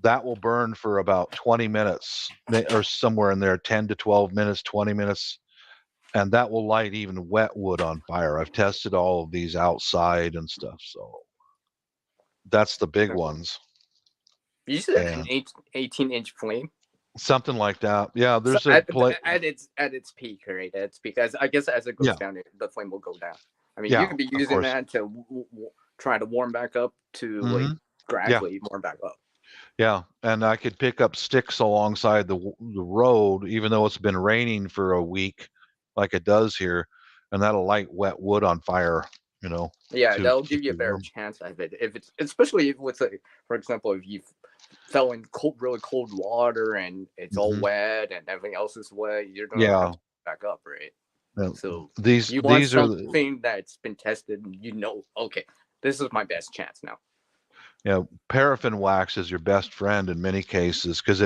That will burn for about 20 minutes or somewhere in there, 10 to 12 minutes, 20 minutes. And that will light even wet wood on fire. I've tested all of these outside and stuff. So that's the big ones. You said an 18-inch flame? Something like that. Yeah, there's so at its peak, right? At its peak. I guess as it goes down, the flame will go down. I mean, you could be using that to try to warm back up to like gradually warm back up. Yeah, and I could pick up sticks alongside the road, even though it's been raining for a week, like it does here, and that'll light wet wood on fire. Yeah, that'll give you a better chance of it. If it's especially if it's like, for example, if you fell in really cold water and it's all wet and everything else is wet, you're gonna have to back up, right? So these you want these are something that's been tested, and you know, okay, this is my best chance now. Paraffin wax is your best friend in many cases because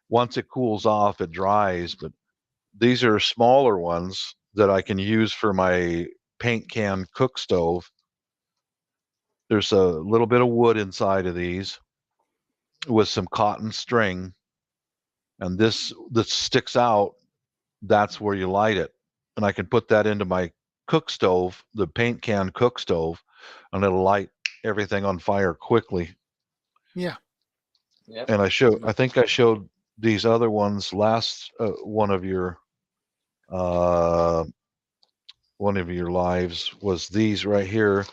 once it cools off, it dries. But these are smaller ones that I can use for my paint can cook stove. There's a little bit of wood inside of these with some cotton string, and this that sticks out, that's where you light it. And I can put that into my cook stove, the paint can cook stove, and it'll light everything on fire quickly. Yeah. Yep. And I think I showed these other ones last one of your lives was these right here.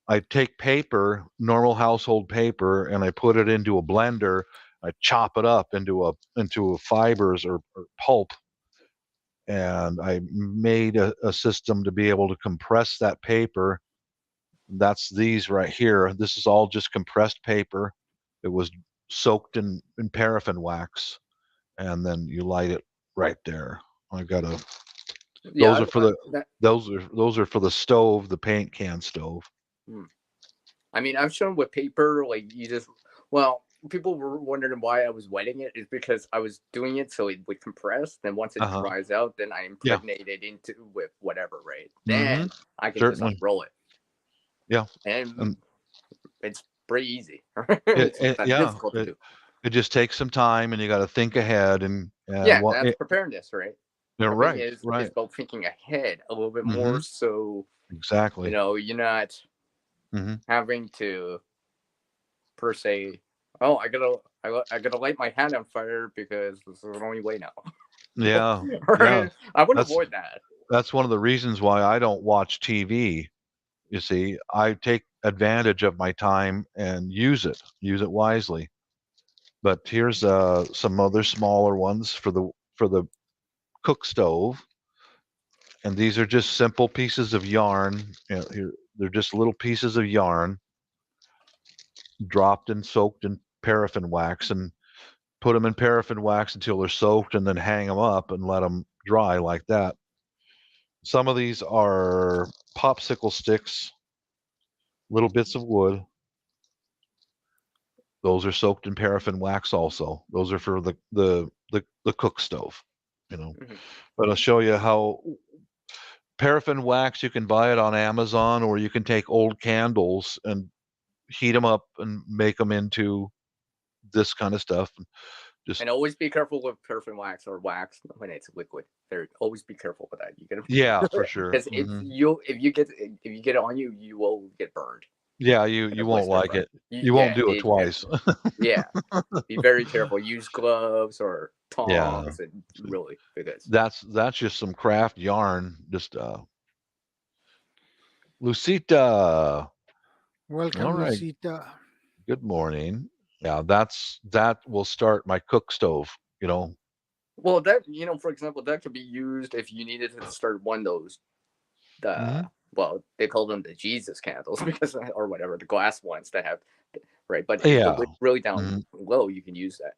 I take paper, normal household paper, and I put it into a blender. I chop it up into fibers or pulp, and I made a system to be able to compress that paper. That's these right here. This is all just compressed paper. It was soaked in paraffin wax, and then you light it right there. I got a. Those are for those are for the stove, the paint can stove. I mean, I've shown with paper, like people were wondering why I was wetting it. Is because I was doing it so it would compress. Then once it dries out, then I impregnate it into with whatever, right? Then I can just unroll it. Yeah, and it's pretty easy. It's not difficult to do. It just takes some time, and you got to think ahead. And that's preparedness, right? Right. Is about thinking ahead a little bit more. So exactly, you're not having to per se. Oh, I gotta light my hand on fire because this is the only way now. Yeah, I would avoid that. That's one of the reasons why I don't watch TV. You see, I take advantage of my time and use it wisely. But here's some other smaller ones for the cook stove, and these are just simple pieces of yarn. They're just little pieces of yarn dropped and soaked in paraffin wax, and put them in paraffin wax until they're soaked, and then hang them up and let them dry like that. Some of these are popsicle sticks, little bits of wood. Those are soaked in paraffin wax also. Those are for the cook stove, But I'll show you how paraffin wax, you can buy it on Amazon, or you can take old candles and heat them up and make them into this kind of stuff. And always be careful with paraffin wax or wax when it's liquid. Always be careful with that. You gotta for sure. Because if you get it on you, you will get burned. Yeah, you won't like it. You won't do it twice. Yeah, be very careful. Use gloves or tongs, and really because that's just some craft yarn. Just Lucita. Welcome, Lucita. Good morning. Yeah, that will start my cook stove. Well, that for example, that could be used if you needed to start one of those. Well, they call them the Jesus candles because or whatever, the glass ones that have right. But really down low, you can use that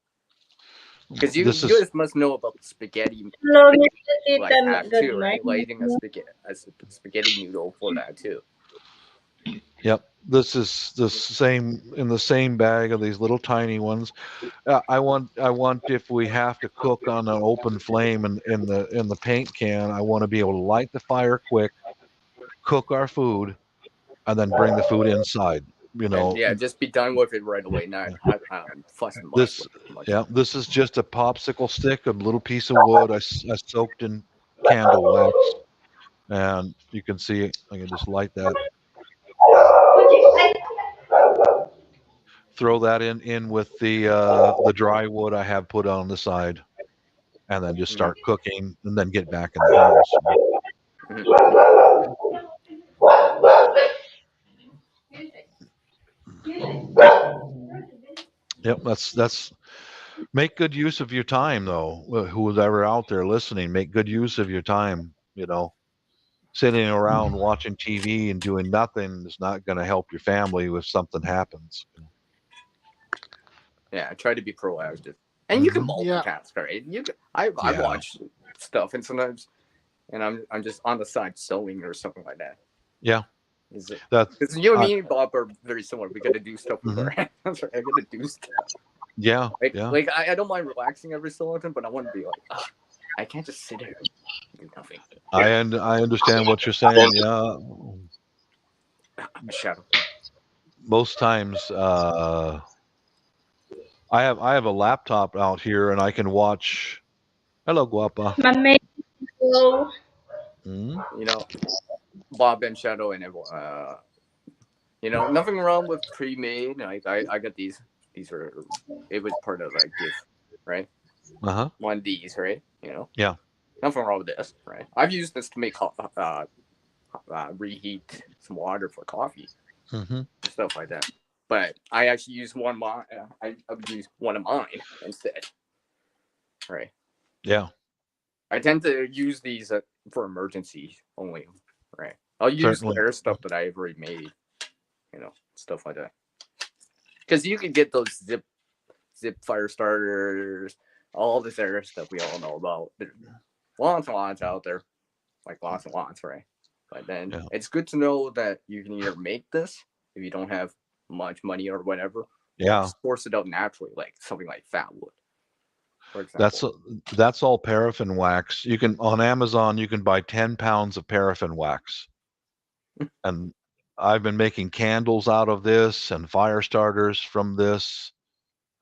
because you guys must know about spaghetti. Like that too, right? Lighting a spaghetti noodle for that too. Yep, this is the same in the same bag of these little tiny ones. I want if we have to cook on an open flame in the paint can, I want to be able to light the fire quick, cook our food, and then bring the food inside. And, just be done with it right away. Not fussing much. This is just a popsicle stick, a little piece of wood I soaked in candle wax, and you can see I can just light that. Throw that in with the dry wood I have put on the side, and then just start cooking, and then get back in the house. Yep, that's make good use of your time, though. Who's ever out there listening, make good use of your time. Sitting around watching TV and doing nothing is not going to help your family if something happens. Yeah, try to be proactive, and you can multitask, right? I watch stuff, and sometimes and I'm just on the side sewing or something like that. Yeah. Is it? That's Because you and me and Bob are very similar. We got to do stuff with our hands. Right? I got to do stuff. Yeah. Like I don't mind relaxing every so often, but I want to be like, I can't just sit here and do nothing. I understand what you're saying. Yeah. Shadow. Most times, I have a laptop out here, and I can watch. Hello, Guapa. Hello. You know, Bob and Shadow and everyone. You know, nothing wrong with pre-made. I got these. These are. It was part of a gift, right? One of these, right? You know. Yeah. Nothing wrong with this, right? I've used this to make reheat some water for coffee, stuff like that. But I actually use one. I would use one of mine instead, right? Yeah. I tend to use these for emergencies only, right? I'll use spare stuff that I've already made, you know, stuff like that. Because you can get those zip fire starters, all this other stuff we all know about. There's lots and lots out there, like lots and lots, right? But then it's good to know that you can either make this if you don't have much money or whatever. Yeah. Source it out naturally, like something like fat wood. For example. That's all paraffin wax. You can on Amazon you can buy 10 pounds of paraffin wax. And I've been making candles out of this and fire starters from this.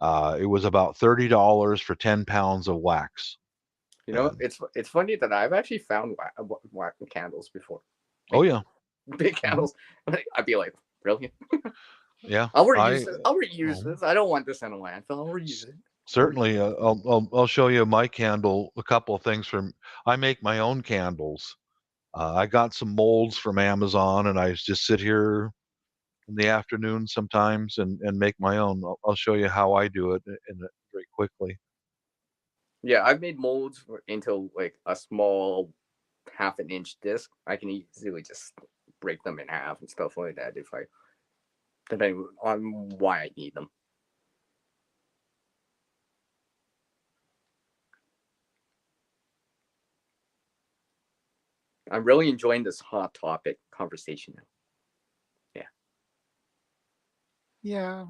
It was about $30 for 10 pounds of wax. You know, it's funny that I've actually found wax candles before. Oh yeah, big candles. I'd be like, really? Yeah, I'll reuse this. I don't want this in a landfill. I'll reuse it. Certainly, I'll show you my candle. A couple of things from. I make my own candles. I got some molds from Amazon, and I just sit here in the afternoon sometimes and make my own. I'll show you how I do it very quickly. Yeah, I've made molds into like a small 1/2 inch disc. I can easily just break them in half and stuff like that depending on why I need them. I'm really enjoying this hot topic conversation now. Yeah. Yeah.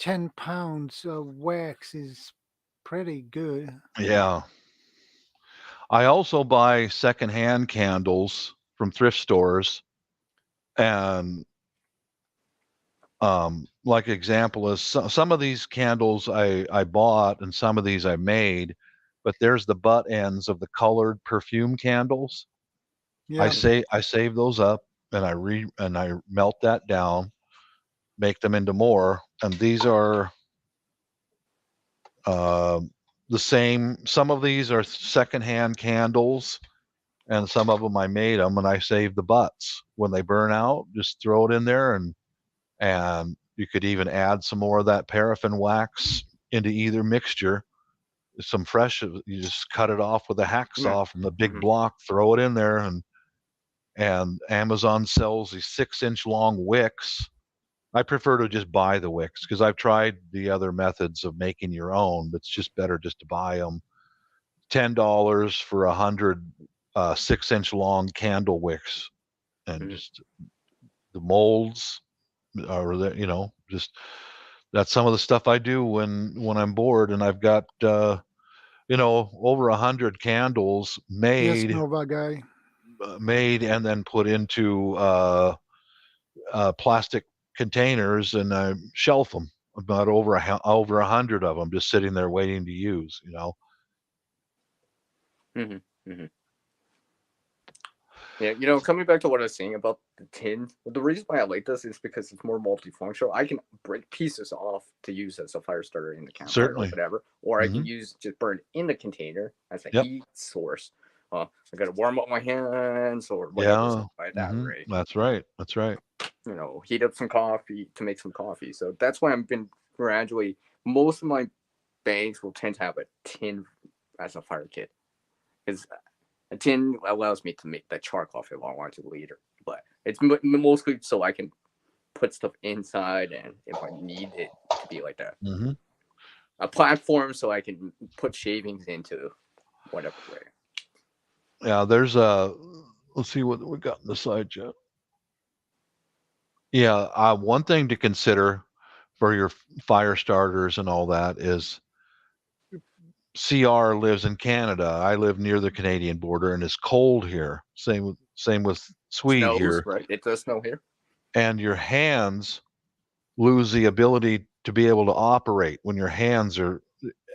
£10 of wax is pretty good. Yeah. I also buy secondhand candles from thrift stores, and like example is some of these candles I bought and some of these I made, but there's the butt ends of the colored perfume candles. Yeah. I save those up and I melt that down, make them into more, and these are the same. Some of these are secondhand candles, and some of them I made them, and I save the butts. When they burn out, just throw it in there, and you could even add some more of that paraffin wax into either mixture. Some fresh, you just cut it off with a hacksaw from the big block, throw it in there, and Amazon sells these 6-inch long wicks. I prefer to just buy the wicks because I've tried the other methods of making your own. It's just better just to buy them. $10 for 100 6-inch long candle wicks, and just the molds are there. You know, just that's some of the stuff I do when I'm bored, and I've got over 100 candles made. Yes, Nova guy. Made and then put into plastic containers, and I shelf them. About over 100 of them just sitting there waiting to use. Yeah, coming back to what I was saying about the tin, the reason why I like this is because it's more multifunctional. I can break pieces off to use as a fire starter in the campfire or whatever, or I can just burn in the container as a heat source. I got to warm up my hands or whatever, stuff like that, right? That's right. That's right. Heat up some coffee to make some coffee. So that's why I've been gradually. Most of my bags will tend to have a tin as a fire kit, because a tin allows me to make that char coffee if I want to later, but it's mostly so I can put stuff inside, and if I need it to be like that. a platform so I can put shavings into whatever way. Yeah, there's let's see what we got in the side chat. Yeah, one thing to consider for your fire starters and all that is CR lives in Canada. I live near the Canadian border, and it's cold here. Same with Swede Snows, here. right? It does snow here. And your hands lose the ability to be able to operate when your hands are,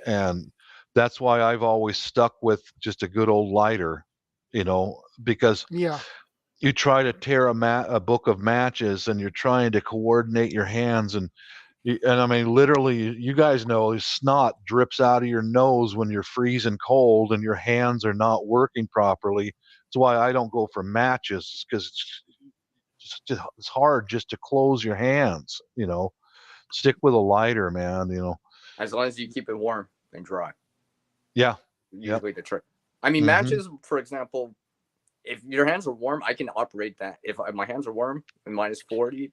and that's why I've always stuck with just a good old lighter, because you try to tear a book of matches and you're trying to coordinate your hands, and I mean, literally, you guys know snot drips out of your nose when you're freezing cold and your hands are not working properly. That's why I don't go for matches, because it's hard just to close your hands. Stick with a lighter, man. As long as you keep it warm and dry. Yeah. Usually the trick. I mean, matches, for example, if your hands are warm, I can operate that. If my hands are warm and -40,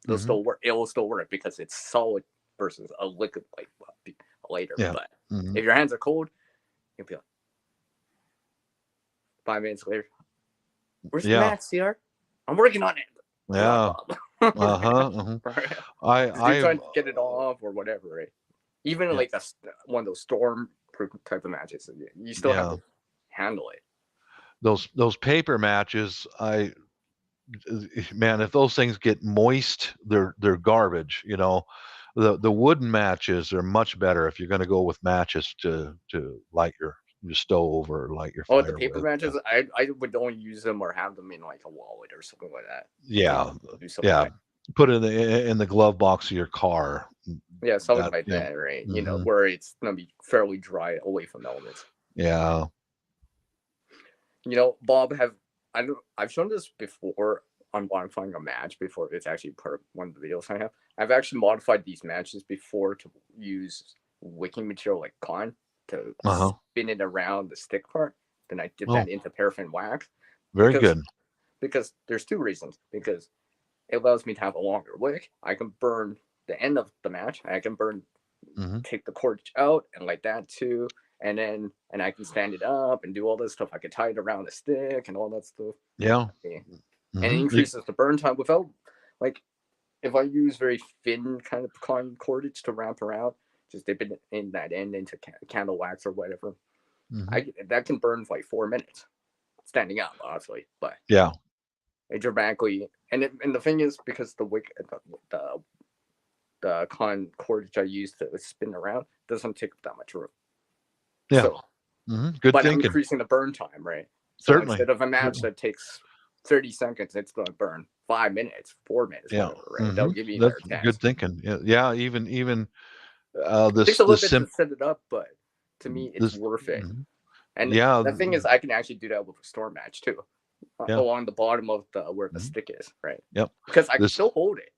it'll still work. It will still work because it's solid versus a liquid like later. Yeah. But if your hands are cold, you'll be like 5 minutes later. Where's the match, CR? I'm working on it. Yeah. Right. I trying to get it off or whatever, right? Even like one of those storm type of matches, you still have to handle it. Those paper matches, man, if those things get moist, they're garbage. The wooden matches are much better if you're going to go with matches to light your stove or light your fire. The paper matches, I would only use them or have them in like a wallet or something like that. Yeah, put it in the glove box of your car. Yeah, something like that, right? Where it's gonna be fairly dry away from elements. Yeah. Bob, I've shown this before on modifying a match before. It's actually part of one of the videos I have. I've actually modified these matches before to use wicking material like cotton to spin it around the stick part. Then I dip that into paraffin wax. Very good. Because there's two reasons. Because it allows me to have a longer wick. I can burn the end of the match. I can take the cord out and like that too. And I can stand it up and do all this stuff. I can tie it around the stick and all that stuff. Yeah. And it increases the burn time without, like, if I use very thin kind of cordage to wrap around, just dip it in that end into candle wax or whatever. That can burn for like 4 minutes, standing up, obviously. But it dramatically, and the thing is, because the wick, the cordage I use to spin around doesn't take up that much room. Yeah. So, good but thinking. I'm increasing the burn time, right? So Certainly. instead of a match that takes 30 seconds, it's going to burn 5 minutes, 4 minutes, whatever, right? They'll give you That's their good thinking. Yeah. Even this takes a little bit to set it up, but to me, it's worth it. And the thing is, I can actually do that with a storm match too, along the bottom of where the stick is, right? Yep. Because I can still hold it.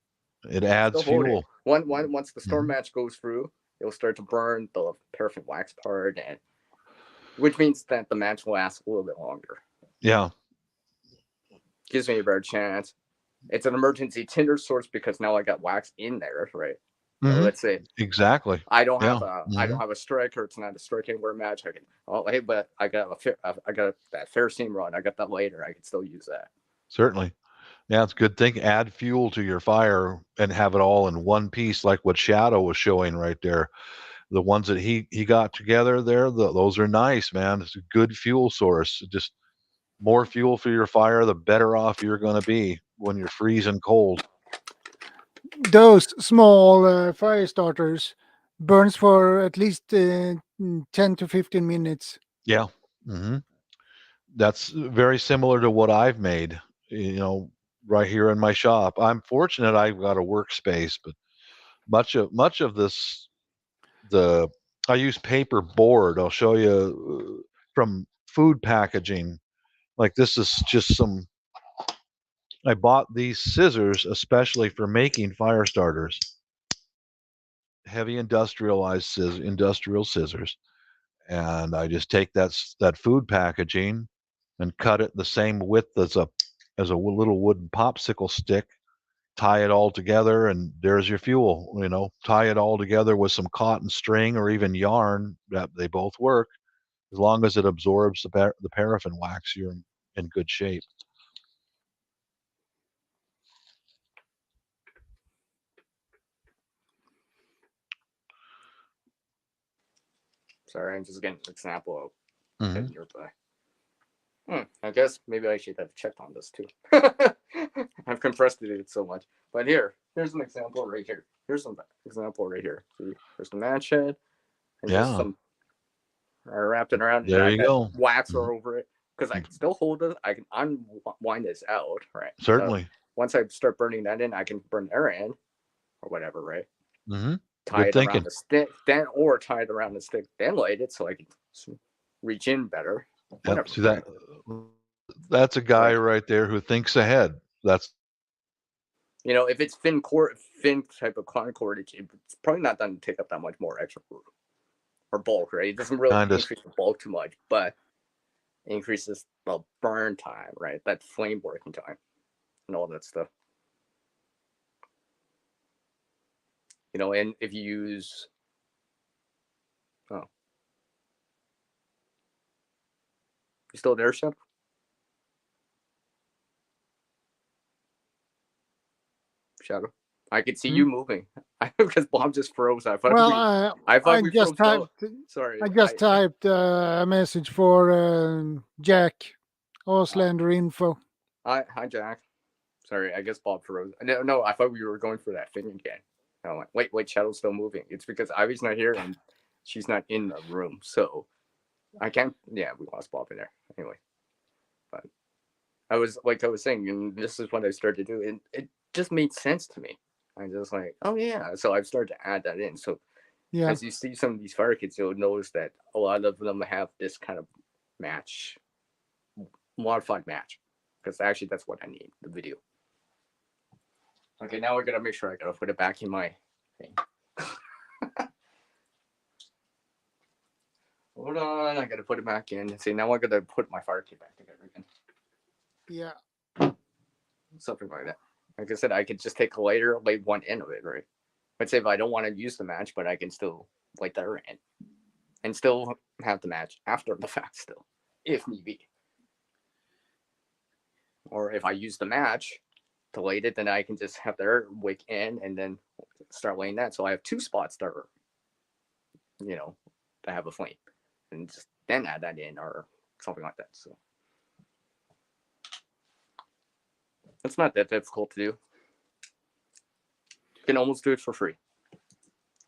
It adds fuel. Once the storm match goes through, it'll start to burn the paraffin wax part, and which means that the match will last a little bit longer. Yeah. Gives me a better chance. It's an emergency tinder source because now I got wax in there, right? So let's say exactly. I don't have I don't have a strike, or it's not a strike anywhere match. I can hey, but I got that ferrocene rod. I got that later. I can still use that. Certainly. Yeah, it's a good thing. Add fuel to your fire and have it all in one piece, like what Shadow was showing right there. The ones that he got together there, those are nice, man. It's a good fuel source. Just more fuel for your fire, the better off you're going to be when you're freezing cold. Those small fire starters burns for at least 10 to 15 minutes. Yeah. That's very similar to what I've made, right here in my shop. I'm fortunate I've got a workspace, but much of this, I use paper board. I'll show you from food packaging. Like this is just I bought these scissors especially for making fire starters. Heavy industrial scissors. And I just take that food packaging and cut it the same width as a little wooden popsicle stick, tie it all together, and there's your fuel. You know, tie it all together with some cotton string or even yarn. That they both work. As long as it absorbs the paraffin wax, you're in good shape. Sorry, I'm just getting an example of nearby. I guess maybe I should have checked on this too. I've compressed it so much. But here's an example right here. Here's an example right here. See, here's the match head. And just some, I wrapped it around. There you go. Wax all over it. Because I can still hold it. I can unwind this out, right? Certainly. So once I start burning that in, I can burn air in or whatever, right? Tie it around the stick, then tie it around the stick, then light it so I can reach in better. Whatever. See that? That's a guy right there who thinks ahead. That's, you know, if it's thin type of cotton cord, it's probably not going to take up that much more extra or bulk, right? It doesn't really increase the bulk too much, but it increases the burn time, right? That flame working time and all that stuff. You know, and if you use, you still there, Shep? Shadow, I could see you moving because Bob just froze. I thought we just froze. typed. Sorry, I just typed a message for Jack Auslander info. Hi, Jack. Sorry, I guess Bob froze. No, I thought we were going for that thing again. I'm like, wait, Shadow's still moving. It's because Ivy's not here and she's not in the room, so I can't. Yeah, we lost Bob in there anyway. But I was saying, and this is what I started to do, and it just made sense to me. I just like, oh yeah, so I've started to add that in. So as you see some of these fire kits, you'll notice that a lot of them have this kind of match, modified match, because actually that's what I need, the video. Okay, now we're gonna make sure I gotta put it back in my thing. Hold on, I gotta put it back in. See, now I gotta put my fire kit back together again. Yeah. Something like that. Like I said, I could just take a lighter, light one end of it, right? Let's say if I don't want to use the match, but I can still light the other end and still have the match after the fact still, if need be. Or if I use the match to light it, then I can just have the wick in and then start lighting that. So I have two spots that are, you know, that have a flame, and just then add that in or something like that. So it's not that difficult to do. You can almost do it for free.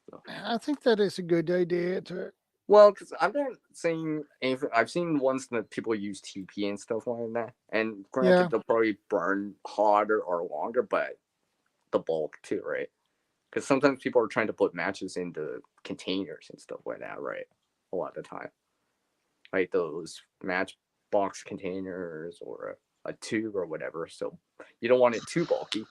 So. I think that is a good idea to. Well, because I'm not saying anything. I've seen ones that people use TP and stuff like that, and granted, they'll probably burn harder or longer, but the bulk too, right? Because sometimes people are trying to put matches into containers and stuff like that, right? A lot of the time, like those matchbox containers or a tube or whatever. So you don't want it too bulky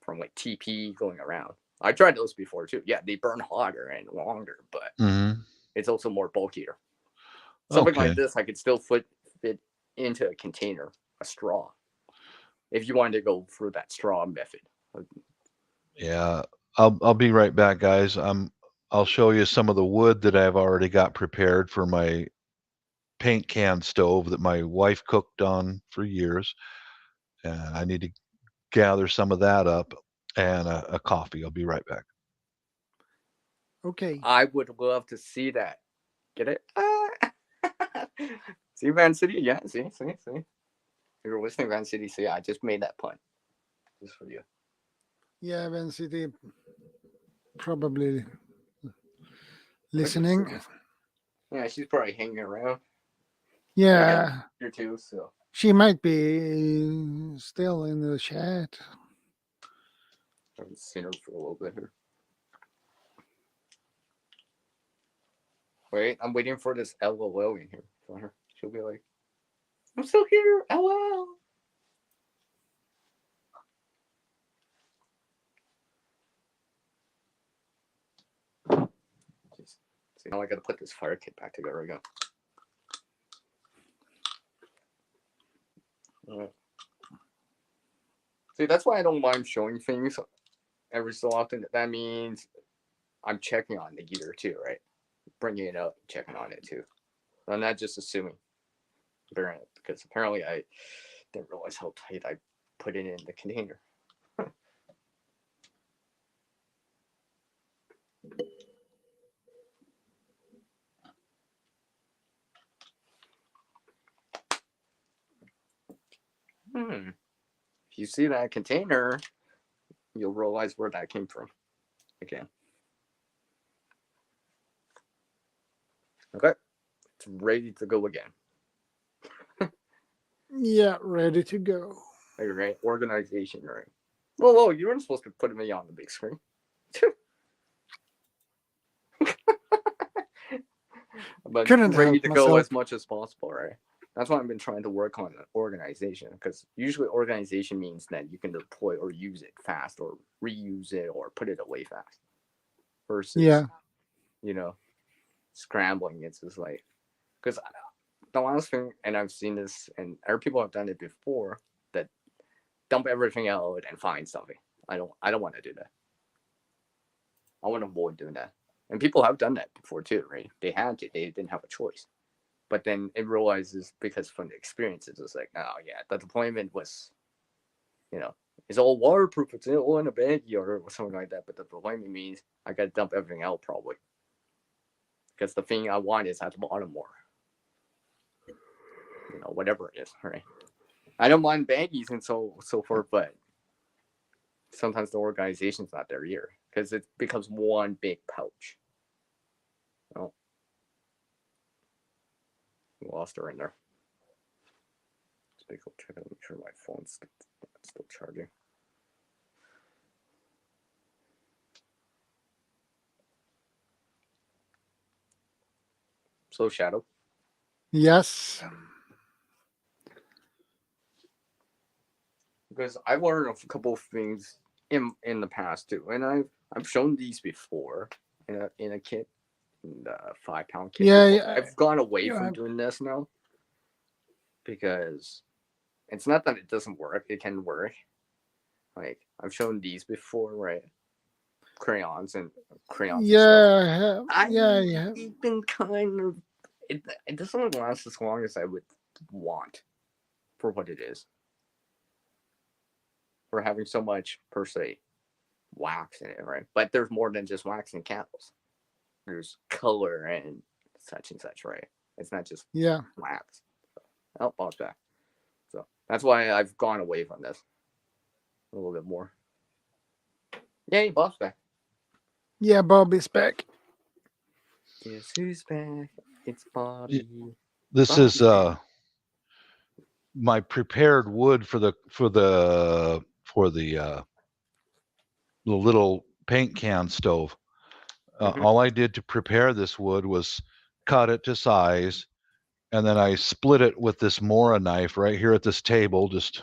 from like TP going around. I tried those before too. Yeah, they burn hotter and longer, but it's also more bulkier. Something like this, I could still fit into a container, a straw, if you wanted to go through that straw method. Yeah, I'll be right back, guys. I'll show you some of the wood that I've already got prepared for my paint can stove that my wife cooked on for years. I need to gather some of that up and a coffee. I'll be right back. Okay. I would love to see that. Get it? See, Van City? Yeah, see. If you're listening, Van City, see, I just made that pun. Just for you. Yeah, Van City probably listening. Yeah, she's probably hanging around. Yeah. Here too, so. She might be still in the chat. I haven't seen her for a little bit here. Wait, I'm waiting for this LOL in here for her. She'll be like, I'm still here, LOL. See, now I gotta put this fire kit back together again. All right. See, that's why I don't mind showing things every so often. That means I'm checking on the gear too, right? Bringing it up, checking on it too. I'm not just assuming. Because apparently I didn't realize how tight I put it in the container. If you see that container, you'll realize where that came from. Again. Okay. It's ready to go again. Yeah, ready to go. Right. Organization, right. Whoa, you weren't supposed to put me on the big screen. But Couldn't ready help to go myself. as much as possible, right? That's why I've been trying to work on organization, because usually organization means that you can deploy or use it fast or reuse it or put it away fast. Versus, scrambling. It's just like, because the last thing, and I've seen this, and other people have done it before, that dump everything out and find something. I don't want to do that. I want to avoid doing that. And people have done that before too, right? They had to. They didn't have a choice. But then it realizes, because from the experience, it's just like, oh yeah, the deployment was, it's all waterproof. It's all in a baggie or something like that. But the deployment means I got to dump everything out probably. Because the thing I want is at the bottom more. Whatever it is, right? I don't mind baggies and so forth, but sometimes the organization's not there either, because it becomes one big pouch. Oh, lost her in there. Let's check out, make sure my phone's still charging. So, Shadow. Yes. Because I've learned a couple of things in the past too, and I've shown these before in a kit, in the 5-pound kit. Yeah, I've gone away from doing this now, because it's not that it doesn't work; it can work. Like, I've shown these before, right? Crayons. Yeah, It's been kind of it doesn't last as long as I would want for what it is. For having so much, per se, wax in it, right? But there's more than just wax and candles. There's color and such, right? It's not just wax. Oh, Bob's back. So that's why I've gone away from this a little bit more. Yay, Bob's back. Yeah, Bobby's back. Guess who's back? It's Bobby. This Bobby's is my prepared wood for the little paint can stove. All I did to prepare this wood was cut it to size, and then I split it with this Mora knife right here at this table. Just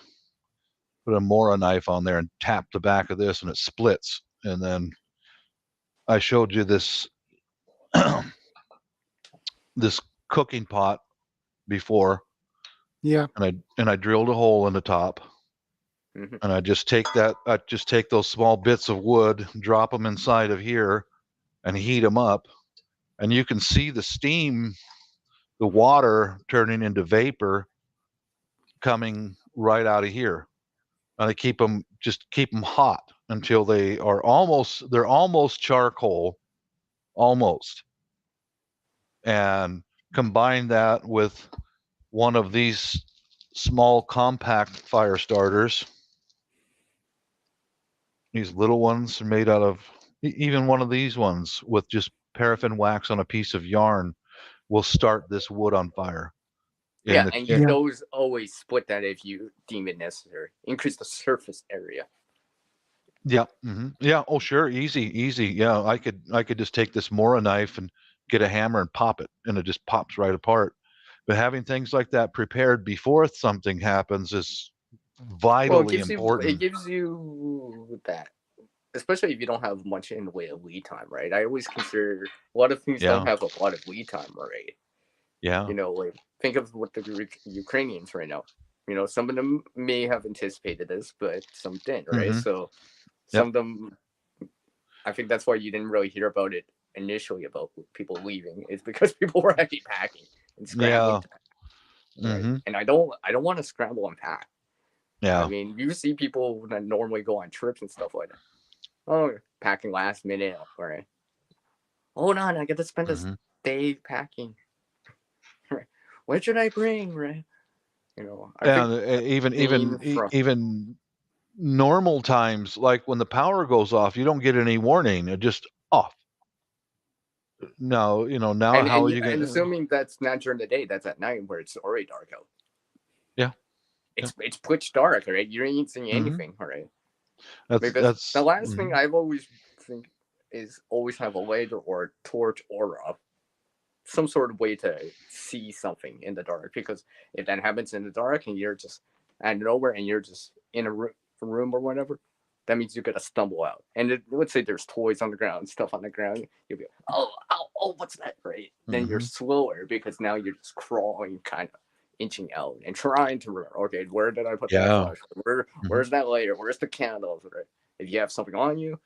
put a Mora knife on there and tap the back of this, and it splits. And then I showed you this this cooking pot before. Yeah. And I drilled a hole in the top. And I just take those small bits of wood, drop them inside of here, and heat them up. And you can see the steam, the water turning into vapor coming right out of here. And I keep them hot until they're almost charcoal, almost. And combine that with one of these small compact fire starters. These little ones are made out of, even one of these ones with just paraffin wax on a piece of yarn will start this wood on fire. And you can always split that if you deem it necessary. Increase the surface area. Yeah. Yeah. Oh, sure. Easy. Yeah. I could just take this Mora knife and get a hammer and pop it, and it just pops right apart. But having things like that prepared before something happens is vitally important. It gives you that, especially if you don't have much in the way of lead time, right? I always consider a lot of things don't have a lot of lead time, right? Yeah. Like, think of what the Ukrainians right now. you know, some of them may have anticipated this, but some didn't, right? So some of them, I think that's why you didn't really hear about it initially about people leaving. It's because people were actually packing and scrambling to pack, right? And I don't want to scramble and pack. I mean, you see people that normally go on trips and stuff like that. Oh, packing last minute, right? Hold on, I got to spend this day packing. Right? What should I bring, right? You know, even normal times, like when the power goes off, you don't get any warning. It just off. No, you know, now how are you going? And assuming that's not during the day, that's at night where it's already dark out. Yeah, it's pitch dark, right? You ain't seeing anything, right? That's the last thing I've always think is always have a light or a torch or some sort of way to see something in the dark, because if that happens in the dark and you're just out of nowhere and you're just in a room or whatever, that means you're gonna stumble out. And let's say there's toys on the ground, stuff on the ground, you'll be like, oh, what's that, right? Then you're slower because now you're just crawling, kind of inching out and trying to remember, okay, where did I put that flashlight? Where's that lighter? Where's the candles, right? If you have something on you,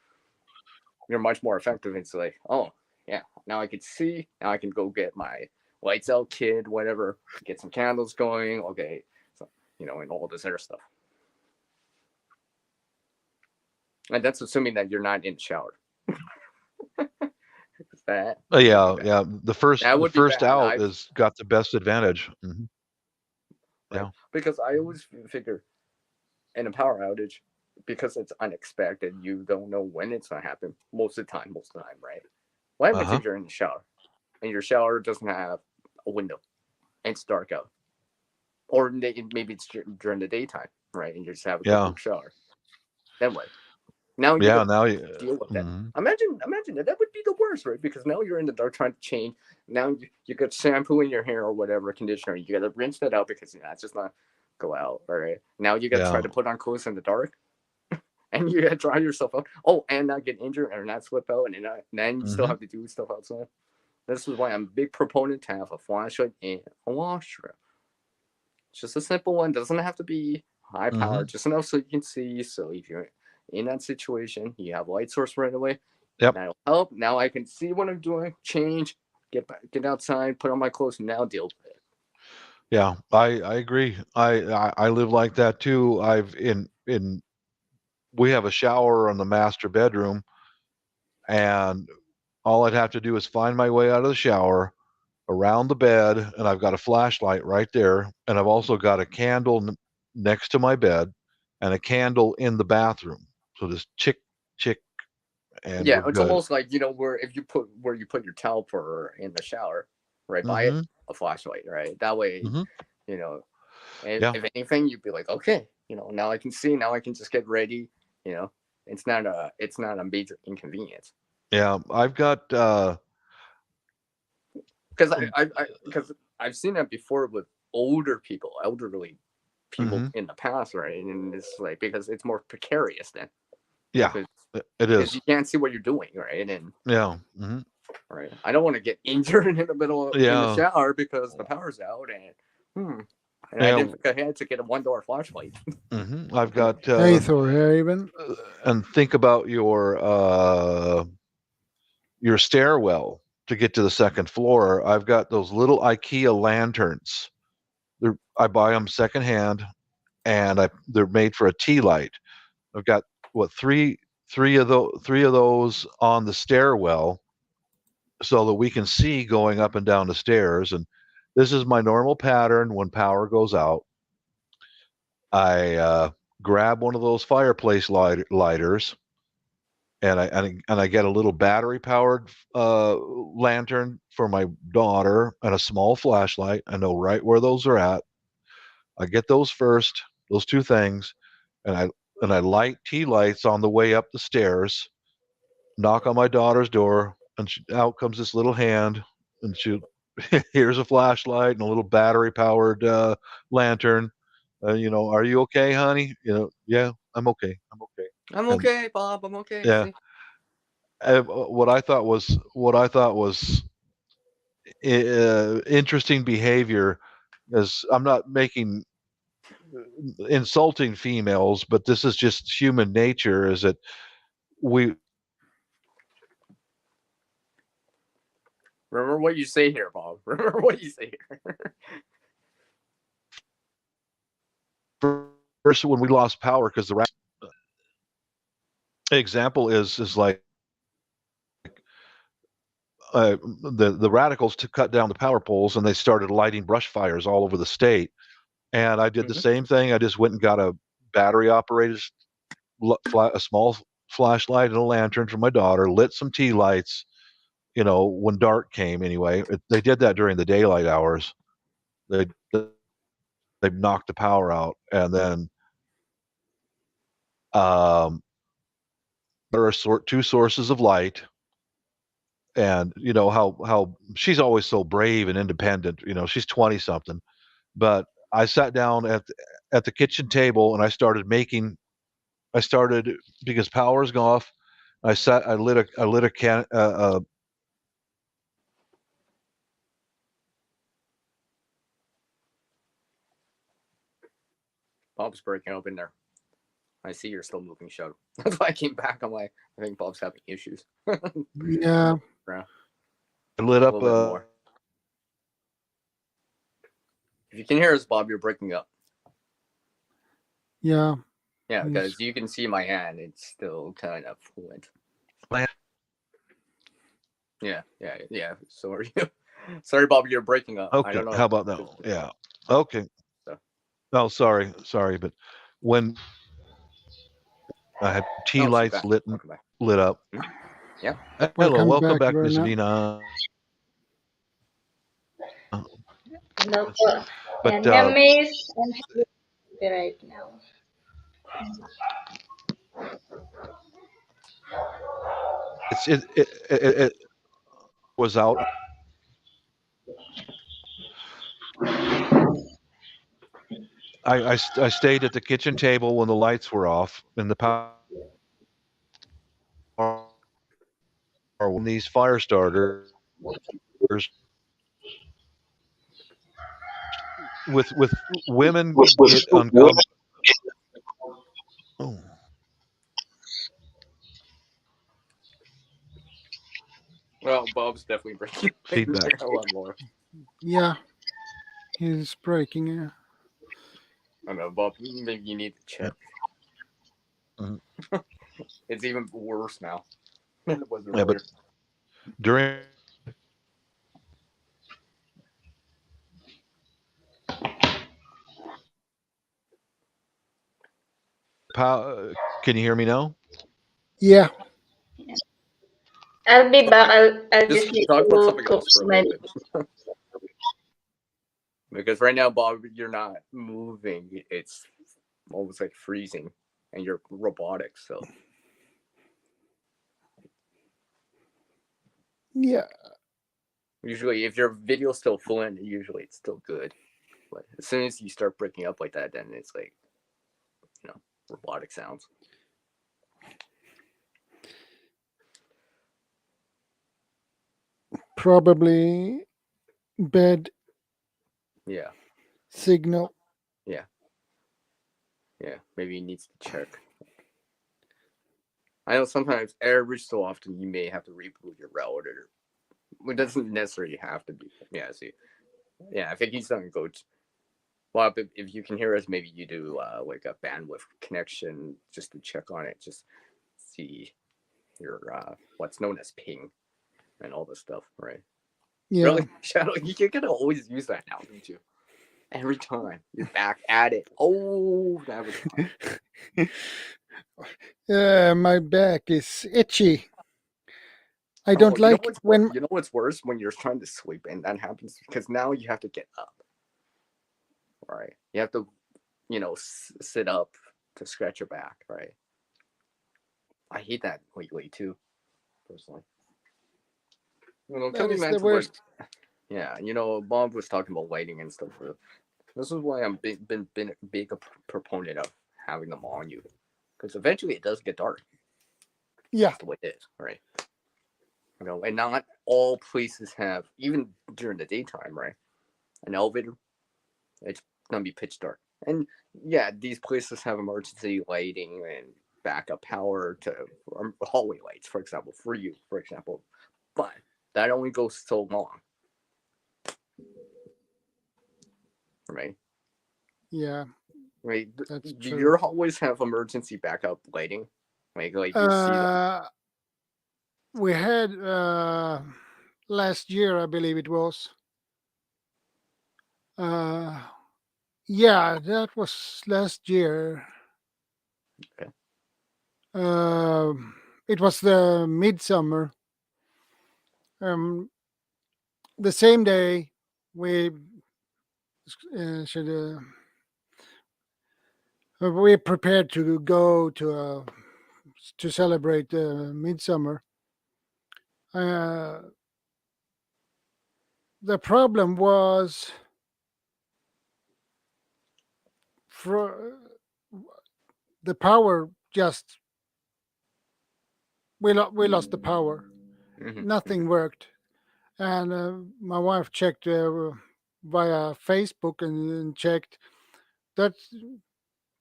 you're much more effective. It's like, oh yeah, now I can see. Now I can go get my lights out kit, whatever, get some candles going. Okay, so, you know, and all this other stuff. And that's assuming that you're not in the shower. That. Yeah. The first out is got the best advantage. Right? Yeah, because I always figure in a power outage, because it's unexpected, you don't know when it's gonna happen. Most of the time, right? What happens if you're in the shower and your shower doesn't have a window and it's dark out, or maybe it's during the daytime, right? And you just have a quick shower. Then what? Now you deal with that. Imagine that would be the worst, right? Because now you're in the dark trying to change. Now you got shampoo in your hair or whatever, conditioner. You got to rinse that out because it's just not go out. All right. Now you got to try to put on clothes in the dark, and you got to dry yourself out. Oh, and not get injured or not slip out, and then you still have to do stuff outside. This is why I'm a big proponent to have a flashlight and a washer. It's just a simple one. Doesn't have to be high power. Just enough so you can see. So if you're in that situation, you have a light source right away. That'll help. Now I can see what I'm doing, change, get outside, put on my clothes, and now deal with it. Yeah, I agree. I live like that too. We have a shower in the master bedroom, and all I'd have to do is find my way out of the shower, around the bed, and I've got a flashlight right there, and I've also got a candle next to my bed and a candle in the bathroom. So just chick, and it's almost like, you know, where you put your towel in the shower, right by it, a flashlight, right? That way, you know, and if anything, you'd be like, okay, you know, now I can see, now I can just get ready. You know, it's not a major inconvenience. Yeah, I've got because I've seen that before with elderly people in the past, right? And it's like, because it's more precarious then. Yeah, it is. You can't see what you're doing, right? And right. I don't want to get injured in the middle of in the shower because the power's out, and I didn't think I had to get a one-door flashlight. I've got hey Thor, even and think about your stairwell to get to the second floor. I've got those little IKEA lanterns. I buy them secondhand, and they're made for a tea light. I've got three of those on the stairwell, so that we can see going up and down the stairs. And this is my normal pattern when power goes out. I grab one of those fireplace lighters, and I get a little battery powered lantern for my daughter and a small flashlight. I know right where those are at. I get those first, those two things, and I light tea lights on the way up the stairs, knock on my daughter's door, and out comes this little hand, and here's a flashlight and a little battery powered lantern. You know, are you okay, honey? You know, yeah, I'm okay. I'm okay, Bob. I'm okay. Yeah. What I thought was interesting behavior is I'm not making insulting females, but this is just human nature. Is that we remember what you say here, Bob? Remember what you say here. First, when we lost power, because the example is like the radicals to cut down the power poles, and they started lighting brush fires all over the state. And I did the same thing. I just went and got a battery operated a small flashlight and a lantern for my daughter, lit some tea lights, when dark came. Anyway, they did that during the daylight hours. They knocked the power out, and then there are two sources of light. And how she's always so brave and independent. She's 20 something, but I sat down at the kitchen table and I started because power's gone off. I lit a can. Bob's breaking up in there. I see you're still moving, Shadow. That's why I came back. I'm like, I think Bob's having issues. Yeah. I lit up more. If you can hear us, Bob, you're breaking up. Yeah. Yeah, because you can see my hand. It's still kind of fluent. Yeah. So are you. Sorry, Bob, you're breaking up. Okay. I don't know. How about now? Yeah. Okay. Oh, sorry, but when I had tea lights lit up. Yeah. Hello, welcome back, Miss Vina. Hello. But Yeah, Miss, I'm happy right now. It was out. I stayed at the kitchen table when the lights were off and the power. When these fire starters with women get uncomfortable. Oh. Well, Bob's definitely breaking feedback a lot more. Yeah, he's breaking. I don't know, Bob. Maybe you need to check. It's even worse now than it was earlier. But during can you hear me now? Yeah. I'll be back. I'll just need talk about to something cook else for a my. little bit. Because right now, Bob, you're not moving. It's almost like freezing, and you're robotic. So yeah. Usually, if your video's still fluent, usually it's still good. But as soon as you start breaking up like that, then it's like, robotic sounds. Probably bad. Yeah. Signal. Yeah. Maybe he needs to check. I know sometimes, every so often, you may have to reboot your router. It doesn't necessarily have to be. Yeah, see. Yeah, I think he's done good. Well, if you can hear us, maybe you do like a bandwidth connection just to check on it. Just see your what's known as ping and all this stuff, right? Yeah. Really, Shadow, you're gonna always use that now, don't you? Every time you're back at it. Oh, that was fun. My back is itchy. I don't like when. You know what's worse? When you're trying to sleep and that happens, because now you have to get up. Right? You have to, sit up to scratch your back, right? I hate that lately too, personally. That is the worst. Bob was talking about lighting and stuff. This is why I'm been a big proponent of having them on you, because eventually it does get dark. Yeah, that's the way it is, right? And not all places have, even during the daytime, right? An elevator, it's gonna be pitch dark. And yeah, these places have emergency lighting and backup power to hallway lights, for example, for you, for example. But that only goes so long. Right? Yeah. Right. That's Do true. your hallways have emergency backup lighting? Like you see them? We had last year, I believe it was. Yeah, that was last year. Okay. It was the midsummer. The same day we should. We prepared to go to celebrate midsummer. The problem was for the power just we lost the power. Nothing worked, and my wife checked via Facebook and checked that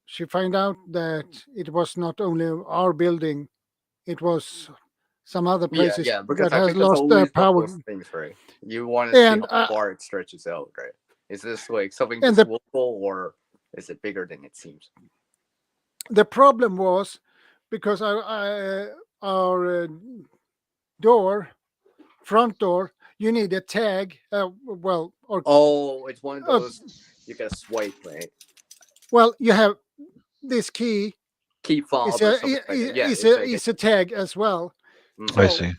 she found out that it was not only our building, it was some other places Yeah, because that I has think that's lost their always one of power. those things, right? You want to see And how far it stretches out, right? Is this like something and just local, or is it bigger than it seems? the problem was because our front door, you need a tag. Oh, it's one of those you gotta swipe, right? Well, you have this key. Key fob It's or a something like that. Yeah, it's a tag as well. So I see.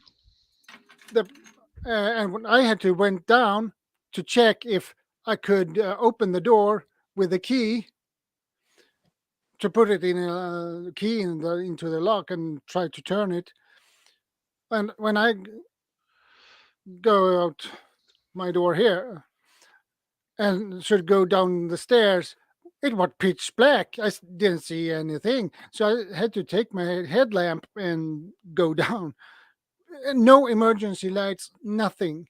And when I had to went down to check if I could open the door with the key, to put it in a key into the lock and try to turn it. And when I go out my door here and should go down the stairs, it was pitch black. I didn't see anything, so I had to take my headlamp and go down. No emergency lights, nothing.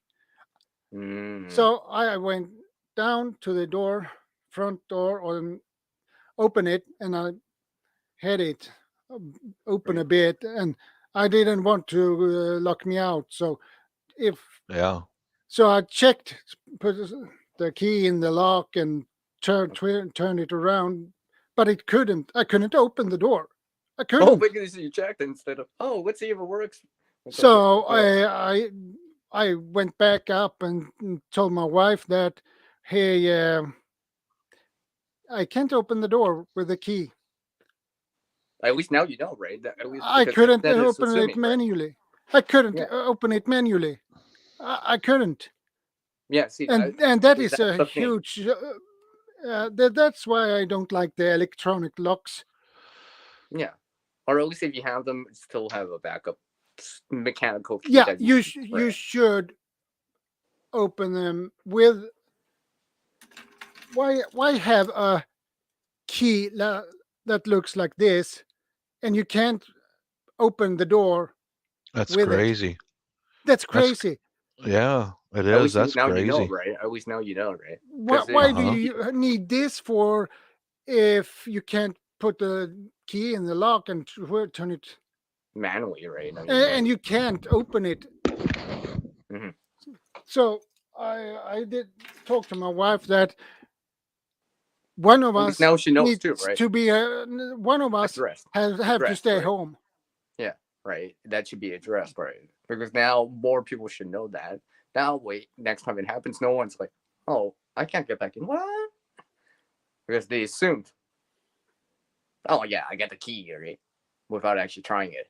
So I went down to the door, front door, and open it, and I had it open a bit, and I didn't want to lock me out. So so I checked, put the key in the lock and turn it around, but it couldn't. I couldn't open the door. I couldn't. Oh, because you checked instead of let's see if it works. So I went back up and told my wife that, hey, I can't open the door with the key. At least now you know, right? At least I couldn't open assuming, it manually. Right? I couldn't open it manually. I couldn't. Yeah, see, and that is a huge. That's why I don't like the electronic locks. Yeah, or at least if you have them, still have a backup mechanical key. Yeah, you should open them with. Why have a key that looks like this, and you can't open the door? That's crazy. That's crazy. Yeah, it is. That's now crazy. You know, right? At least now you know, right? Why do you need this for if you can't put the key in the lock and turn it manually, right? I mean, and you can't open it. So I did talk to my wife that one of us now she knows needs too, right? to be one of us have to stay home. Yeah, right. That should be addressed, right? Because now more people should know that. Now, wait, next time it happens, no one's like, "Oh, I can't get back in." What? Because they assumed, "Oh yeah, I got the key," right? Without actually trying it,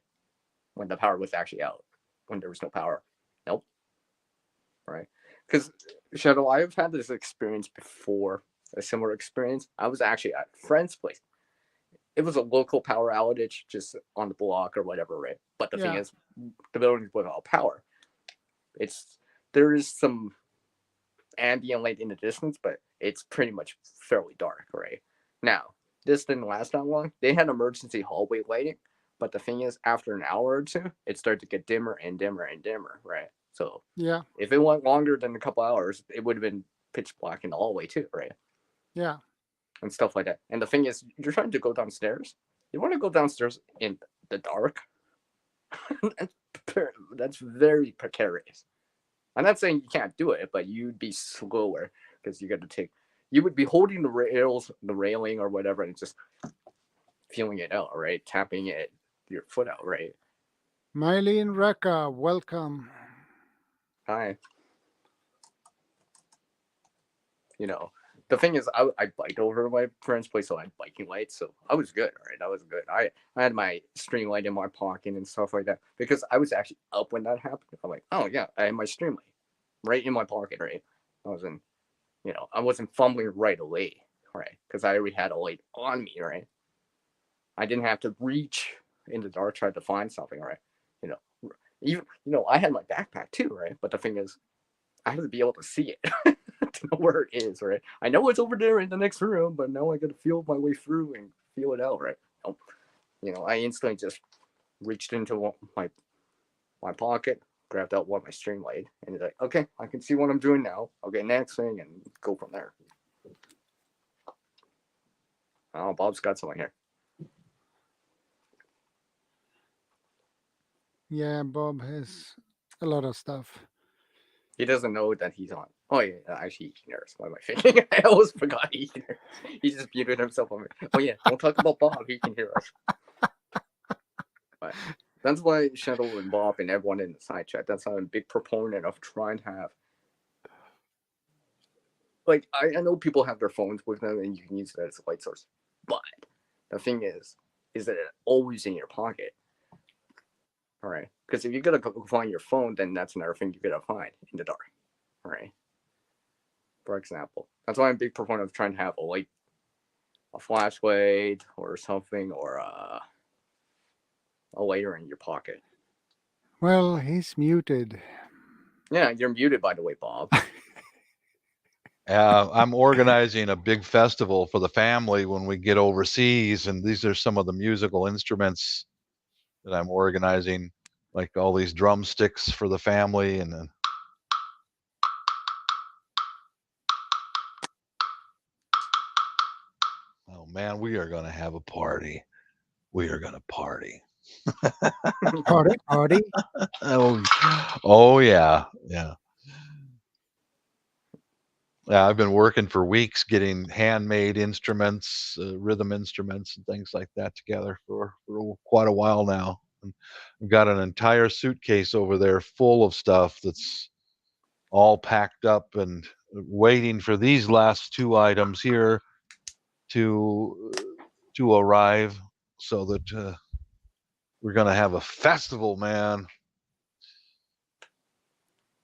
when the power was actually out, when there was no power. Nope. Right? Because Shadow, I've had this experience before, a similar experience. I was actually at a friend's place. It was a local power outage, just on the block or whatever, right? But the thing is, the building's without power. There is some ambient light in the distance, but it's pretty much fairly dark, right? Now, this didn't last that long. They had emergency hallway lighting, but the thing is, after an hour or two, it started to get dimmer and dimmer and dimmer, right? So if it went longer than a couple hours, it would have been pitch black in the hallway too, right? Yeah. and stuff like that. And the thing is, you're trying to go downstairs. You want to go downstairs in the dark. That's very precarious. I'm not saying you can't do it, but you'd be slower because you got to take. You would be holding the railing or whatever, and just feeling it out, right? Tapping it, your foot out, right? Miley and Raka, welcome. Hi. You know, the thing is, I biked over to my friend's place, so I had biking lights, so I was good, right? I was good. I had my string light in my pocket and stuff like that because I was actually up when that happened. I'm like, oh yeah, I had my string light right in my pocket, right? I wasn't, I wasn't fumbling right away, right? Because I already had a light on me, right? I didn't have to reach in the dark try to find something, right? Even I had my backpack too, right? But the thing is, I have to be able to see it to know where it is, right? I know it's over there in the next room, but now I got to feel my way through and feel it out, right? I instantly just reached into my pocket, grabbed out my string light, and it's like, okay, I can see what I'm doing now. Okay, next thing, and go from there. Oh, Bob's got something here. Yeah, Bob has a lot of stuff. He doesn't know that he's on. Oh yeah, actually he can hear us. What am I thinking? I almost forgot he can hear. He just muted himself on me. Oh yeah, don't talk about Bob. He can hear us. But that's why Shadow and Bob and everyone in the side chat. That's why I'm a big proponent of trying to have. Like I know people have their phones with them and you can use that as a light source, but the thing is that it's always in your pocket. All right, because if you gotta go find your phone, then that's another thing you gotta find in the dark. All right. For example, that's why I'm a big proponent of trying to have a flashlight or something, or a lighter in your pocket. Well, he's muted. Yeah, you're muted, by the way, Bob. I'm organizing a big festival for the family when we get overseas, and these are some of the musical instruments that I'm organizing, like all these drumsticks for the family, and then oh man, we are gonna have a party. We are gonna party. Party. Oh yeah. Yeah, I've been working for weeks getting handmade instruments, rhythm instruments, and things like that together for quite a while now. And I've got an entire suitcase over there full of stuff that's all packed up and waiting for these last two items here to arrive, so that we're gonna have a festival, man.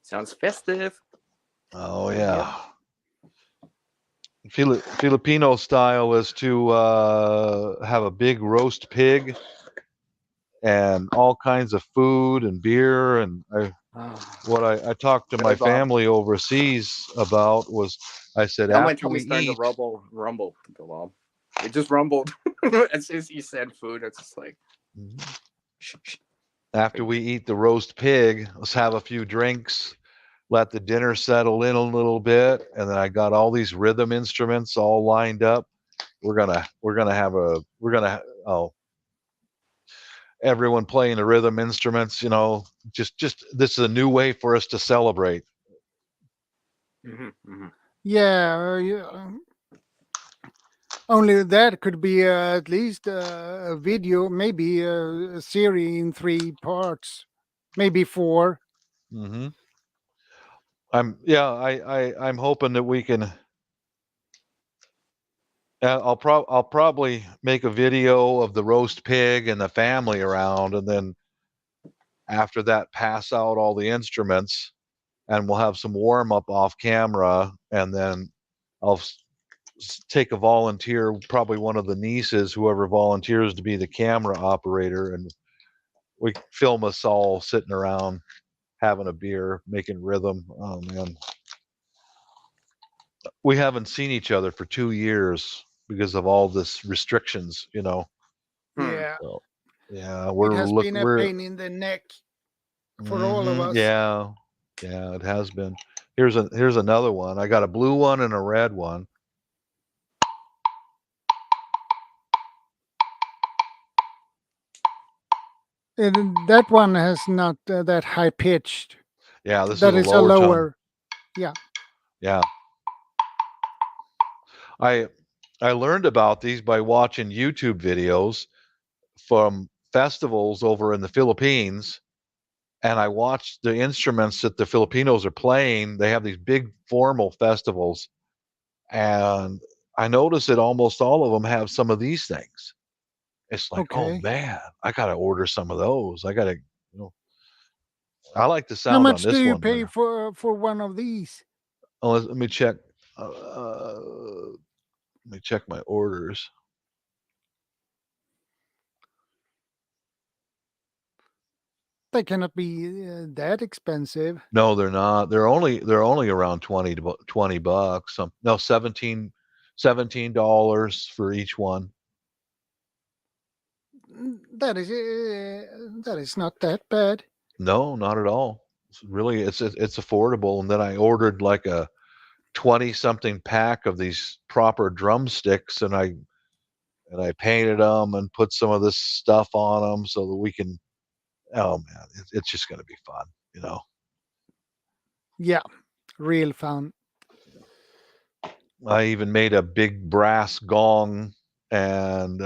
Sounds festive. Oh yeah. Filipino style is to have a big roast pig and all kinds of food and beer. And what I talked to my family overseas about was, I said, now after we eat, to rumble, Bob. It just rumbled as soon as you said food. It's just like, after we eat the roast pig, let's have a few drinks, let the dinner settle in a little bit, and then I got all these rhythm instruments all lined up. We're gonna everyone playing the rhythm instruments. Just this is a new way for us to celebrate. Yeah, only that could be at least a video, maybe a series in 3 parts, maybe 4. Mm-hmm. I'm hoping that we can. I'll probably make a video of the roast pig and the family around, and then after that, pass out all the instruments, and we'll have some warm up off camera, and then I'll take a volunteer, probably one of the nieces, whoever volunteers to be the camera operator, and we film us all sitting around having a beer, making rhythm. Oh man, we haven't seen each other for 2 years because of all this restrictions, Yeah. So, yeah, it has been a pain in the neck for all of us. Yeah, it has been. Here's another one. I got a blue one and a red one. That one has not that high pitched. Yeah, this That is is a lower. tone. Yeah. Yeah. I learned about these by watching YouTube videos from festivals over in the Philippines, and I watched the instruments that the Filipinos are playing. They have these big formal festivals, and I noticed that almost all of them have some of these things. It's like, oh Okay. man, I gotta order some of those. I gotta, I like the How sound on much do this you one pay better. for one of these? Oh, let me check. Let me check my orders. They cannot be that expensive. No, they're not. They're only around 20 bucks. No, $17 for each one. That is not that bad. No, not at all. It's really, it's affordable. And then I ordered like a 20 something pack of these proper drumsticks, and I painted them and put some of this stuff on them so that we can. Oh man, it's just going to be fun, Yeah, real fun. I even made a big brass gong and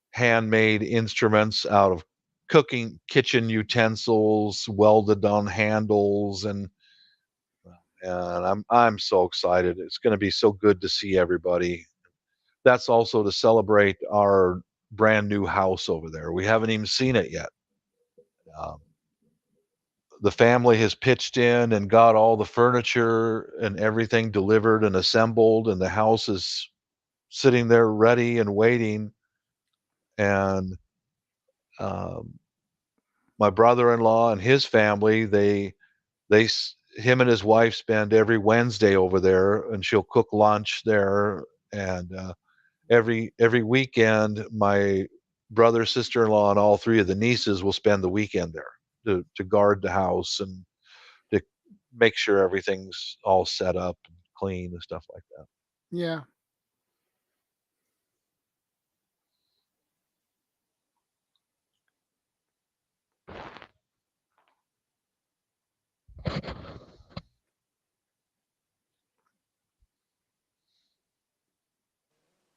handmade instruments out of kitchen utensils, welded on handles, and I'm so excited. It's going to be so good to see everybody. That's also to celebrate our brand new house over there. We haven't even seen it yet. The family has pitched in and got all the furniture and everything delivered and assembled, and the house is sitting there ready and waiting. And my brother-in-law and his family, him and his wife spend every Wednesday over there, and she'll cook lunch there. And every weekend, my brother, sister-in-law, and all three of the nieces will spend the weekend there to guard the house and to make sure everything's all set up and clean and stuff like that. Yeah.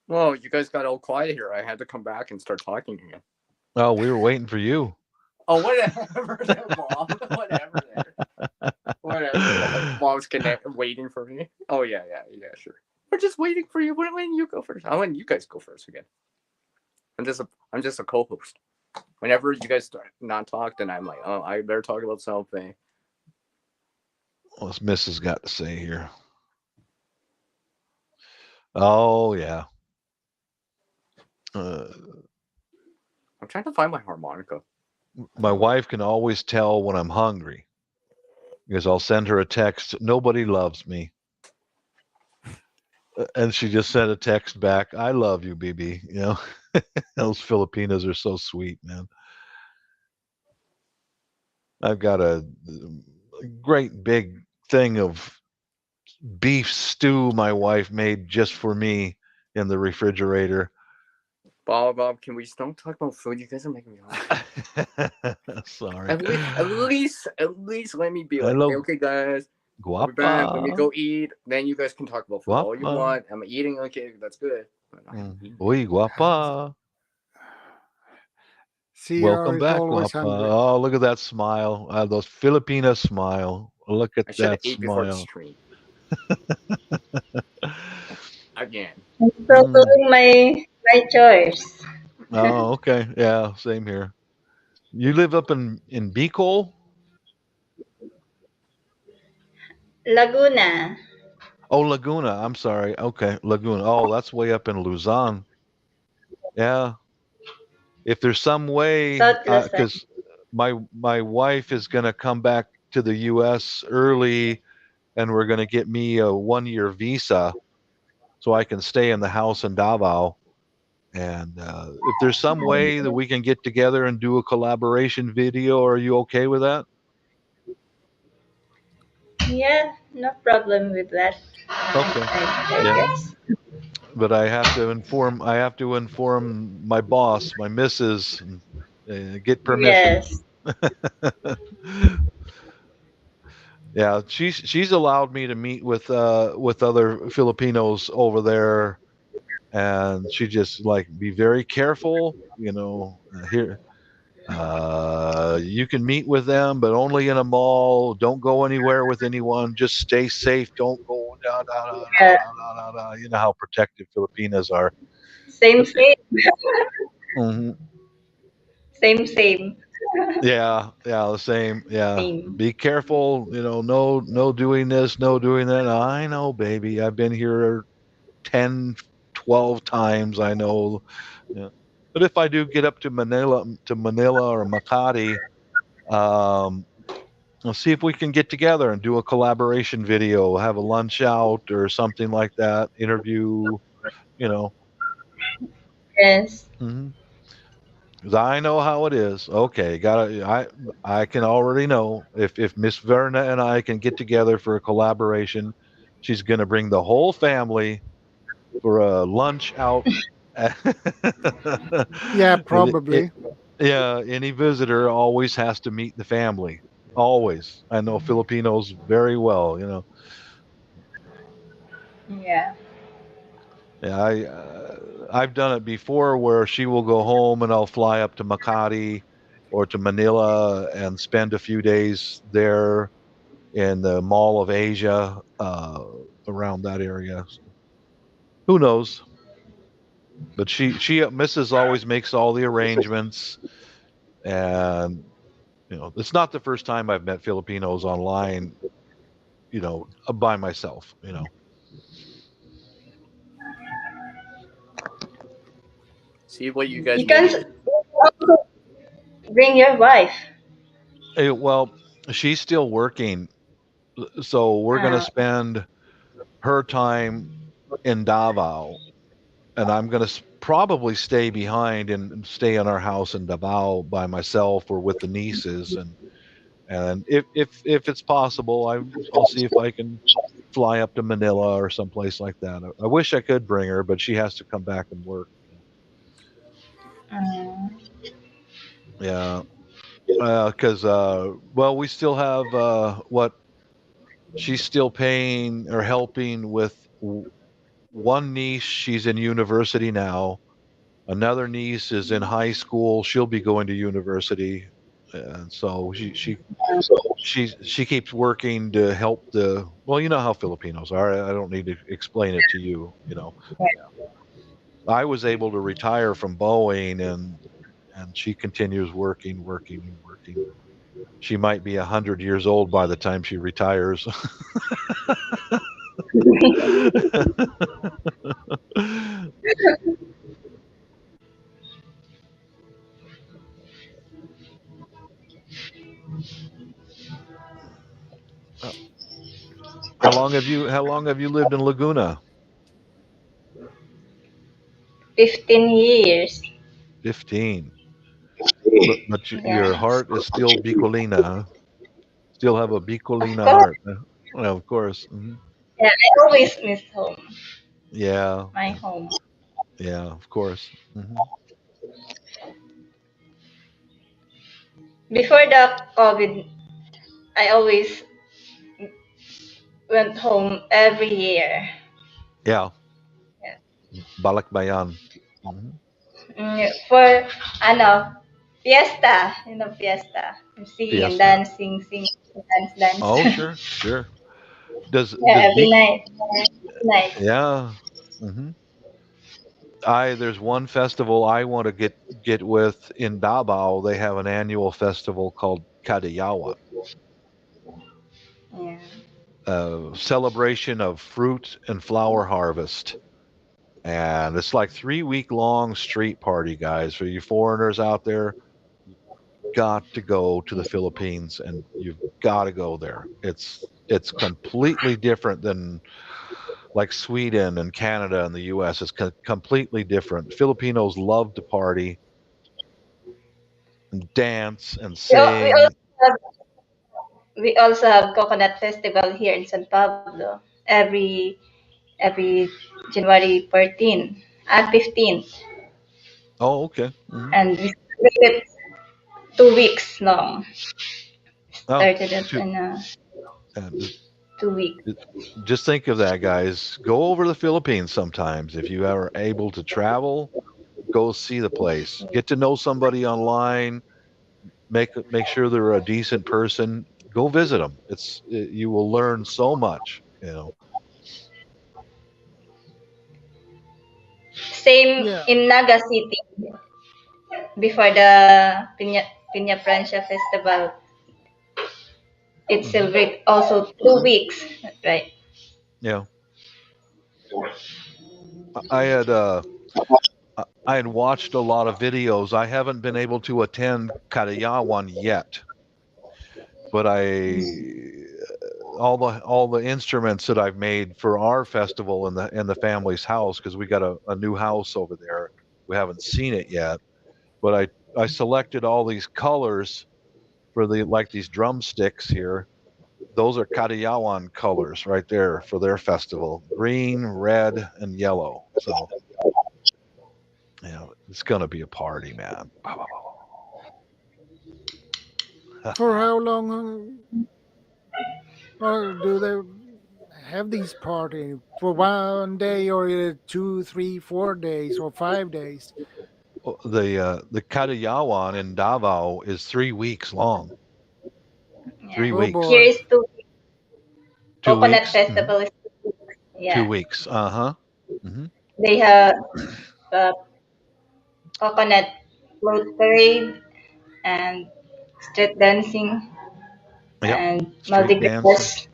Well, you guys got all quiet here. I had to come back and start talking again. Oh, we were waiting for you. Oh, whatever, Mom. Whatever. Whatever. Mom's waiting for me. Oh yeah, sure. We're just waiting for you. When you go first, I want you guys go first again. I'm just a co-host. Whenever you guys start not talk, then I'm like, oh, I better talk about something. What's Mrs. got to say here? Oh yeah. I'm trying to find my harmonica. My wife can always tell when I'm hungry because I'll send her a text. Nobody loves me. And she just sent a text back. I love you, BB. Those Filipinos are so sweet, man. I've got a great big thing of beef stew my wife made just for me in the refrigerator. Bob, can we don't talk about food? You guys are making me laugh. Sorry. At least let me be like, okay, guys. I'll be back. Let me go eat. Then you guys can talk about food all you want. I'm eating. Okay, that's good. Uy, guapa. Welcome back, guapa. Hungry. Oh, look at that smile. Those Filipina smile. Look at that smile. Again. I'm still doing my chores. Oh, okay. Yeah, same here. You live up in Bicol? Laguna. Oh, Laguna. I'm sorry. Okay, Laguna. Oh, that's way up in Luzon. Yeah. If there's some way, because my wife is going to come back to the U.S. early, and we're going to get me a 1-year visa so I can stay in the house in Davao. And if there's some way that we can get together and do a collaboration video, are you okay with that? Yeah, no problem with that. Okay. Yeah. But I have to inform my boss, my missus, get permission. Yes. Yeah, she's allowed me to meet with other Filipinos over there, and she just like be very careful. Here you can meet with them, but only in a mall. Don't go anywhere with anyone. Just stay safe. Don't go da da da da Yeah. da da da. You know how protective Filipinas are. Same, same. Hmm. Same, same. Yeah, the same. Yeah, Same. be careful. No doing this, no doing that. I know, baby. I've been here 10, 12 times. I know. Yeah. But if I do get up to Manila or Makati, um, we'll see if we can get together and do a collaboration video, have a lunch out or something like that, interview, you know. Yes. Mhm. 'Cause I know how it is. Okay, I can already know if Miss Verna and I can get together for a collaboration, she's going to bring the whole family for a lunch out. Yeah, And probably. yeah, any visitor always has to meet the family. Always. I know Filipinos very well. Yeah. Yeah, I've done it before where she will go home and I'll fly up to Makati or to Manila and spend a few days there in the Mall of Asia, around that area. So, who knows? But she Mrs. always makes all the arrangements, and it's not the first time I've met Filipinos online, by myself. See what you guys You can need. also bring your wife. Well, she's still working, so we're going to Uh, spend her time in Davao, and I'm going to probably stay behind and stay in our house in Davao by myself or with the nieces, and if it's possible, I'll see if I can fly up to Manila or someplace like that. I wish I could bring her, but she has to come back and work. Yeah, because well, we still have what she's still paying or helping with one niece. She's in university now. Another niece is in high school. She'll be going to university, and so she keeps working to help well, you know how Filipinos are. I don't need to explain it to you. Yeah. I was able to retire from Boeing, and she continues working, working, and working. She might be 100 years old by the time she retires. How long have you lived in Laguna? 15 years. 15. But your Yeah. heart is still Bicolina, huh? Still have a Of Bicolina course. heart. Huh? Well, of course. Hmm. Yeah, I always miss home. Yeah, My home. yeah, of course. Hmm. Before the COVID, I always went home every year. Yeah, Yeah. Balakbayan. Hmm. For fiesta, fiesta. Singing, Fiesta. dancing, dance, dance. Oh, sure, sure. Does Yeah, does every Bic? night. Nice. Yeah. Hmm. There's one festival I want to get with in Davao. They have an annual festival called Kadayawa, Yeah. a celebration of fruit and flower harvest. And it's like 3 week long street party, guys. For you foreigners out there, got to go to the Philippines, and you've got to go there. It's completely different than like Sweden and Canada and the U.S. It's completely different. Filipinos love to party and dance and We, al- we sing. also have we also have coconut festival here in San Pablo every January 14 and 15th. Oh, okay. Hmm. And we celebrate it 2 weeks long. Oh, Started it in 2 weeks. just think of that, guys. Go over to the Philippines sometimes. If you are able to travel, go see the place. Get to know somebody online. Make sure they're a decent person. Go visit them. You will learn so much. Same in Naga City before the Piña Francia Festival. It celebrates also 2 weeks, right? Yeah. I had watched a lot of videos. I haven't been able to attend Kadayawan yet, but all the instruments that I've made for our festival in the family's house, because we got a new house over there. We haven't seen it yet, but I selected all these colors for these drumsticks here. Those are Kadayawan colors right there for their festival: green, red, and yellow. So it's gonna be a party, man. For how long do they have these parties? For 1 day, or 2, 3, 4 days, or 5 days? The Kadayawan in Davao is 3 weeks long. Yeah. 3 Oh weeks. boy. Here is 2 weeks. 2 Coconut weeks. Festival is 2 weeks. Yeah. 2 weeks. They have coconut float parade and street dancing and Street dancing. multi-grass.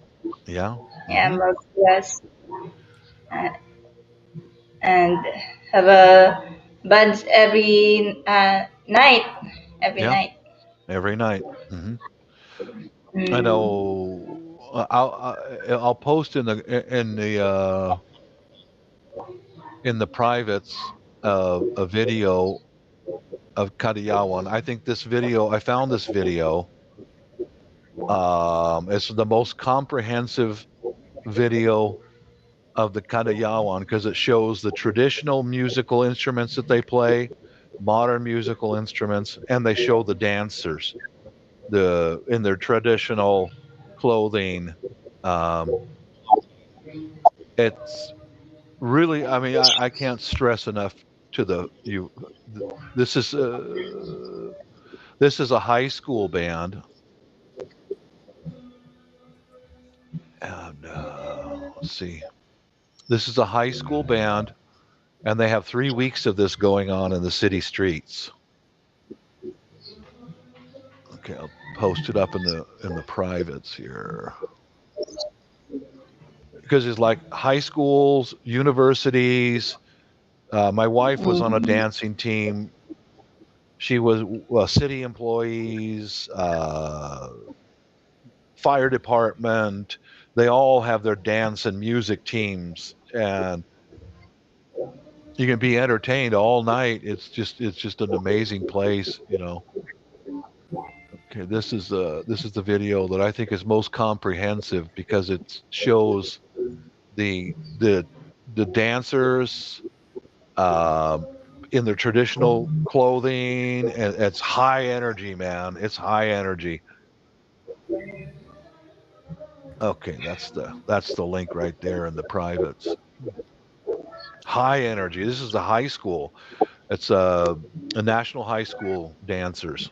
Yeah. Yeah, multi-grass. And have a bands every night. Every night. Every night. I Mm. know. I'll post in the privates a video of Kadayawan. I think I found this video. It's the most comprehensive video of the Kadayawan because it shows the traditional musical instruments that they play, modern musical instruments, and they show the dancers in their traditional clothing. It's really, I mean, I can't stress enough to this is a high school band, and let's see, this is a high school band, and they have 3 weeks of this going on in the city streets. Okay, I'll post it up in the privates here. Because it's like high schools, universities. My wife was on a dancing team. She was city employees, fire department. They all have their dance and music teams, and you can be entertained all night. It's just an amazing place. Okay, this is the video that I think is most comprehensive because it shows the dancers in their traditional clothing, and it's high energy, man. It's high energy. Okay, that's the link right there in the privates. High energy. This is the high school. It's a national high school dancers.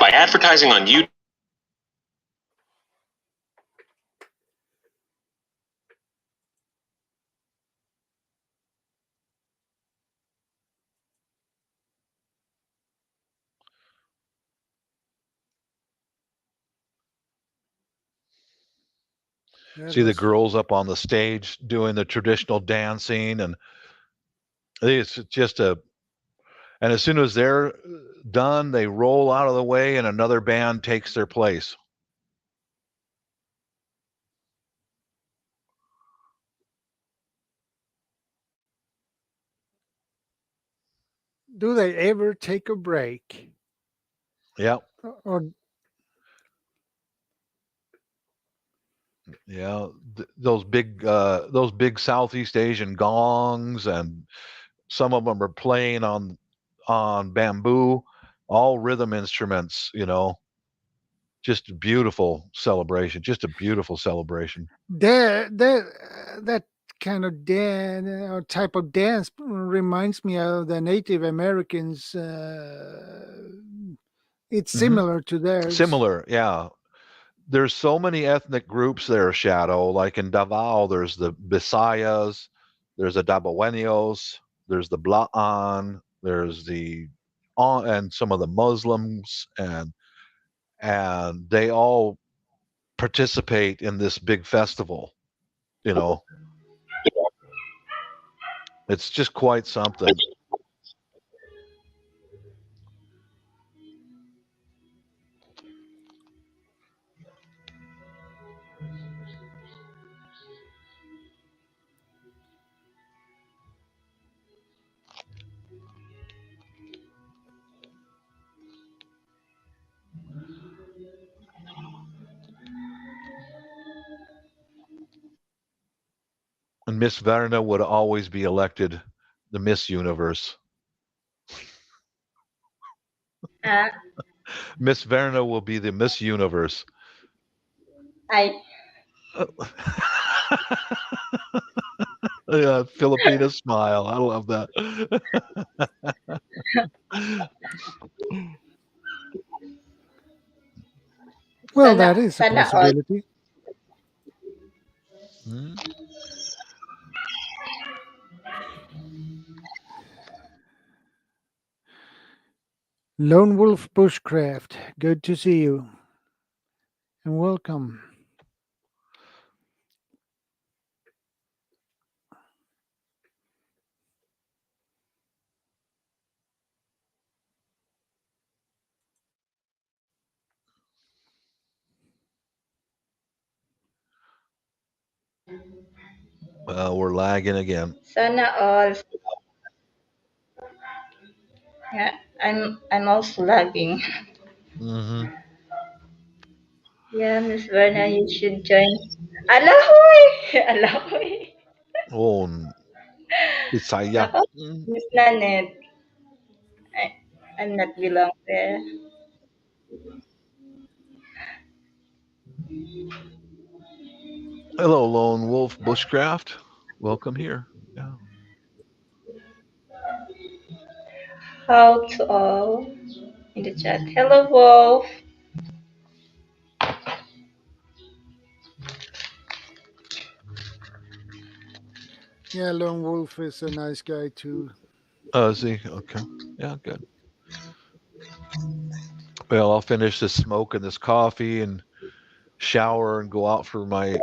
By advertising on YouTube. See the girls up on the stage doing the traditional dancing, and it's just and as soon as they're done, they roll out of the way and another band takes their place. Do they ever take a break? Yeah. Or Yeah, those big Southeast Asian gongs, and some of them are playing on bamboo, all rhythm instruments. Just a beautiful celebration. Just a beautiful celebration. That kind of dance or type of dance reminds me of the Native Americans. It's similar to theirs. Similar, yeah. There's so many ethnic groups there, Shadow. Like in Davao, there's the Bisayas, there's the Dabaweños, there's the Blaan, there's the and some of the Muslims, and they all participate in this big festival. It's just quite something. And Miss Verna would always be elected the Miss Universe. Miss Verna will be the Miss Universe. Yeah, Filipina smile. I love that. Well, that is a possibility. Lone Wolf Bushcraft, good to see you. And welcome. Well, we're lagging again. Sana all. Yeah, I'm also lagging. Yeah, Miss Verna, you should join. Alahoy! Alahoy! Oh, Bisaya. Nako, Miss Nanette. I'm not belong there. Hello, Lone Wolf Bushcraft. Welcome here. Yeah. How to all in the chat. Hello, Wolf. Yeah, Lone Wolf is a nice guy too. Oh, is he? Okay. Yeah, good. Well, I'll finish this smoke and this coffee and shower and go out for my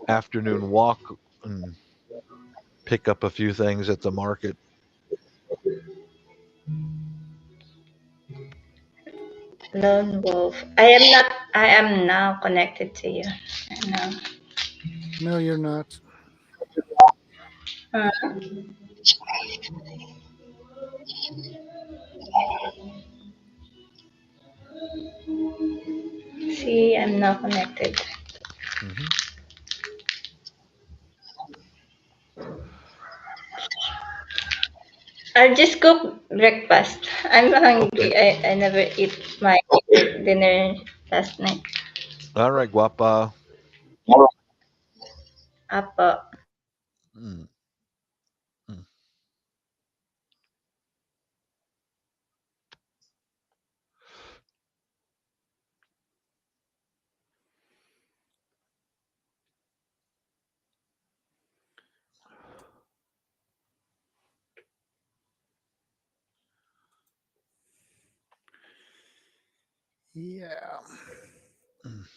afternoon walk and pick up a few things at the market. Lone Wolf. I am now connected to you. No. No, you're not. See, I'm now connected. I'll just cook breakfast. I'm hungry. Okay. I never eat my dinner last night. All right, guapa. Apo. Yeah.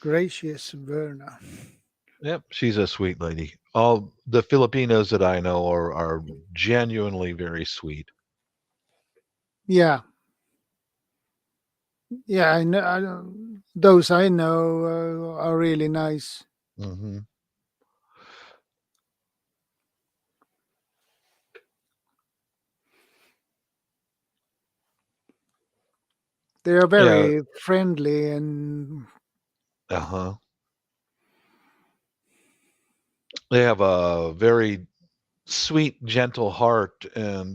Gracious Verna. Yep, she's a sweet lady. All the Filipinos that I know are genuinely very sweet. Yeah. Yeah, I know. Those I know are really nice. They are very friendly and they have a very sweet, gentle heart, and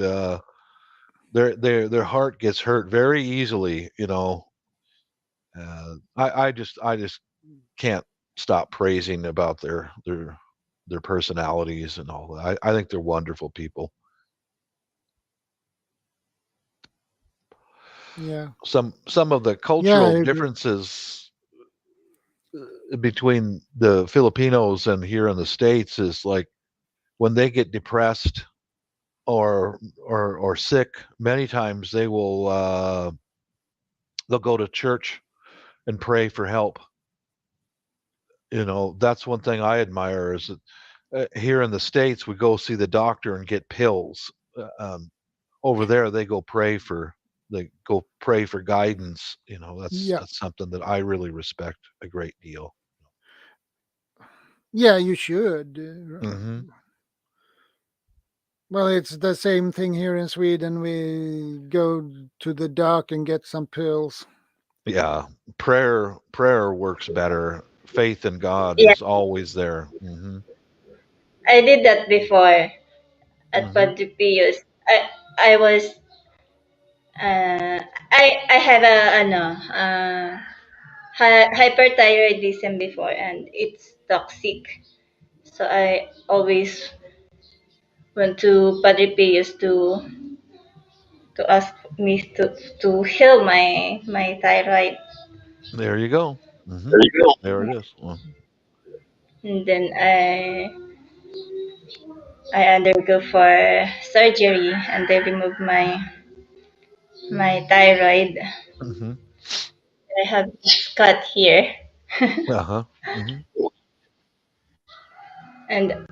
their heart gets hurt very easily. I just can't stop praising about their personalities and all that. I think they're wonderful people. Yeah. Some of the cultural differences between the Filipinos and here in the States is like when they get depressed or sick, many times they'll go to church and pray for help. That's one thing I admire is that here in the States we go see the doctor and get pills. Over there they go pray for guidance. That's something that I really respect a great deal. Yeah, you should. Mm-hmm. Well, it's the same thing here in Sweden. We go to the doc and get some pills. Yeah, prayer works better. Faith in God is always there. Mm-hmm. I did that before at Padre Pius. I was I had hyperthyroidism before, and it's toxic. So I always went to Padre Pius to ask me to heal my thyroid. There you go. Mm-hmm. There you go. There it is. Well, And then I undergo for surgery, and they remove my thyroid. mm-hmm. I have this cut here. Uh-huh. Mm-hmm. And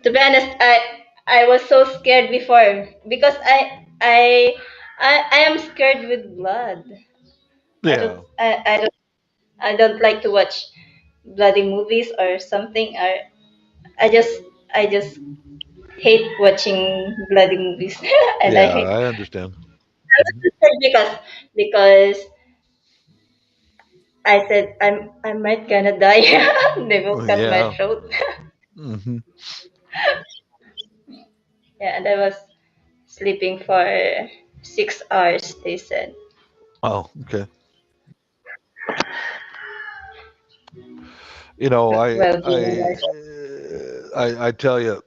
to be honest, I was so scared before because I am scared with blood. Yeah. I don't like to watch bloody movies or something. Or I just hate watching bloody movies. And I Yeah, hate I understand. because I said I might gonna die. They will cut my Yeah. throat. Mm-hmm. Yeah, and I was sleeping for 6 hours. They said. Oh, okay. I tell you,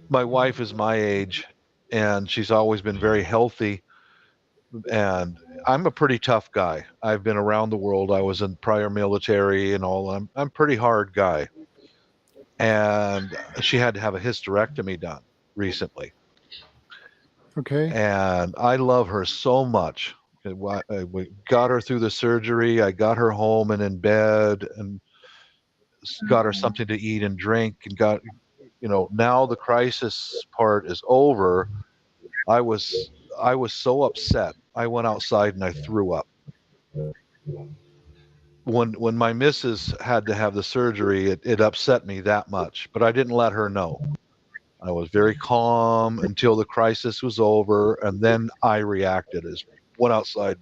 my wife is my age, and she's always been very healthy. And I'm a pretty tough guy. I've been around the world. I was in prior military and all. I'm a pretty hard guy. And she had to have a hysterectomy done recently. Okay. And I love her so much. We got her through the surgery. I got her home and in bed and got her something to eat and drink and now the crisis part is over. I was so upset. I went outside and I threw up. When my missus had to have the surgery, it upset me that much, but I didn't let her know. I was very calm until the crisis was over, and then I reacted as went outside.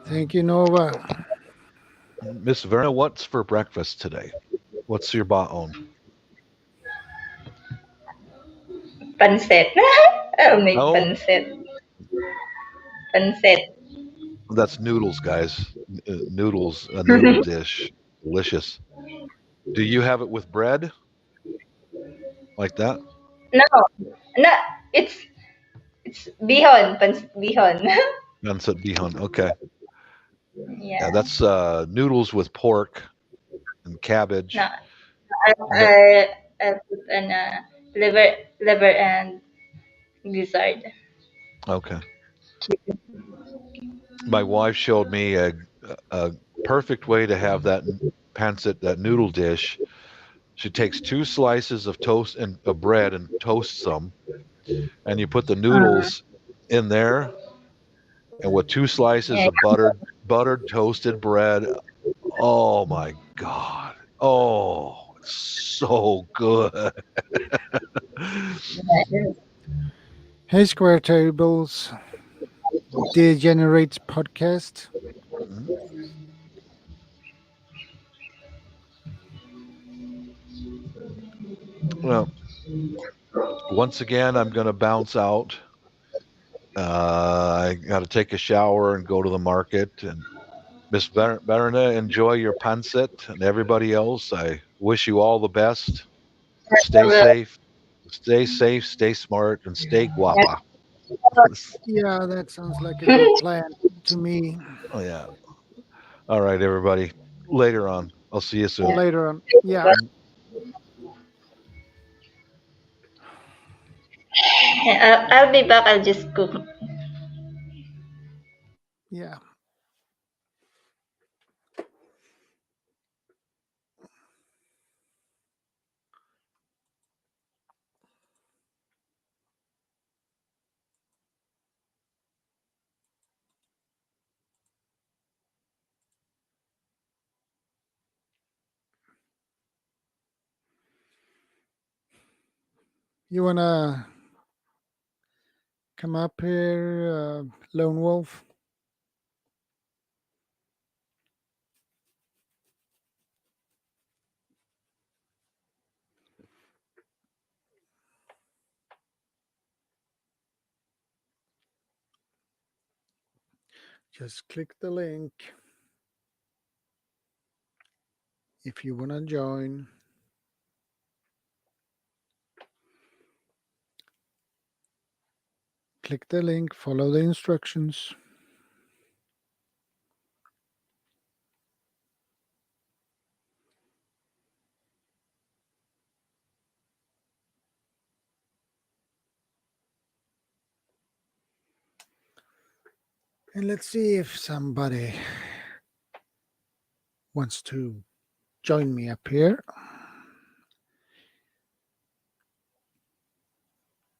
Thank you, Nova. Miss Verna, what's for breakfast today? What's your baon? Pancit. I'll make pancit. Pancit. That's noodles, guys. Noodles, a noodle dish. Delicious. Do you have it with bread? Like that? No, it's bihon, bihon. Pancit bihon. Okay. Yeah. That's noodles with pork and cabbage. No, I put an liver and gizzard. Okay. My wife showed me a perfect way to have that pancit, that noodle dish. She takes 2 slices of toast and bread and toasts them, and you put the noodles in there, and with 2 slices of buttered toasted bread. Oh my God! Oh, so good. Hey, Square Tables Degenerates podcast. Well, once again, I'm going to bounce out. I got to take a shower and go to the market. And Miss Berna, enjoy your pancit. And everybody else, I wish you all the best. Stay safe. Stay safe, stay smart, and stay guapa. Yeah, that sounds like a good plan to me. Oh, yeah. All right, everybody. Later on. I'll see you soon. Later on. Yeah. Yeah, I'll be back. I'll just cook. Yeah. You wanna come up here, Lone Wolf? Just click the link if you wanna join. Click the link, follow the instructions. And let's see if somebody wants to join me up here.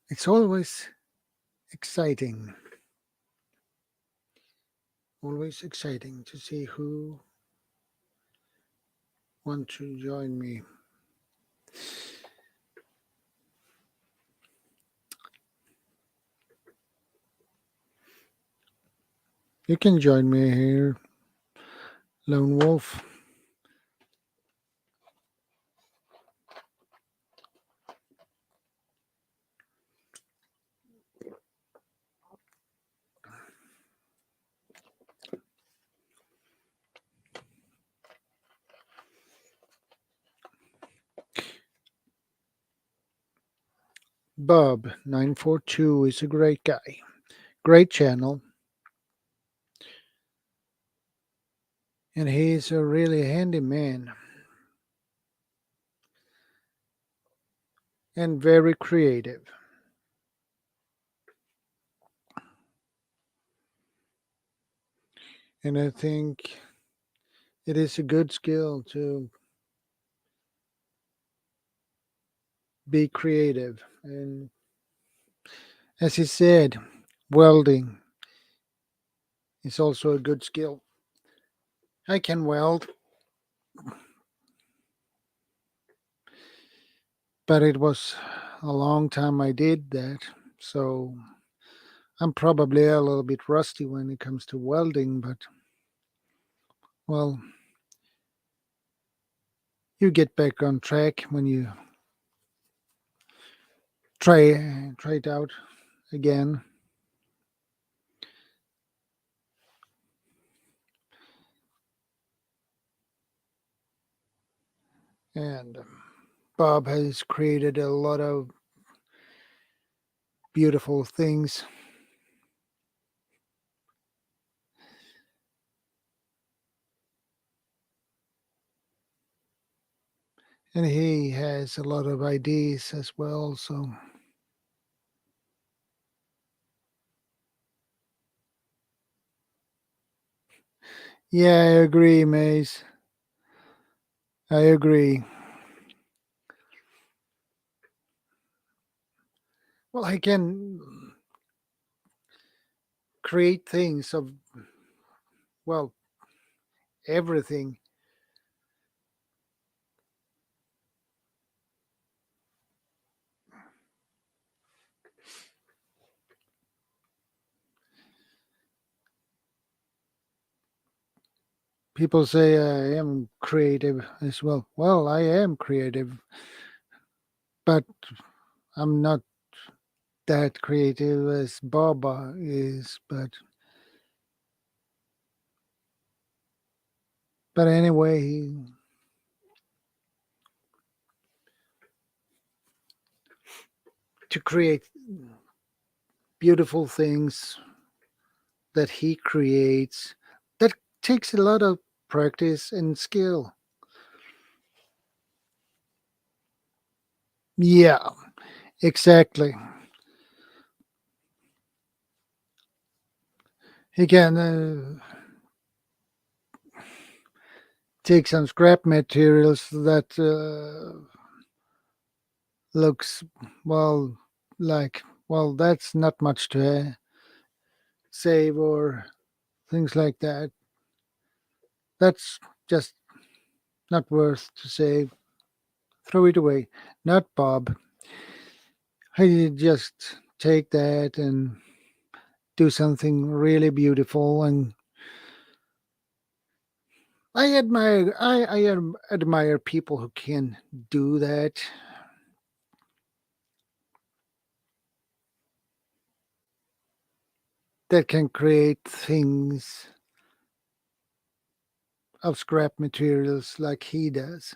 It's always exciting. Always exciting to see who want to join me. You can join me here, Lone Wolf. Bob942 is a great guy. Great channel. And he's a really handy man. And very creative. And I think it is a good skill to be creative. And as he said, welding is also a good skill. I can weld, but it was a long time I did that. So I'm probably a little bit rusty when it comes to welding, but well, you get back on track when you try it out again. And Bob has created a lot of beautiful things. And he has a lot of ideas as well, so yeah, I agree, Maze. I agree. Well, I can create things of, well, everything. People say I am creative as well. Well, I am creative, but I'm not that creative as Baba is. But anyway, to create beautiful things that he creates, that takes a lot of practice and skill. Yeah, exactly. He can take some scrap materials that looks, well, like, well, that's not much to save or things like that. That's just not worth to save. Throw it away. Not Bob. He just take that and do something really beautiful, and I admire people who can do that. That can create things of scrap materials like he does.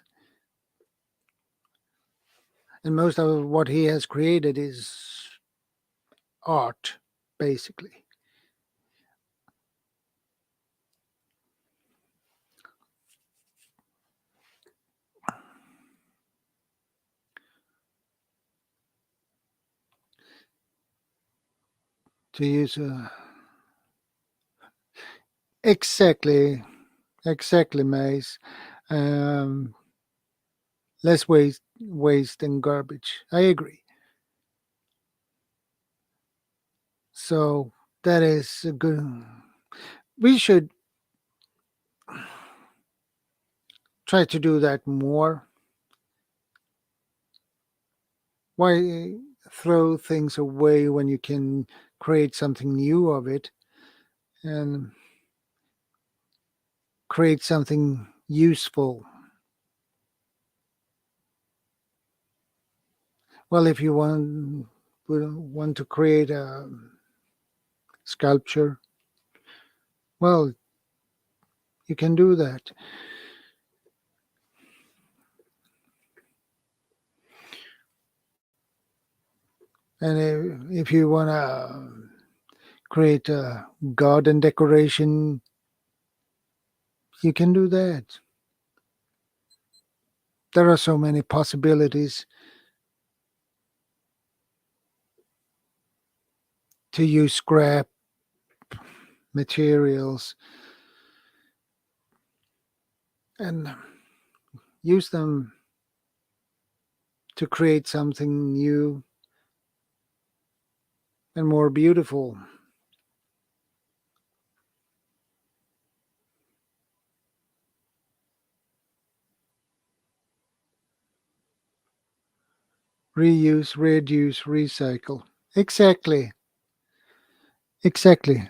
And most of what he has created is art, basically. To use exactly, Mace. Um, less waste and garbage. I agree. So that is a good. We should try to do that more. Why throw things away when you can create something new of it and create something useful? Well, if you want to create a sculpture, well, you can do that. And if you want to create a garden decoration, you can do that. There are so many possibilities to use scrap materials and use them to create something new and more beautiful. Reuse, reduce, recycle. Exactly. Exactly.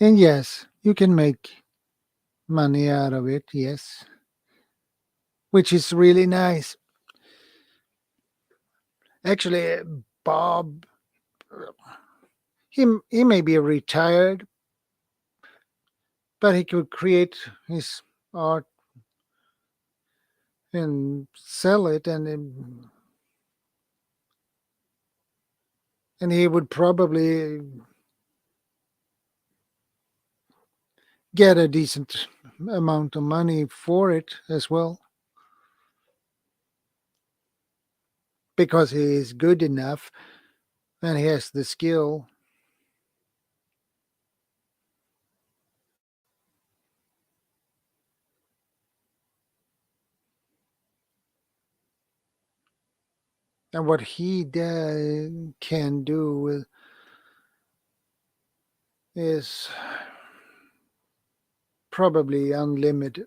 And yes, you can make money out of it, yes. Which is really nice. Actually, Bob, he may be retired, but he could create his art and sell it, and he would probably get a decent amount of money for it as well, because he is good enough and he has the skill. And what he can do is probably unlimited.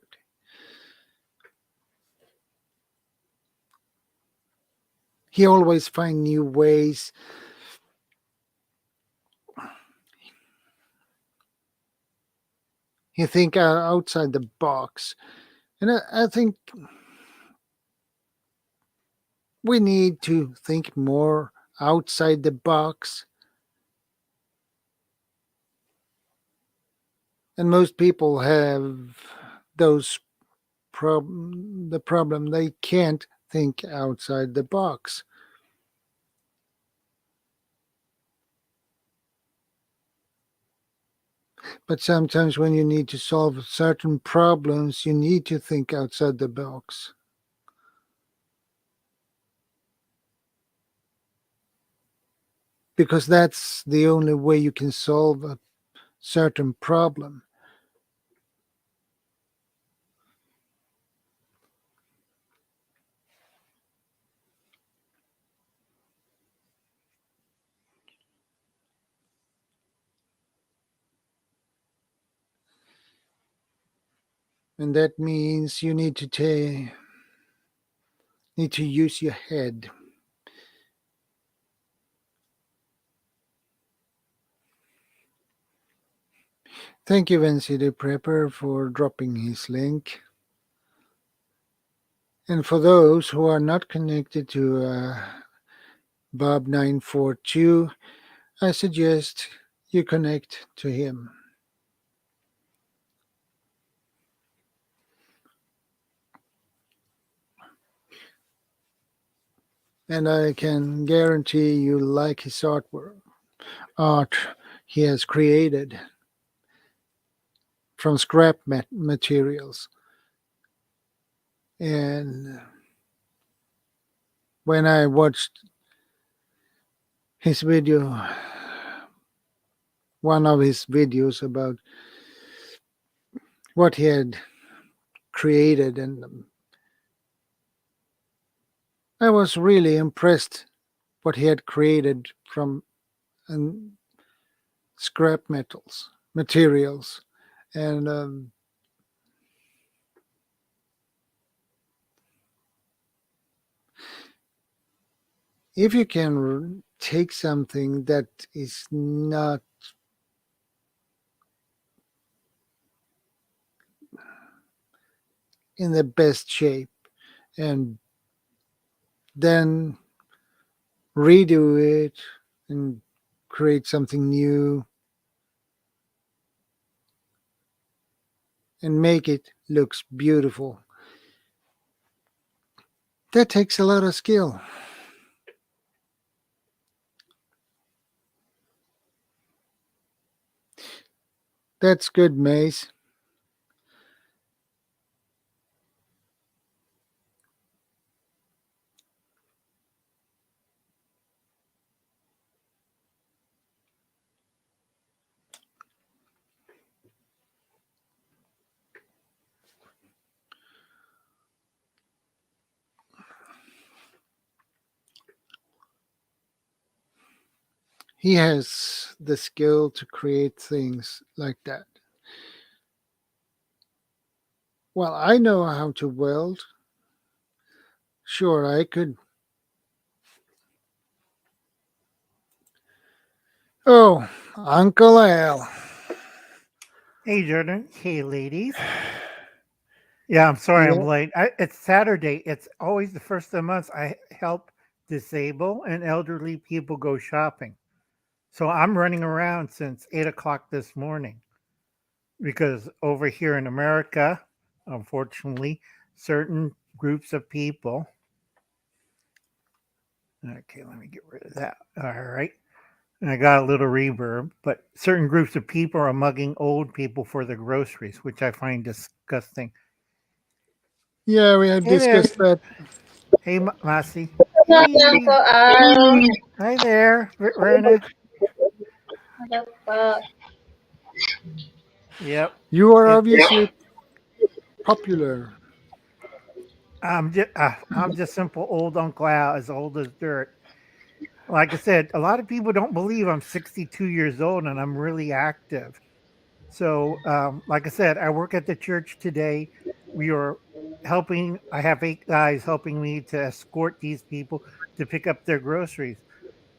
He always finds new ways. he think outside the box. And I think we need to think more outside the box. And most people have those the problem they can't think outside the box. But sometimes when you need to solve certain problems, you need to think outside the box. Because that's the only way you can solve a certain problem. And that means you need to use your head. Thank you, Vinci the Prepper, for dropping his link. And for those who are not connected to Bob942, I suggest you connect to him. And I can guarantee you like his art he has created from scrap materials. And when I watched his video, one of his videos about what he had created, and I was really impressed what he had created from scrap materials. And if you can take something that is not in the best shape and then redo it and create something new and make it looks beautiful, that takes a lot of skill. That's good, Mace. He has the skill to create things like that. Well, I know how to weld. Sure, I could. Oh, Uncle Al. Hey, Jordan. Hey, ladies. Yeah, I'm sorry I'm late. It's Saturday. It's always the first of the month. I help disabled and elderly people go shopping. So I'm running around since 8 o'clock this morning because over here in America, unfortunately, certain groups of people. Okay, let me get rid of that. All right. And I got a little reverb, but certain groups of people are mugging old people for their groceries, which I find disgusting. Yeah, we had discussed that. Hey, Masi. Hey. Hi there, Verna. Yep. You are obviously popular. I'm just simple old Uncle Al, as old as dirt. Like I said, a lot of people don't believe I'm 62 years old and I'm really active. So, like I said, I work at the church today. We are helping. I have 8 guys helping me to escort these people to pick up their groceries.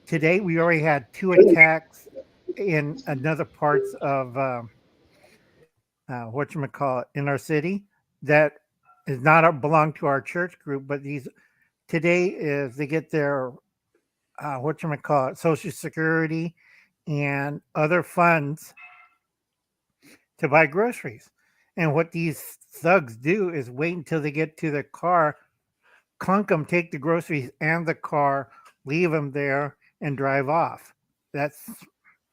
Today, we already had 2 attacks in another parts of whatchamacallit, in our city that is not belong to our church group, but these today is they get their whatchamacallit, Social Security and other funds to buy groceries. And what these thugs do is wait until they get to the car, clunk them, take the groceries and the car, leave them there, and drive off. That's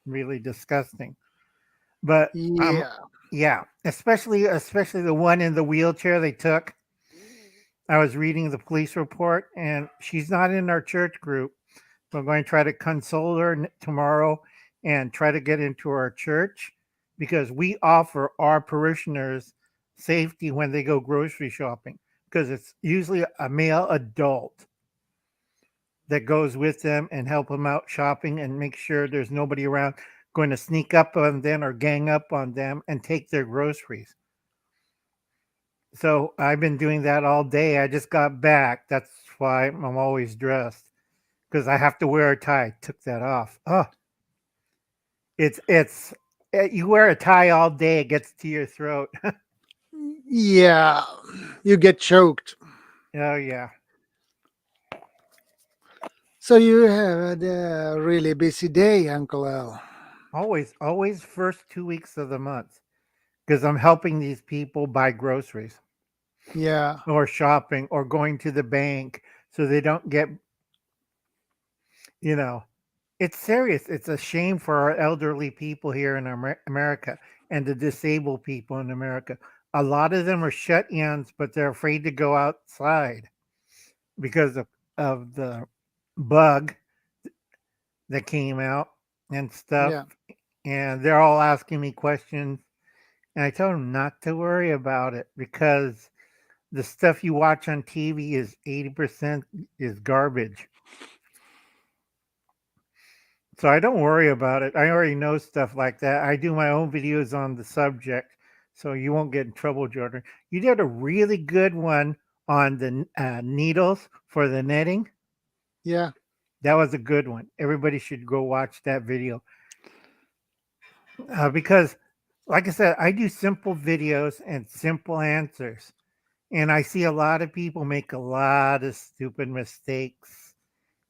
really disgusting. But yeah, especially the one in the wheelchair they took. I was reading the police report, and she's not in our church group. So I'm going to try to console her tomorrow and try to get into our church because we offer our parishioners safety when they go grocery shopping because it's usually a male adult that goes with them and help them out shopping and make sure there's nobody around going to sneak up on them or gang up on them and take their groceries. So I've been doing that all day. I just got back. That's why I'm always dressed because I have to wear a tie. Took that off. Oh, it's you wear a tie all day, it gets to your throat. Yeah, you get choked. Oh yeah. So you have had a really busy day, Uncle Al. Always first 2 weeks of the month because I'm helping these people buy groceries. Yeah. Or shopping or going to the bank so they don't get, it's serious. It's a shame for our elderly people here in America and the disabled people in America. A lot of them are shut-ins, but they're afraid to go outside because of the bug that came out and stuff. Yeah. And they're all asking me questions. And I told them not to worry about it because the stuff you watch on TV is 80% is garbage. So I don't worry about it. I already know stuff like that. I do my own videos on the subject, so you won't get in trouble, Jordan. You did a really good one on the needles for the netting. Yeah. That was a good one. Everybody should go watch that video. Because, like I said, I do simple videos and simple answers. And I see a lot of people make a lot of stupid mistakes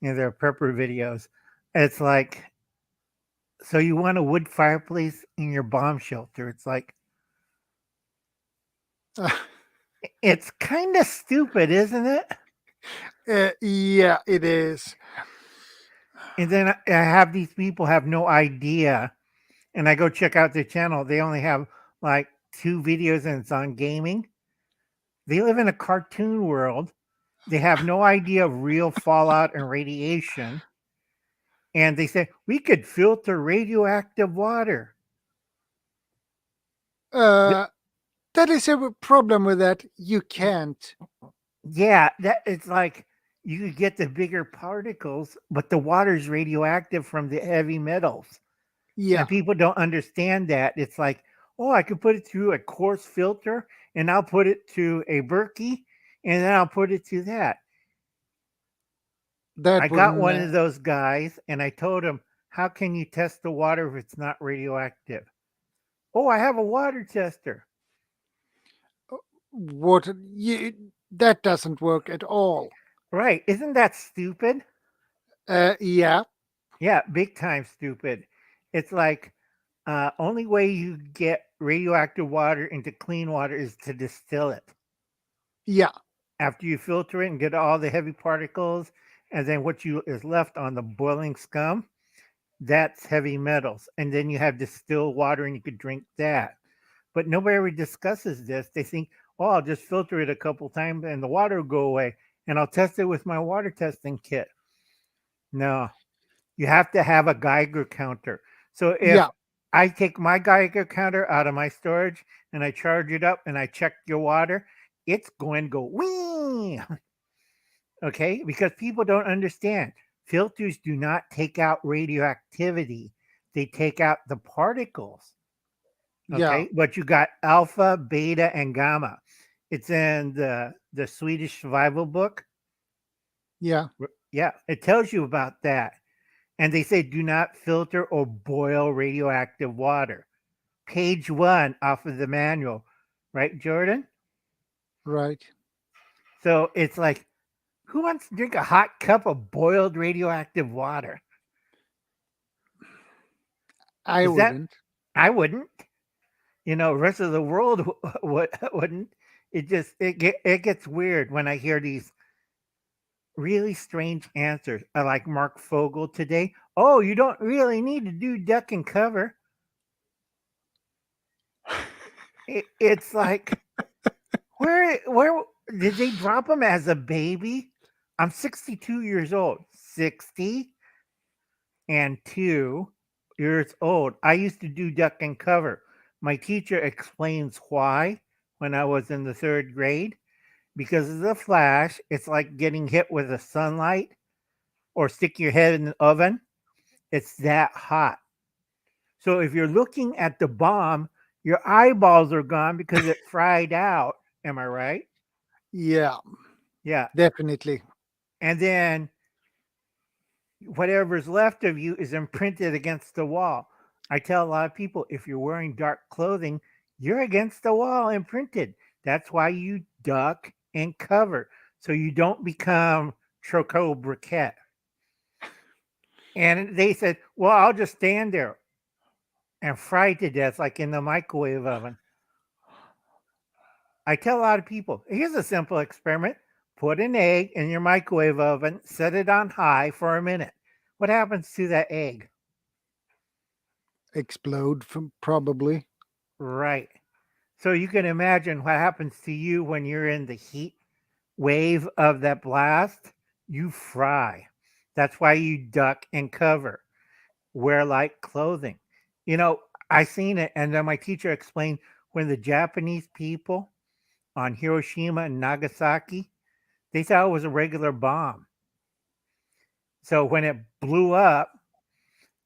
in their prepper videos. It's like, so you want a wood fireplace in your bomb shelter. It's like, it's kind of stupid, isn't it? Yeah, it is. And then I have these people have no idea. And I go check out their channel. They only have like 2 videos and it's on gaming. They live in a cartoon world. They have no idea of real fallout and radiation. And they say, we could filter radioactive water. That is a problem with that. You can't. Yeah, that it's like you could get the bigger particles, but the water's radioactive from the heavy metals. Yeah. And people don't understand that. It's like, oh, I could put it through a coarse filter and I'll put it to a Berkey and then I'll put it to that. I got one of those guys and I told him, how can you test the water if it's not radioactive? Oh, I have a water tester. Water, that doesn't work at all. Right. Isn't that stupid? Yeah. Yeah, big time stupid. It's like only way you get radioactive water into clean water is to distill it. Yeah. After you filter it and get all the heavy particles, and then what is left on the boiling scum, that's heavy metals. And then you have distilled water and you could drink that. But nobody ever discusses this. They think, oh, I'll just filter it a couple times and the water will go away. And I'll test it with my water testing kit. No, you have to have a Geiger counter. So if I take my Geiger counter out of my storage and I charge it up and I check your water, it's going to go wee. Okay, because people don't understand. Filters do not take out radioactivity. They take out the particles. Okay, Yeah. but you got alpha, beta, and gamma. It's in the Swedish survival book. Yeah. Yeah, it tells you about that. And they say do not filter or boil radioactive water page 1 off of the manual, right, Jordan? Right. So it's like, who wants to drink a hot cup of boiled radioactive water? I wouldn't. I wouldn't. You know, rest of the world wouldn't. It gets weird when I hear these really strange answers. I like Mark Fogel today. Oh, you don't really need to do duck and cover. It's like, where did they drop him as a baby? I'm 62 years old. 60 and 2 years old. I used to do duck and cover. My teacher explains why when I was in the 3rd grade. Because of the flash, it's like getting hit with the sunlight or stick your head in the oven. It's that hot. So if you're looking at the bomb, your eyeballs are gone because it fried out. Am I right? Yeah. Yeah. Definitely. And then whatever's left of you is imprinted against the wall. I tell a lot of people, if you're wearing dark clothing, you're against the wall imprinted. That's why you duck and cover, so you don't become Troco Briquette. And they said, well, I'll just stand there and fry to death like in the microwave oven. I tell a lot of people, here's a simple experiment. Put an egg in your microwave oven, set it on high for a minute. What happens to that egg? Explode, probably. Right. So you can imagine what happens to you when you're in the heat wave of that blast. You fry. That's why you duck and cover. Wear light clothing. You know, I seen it, and then my teacher explained when the Japanese people on Hiroshima and Nagasaki, they thought it was a regular bomb. So when it blew up,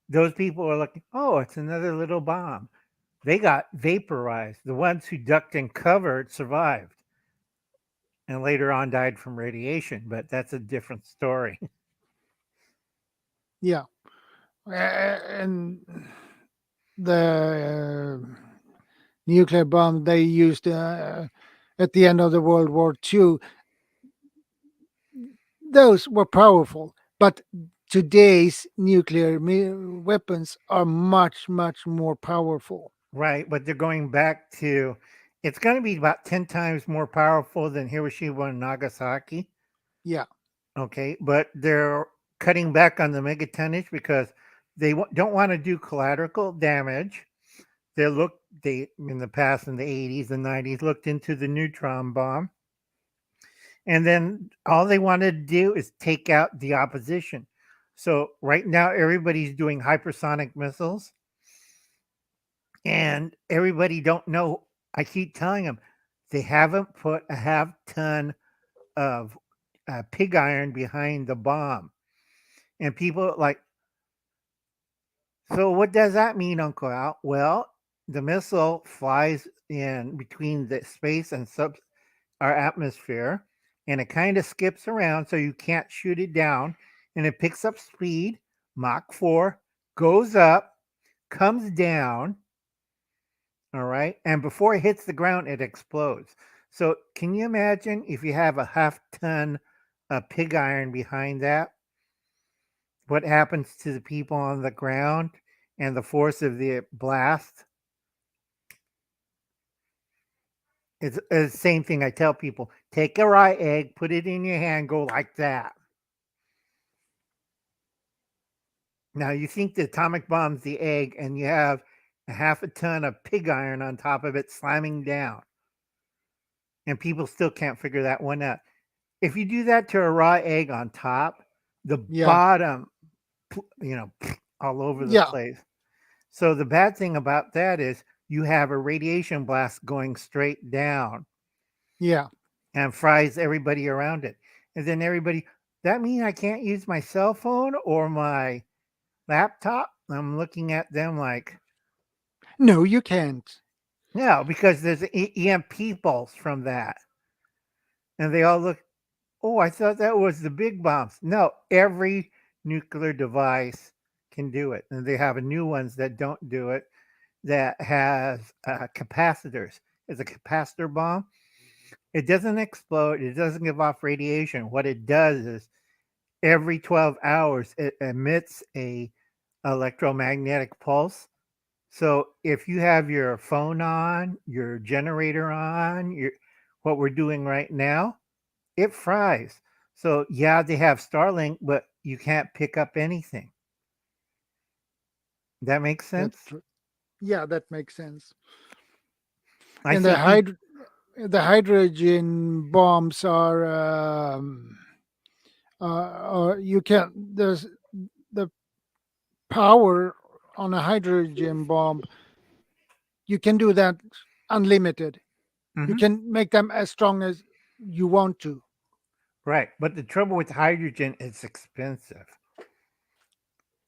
those people were like, oh, it's another little bomb. They got vaporized. The ones who ducked and covered survived and later on died from radiation, but that's a different story. Yeah. And the nuclear bomb they used at the end of the World War II, those were powerful. But today's nuclear weapons are much, much more powerful. Right, but they're going back to, it's going to be about 10 times more powerful than Hiroshima and Nagasaki. Yeah. Okay, but they're cutting back on the megatonnage because they don't want to do collateral damage. They in the past, in the 80s and 90s, looked into the neutron bomb. And then all they want to do is take out the opposition. So right now, everybody's doing hypersonic missiles. And everybody don't know. I keep telling them they haven't put a half ton of pig iron behind the bomb. And people like, so what does that mean, Uncle Al? Well, the missile flies in between the space and our atmosphere, and it kind of skips around so you can't shoot it down, and it picks up speed, Mach 4, goes up, comes down, all right, and before it hits the ground, it explodes. So can you imagine if you have a half ton of pig iron behind that? What happens to the people on the ground and the force of the blast? It's the same thing I tell people. Take a rye egg, put it in your hand, go like that. Now you think the atomic bomb's the egg and you have a half a ton of pig iron on top of it slamming down. And people still can't figure that one out. If you do that to a raw egg on top, the bottom, all over the place. So the bad thing about that is you have a radiation blast going straight down. Yeah. And fries everybody around it. And then everybody, that means I can't use my cell phone or my laptop? I'm looking at them like, no, you can't. No, because there's EMP pulse from that. And they all look, oh, I thought that was the big bombs. No, every nuclear device can do it. And they have new ones that don't do it. that has capacitors. It's a capacitor bomb. It doesn't explode. It doesn't give off radiation. What it does is every 12 hours, it emits a electromagnetic pulse. So if you have your phone on, your generator on, what we're doing right now, it fries. So yeah, they have Starlink, but you can't pick up anything. That makes sense? Yeah, that makes sense. I And say the hydrogen bombs are you can there's the power on a hydrogen bomb. You can do that unlimited. You can make them as strong as you want to. Right. But the trouble with hydrogen, it's expensive.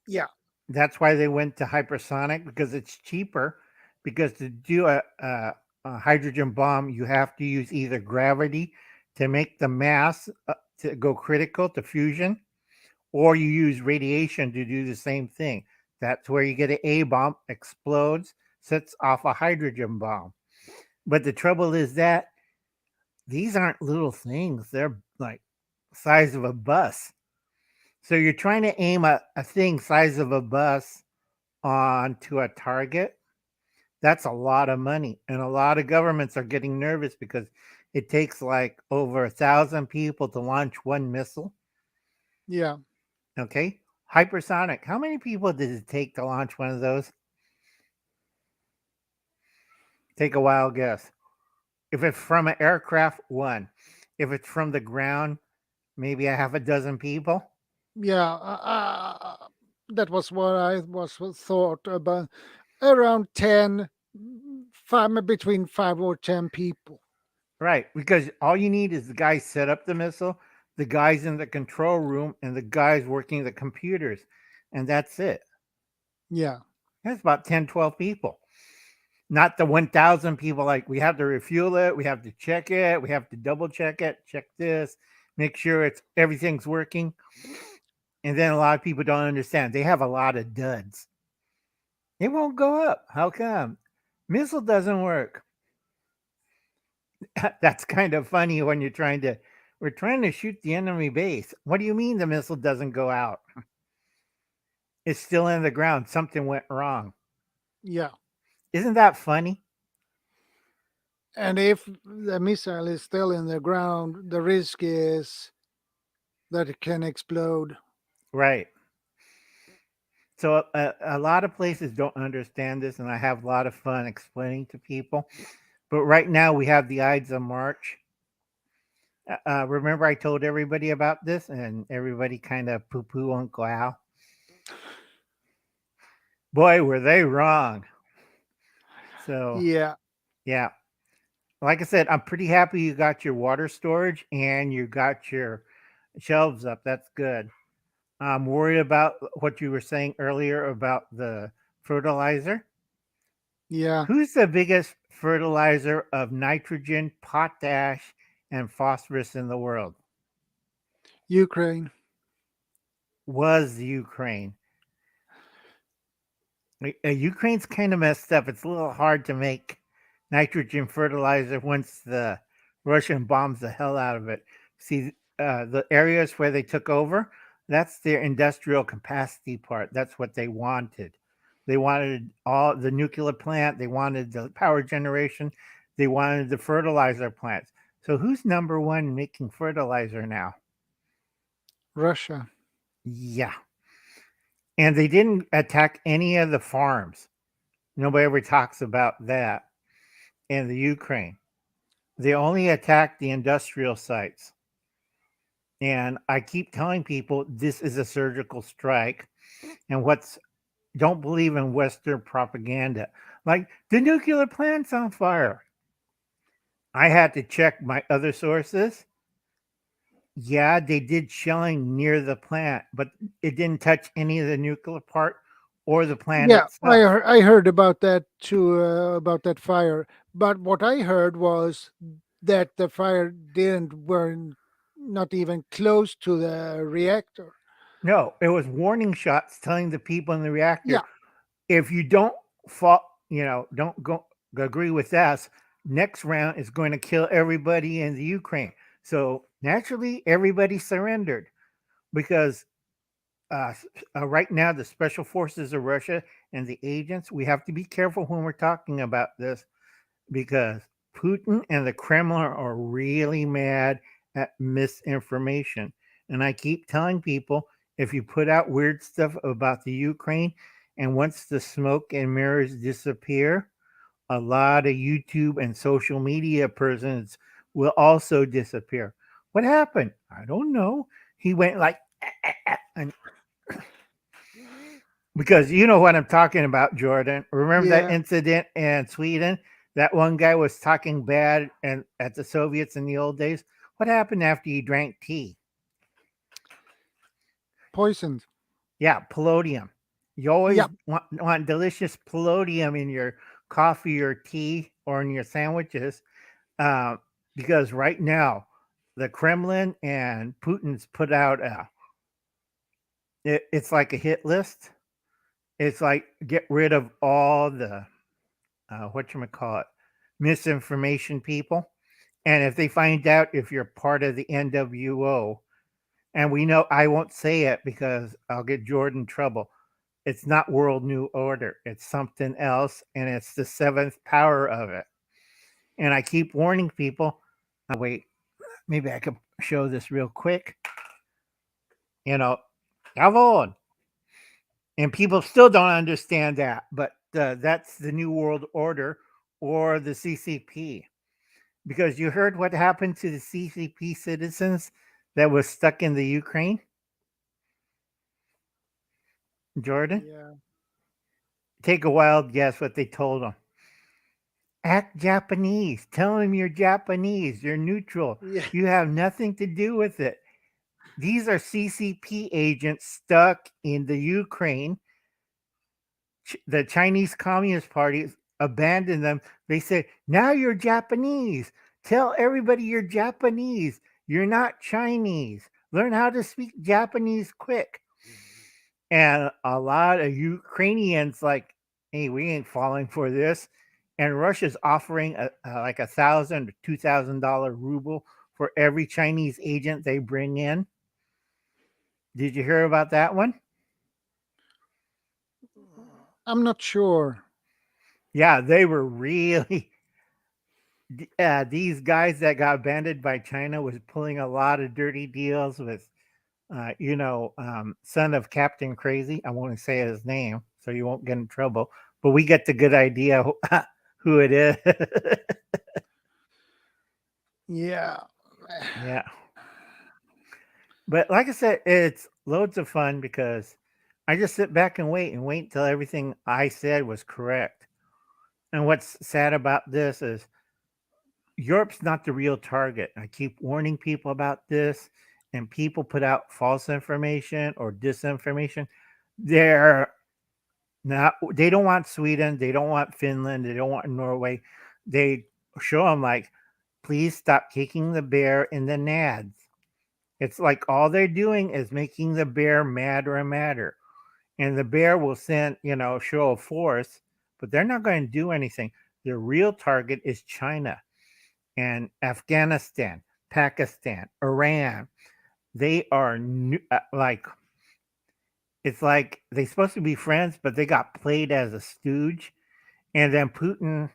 Yeah. That's why they went to hypersonic, because it's cheaper. Because to do a hydrogen bomb, you have to use either gravity to make the mass to go critical to fusion, or you use radiation to do the same thing. That's where you get an A bomb, explodes, sets off a hydrogen bomb. But the trouble is that these aren't little things. They're like size of a bus. So you're trying to aim a thing size of a bus onto a target. That's a lot of money. And a lot of governments are getting nervous because it takes like over 1,000 people to launch one missile. Yeah. Okay. Hypersonic. How many people did it take to launch one of those? Take a wild guess. If it's from an aircraft, one. If it's from the ground, maybe a half a dozen people. Yeah. That was what I was thought about. Around 10, between 5 or 10 people. Right. Because all you need is the guys set up the missile, the guys in the control room, and the guys working the computers. And that's it. Yeah. That's about 10, 12 people. Not the 1,000 people, like we have to refuel it, we have to check it, we have to double check it, check this, make sure everything's working. And then a lot of people don't understand. They have a lot of duds. It won't go up. How come? Missile doesn't work. That's kind of funny when we're trying to shoot the enemy base. What do you mean the missile doesn't go out? It's still in the ground. Something went wrong. Yeah. Isn't that funny? And if the missile is still in the ground, the risk is that it can explode. Right. So a lot of places don't understand this, and I have a lot of fun explaining to people. But right now we have the Ides of March. Remember I told everybody about this, and everybody kind of poo-poo Uncle Al? Boy, were they wrong. So yeah. Like I said, I'm pretty happy you got your water storage and you got your shelves up. That's good. I'm worried about what you were saying earlier about the fertilizer. Yeah. Who's the biggest fertilizer of nitrogen, potash, and phosphorus in the world? Ukraine. Was Ukraine. Ukraine's kind of messed up. It's a little hard to make nitrogen fertilizer once the Russian bombs the hell out of it. See, the areas where they took over, that's their industrial capacity part. That's what they wanted. They wanted all the nuclear plant. They wanted the power generation. They wanted the fertilizer plants. So who's number one making fertilizer now? Russia. Yeah. And they didn't attack any of the farms. Nobody ever talks about that in the Ukraine. They only attacked the industrial sites. And I keep telling people this is a surgical strike. And don't believe in Western propaganda. Like the nuclear plant's on fire. I had to check my other sources. Yeah, they did shelling near the plant, but it didn't touch any of the nuclear part or the plant itself. I heard about that too, about that fire. But what I heard was that the fire weren't not even close to the reactor. No, it was warning shots telling the people in the reactor, Yeah. if you don't fall, don't go agree with us, next round is going to kill everybody in the Ukraine. So naturally, everybody surrendered because right now the special forces of Russia and the agents, we have to be careful when we're talking about this because Putin and the Kremlin are really mad at misinformation. And I keep telling people, if you put out weird stuff about the Ukraine, and once the smoke and mirrors disappear, a lot of YouTube and social media persons will also disappear. What happened? I don't know. He went like, and because you know what I'm talking about, Jordan. Remember that incident in Sweden? That one guy was talking bad and at the Soviets in the old days. What happened after he drank tea? Poisoned. Yeah, palladium. You always want delicious palladium in your coffee or tea or in your sandwiches, because right now the Kremlin and Putin's put out it's like a hit list. It's like get rid of all the whatchamacallit, misinformation people. And if they find out if you're part of the NWO, and we know I won't say it because I'll get Jordan in trouble. It's not World New Order. It's something else, and it's the seventh power of it. And I keep warning people. Wait, maybe I could show this real quick. Have on. And people still don't understand that, but that's the New World Order or the CCP. Because you heard what happened to the CCP citizens that was stuck in the Ukraine? Jordan? Yeah. Take a wild guess what they told them. Act Japanese. Tell them you're Japanese. You're neutral. Yeah. You have nothing to do with it. These are CCP agents stuck in the Ukraine. The Chinese Communist Party abandoned them. They said, now you're Japanese. Tell everybody you're Japanese. You're not Chinese. Learn how to speak Japanese quick. And a lot of Ukrainians like, hey, we ain't falling for this. And Russia's offering like $1,000 to $2,000 ruble for every Chinese agent they bring in. Did you hear about that one? I'm not sure. Yeah, they were really. These guys that got abandoned by China was pulling a lot of dirty deals with, son of Captain Crazy. I won't say his name, so you won't get in trouble. But we get the good idea who it is. Yeah. Yeah. But like I said, it's loads of fun because I just sit back and wait until everything I said was correct. And what's sad about this is Europe's not the real target. I keep warning people about this, and people put out false information or disinformation. They're not, they don't want Sweden, they don't want Finland, they don't want Norway. They show them like, please stop kicking the bear in the nads. It's like all they're doing is making the bear madder and madder. And the bear will send, show of force, but they're not going to do anything. Their real target is China and Afghanistan, Pakistan, Iran. They are like, it's like they're supposed to be friends, but they got played as a stooge. And then Putin,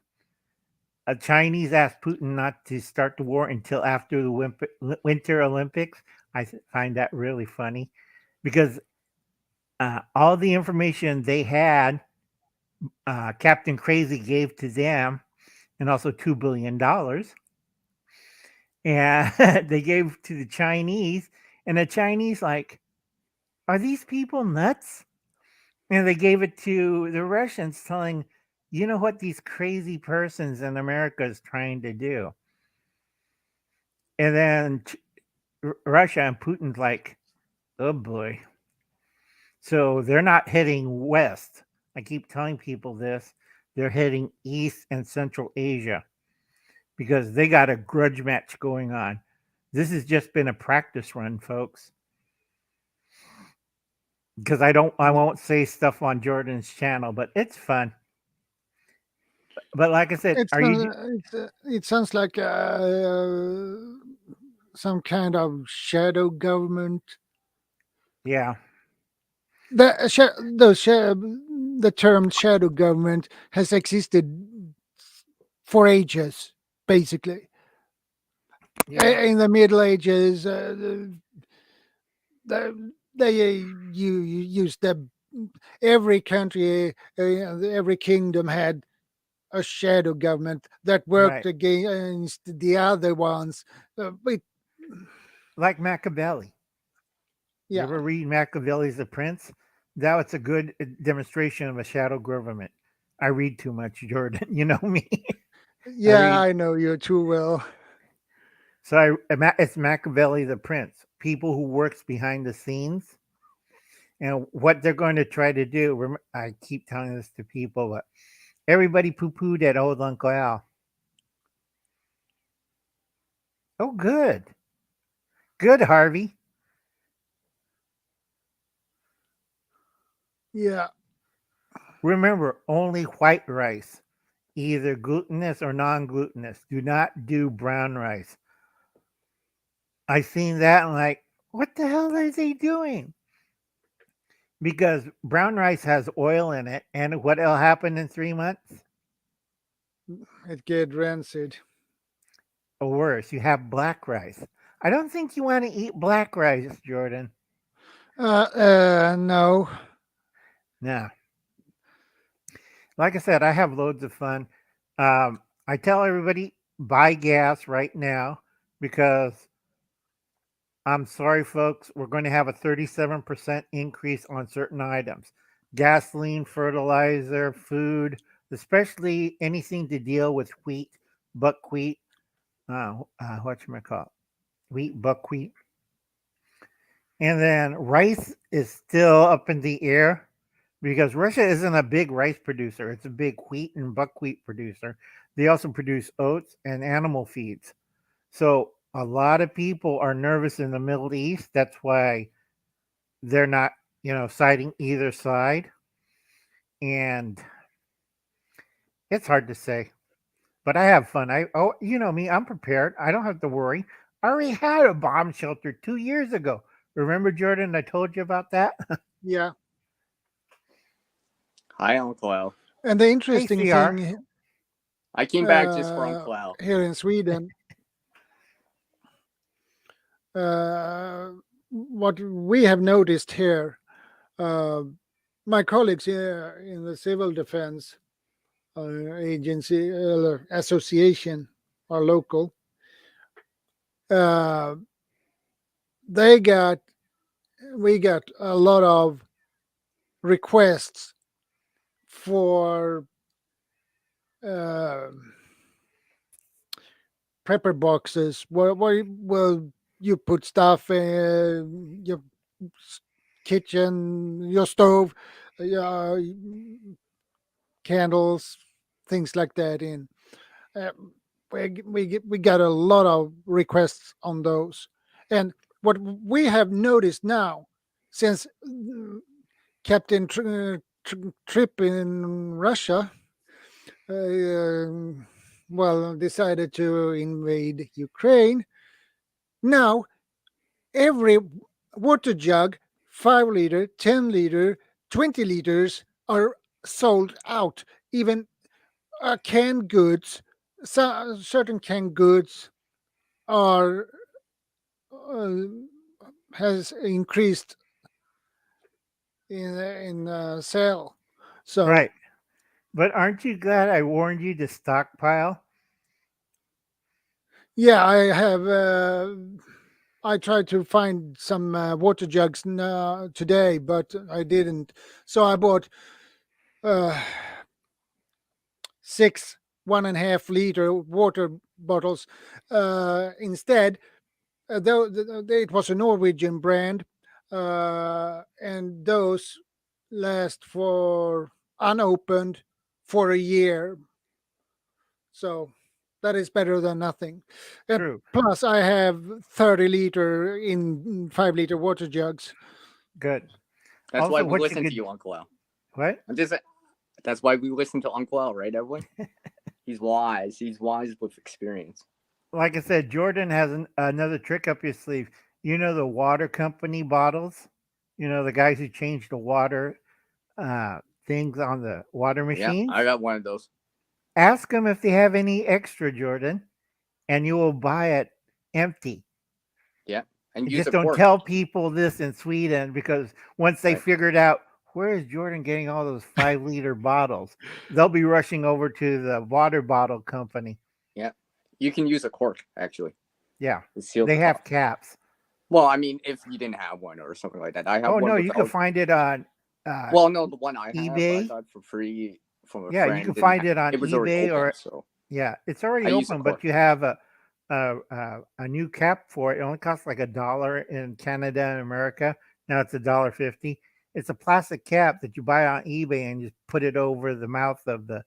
a Chinese asked Putin not to start the war until after the Winter Olympics. I find that really funny because all the information they had, Captain Crazy gave to them, and also $2 billion. And they gave to the Chinese, and the Chinese like, are these people nuts? And they gave it to the Russians, telling, you know what these crazy persons in America is trying to do. And then Russia and Putin's like, oh boy. So they're not heading west. I keep telling people this. They're heading east and Central Asia because they got a grudge match going on. This has just been a practice run, folks. Because I won't say stuff on Jordan's channel, but it's fun. But like I said, it sounds like some kind of shadow government. Yeah. The term shadow government has existed for ages, basically. Yeah. In the Middle Ages, you used every country, every kingdom had a shadow government that worked against the other ones. Like Machiavelli. Yeah. You ever read Machiavelli's The Prince? That was a good demonstration of a shadow government. I read too much, Jordan. You know me. Yeah, I know you too well. So it's Machiavelli the Prince, people who works behind the scenes and what they're going to try to do. I keep telling this to people, but everybody poo-pooed at old Uncle Al. Oh, good. Good, Harvey. Yeah. Remember, only white rice, either glutinous or non-glutinous. Do not do brown rice. I seen that and like, what the hell are they doing? Because brown rice has oil in it, and what'll happen in 3 months? It get rancid. Or worse, you have black rice. I don't think you want to eat black rice, Jordan. No. No. Like I said, I have loads of fun. I tell everybody, buy gas right now because I'm sorry, folks, we're going to have a 37% increase on certain items. Gasoline, fertilizer, food, especially anything to deal with wheat, buckwheat, whatchamacallit? Wheat, buckwheat. And then rice is still up in the air because Russia isn't a big rice producer. It's a big wheat and buckwheat producer. They also produce oats and animal feeds. So a lot of people are nervous in the Middle East. That's why they're not, siding either side. And it's hard to say. But I have fun. You know me, I'm prepared. I don't have to worry. I already had a bomb shelter 2 years ago. Remember, Jordan, I told you about that? Yeah. Hi, Uncle Al. And the interesting thing, I came back just for Uncle Al. Here in Sweden, what we have noticed here, my colleagues here in the civil defense agency association or local, we got a lot of requests for prepper boxes where you put stuff in your kitchen, your stove, candles, things like that in. We got a lot of requests on those. And what we have noticed now, since Captain Trip in Russia, decided to invade Ukraine, now every water jug, 5 liter, 10 liter, 20 liters are sold out. Even canned goods, certain canned goods are has increased in sale. So right. But aren't you glad I warned you to stockpile? Yeah, I have. I tried to find some water jugs today, but I didn't. So I bought 6 1.5 liter water bottles instead. Though it was a Norwegian brand, and those last for unopened for a year. So that is better than nothing. True. Plus, I have 30 liter in 5 liter water jugs. Good. That's Also, why we what you listen could- to you, Uncle Al. What? I'm just That's why we listen to Uncle Al, right, everyone? He's wise. He's wise with experience. Like I said, Jordan has another trick up his sleeve. You know the water company bottles? You know, the guys who change the water things on the water machines? Yeah, I got one of those. Ask them if they have any extra, Jordan, and you will buy it empty. Yeah. And just don't tell people this in Sweden, because once they figured out where is Jordan getting all those 5-liter bottles, they'll be rushing over to the water bottle company. Yeah. You can use a cork, actually. Yeah. They have caps. Well, I mean, if you didn't have one or something like that. I have one. Oh, no, you can find it on well, no, the one I eBay. Have, I got for free from a friend. Yeah, you can find it on eBay open, or so. Yeah, it's already open, but you have a new cap for it. It only costs like $1 in Canada and America. Now it's $1.50. It's a plastic cap that you buy on eBay and just put it over the mouth of the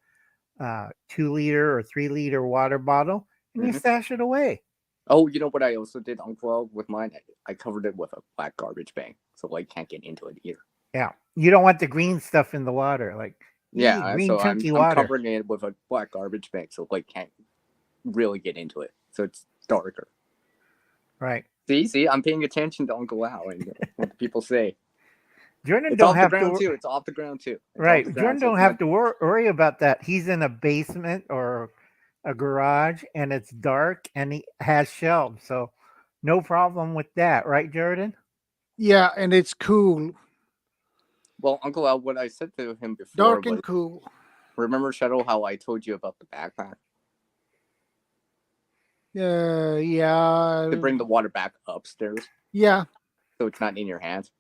2-liter or 3-liter water bottle, and you stash it away. Oh, you know what I also did, Uncle, with mine? I covered it with a black garbage bag, so light can't get into it either. Yeah, you don't want the green stuff in the water, like green so chunky I'm water. covering it with a black garbage bag, so light can't really get into it, so it's darker. Right. See, I'm paying attention to Uncle Al and what the people say. Jordan it's don't off have the ground to. too. It's off the ground too. Right. Jordan don't have to worry about that. He's in a basement or a garage, and it's dark, and he has shelves, so no problem with that, right, Jordan? Yeah, and it's cool. Well, Uncle Al, what I said to him before, dark and cool. Remember, Shadow, how I told you about the backpack? Yeah. To bring the water back upstairs. Yeah. So it's not in your hands.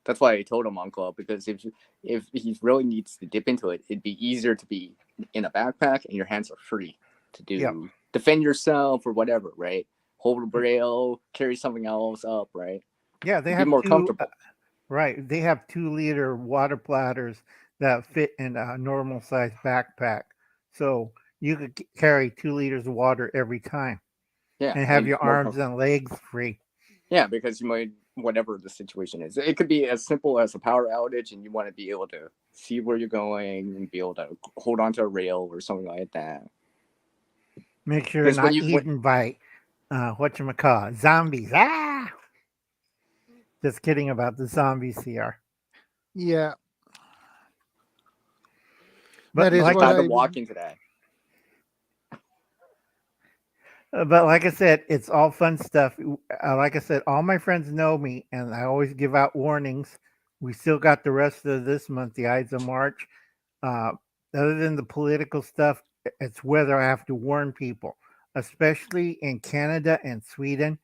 That's why I told him, Uncle, because if he really needs to dip into it, it'd be easier to be in a backpack and your hands are free to defend yourself or whatever, right? Hold a rail, carry something else up, right? Yeah, they have more comfortable. Right, they have 2-liter water platters that fit in a normal size backpack, so you could carry 2 liters of water every time. Yeah, and have your arms and legs free. Yeah, because you might, whatever the situation is, it could be as simple as a power outage, and you want to be able to see where you're going and be able to hold onto a rail or something like that. Make sure you're not eaten by whatchamacallit, zombies. Ah! Just kidding about the zombies here. Yeah. But that is what I'm walking today. But like I said, it's all fun stuff. Like I said, all my friends know me, and I always give out warnings. We still got the rest of this month, the Ides of March. Other than the political stuff, it's weather. I have to warn people, especially in Canada and Sweden.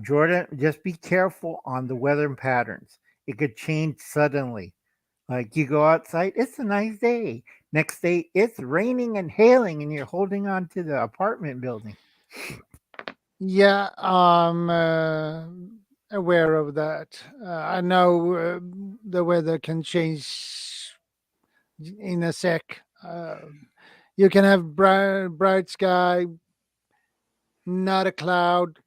Jordan, just be careful on the weather patterns. It could change suddenly. Like you go outside, it's a nice day. Next day, it's raining and hailing, and you're holding on to the apartment building. Yeah, I'm aware of that. I know the weather can change in a sec. You can have bright sky, not a cloud,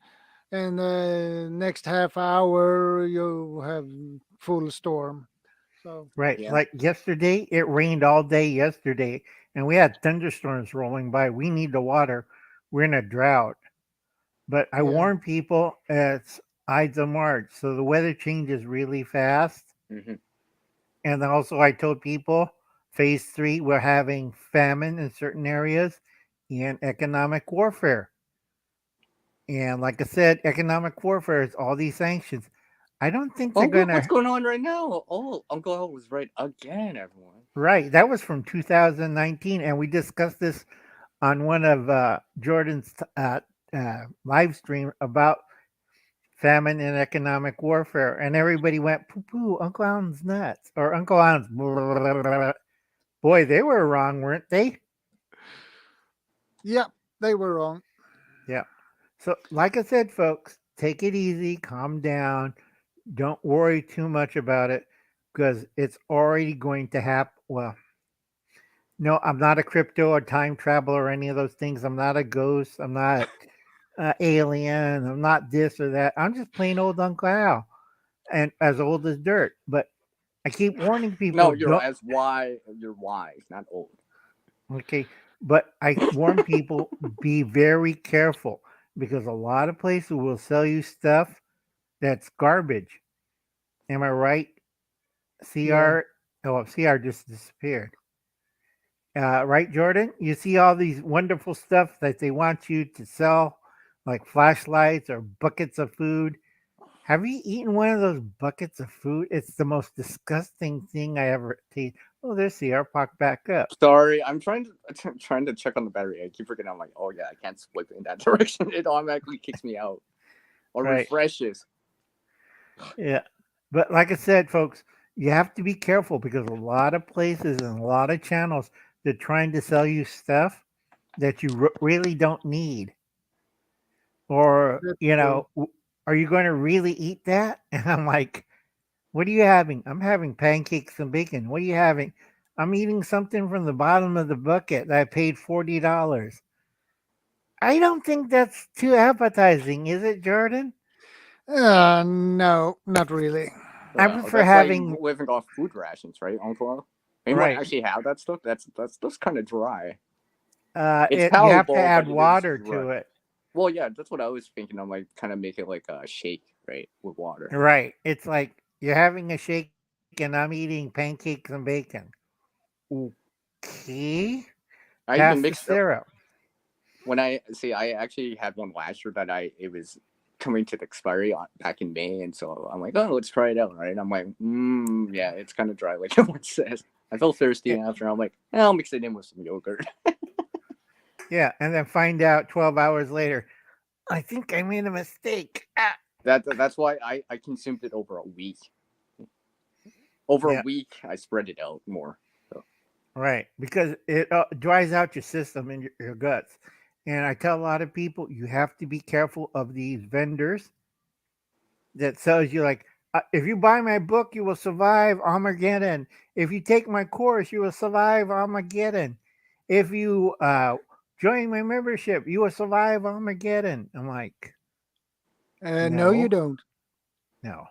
and the next half hour you have full storm. So right, like yesterday, it rained all day yesterday, and we had thunderstorms rolling by. We need the water. We're in a drought. But I warn people, it's Ides of March, so the weather changes really fast. Mm-hmm. And then also I told people, phase 3, we're having famine in certain areas and economic warfare. And like I said, economic warfare is all these sanctions. I don't think they're going to... What's going on right now? Oh, Uncle Al was right again, everyone. Right, that was from 2019, and we discussed this on one of Jordan's live stream about famine and economic warfare, and everybody went poo-poo, Uncle Alan's nuts, or Uncle Alan's blah, blah, blah, blah. Boy, they were wrong, weren't they? Yeah, they were wrong. Yeah. So like I said, folks, take it easy, calm down, don't worry too much about it, because it's already going to happen. Well, no, I'm not a crypto or time traveler or any of those things. I'm not a ghost. I'm not alien. I'm not this or that. I'm just plain old Uncle Al, and as old as dirt. But I keep warning people. No, you're wise, not old. Okay, but I warn people, be very careful, because a lot of places will sell you stuff that's garbage. Am I right? CR, CR just disappeared. Right, Jordan? You see all these wonderful stuff that they want you to sell, like flashlights or buckets of food. Have you eaten one of those buckets of food? It's the most disgusting thing I ever tasted. Oh, there's CR popped back up. Sorry, I'm trying to check on the battery. I keep forgetting. I'm like, oh yeah, I can't swipe in that direction. It automatically kicks me out or refreshes. Yeah, but like I said, folks, you have to be careful, because a lot of places and a lot of channels, they're trying to sell you stuff that you really don't need. Or, are you going to really eat that? And I'm like, what are you having? I'm having pancakes and bacon. What are you having? I'm eating something from the bottom of the bucket that I paid $40. I don't think that's too appetizing, is it, Jordan? No, not really. I prefer that's having like living off food rations, right, Uncle? Anyone actually have that stuff? That's kind of dry. It's palatable, you have to add water to it. Well, yeah, that's what I was thinking. I'm like, kind of make it like a shake, right, with water. Right. It's like you're having a shake and I'm eating pancakes and bacon. Okay. I Pass even the mixed syrup. When I actually had one last year that it was coming to the expiry back in May, and so I'm like, oh, let's try it out, right? I'm like, yeah, it's kind of dry, like everyone says. I felt thirsty after. I'm like, I'll mix it in with some yogurt. Yeah, and then find out 12 hours later, I think I made a mistake. That's why I consumed it over a week. Over a week, I spread it out more. So. Right, because it dries out your system and your guts. And I tell a lot of people, you have to be careful of these vendors that sells you like, if you buy my book, you will survive Armageddon. If you take my course, you will survive Armageddon. If you join my membership, you will survive Armageddon. I'm like, no, you don't. No.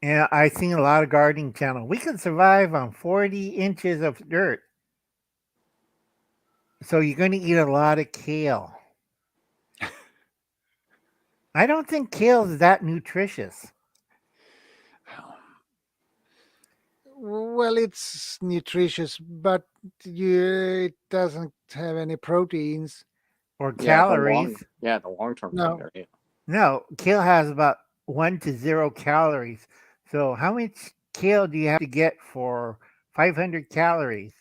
And I've seen a lot of gardening channel. We can survive on 40 inches of dirt. So you're going to eat a lot of kale. I don't think kale is that nutritious. Well, it's nutritious, but it doesn't have any proteins or calories. The long-term. No. No, kale has about 1 to 0 calories. So how much kale do you have to get for 500 calories?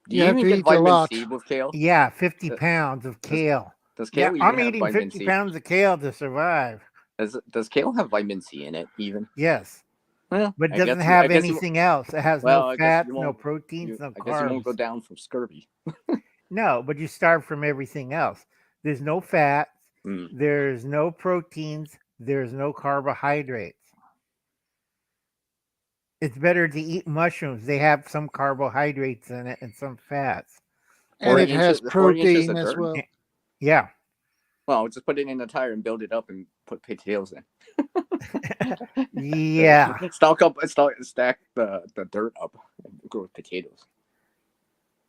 Do you even get vitamin C with kale? Yeah, 50 pounds of kale. Does kale even I'm have eating vitamin 50 C? pounds of kale to survive. Does kale have vitamin C in it even? Yes. Well, but it doesn't have anything else. It has no fats, no proteins, no carbs. I guess you won't go down from scurvy. No, but you starve from everything else. There's no fats. There's no proteins. There's no carbohydrates. It's better to eat mushrooms. They have some carbohydrates in it and some fats. And it has protein as well. Yeah. Well, just put it in a tire and build it up and put potatoes in. Yeah. Stack the dirt up and grow potatoes.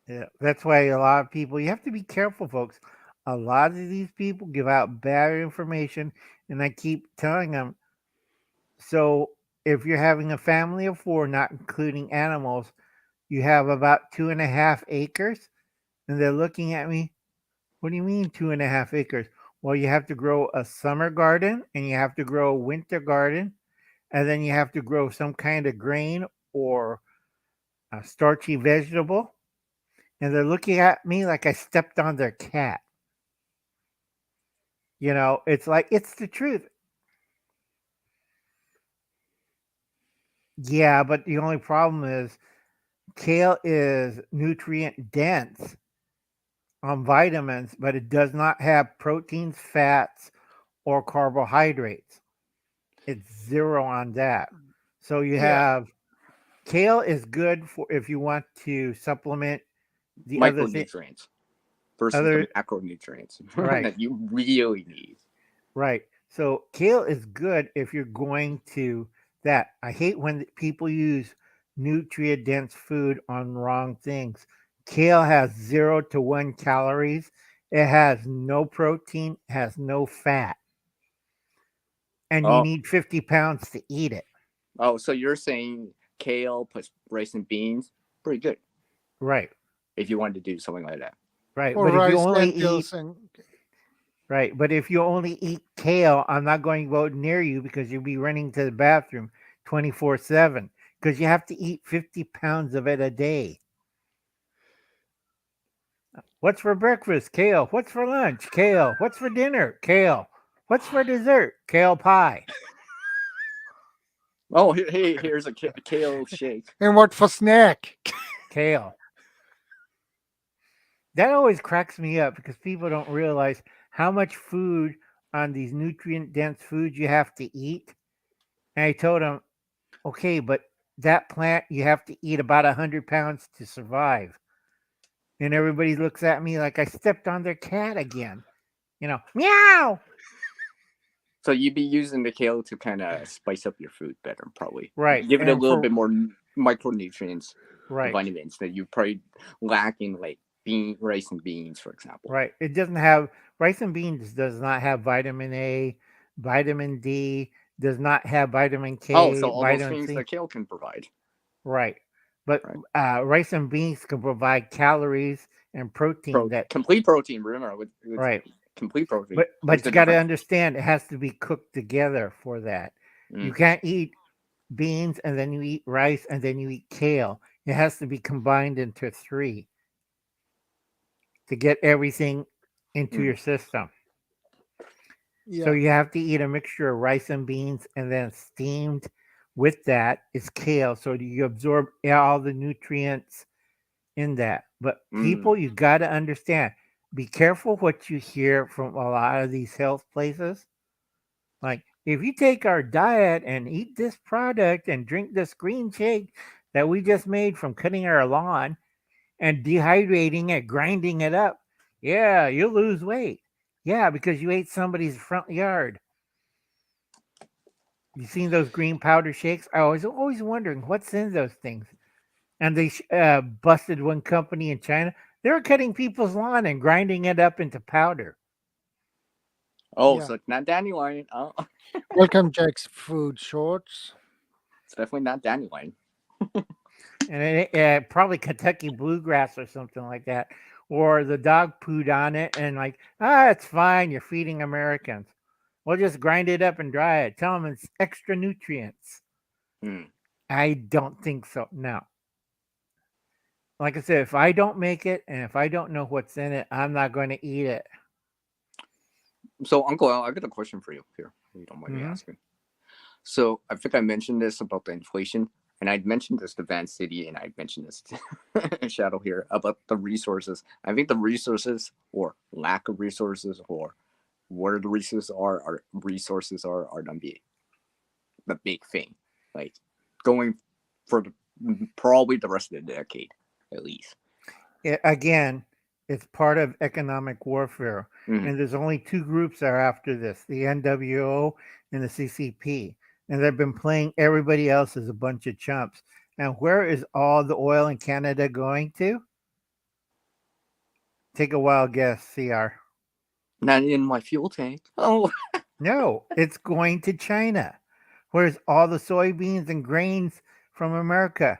Yeah, that's why a lot of people, you have to be careful, folks. A lot of these people give out bad information, and I keep telling them. So if you're having a family of 4, not including animals, you have about 2.5 acres, and they're looking at me. What do you mean 2.5 acres? Well, you have to grow a summer garden, and you have to grow a winter garden, and then you have to grow some kind of grain or a starchy vegetable. And they're looking at me like I stepped on their cat. It's like, it's the truth. Yeah, but the only problem is kale is nutrient dense on vitamins, but it does not have proteins, fats, or carbohydrates. It's 0 on that. So you have kale is good for if you want to supplement the micronutrients versus the macronutrients that you really need. Right. So kale is good if you're going to that. I hate when people use nutrient dense food on wrong things. Kale has 0 to 1 calories. It has no protein, has no fat. And you need 50 pounds to eat it. Oh, so you're saying kale plus rice and beans, pretty good. Right. If you wanted to do something like that. Right. Or But if you rice, only lentils, eat and right, but if you only eat kale, I'm not going to go near you because you'll be running to the bathroom 24/7 because you have to eat 50 pounds of it a day. What's for breakfast? Kale. What's for lunch? Kale. What's for dinner? Kale. What's for dessert? Kale pie. Oh, here's a kale shake. And what for snack? Kale. That always cracks me up because people don't realize how much food on these nutrient dense foods you have to eat. And I told them, okay, but that plant, you have to eat about 100 pounds to survive. And everybody looks at me like I stepped on their cat again. Meow. So you'd be using the kale to kind of spice up your food better, probably. Right. Give it a little bit more micronutrients, right. vitamins that you probably lack in like rice and beans, for example. Right. It doesn't have rice and beans does not have vitamin A, vitamin D, does not have vitamin K. Oh, so all those vitamin things C. that kale can provide. Right. But rice and beans can provide calories and protein complete protein. Remember, with right. Complete protein. But you got to understand it has to be cooked together for that. You can't eat beans and then you eat rice and then you eat kale. It has to be combined into 3 to get everything into your system. So you have to eat a mixture of rice and beans, and then steamed with that is kale. So you absorb all the nutrients in that. But people, you got to understand, be careful what you hear from a lot of these health places. Like, if you take our diet and eat this product and drink this green shake that we just made from cutting our lawn and dehydrating it, grinding it up, yeah, you'll lose weight. Yeah, because you ate somebody's front yard. You seen those green powder shakes? I was always wondering what's in those things. And they busted one company in China. They were cutting people's lawn and grinding it up into powder. Oh, so it's not dandelion. Oh. Welcome, Jack's Food Shorts. It's definitely not dandelion. And it probably Kentucky bluegrass or something like that. Or the dog pooed on it and like, it's fine. You're feeding Americans. We'll just grind it up and dry it. Tell them it's extra nutrients. I don't think so. No. Like I said, if I don't make it and if I don't know what's in it, I'm not going to eat it. So, Uncle Al, I got a question for you here, if you don't mind me asking. So, I think I mentioned this about the inflation, and I'd mentioned this to Van City, and I'd mentioned this to Shadow here about the resources. I think the resources, or lack of resources, or where the resources are going to be the big thing. Like, going for probably the rest of the decade, at least. Again, it's part of economic warfare. And there's only 2 groups that are after this, the NWO and the CCP. And they've been playing everybody else as a bunch of chumps. And where is all the oil in Canada going to? Take a wild guess, CR. Not in my fuel tank. Oh. No, it's going to China. Where's all the soybeans and grains from America?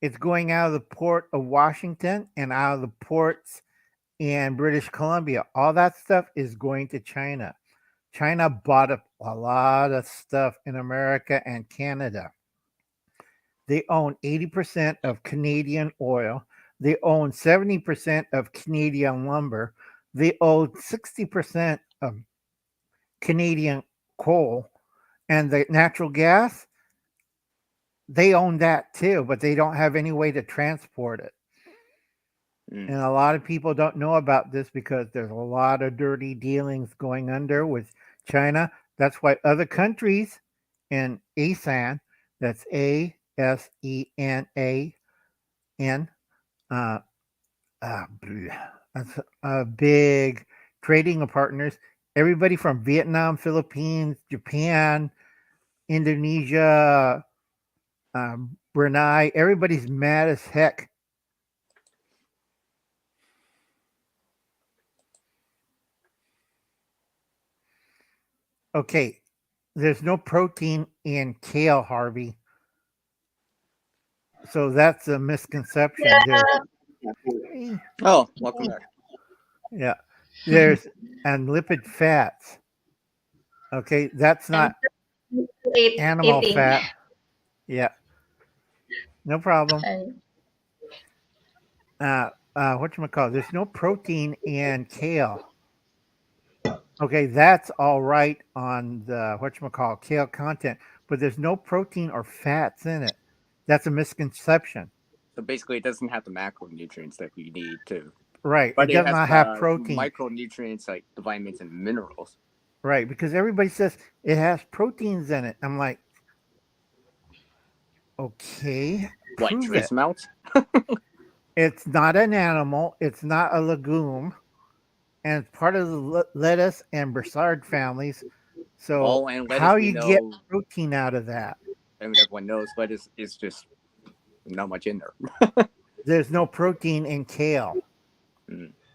It's going out of the port of Washington and out of the ports in British Columbia. All that stuff is going to China. China bought up a lot of stuff in America and Canada. They own 80% of Canadian oil. They own 70% of Canadian lumber. They own 60% of Canadian coal. And the natural gas, they own that too, but they don't have any way to transport it. And a lot of people don't know about this because there's a lot of dirty dealings going under with China. That's why other countries in ASEAN, that's ASEAN, that's a big trading partners. Everybody from Vietnam, Philippines, Japan, Indonesia, Brunei, everybody's mad as heck. Okay, there's no protein in kale, Harvey. So that's a misconception. Oh, welcome back. Yeah, there's and lipid fats. Okay, that's not animal eating. fat. Yeah, no problem. Whatchamacallit? There's no protein in kale. Okay, that's all right on the whatchamacallit kale content, but there's no protein or fats in it. That's a misconception. So basically, it doesn't have the macronutrients that we need to. Right, But it does has not have protein. micronutrients like the vitamins and minerals. Right, because everybody says it has proteins in it. I'm like, okay, What, prove trace it. amounts? It's not an animal. It's not a legume, and it's part of the lettuce and Broussard families. So and how lettuce, you get protein out of that? I mean, everyone knows lettuce is just not much in there. There's no protein in kale.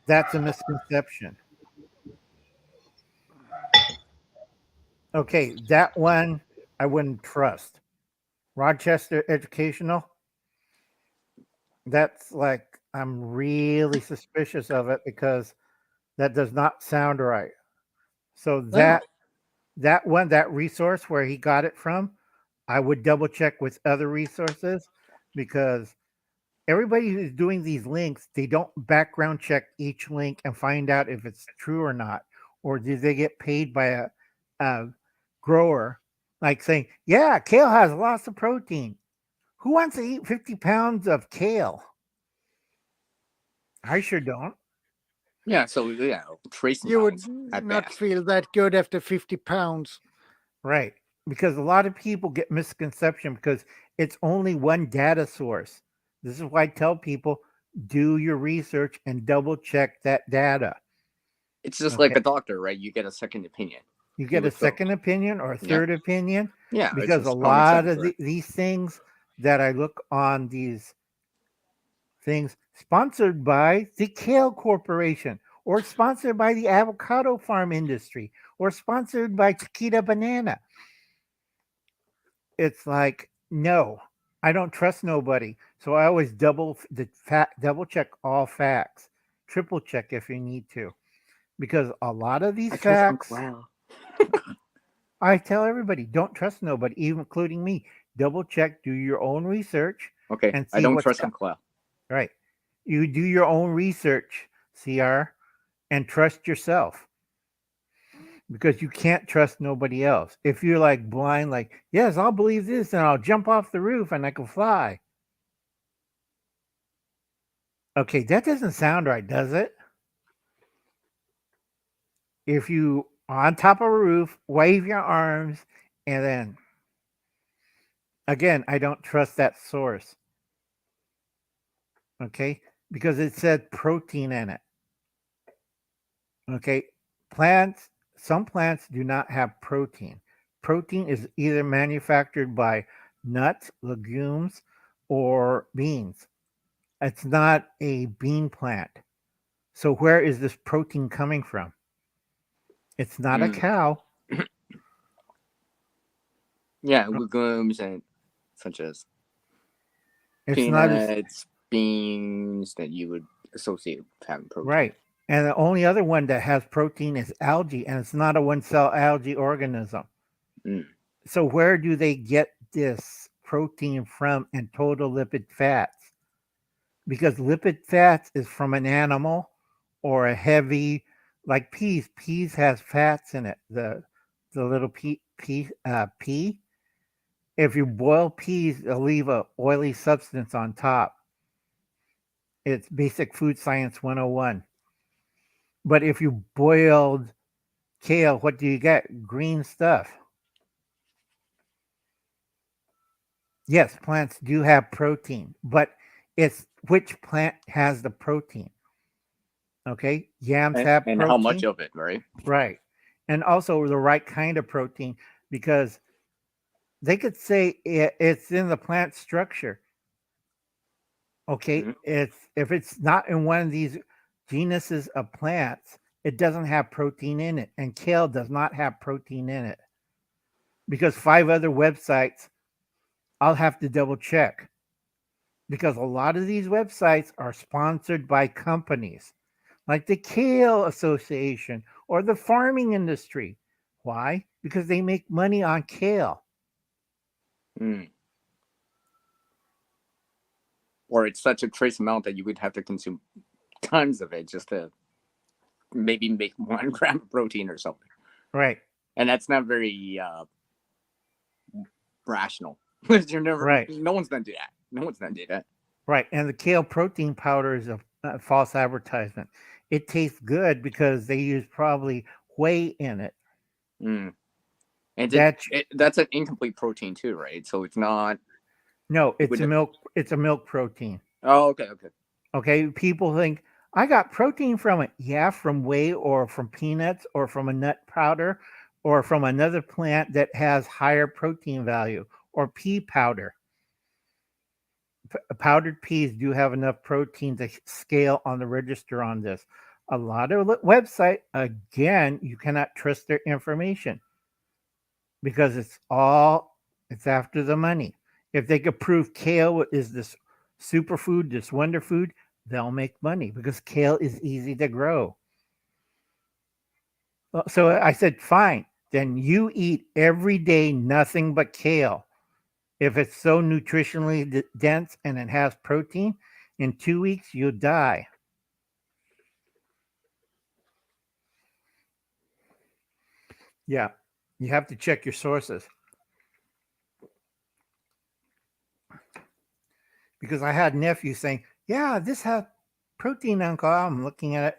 That's a misconception. Okay, that one I wouldn't trust. Rochester Educational. That's like, I'm really suspicious of it because that does not sound right. So that resource where he got it from, I would double check with other resources, because everybody who's doing these links, they don't background check each link and find out if it's true or not, or do they get paid by a grower, like saying, yeah, kale has lots of protein. Who wants to eat 50 pounds of kale? I sure don't. Yeah, so trace You would amounts at not best. feel that good after 50 pounds. Right. Because a lot of people get misconception because it's only one data source. This is why I tell people, do your research and double check that data. It's just like a doctor, right? You get a second opinion. You get a second opinion or a third opinion. Yeah, because a lot of these things that I look on these things sponsored by the Kale Corporation, or sponsored by the avocado farm industry, or sponsored by Chiquita Banana. It's like, no, I don't trust nobody. So I always double check all facts, triple check if you need to, because a lot of these facts, I tell everybody, don't trust nobody, even including me. Double check, do your own research. Okay, and see I don't what's trust Uncle. Right. You do your own research, CR, and trust yourself. Because you can't trust nobody else. If you're like blind, like, yes, I'll believe this and I'll jump off the roof and I can fly. Okay, that doesn't sound right, does it? If you are on top of a roof, wave your arms, and then, again, I don't trust that source. Okay, because it said protein in it. Okay, some plants do not have protein. Protein is either manufactured by nuts, legumes, or beans. It's not a bean plant. So where is this protein coming from? It's not a cow. Yeah, legumes and such as It's peanuts, beans that you would associate with having protein. Right. And the only other one that has protein is algae, and it's not a one-cell algae organism. So where do they get this protein from and total lipid fats? Because lipid fats is from an animal or a heavy, like peas. Peas has fats in it. The little pea. If you boil peas, it'll leave a oily substance on top. It's basic food science 101. But if you boiled kale, what do you get? Green stuff. Yes, plants do have protein, but it's which plant has the protein. Okay, yams have protein. And how much of it, right? Right. And also the right kind of protein, because they could say it's in the plant structure. Okay, if it's not in one of these genuses of plants, it doesn't have protein in it, and kale does not have protein in it. Because 5 other websites, I'll have to double check. Because a lot of these websites are sponsored by companies like the Kale Association or the farming industry. Why? Because they make money on kale. Or it's such a trace amount that you would have to consume tons of it just to maybe make 1 gram of protein or something. Right. And that's not very rational. You're never. Right. No one's gonna do that. No one's gonna do that. Right. And the kale protein powder is a false advertisement. It tastes good because they use probably whey in it. And that's an incomplete protein too, right? So it's not. No, it's a milk. It's a milk protein. Oh, okay. Okay. People think I got protein from it. Yeah, from whey or from peanuts or from a nut powder or from another plant that has higher protein value or pea powder. Powdered peas do have enough protein to scale on the register on this. A lot of website, again, you cannot trust their information because it's after the money. If they could prove kale is this superfood, this wonder food, they'll make money because kale is easy to grow. So I said, fine, then you eat every day nothing but kale. If it's so nutritionally dense and it has protein, in 2 weeks, you'll die. Yeah, you have to check your sources. Because I had nephews saying, yeah, this has protein, Uncle. I'm looking at it.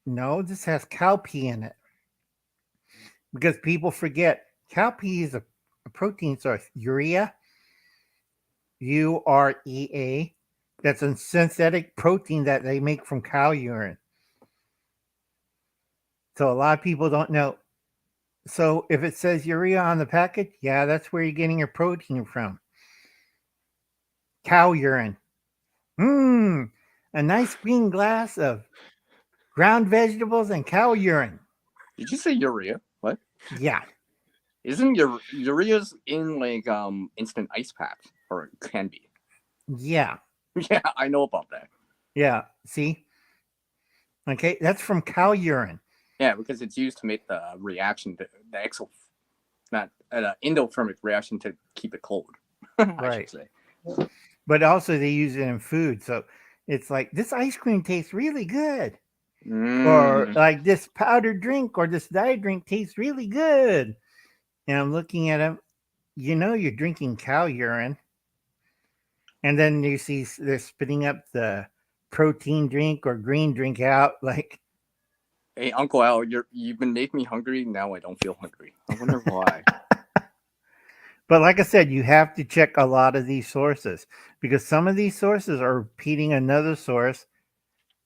No, this has cowpea in it. Because people forget, cowpea is a protein source. Urea, UREA, that's a synthetic protein that they make from cow urine. So a lot of people don't know. So if it says urea on the package, yeah, that's where you're getting your protein from. Cow urine. A nice green glass of ground vegetables and cow urine. Did you say urea? What? Yeah. Isn't urea's in like instant ice packs, or it can be? Yeah. Yeah, I know about that. Yeah. See? Okay, that's from cow urine. Yeah, because it's used to make the reaction, the endothermic reaction to keep it cold. I should say. But also they use it in food. So it's like, this ice cream tastes really good. Or like this powdered drink or this diet drink tastes really good. And I'm looking at them, you're drinking cow urine. And then you see they're spitting up the protein drink or green drink out like. Hey, Uncle Al, you've been making me hungry. Now I don't feel hungry. I wonder why. But like I said, you have to check a lot of these sources because some of these sources are repeating another source.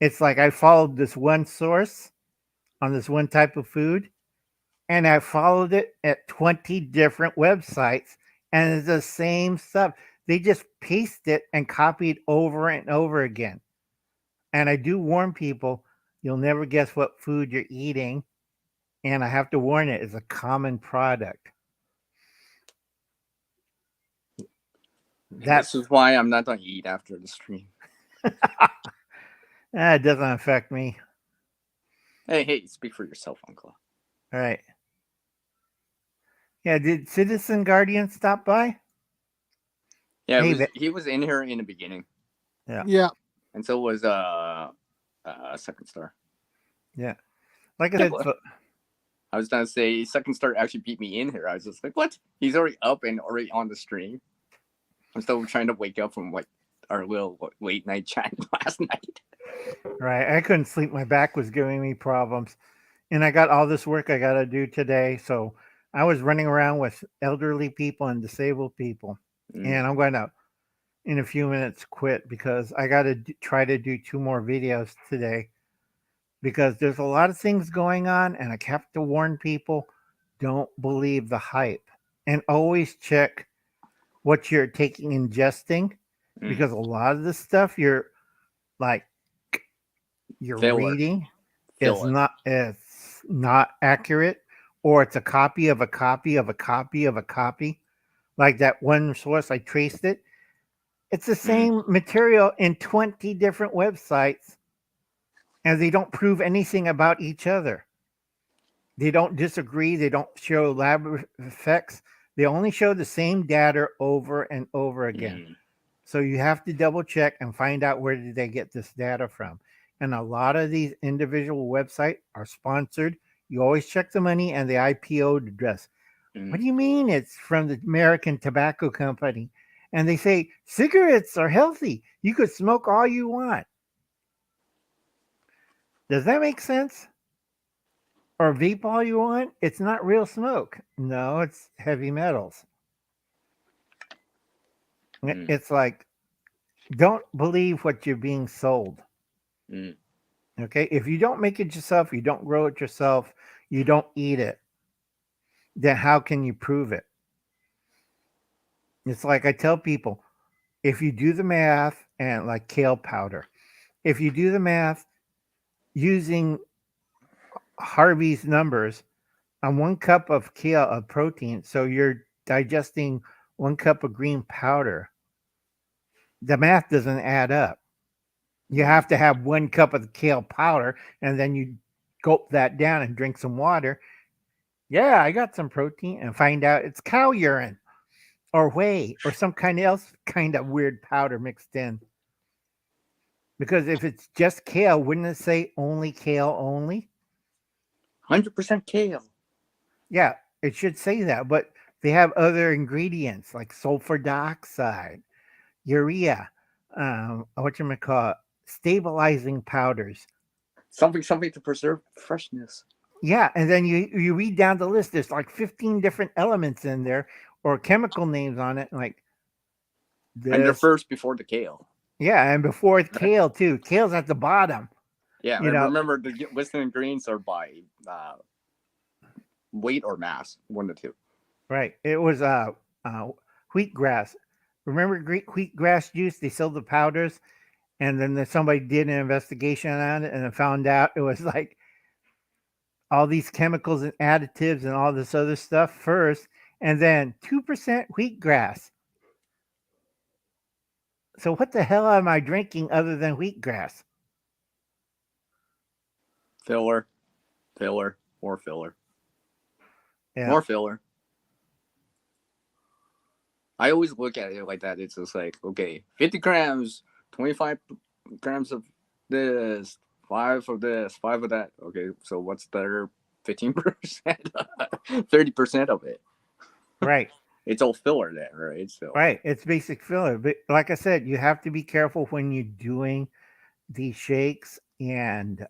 It's like I followed this one source on this one type of food, and I followed it at 20 different websites, and it's the same stuff. They just paste it and copy it over and over again. And I do warn people, you'll never guess what food you're eating. And I have to warn it, it's a common product. This is why I'm not going to eat after the stream. It doesn't affect me. Hey, speak for yourself, Uncle. All right. Yeah, did Citizen Guardian stop by? Yeah, he was in here in the beginning. Yeah. And so was Second Star. Yeah. Like I said, I was going to say Second Star actually beat me in here. I was just like, what? He's already up and already on the stream. I'm still trying to wake up from like our little late night chat last night. Right. I couldn't sleep. My back was giving me problems. And I got all this work I got to do today. So I was running around with elderly people and disabled people. And I'm going to, in a few minutes, quit because I got to try to do 2 more videos today because there's a lot of things going on. And I have to warn people, don't believe the hype. and always check what you're ingesting, because a lot of the stuff you're reading is not accurate, or it's a copy of a copy of a copy of a copy. Like that one source, I traced it. It's the same material in 20 different websites, and they don't prove anything about each other. They don't disagree. They don't show lab effects. They only show the same data over and over again. So you have to double check and find out where did they get this data from. And a lot of these individual websites are sponsored. You always check the money and the IPO address. What do you mean it's from the American Tobacco Company? And they say cigarettes are healthy. You could smoke all you want. Does that make sense? Or vape all you want? It's not real smoke. No, it's heavy metals. It's like, don't believe what you're being sold. Okay? If you don't make it yourself, you don't grow it yourself, you don't eat it, then how can you prove it? It's like I tell people, if you do the math, and like kale powder, if you do the math using Harvey's numbers on 1 cup of kale of protein, so you're digesting 1 cup of green powder, the math doesn't add up. You have to have 1 cup of the kale powder, and then you gulp that down and drink some water. Yeah, I got some protein, and find out it's cow urine or whey or some kind of weird powder mixed in. Because if it's just kale, wouldn't it say only kale only? 100% kale. Yeah, it should say that, but they have other ingredients like sulfur dioxide, urea, stabilizing powders. Something to preserve freshness. Yeah, and then you read down the list. There's like 15 different elements in there, or chemical names on it, like this. And they're first before the kale. Yeah, and before kale too. Kale's at the bottom. Yeah, and remember the listed ingredients are by weight or mass, 1 to 2. Right. It was wheatgrass. Remember wheatgrass juice? They sold the powders, and then somebody did an investigation on it, and it found out it was like all these chemicals and additives and all this other stuff first, and then 2% wheatgrass. So what the hell am I drinking other than wheatgrass? Filler, more filler. Yeah. More filler. I always look at it like that. It's just like, okay, 50 grams, 25 grams of this, 5 of this, 5 of that. Okay, so what's the other 15%? 30% of it. Right. It's all filler then, right? So right. It's basic filler. But like I said, you have to be careful when you're doing these shakes and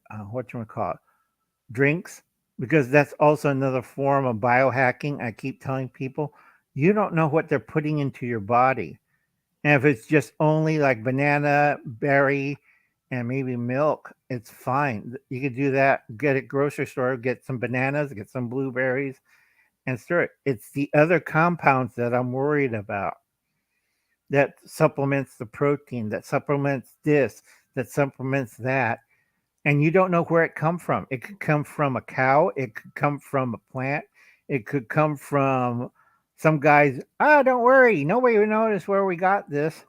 drinks, because that's also another form of biohacking. I keep telling people, you don't know what they're putting into your body. And if it's just only like banana, berry, and maybe milk, it's fine. You could do that, get at grocery store, get some bananas, get some blueberries, and stir it. It's the other compounds that I'm worried about, that supplements the protein, that supplements this, that supplements that. And you don't know where it come from. It could come from a cow. It could come from a plant. It could come from some guys. Don't worry. Nobody will notice where we got this.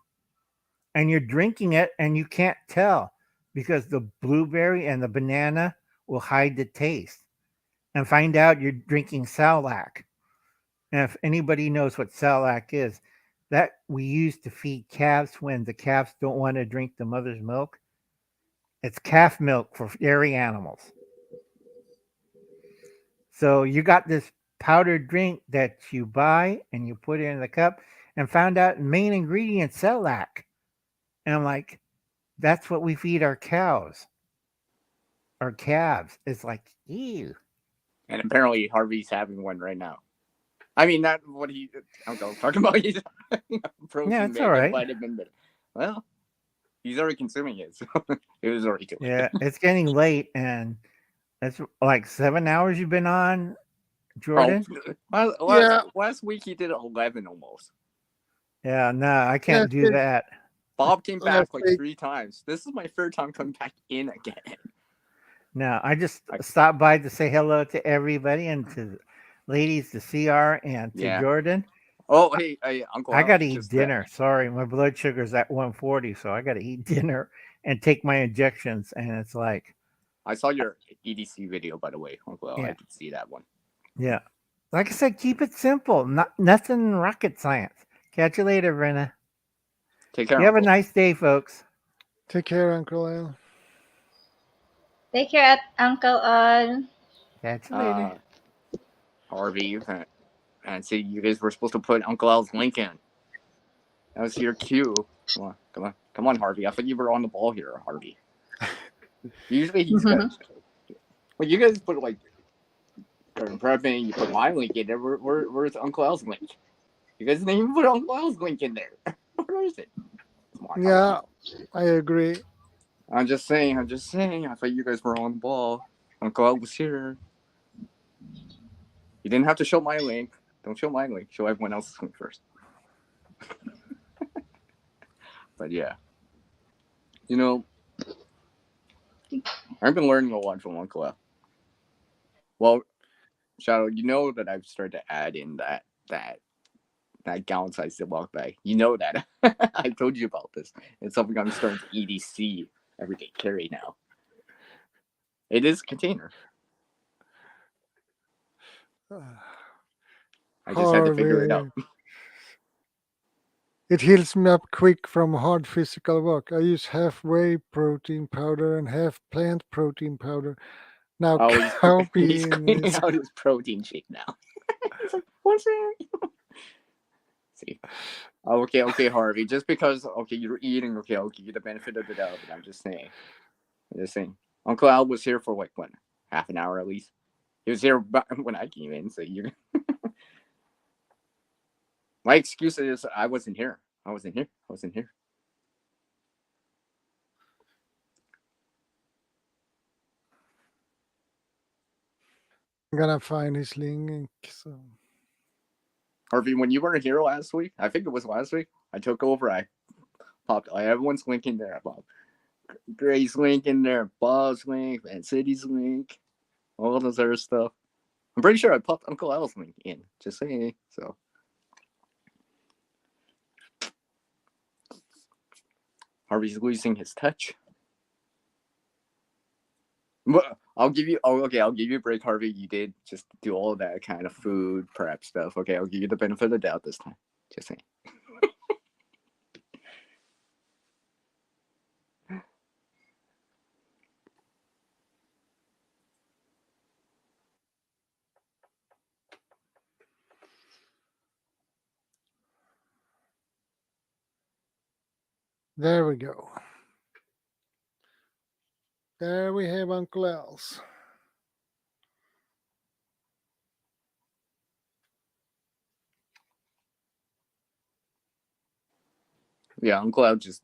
And you're drinking it and you can't tell, because the blueberry and the banana will hide the taste, and find out you're drinking Salac. And if anybody knows what Salac is, that we use to feed calves when the calves don't want to drink the mother's milk. It's calf milk for dairy animals. So you got this powdered drink that you buy and you put it in the cup, and found out main ingredient Salac. And I'm like, that's what we feed our cows, our calves. It's like, ew. And apparently Harvey's having one right now. I mean, not what I'm talking about. He's protein, yeah, it's all right. Vitamin, but, well, he's already consuming it, so it was already too late. Yeah, it's getting late, and it's like 7 hours you've been on. Jordan? Last week he did 11 almost. Yeah, no, I can't do that. Bob came back like 3 times. This is my 3rd time coming back in again. No, I just stopped by to say hello to everybody and to ladies, to CR and to Jordan. Oh, hey, Uncle. I got to eat dinner. Sorry, my blood sugar's at 140, so I got to eat dinner and take my injections. And it's like, I saw your EDC video, by the way, Uncle. I did see that one. Yeah, like I said, keep it simple. Nothing rocket science. Catch you later, Brenna. Take care. You have a nice day, folks. Take care, Uncle Al. Take care, Uncle Al. Catch you later. Harvey, and see, you guys were supposed to put Uncle Al's link in. That was your cue. Come on, Harvey. I thought you were on the ball here, Harvey. Usually he's good. Well, you guys put like prepping. You put my link in there. Where's Uncle Al's link? You guys didn't even put Uncle Al's link in there. Where is it? Yeah, I agree. I'm just saying. I thought you guys were on the ball. Uncle Al was here. You didn't have to show my link. Don't show my link. Show everyone else's link first. But yeah. You know, I've been learning a lot from Uncle Al. Well, Shadow, you know that I've started to add in that gallon size Ziploc bag. You know that. I told you about this. It's something I'm starting to EDC everyday carry now. It is a container. I just had to figure it out. It heals me up quick from hard physical work. I use half whey protein powder and half plant protein powder. Now he's cleaning out his protein shake now. He's like, what's that? See. Oh, okay, Harvey. Just because you're eating, I'll give you the benefit of the doubt, but I'm just saying. Uncle Al was here for like what, half an hour at least? He was here when I came in, so you're my excuse is I wasn't here. I wasn't here. I'm gonna find his link. So. Harvey, when you weren't here last week, I think it was last week, I took over. I popped everyone's link in there. I popped Gray's link in there, Bob's link, and City's link, all those other stuff. I'm pretty sure I popped Uncle Al's link in. Just saying. So. Harvey's losing his touch. I'll give you a break, Harvey. You did just do all that kind of food prep stuff. Okay, I'll give you the benefit of the doubt this time. Just saying. There we go. There we have Uncle Al's. Yeah, Uncle Al just,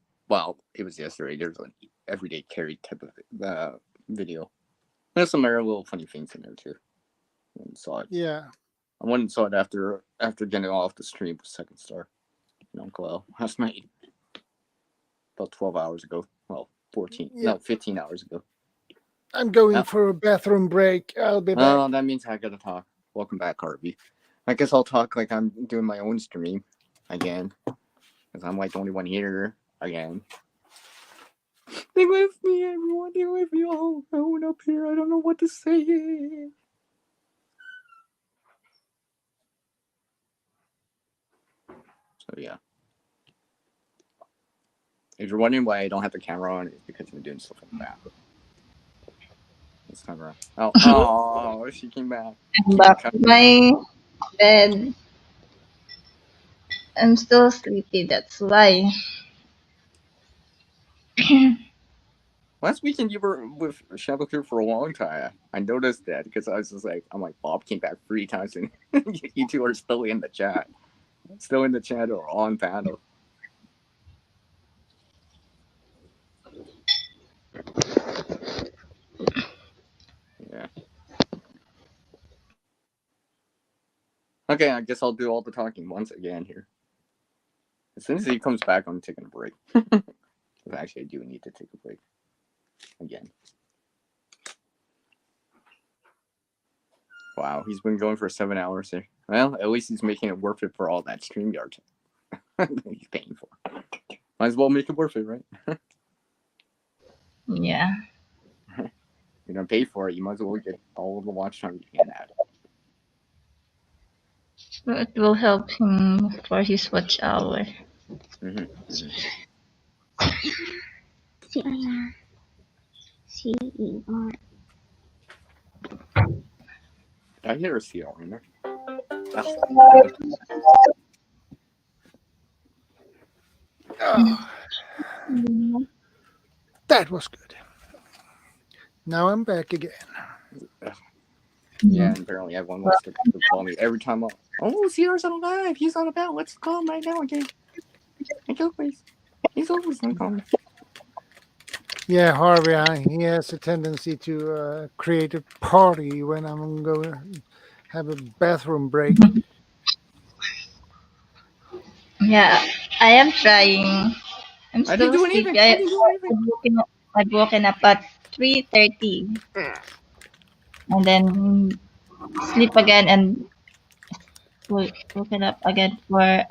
it was yesterday. There's an everyday carry type of video. There's some little funny things in there too. I saw it. Yeah. I went and saw it after getting off the stream with Second Star. Uncle Al last night. About 12 hours ago. Well, 15 hours ago. I'm going for a bathroom break. I'll be back. Oh, that means I gotta talk. Welcome back, Harvey. I guess I'll talk like I'm doing my own stream again. Because I'm like the only one here again. They left me, everyone. They left me all alone up here. I don't know what to say. So, yeah. If you're wondering why I don't have the camera on, it's because I'm doing stuff like that. This time around. Oh, she came back. I'm back to my bed. I'm still sleepy, that's why. Last weekend you were with Shadow Crew for a long time. I noticed that because I was just like, Bob came back 3 times and you two are still in the chat. Still in the chat or on panel. Yeah. Okay, I guess I'll do all the talking once again here. As soon as he comes back, I'm taking a break. Actually, I do need to take a break again. Wow, he's been going for 7 hours here. Well, at least he's making it worth it for all that StreamYard he's paying for. Might as well make it worth it, right? Yeah. You're gonna pay for it, you might as well get all of the watch time you can add. So it will help him for his watch hour. C-E-R. I hear a CR in there. That was good. Now I'm back again. Yeah, and apparently everyone wants to call me every time. Oh, CR's on live. He's on about. Let's call him right now again. Go, please. He's always gonna call me. Yeah, Harvey, he has a tendency to create a party when I'm going to have a bathroom break. Yeah, I am trying. I'm still sleepy. I've woken up at 3:30, and then sleep again and woken up again for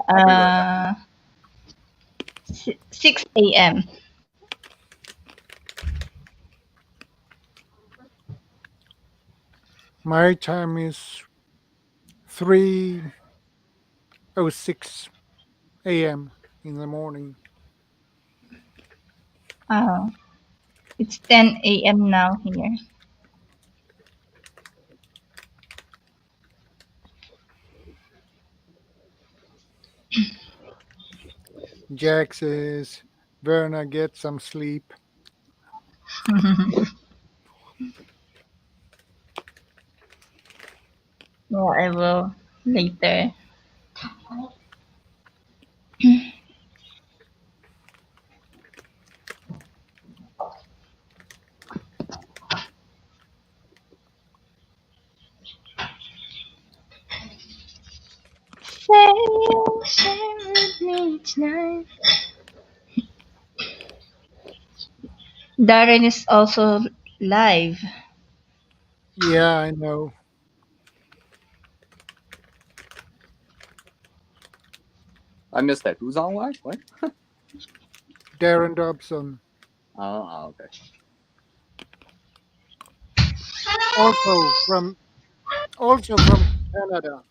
6 a.m. My time is 3:06 a.m. in the morning. Oh, it's 10 a.m. now here. Jack says, Verna, get some sleep. Yeah, I will later. Sail with me tonight. Darren is also live. Yeah, I know. I missed that. Who's on live? What? Darren Dobson. Oh, okay. Also from Canada,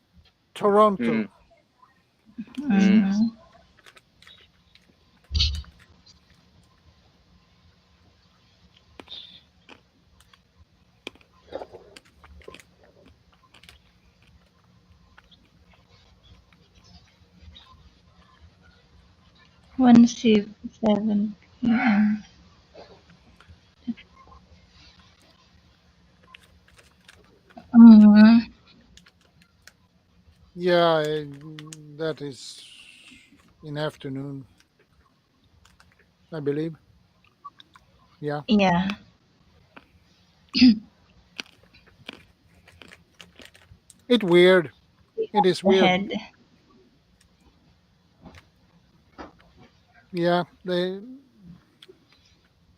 Toronto. Mm-hmm. One 7 p.m. Yeah, that is in afternoon, I believe. Yeah. Yeah. It's weird. It is weird. Ahead. Yeah, they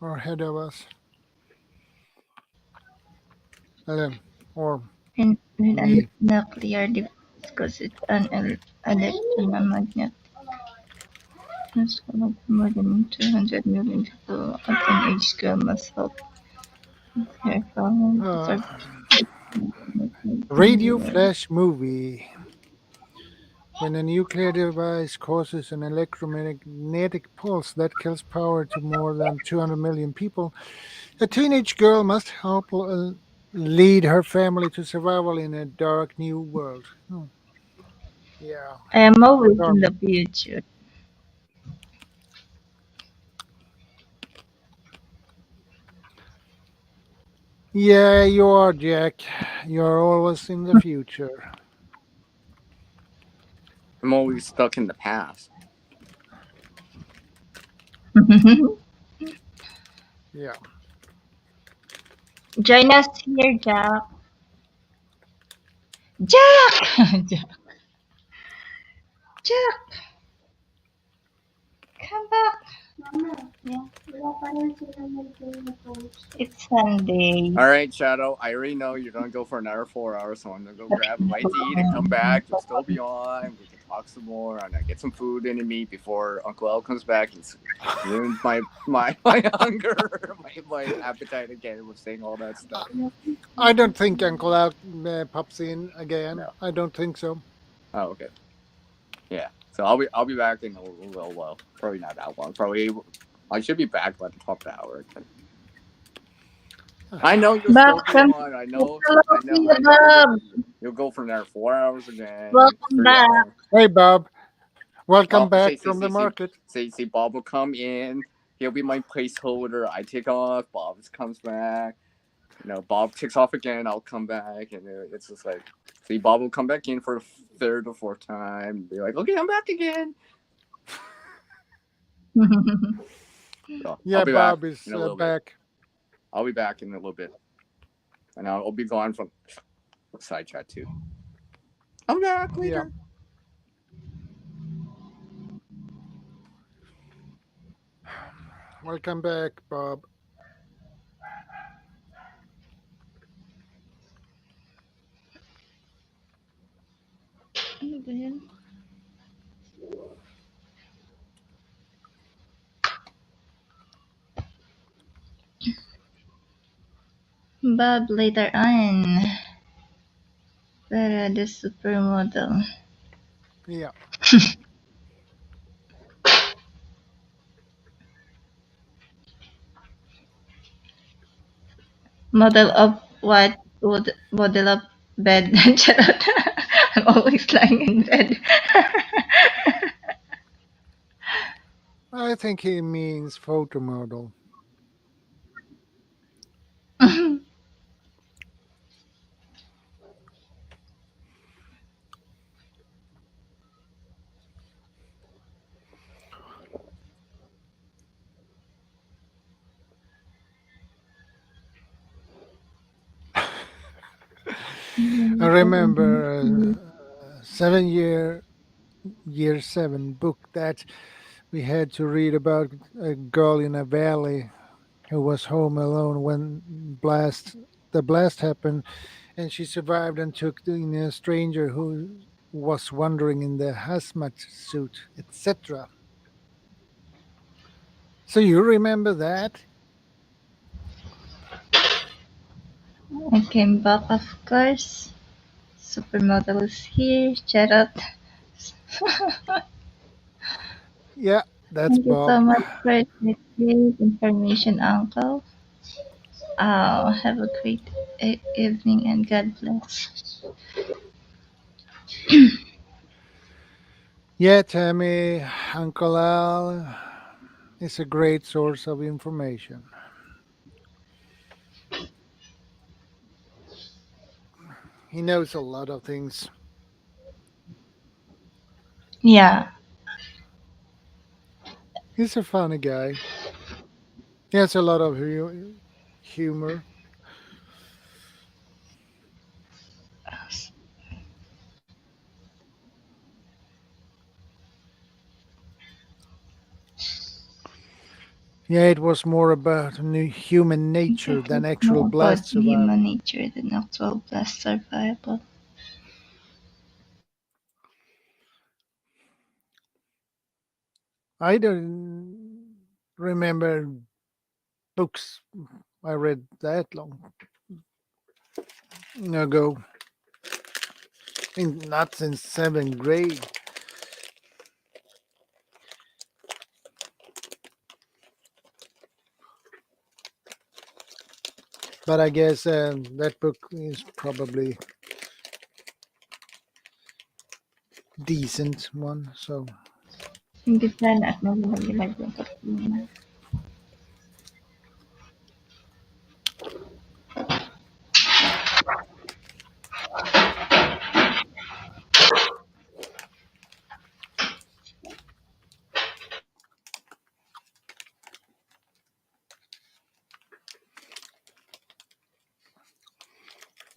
are ahead of us. Or And me. nuclear device because it's an electromagnet. It's more than 200 million people at an age scale must help. Radio flash movie. When a nuclear device causes an electromagnetic pulse that kills power to more than 200 million people, a teenage girl must help lead her family to survival in a dark new world. Yeah. I am always in the future. Yeah, you are, Jack. You're always in the future. I'm always stuck in the past. Yeah. Join us here, Jack. Jack! Jack, come back. It's Sunday. All right, Shadow. I already know you're gonna go for another 4 hours, so I'm gonna go grab a bite to eat and come back. You'll still be on. We can talk some more. I'm gonna get some food into me before Uncle L comes back and ruins my hunger, my appetite again with saying all that stuff. I don't think Uncle Al pops in again. No. I don't think so. Oh, okay. Yeah. So I'll be back in a little while. Probably not that long. Probably I should be back by the top of the hour. I know you'll still be on. I know. You'll go from there 4 hours again. Welcome back. Hey, Bob. Welcome back from the market. See, Bob will come in. He'll be my placeholder. I take off. Bob comes back. Bob takes off again. I'll come back, and it's just like, see, Bob will come back in for the third or fourth time. And be like, okay, I'm back again. So, Yeah, Bob is back. I'll be back in a little bit, and I'll be gone from side chat too. I'm back later. Yeah. Welcome back, Bob. Bob later on. The supermodel. Yeah. Model of what? Model of bed. I'm always lying in bed. I think he means photo model. I remember year 7 book that we had to read about a girl in a valley who was home alone when the blast happened, and she survived and took in a stranger who was wandering in the hazmat suit, etc. So you remember that? I came back, of course. Supermodel is here. Shout out. Yeah, that's Thank you Bob. so much for the great information, Uncle. Have a great evening and God bless. Yeah, Tammy, Uncle Al is a great source of information. He knows a lot of things. Yeah. He's a funny guy. He has a lot of humor. Yeah, it was more about human nature than actual blast survival. Human nature than actual blast survival. I don't remember books I read that long ago. Not since 7th grade. But I guess that book is probably decent one. So. Hindi plan at naglalagyan ko muna.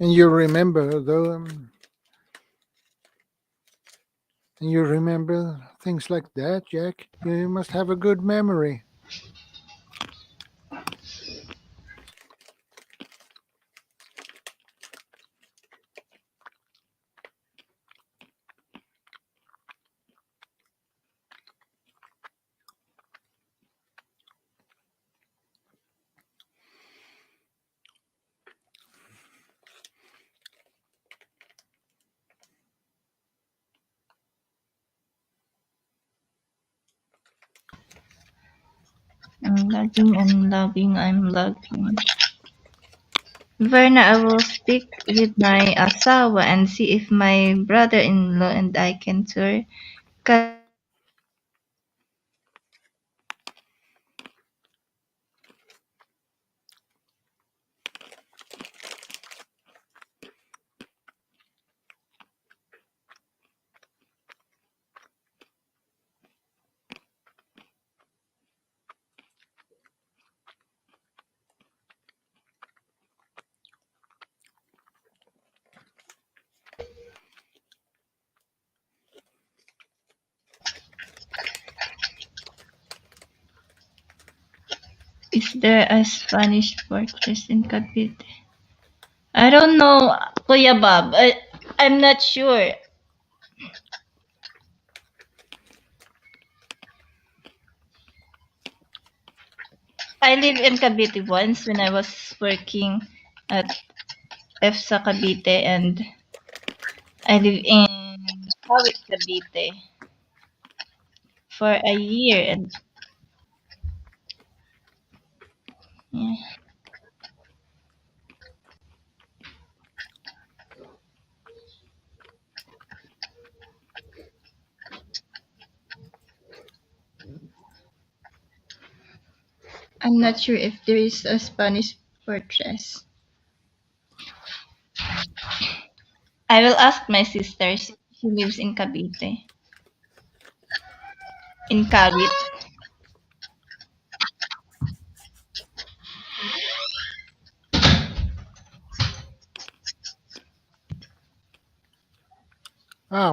And you remember though, And you remember things like that, Jack? You must have a good memory. I'm lagging. Verna, I will speak with my asawa and see if my brother-in-law and I can tour Is there a Spanish fortress in Cavite? I don't know, Kuya Bob. I'm not sure. I lived in Cavite once when I was working at EFSA Cavite, and I live in Kawit Cavite for a year, and yeah. I'm not sure if there is a Spanish fortress. I will ask my sister. She lives in Cavite. In Kawit.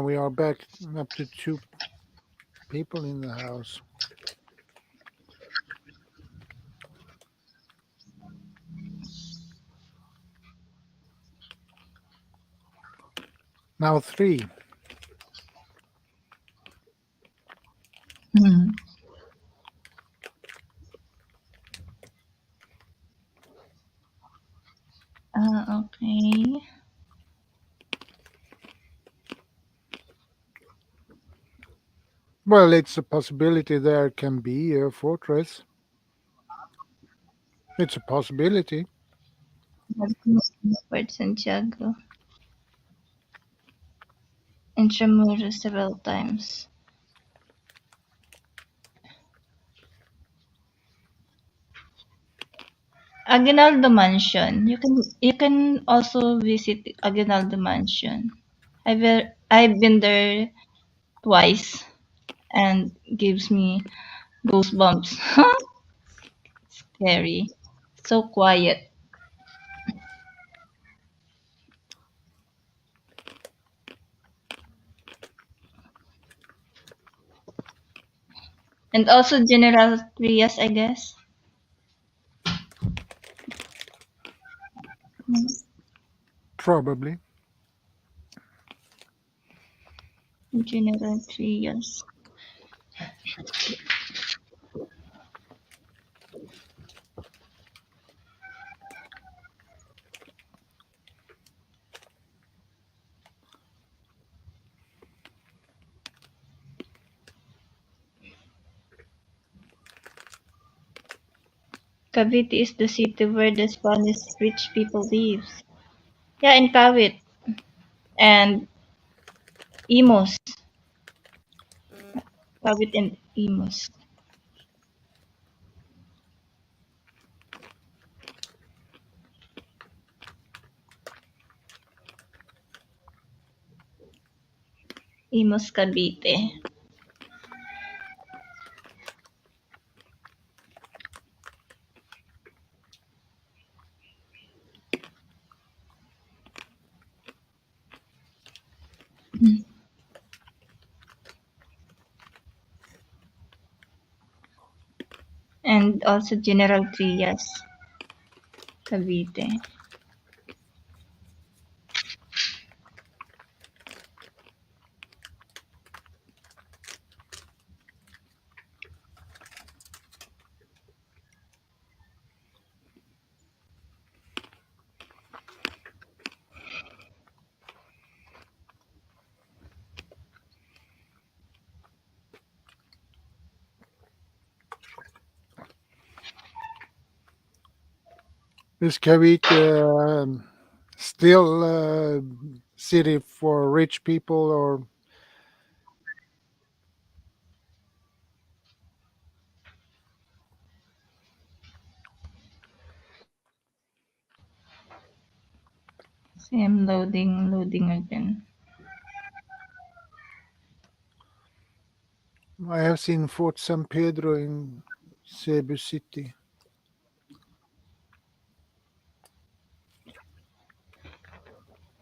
We are back up to 2 people in the house. Now 3. Okay. Well, it's a possibility there can be a fortress. It's a possibility. Fort Santiago. Intramuros several times. Aguinaldo Mansion. You can also visit Aguinaldo Mansion. I've been there twice and gives me goosebumps. Scary. So quiet. And also General Trias, I guess. Probably. General Trias. Cavite is the city where the Spanish rich people live. Yeah, in Cavite. And Imos. Cavite and Imos. Imos, Cavite. and also General Trias, Cavite. Is Cavite still city for rich people, or? I'm loading again. I have seen Fort San Pedro in Cebu City.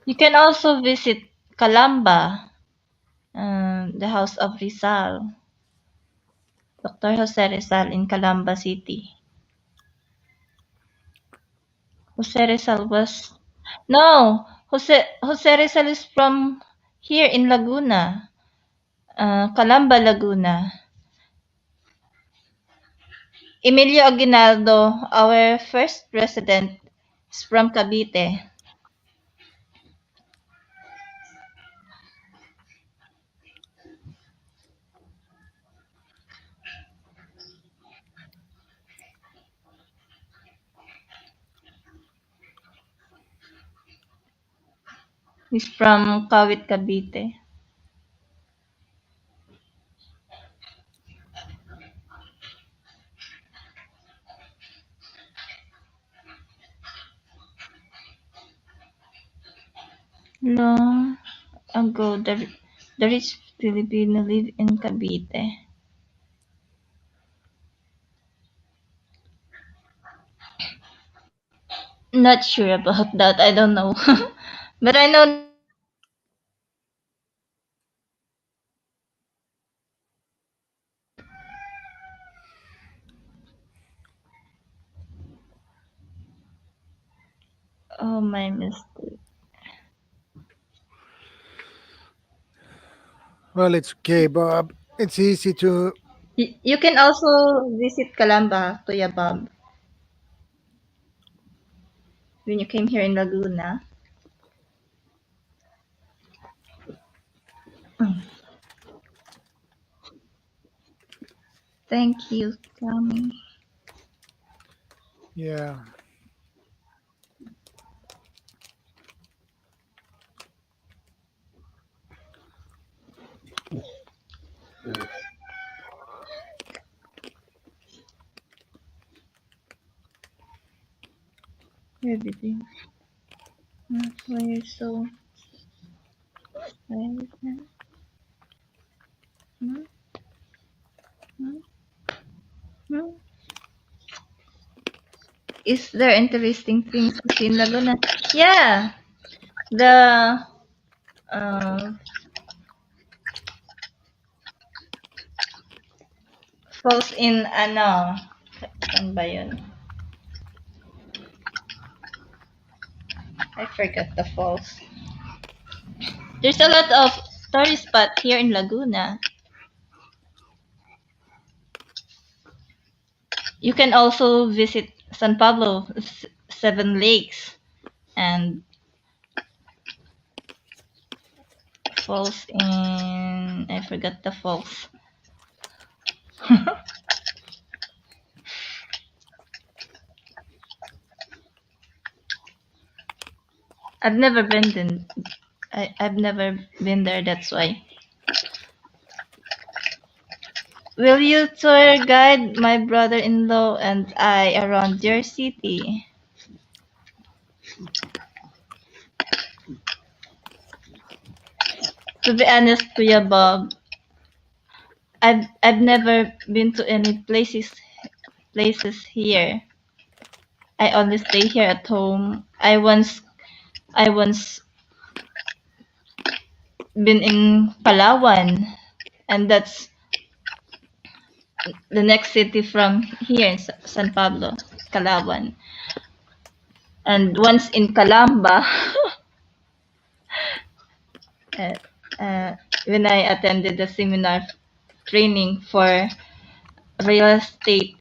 You can also visit Calamba, the house of Rizal, Dr. Jose Rizal in Calamba City. Jose Rizal was Jose Rizal is from here in Laguna, Calamba, Laguna. Emilio Aguinaldo, our first president, is from Cavite. He's from Kawit, Cavite. Long ago, the rich Filipino lived in Cavite. Not sure about that. I don't know. But I know oh, my mistake. Well, it's okay, Bob. It's easy to. You can also visit Calamba, Kuya Bob, when you came here in Laguna. Thank you, Tommy. Yeah. Everything. Why you're so silent? Hmm? Hmm? Hmm? Is there interesting things to see in Laguna? Yeah, the falls in saan ba yun? I forgot the falls. There's a lot of tourist spot here in Laguna. You can also visit San Pablo, Seven Lakes, and falls in I forgot the falls. I've never been I've never been there, that's why. Will you tour guide my brother-in-law and I around your city? To be honest, Kuya Bob, I've never been to any places here. I only stay here at home. I once been in Palawan, and that's the next city from here in San Pablo, Calaban. And once in Calamba, when I attended the seminar training for real estate,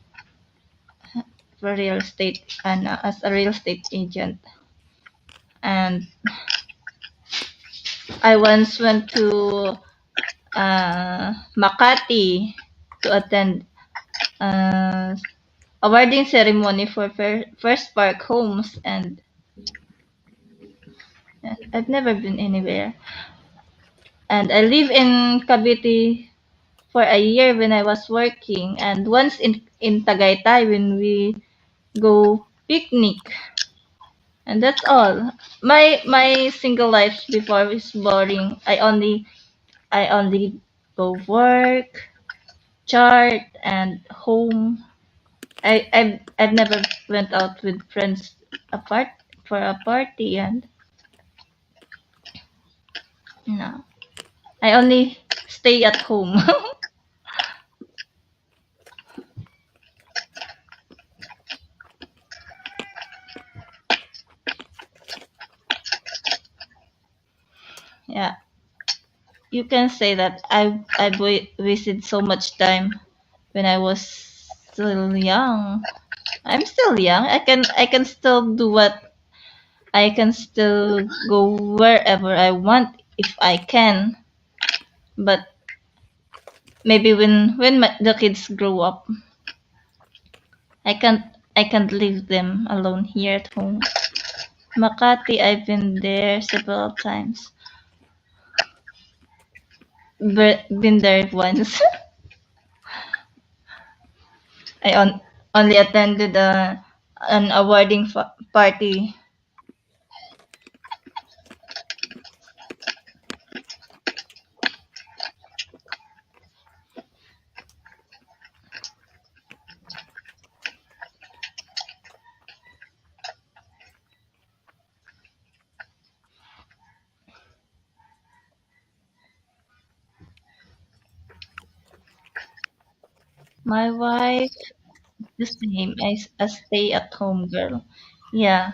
and as a real estate agent. And I once went to Makati to attend awarding ceremony for First Park Homes, and I've never been anywhere. And I live in Cavite for a year when I was working, and once in Tagaytay when we go picnic, and that's all. My single life before is boring. I only go work, chart, and home. I've never went out with friends apart for a party, and no, I only stay at home. Yeah, you can say that I've wasted so much time when I was still young. I'm still young. I can still do what I can still go wherever I want if I can. But maybe when the kids grow up, I can't I can't leave them alone here at home. Makati, I've been there several times. Been there once. Only attended an awarding party. My wife, the same as a stay-at-home girl. Yeah,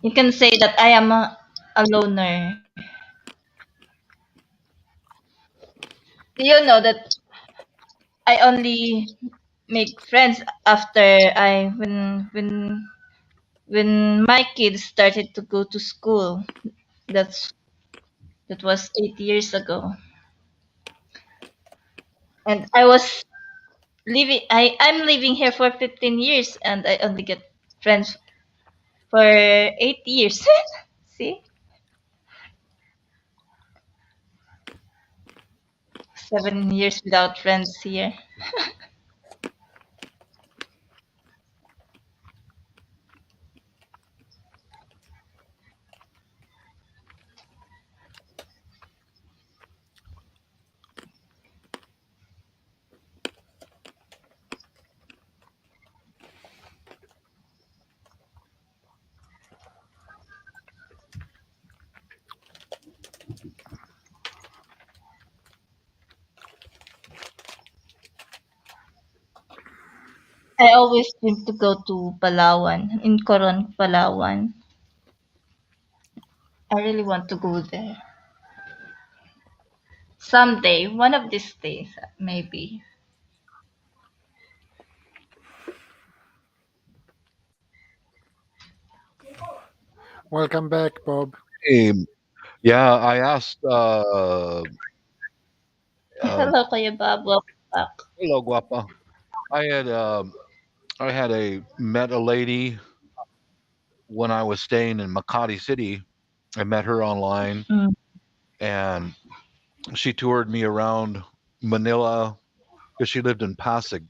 you can say that I am a loner. Do you know that I only make friends after I when my kids started to go to school. That was 8 years ago, and I'm living here for 15 years, and I only get friends for 8 years. See, 7 years without friends here. I always dream to go to Palawan, in Coron, Palawan. I really want to go there. Someday, one of these days, maybe. Welcome back, Bob. Yeah, I asked. Hello, Kuya Bob. Welcome back. Hello, guapa. I had met a lady when I was staying in Makati City. I met her online, and she toured me around Manila because she lived in Pasig.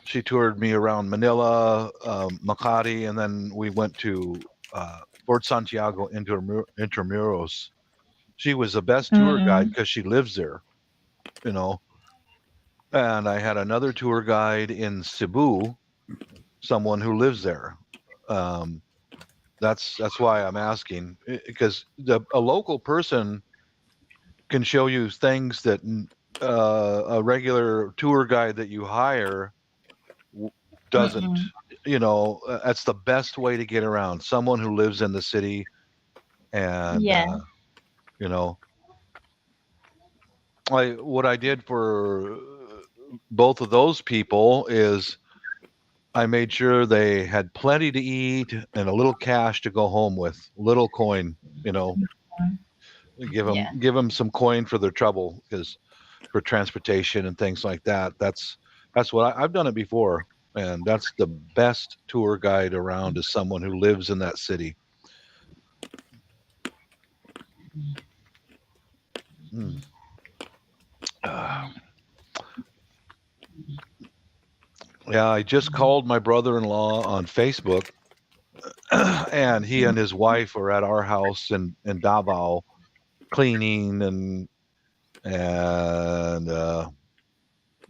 She toured me around Manila, Makati, and then we went to Fort Santiago Intramuros. She was the best tour guide because she lives there, you know. And I had another tour guide in Cebu, someone who lives there. That's why I'm asking, because a local person can show you things that a regular tour guide that you hire doesn't, that's the best way to get around. Someone who lives in the city, and what I did for both of those people is I made sure they had plenty to eat and a little cash to go home with, little coin, give them some coin for their trouble, because for transportation and things like that. That's what I've done it before, and that's the best tour guide around, is someone who lives in that city. Yeah, I just called my brother-in-law on Facebook, and he and his wife are at our house in Davao cleaning, and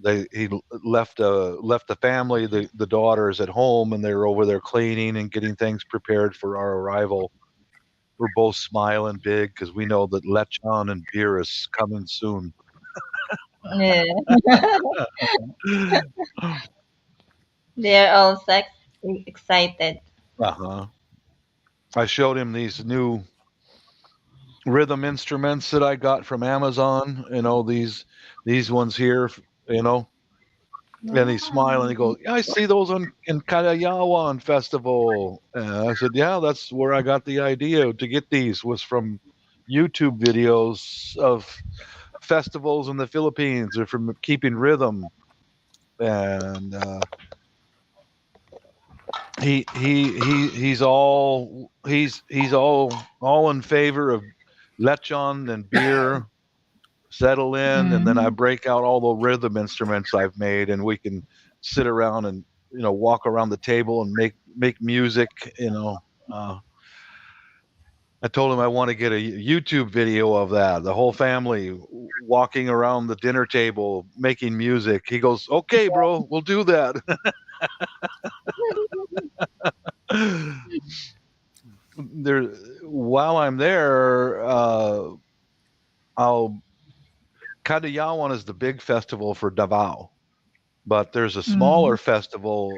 he left the family, the daughters at home, and they were over there cleaning and getting things prepared for our arrival. We're both smiling big because we know that lechon and beer is coming soon. Yeah. They're all excited. I showed him these new rhythm instruments that I got from Amazon. These ones here. And he's smiling. He goes, "Yeah, I see those in Kalayawan Festival." I said, "Yeah, that's where I got the idea to get these, was from YouTube videos of festivals in the Philippines, or from keeping rhythm." And he's all in favor of lechon and beer. Settle in, and then I break out all the rhythm instruments I've made, and we can sit around and walk around the table and make music. I told him I want to get a YouTube video of that, the whole family walking around the dinner table making music. He goes, "Okay, bro, we'll do that." While I'm there, Kadayawan is the big festival for Davao, but there's a smaller festival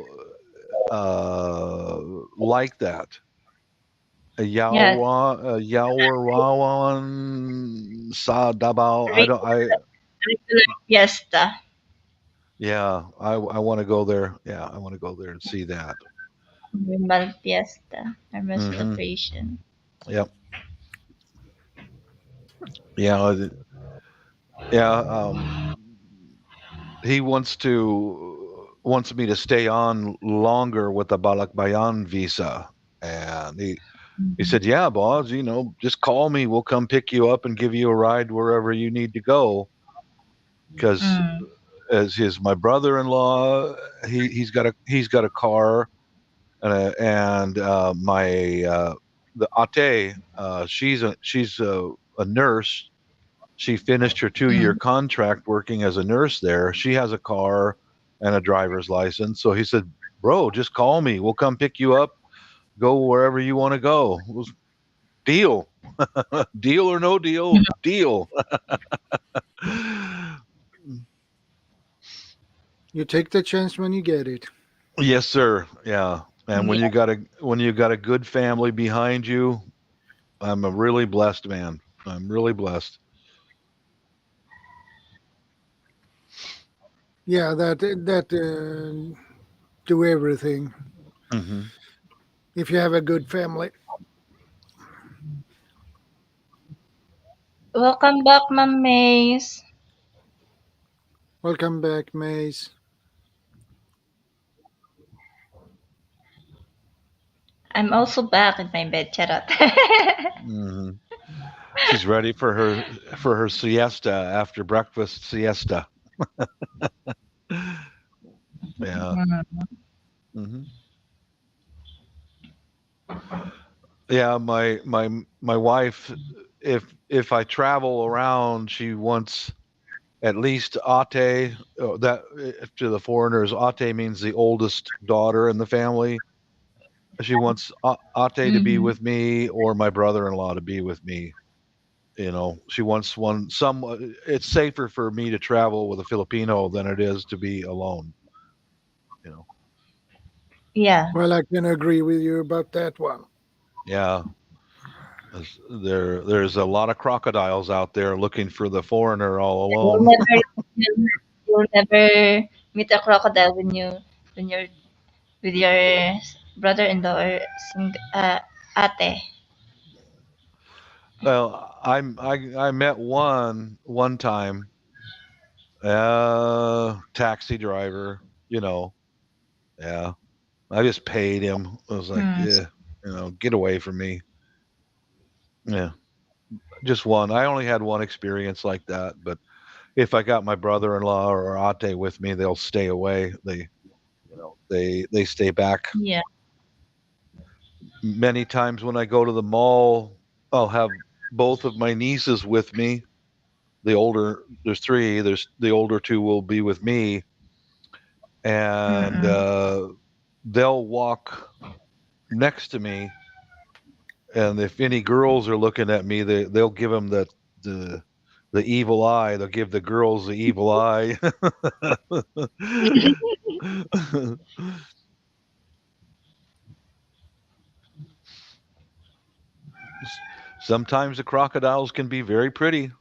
like that. Yawawan sa Davao. Fiesta. Yeah, I want to go there. Yeah, I want to go there and see that. Rimbal Fiesta, Rimbal celebration. Yep. Yeah. He wants me to stay on longer with the Balakbayan visa, and he said, "Yeah, boss, just call me. We'll come pick you up and give you a ride wherever you need to go." Because as my brother-in-law, he's got a car, and the ate, she's a nurse. She finished her 2-year contract working as a nurse there. She has a car and a driver's license. So he said, "Bro, just call me. We'll come pick you up. Go wherever you want to go." It was deal. Deal or no deal? Deal. You take the chance when you get it. Yes, sir. Yeah. And when you got a good family behind you, I'm a really blessed man. I'm really blessed. Yeah, that do everything. If you have a good family. Welcome back, Ma'am Maze. Welcome back, Maze. I'm also back in my bed, Charot. She's ready for her siesta, after breakfast siesta. Yeah. Yeah, my wife, if I travel around, she wants at least ate. That, to the foreigners, ate means the oldest daughter in the family. She wants ate to be with me, or my brother-in-law to be with me. She wants one. It's safer for me to travel with a Filipino than it is to be alone. Yeah. Well, I can agree with you about that one. Yeah. There's a lot of crocodiles out there looking for the foreigner all alone. You'll never meet a crocodile when you're with your brother-in-law or ate. Well, I met one time, taxi driver. Yeah. I just paid him. I was like, yeah, get away from me. Yeah, just one. I only had one experience like that, but if I got my brother-in-law or ate with me, they'll stay away. They stay back. Yeah. Many times when I go to the mall, I'll have both of my nieces with me. There's three. The older two will be with me, and they'll walk next to me. And if any girls are looking at me, they'll give them the evil eye. They'll give the girls the evil eye. Sometimes the crocodiles can be very pretty.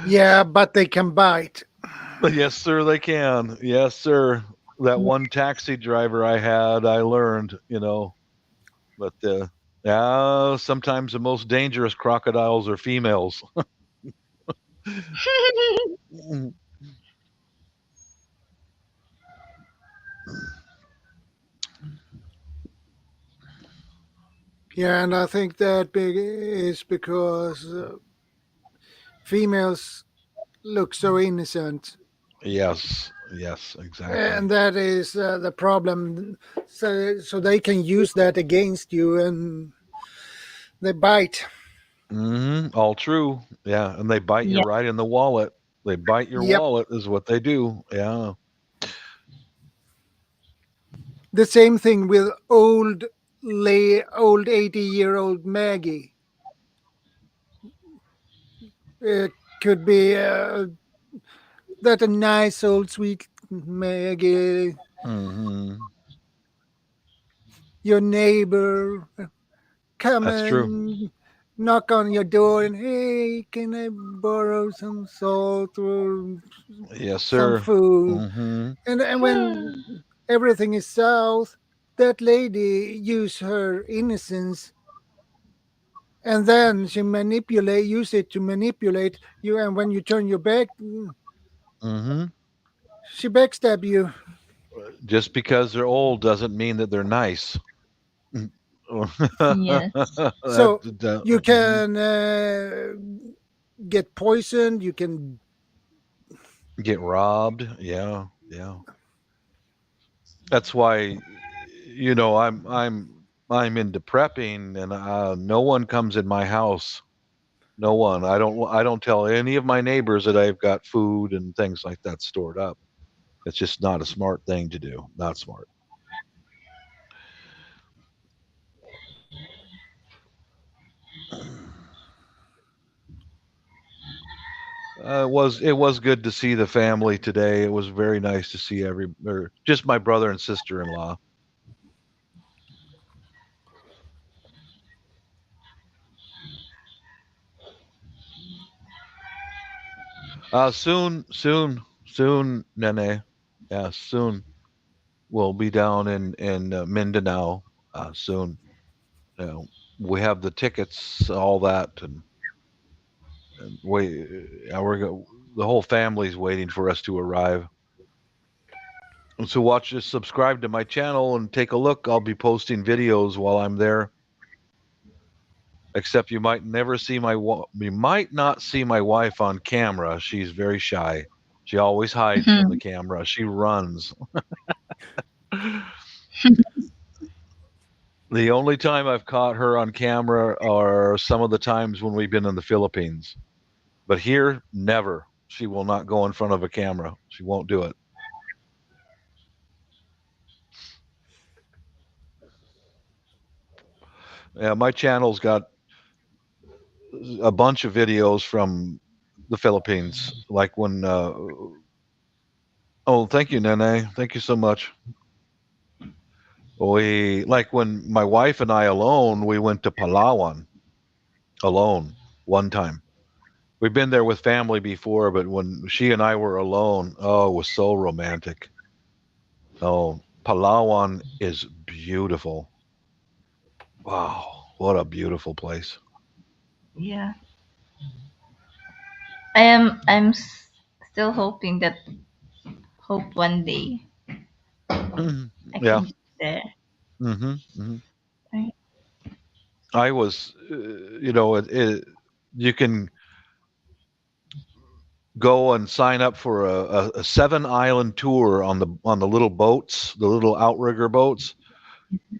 Yeah, but they can bite. Yes, sir, they can. Yes, sir. That one taxi driver I had, I learned, but yeah, sometimes the most dangerous crocodiles are females. Yeah, and I think that is because females look so innocent. Yes, exactly. And that is the problem. So they can use that against you, and they bite. All true. Yeah, and they bite you right in the wallet. They bite your wallet is what they do. Yeah. The same thing with old 80-year-old Maggie. It could be that a nice old sweet Maggie, your neighbor, come That's and true. knock on your door and, hey, can I borrow some salt or Yes, some sir. food? And when everything is south, that lady use her innocence, and then she use it to manipulate you. And when you turn your back, she backstab you. Just because they're old doesn't mean that they're nice. Yes. So you can get poisoned. You can get robbed. Yeah. That's why, I'm into prepping, and no one comes in my house. No one. I don't tell any of my neighbors that I've got food and things like that stored up. It's just not a smart thing to do. Not smart. It was good to see the family today. It was very nice to see just my brother and sister-in-law. Soon, Nene. Yeah, soon. We'll be down in Mindanao soon. We have the tickets, all that, and the whole family's waiting for us to arrive. And so subscribe to my channel and take a look. I'll be posting videos while I'm there. Except you might not see my wife on camera. She's very shy. She always hides from the camera. She runs. The only time I've caught her on camera are some of the times when we've been in the Philippines. But here, never. She will not go in front of a camera. She won't do it. Yeah, my channel's got a bunch of videos from the Philippines, like when. Oh, thank you, Nene. Thank you so much. We like when my wife and I alone, we went to Palawan alone one time. We've been there with family before, but when she and I were alone, oh, it was so romantic. Oh, Palawan is beautiful. Wow, what a beautiful place. Yeah. Still hoping that one day I Yeah. can get there. Mm-hmm. Mm-hmm. Right. I was, you can go and sign up for a 7 island tour on the little boats, the little outrigger boats.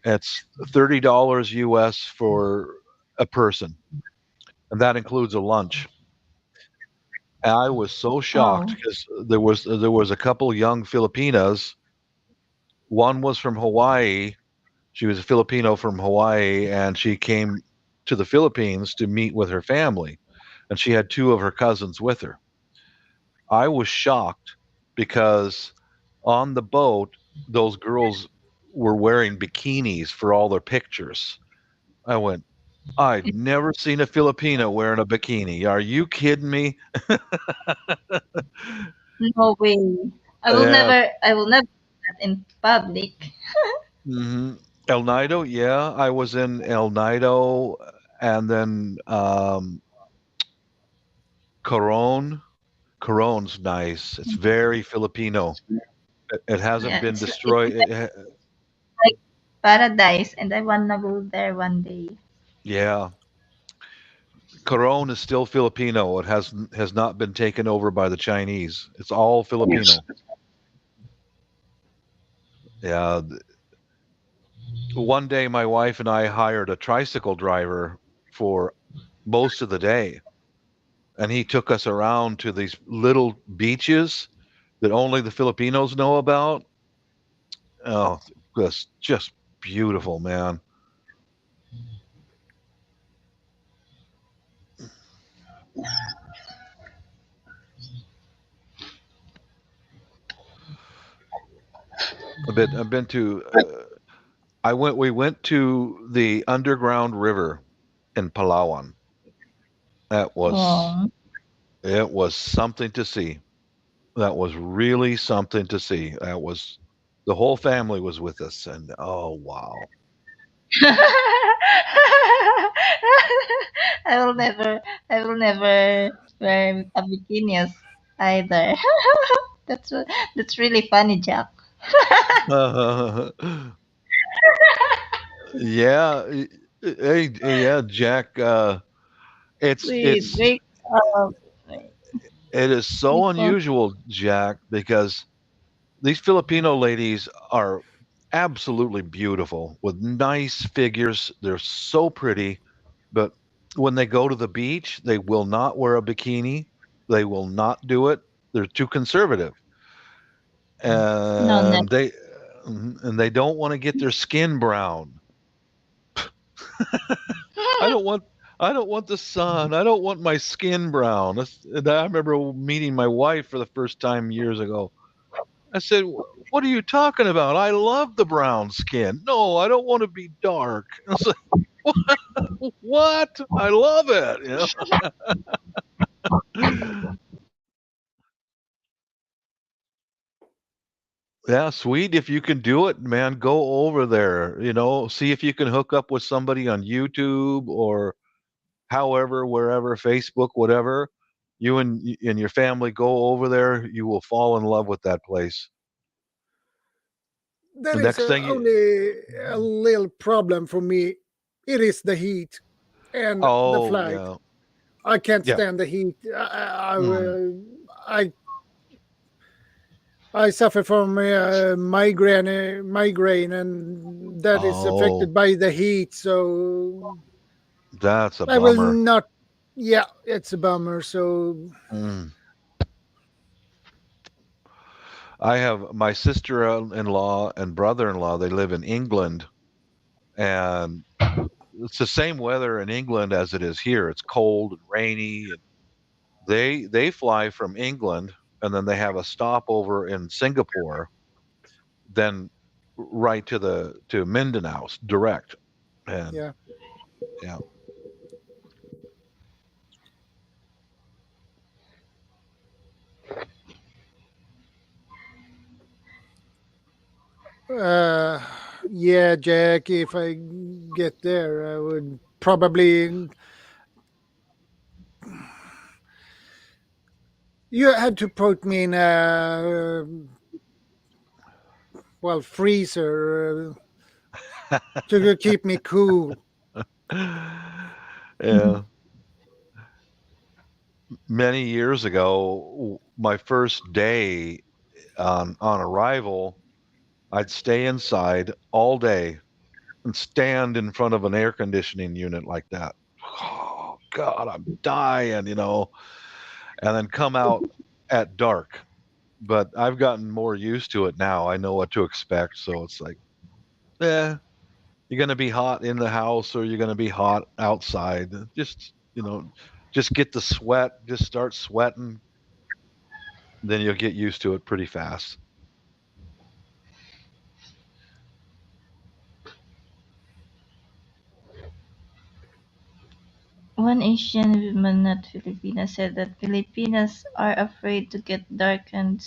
It's $30 US for a person, and that includes a lunch. And I was so shocked Oh. because there was a couple young Filipinas. One was from Hawaii. She was a Filipino from Hawaii, and she came to the Philippines to meet with her family, and she had two of her cousins with her. I was shocked because on the boat, those girls were wearing bikinis for all their pictures. I went, I'd never seen a Filipino wearing a bikini. Are you kidding me? No way. Yeah. I will never do that in public. El Nido, yeah. I was in El Nido and then Coron. Coron's nice. It's very Filipino. It hasn't Yeah, been it's destroyed. like paradise, and I wanna go there one day. Yeah. Coron is still Filipino. It has not been taken over by the Chinese. It's all Yes. Filipino. Yeah. One day, my wife and I hired a tricycle driver for most of the day, and he took us around to these little beaches that only the Filipinos know about. Oh, just beautiful, man. I've been to we went to the underground river in Palawan. That was Oh. it was something to see. That was really something to see. That was the whole family was with us, and oh wow. I will never wear a bikini either. That's that's really funny, Jack. Yeah, yeah, Jack. It's Sweet, it's wake up. it is so People. unusual, Jack, because these Filipino ladies are absolutely beautiful with nice figures. They're so pretty, but when they go to the beach, they will not wear a bikini. They will not do it. They're too conservative, No, never. and they don't want to get their skin brown. I don't want I don't want the sun. I don't want my skin brown. I remember meeting my wife for the first time years ago. I said, "What are you talking about? I love the brown skin. No, I don't want to be dark." I was like, "What? I love it." Yeah, sweet. If you can do it, man, go over there. See if you can hook up with somebody on YouTube or however, wherever, Facebook, whatever. You and your family go over there. You will fall in love with that place. The There is next thing only a little problem for me. It is the heat and the oh flight. yeah, I can't yeah. stand the heat. Mm. I suffer from migraine, and that is Oh, affected by the heat. So that's a I will bummer. not. Yeah, it's a bummer. So Mm. I have my sister-in-law and brother-in-law. They live in England, and it's the same weather in England as it is here. It's cold and rainy. And they fly from England, and then they have a stopover in Singapore, then right to Mindanao direct. And yeah. yeah. Yeah, Jack, if I get there, I would probably. You had to put me in a freezer to keep me cool. Yeah. Many years ago, my first day on arrival, I'd stay inside all day and stand in front of an air conditioning unit like that. Oh God, I'm dying, and then come out at dark. But I've gotten more used to it now. I know what to expect. So it's like, you're going to be hot in the house or you're going to be hot outside. Just, just get the sweat, just start sweating. Then you'll get used to it pretty fast. One Asian woman, not Filipina, said that Filipinas are afraid to get darkened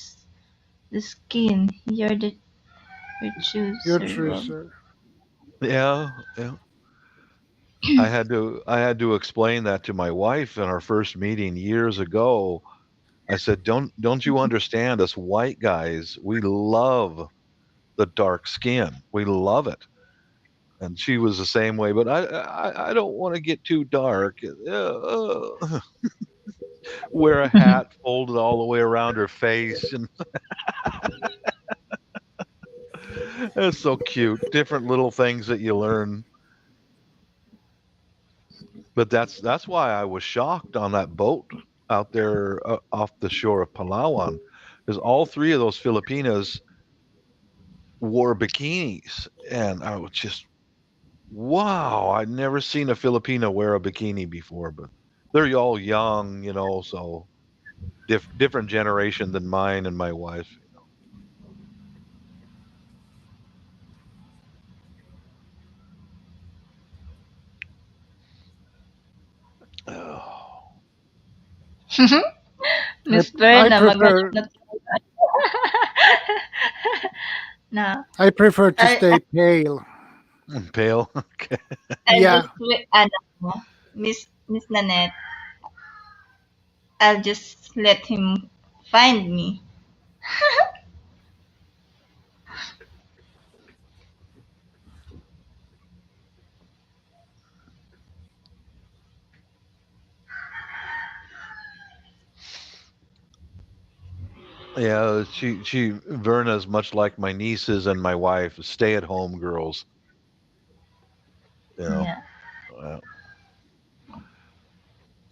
the skin. You're true, You're Sir true, Rob. sir. Yeah, yeah. I had to explain that to my wife in our first meeting years ago. I said, "Don't you understand? Us white guys, we love the dark skin. We love it." And she was the same way. But I don't want to get too dark. Wear a hat folded all the way around her face, and it's so cute. Different little things that you learn. But that's why I was shocked on that boat out there off the shore of Palawan, is all three of those Filipinas wore bikinis, and I was just, wow, I'd never seen a Filipino wear a bikini before. But they're all young, so different generation than mine and my wife. Oh. Miss I Berna, prefer. No. I prefer to stay pale. Pale. Okay. I'll Yeah. just Miss Nanette. I'll just let him find me. Yeah, Verna's much like my nieces and my wife, stay-at-home girls. Yeah.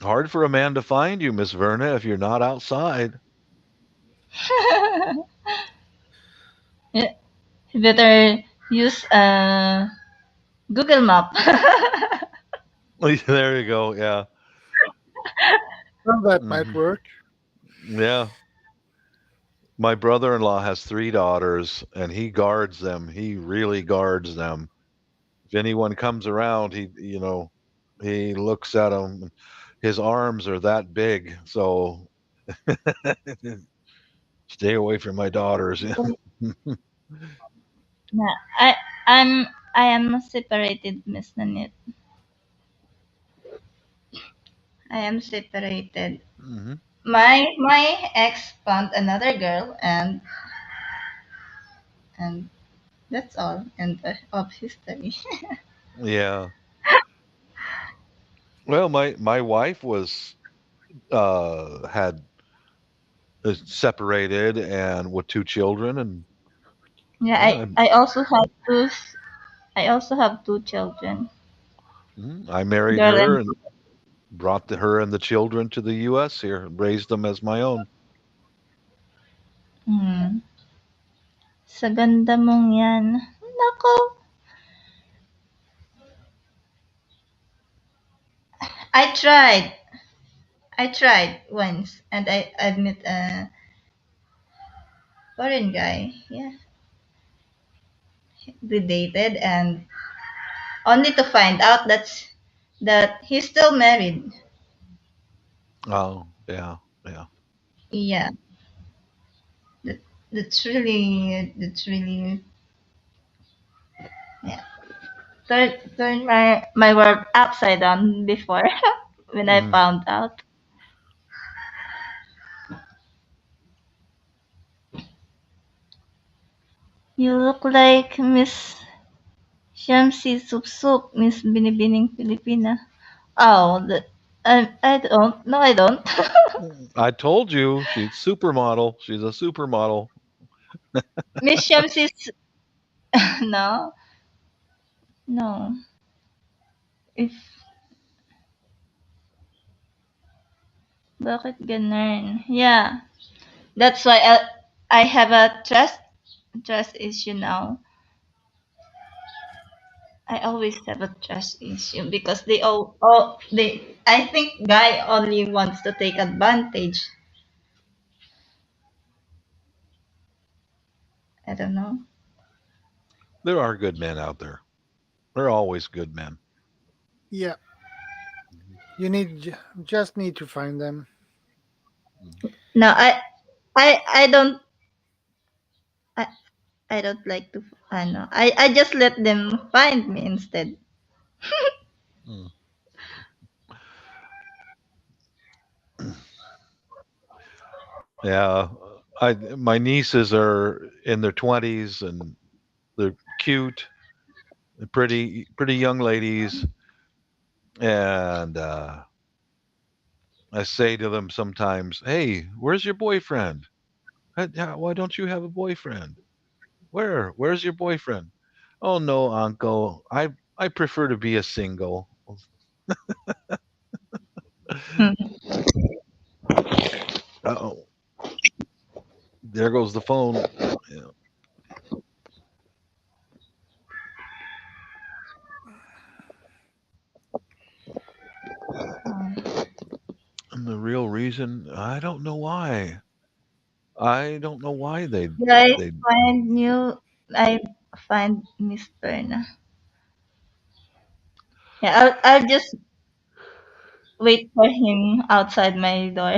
Hard for a man to find you, Miss Verna, if you're not outside. Yeah. You better use Google Map. There you go. Yeah. Well, that might work. Yeah. My brother-in-law has 3 daughters, and he guards them. He really guards them. If anyone comes around, he looks at them. His arms are that big, so stay away from my daughters. No, I am separated, Miss Nanette. I am separated. Mm-hmm. My ex found another girl, and that's all end of history. Yeah. Well, my wife was had separated and with 2 children, and Yeah, yeah, I also have two. I also have two children. I married Girl her and and brought her and the children to the U.S. here, and raised them as my own. Sa ganda mong yan. Nako. I tried. I tried once, and I met a foreign guy. Yeah, we dated, and only to find out that he's still married. Oh, yeah, yeah. Yeah, that, that's really yeah. Turn my world upside down before when I found out. You look like Miss Shamsi Sup Sup, Miss Binibining Filipina. Oh, I don't. No, I don't. I told you she's supermodel. She's a supermodel. Miss Shamsi's no, no. If bakit ganun? Yeah, that's why I have a trust issue now. I always have a trust issue because they I think guy only wants to take advantage. I don't know. There are good men out there. There are always good men. Yeah. You just need to find them. No, I don't I, I don't like to know. I just let them find me instead. Yeah, my nieces are in their 20s and they're cute, pretty young ladies, and I say to them sometimes, "Hey, where's your boyfriend? Why don't you have a boyfriend? Where's your boyfriend?" "Oh no, uncle. I prefer to be a single." Uh-oh. There goes the phone. Yeah. And the real reason, I don't know why. I don't know why they I they find new. I find Miss Perna. Yeah, I'll just wait for him outside my door.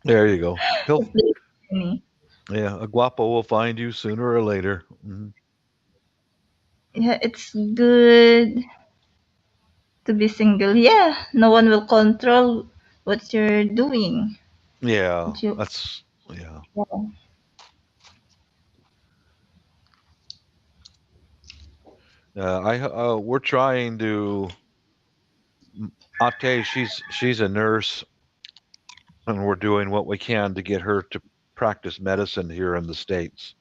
There you go. He'll Just wait for me. Yeah, a guapo will find you sooner or later. Yeah, it's good to be single. Yeah, no one will control what you're doing. Yeah, What you, that's yeah. yeah. We're trying to. Ate, she's a nurse, and we're doing what we can to get her to practice medicine here in the States.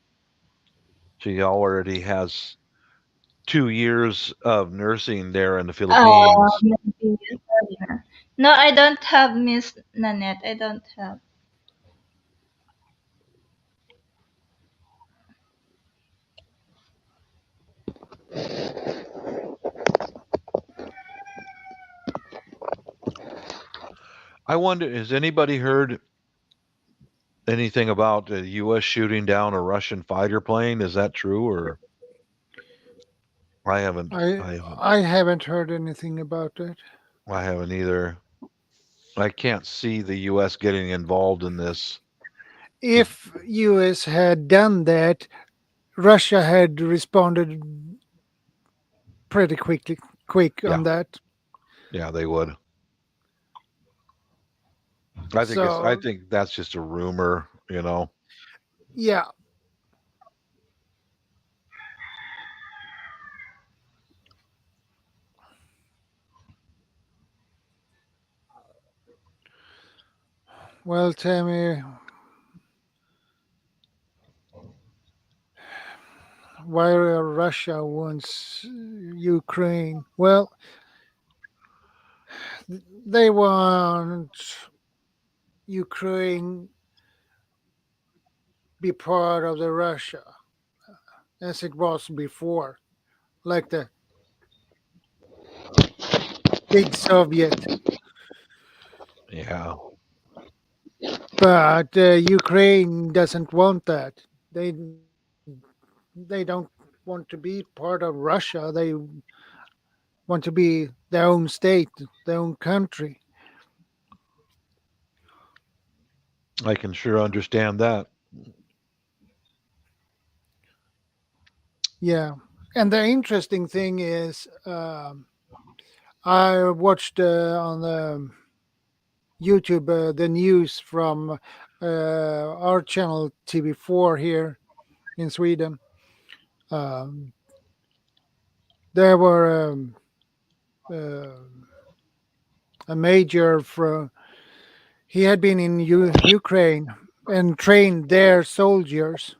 She already has 2 years of nursing there in the Philippines. Maybe. No, I don't have Miss Nanette. I don't have. I wonder, has anybody heard anything about the U.S. shooting down a Russian fighter plane? Is that true, or I haven't. I haven't heard anything about that. I haven't either. I can't see the U.S. getting involved in this. If US had done that, Russia had responded pretty quick on that. Yeah, they would. I think that's just a rumor, you know. Yeah. Well, Tammy, why Russia wants Ukraine? Well, they want Ukraine be part of the Russia as it was before, like that. big Soviet. Yeah. But Ukraine doesn't want that. They don't want to be part of Russia. They want to be their own state, their own country. I can sure understand that. Yeah. And the interesting thing is, I watched on the YouTube the news from our channel TV4 here in Sweden. Um, there were a major from he had been in Ukraine and trained their soldiers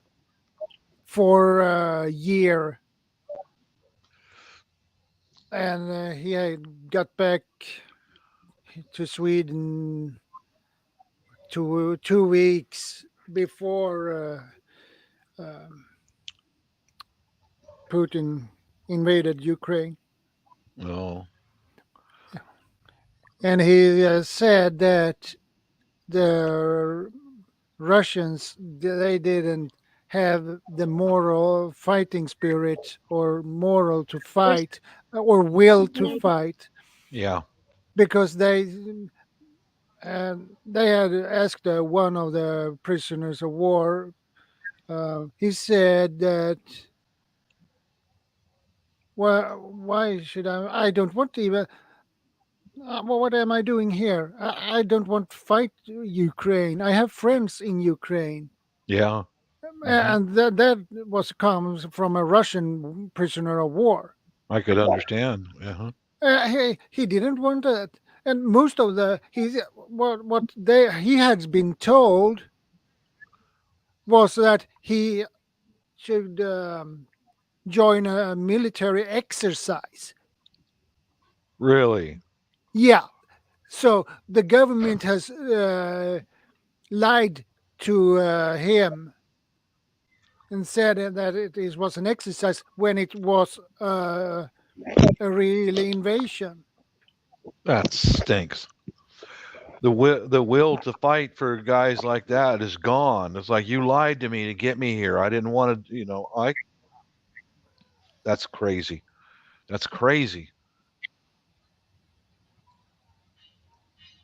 for a year, and he had got back to Sweden 2 weeks before Putin invaded Ukraine. Oh. And he said that the Russians, they didn't have the moral fighting spirit or moral to fight or will to fight. Yeah. Because they had asked one of the prisoners of war. He said that, well, why should I don't want to even. Well, what am I doing here? I don't want to fight Ukraine. I have friends in Ukraine. Yeah. And that was comes from a Russian prisoner of war. I could understand. He didn't want that, and most of he had been told was that he should join a military exercise. Really? Yeah. So the government has lied to him and said that it was an exercise when it was a real invasion. That stinks. The will to fight for guys like that is gone. It's like, you lied to me to get me here. I didn't want to, that's crazy. That's crazy.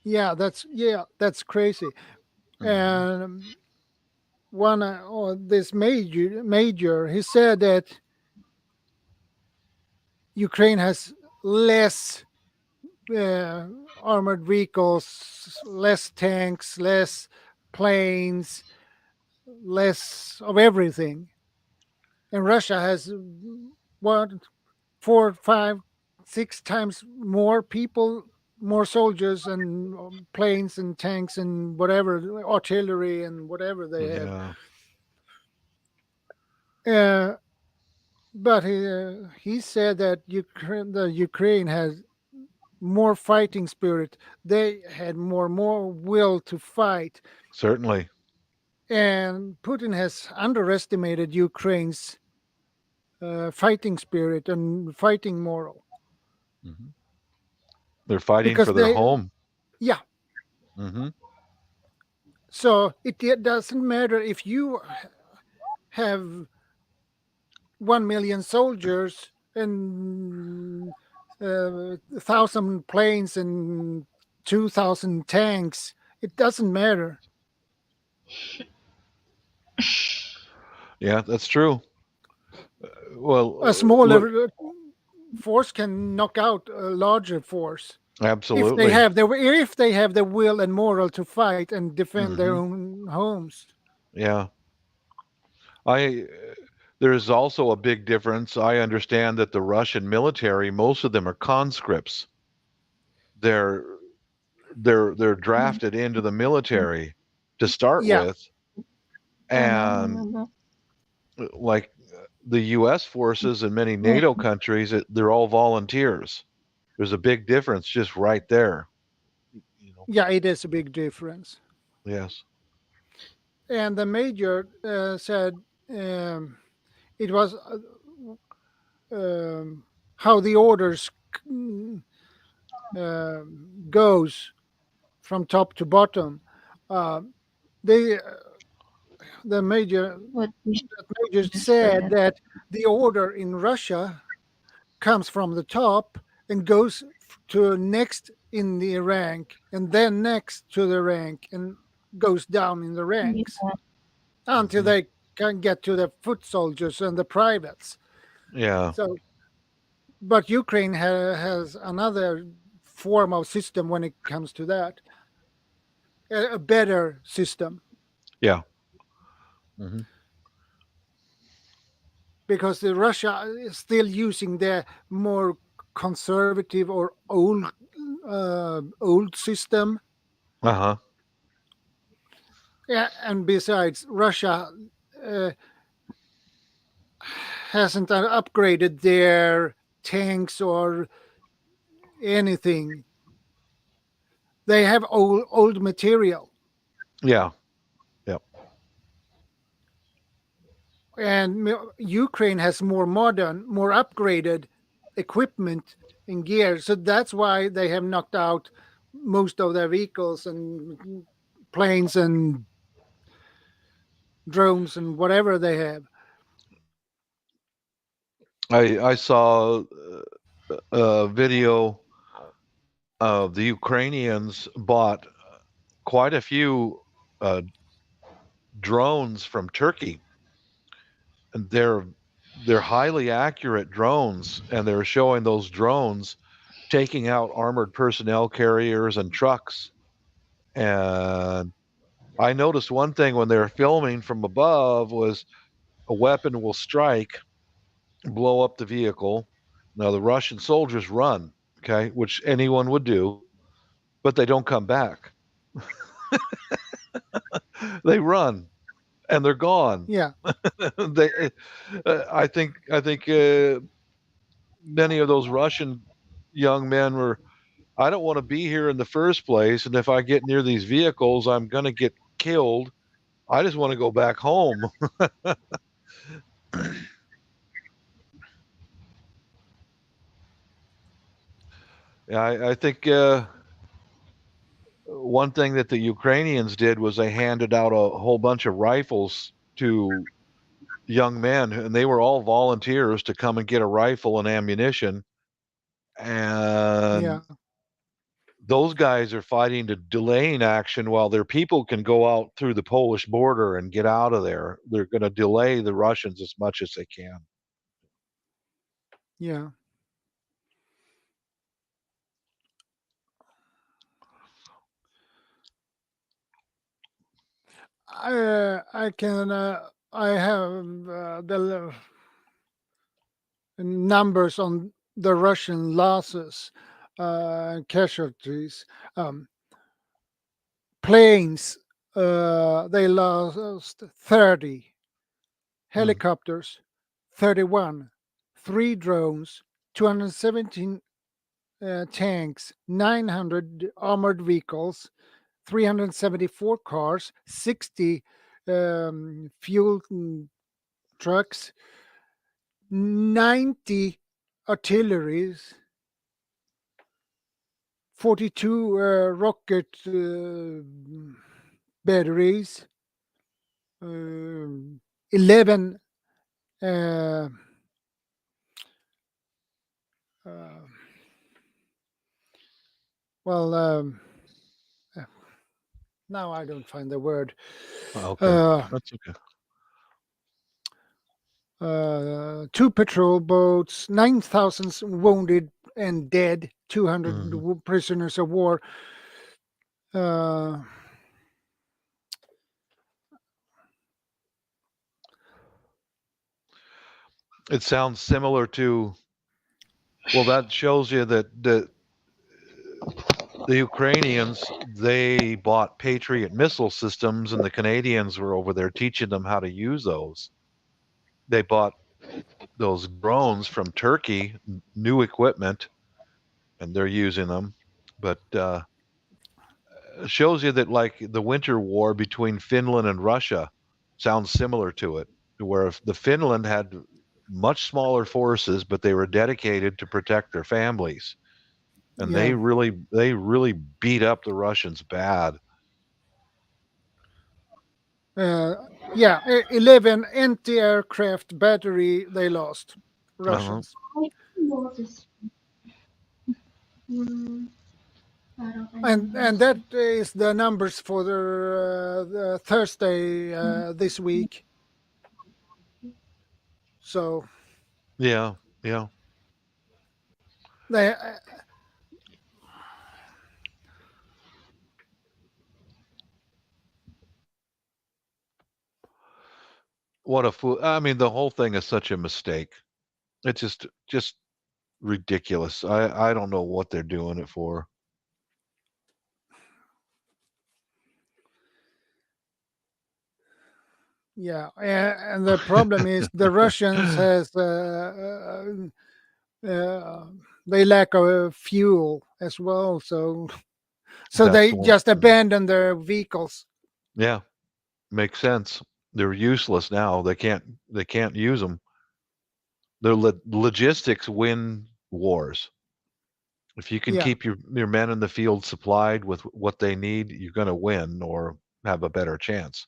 Yeah, that's crazy. And this major, he said that Ukraine has less armored vehicles, less tanks, less planes, less of everything, and Russia has 4, 5, 6 times more people, more soldiers, and planes and tanks and whatever, artillery and whatever they have. But he said that Ukraine has more fighting spirit. They had more will to fight. Certainly. And Putin has underestimated Ukraine's fighting spirit and fighting moral. Mm-hmm. They're fighting because for their home. Yeah. Mm-hmm. So it doesn't matter if you have 1 million soldiers and 1,000 planes and 2,000 tanks. It doesn't matter. Yeah, that's true. Well, a smaller force can knock out a larger force. Absolutely. If they have the will and moral to fight and defend their own homes. Yeah. There's also a big difference. I understand that the Russian military, most of them are conscripts. They're drafted into the military to start with, and like the U.S. forces and many NATO countries, they're all volunteers. There's a big difference just right there. Yeah, it is a big difference. Yes. And the major said it was how the orders goes from top to bottom. They the major said that the order in Russia comes from the top and goes to next in the rank, and then next to the rank, and goes down in the ranks until they can get to the foot soldiers and the privates. Yeah. So, but Ukraine has another form of system when it comes to that, a better system. Yeah. Mm-hmm. Because Russia is still using the more conservative or old system. Uh-huh. Yeah, and besides, Russia hasn't upgraded their tanks or anything. They have old material. Yeah. Yep. And Ukraine has more modern, more upgraded equipment and gear. So that's why they have knocked out most of their vehicles and planes and drones and whatever they have. I saw a video of the Ukrainians bought quite a few drones from Turkey, and they're highly accurate drones, and they're showing those drones taking out armored personnel carriers and trucks. And I noticed one thing when they were filming from above was a weapon will strike, blow up the vehicle. Now the Russian soldiers run, okay, which anyone would do, but they don't come back. They run and they're gone. Yeah. I think many of those Russian young men were, I don't want to be here in the first place, and if I get near these vehicles, I'm going to get killed. I just want to go back home. Yeah, I think one thing that the Ukrainians did was they handed out a whole bunch of rifles to young men, and they were all volunteers to come and get a rifle and ammunition. And those guys are fighting to delaying action while their people can go out through the Polish border and get out of there. They're going to delay the Russians as much as they can. Yeah. I can. I have the numbers on the Russian losses, casualties. Planes, they lost 30. Helicopters, 31. 3 drones, 217 tanks, 900 armored vehicles, 374 cars, 60 fuel trucks, 90 artilleries, 42 rocket batteries, 11 well, now I don't find the word. Okay, that's okay. 2 patrol boats, 9,000 wounded and dead, 200 prisoners of war. It sounds similar to, well, that shows you that the Ukrainians, they bought Patriot missile systems, and the Canadians were over there teaching them how to use those. They bought those drones from Turkey, new equipment, and they're using them. But shows you that, like, the winter war between Finland and Russia sounds similar to it, where if the Finland had much smaller forces, but they were dedicated to protect their families. and they really beat up the Russians bad. 11 anti-aircraft battery they lost, Russians. And that is the numbers for the Thursday this week. So yeah. They, what a fool! I mean, the whole thing is such a mistake. It's just ridiculous. I don't know what they're doing it for. Yeah, and the problem is the Russians has they lack of fuel as well, so they just abandon their vehicles. Yeah, makes sense. They're useless now. They can't use them. The logistics win wars. If you can keep your men in the field supplied with what they need, you're going to win or have a better chance.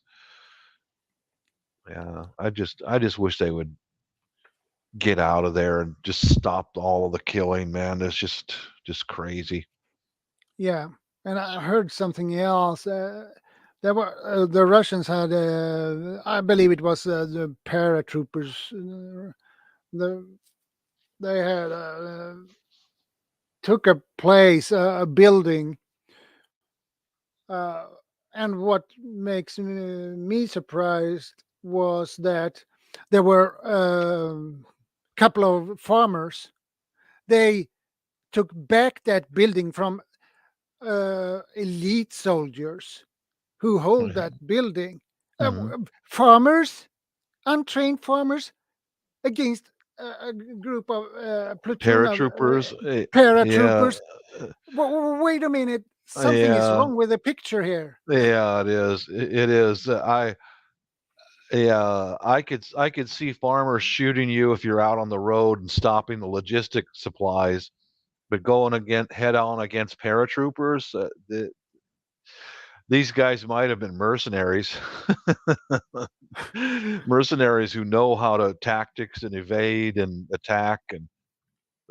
Yeah, I just wish they would get out of there and just stop all of the killing, man. It's just crazy. Yeah, and I heard something else. There were the Russians had, I believe it was the paratroopers. They had took a place, a building, and what makes me surprised was that there were a couple of farmers. They took back that building from elite soldiers who hold that building. Farmers, untrained farmers, against a group of platoon paratroopers. of paratroopers. Wait a minute, something is wrong with the picture here. Yeah, it is. It is. I could see farmers shooting you if you're out on the road and stopping the logistic supplies, but going head on against paratroopers, these guys might have been mercenaries. Mercenaries who know how to tactics and evade and attack, but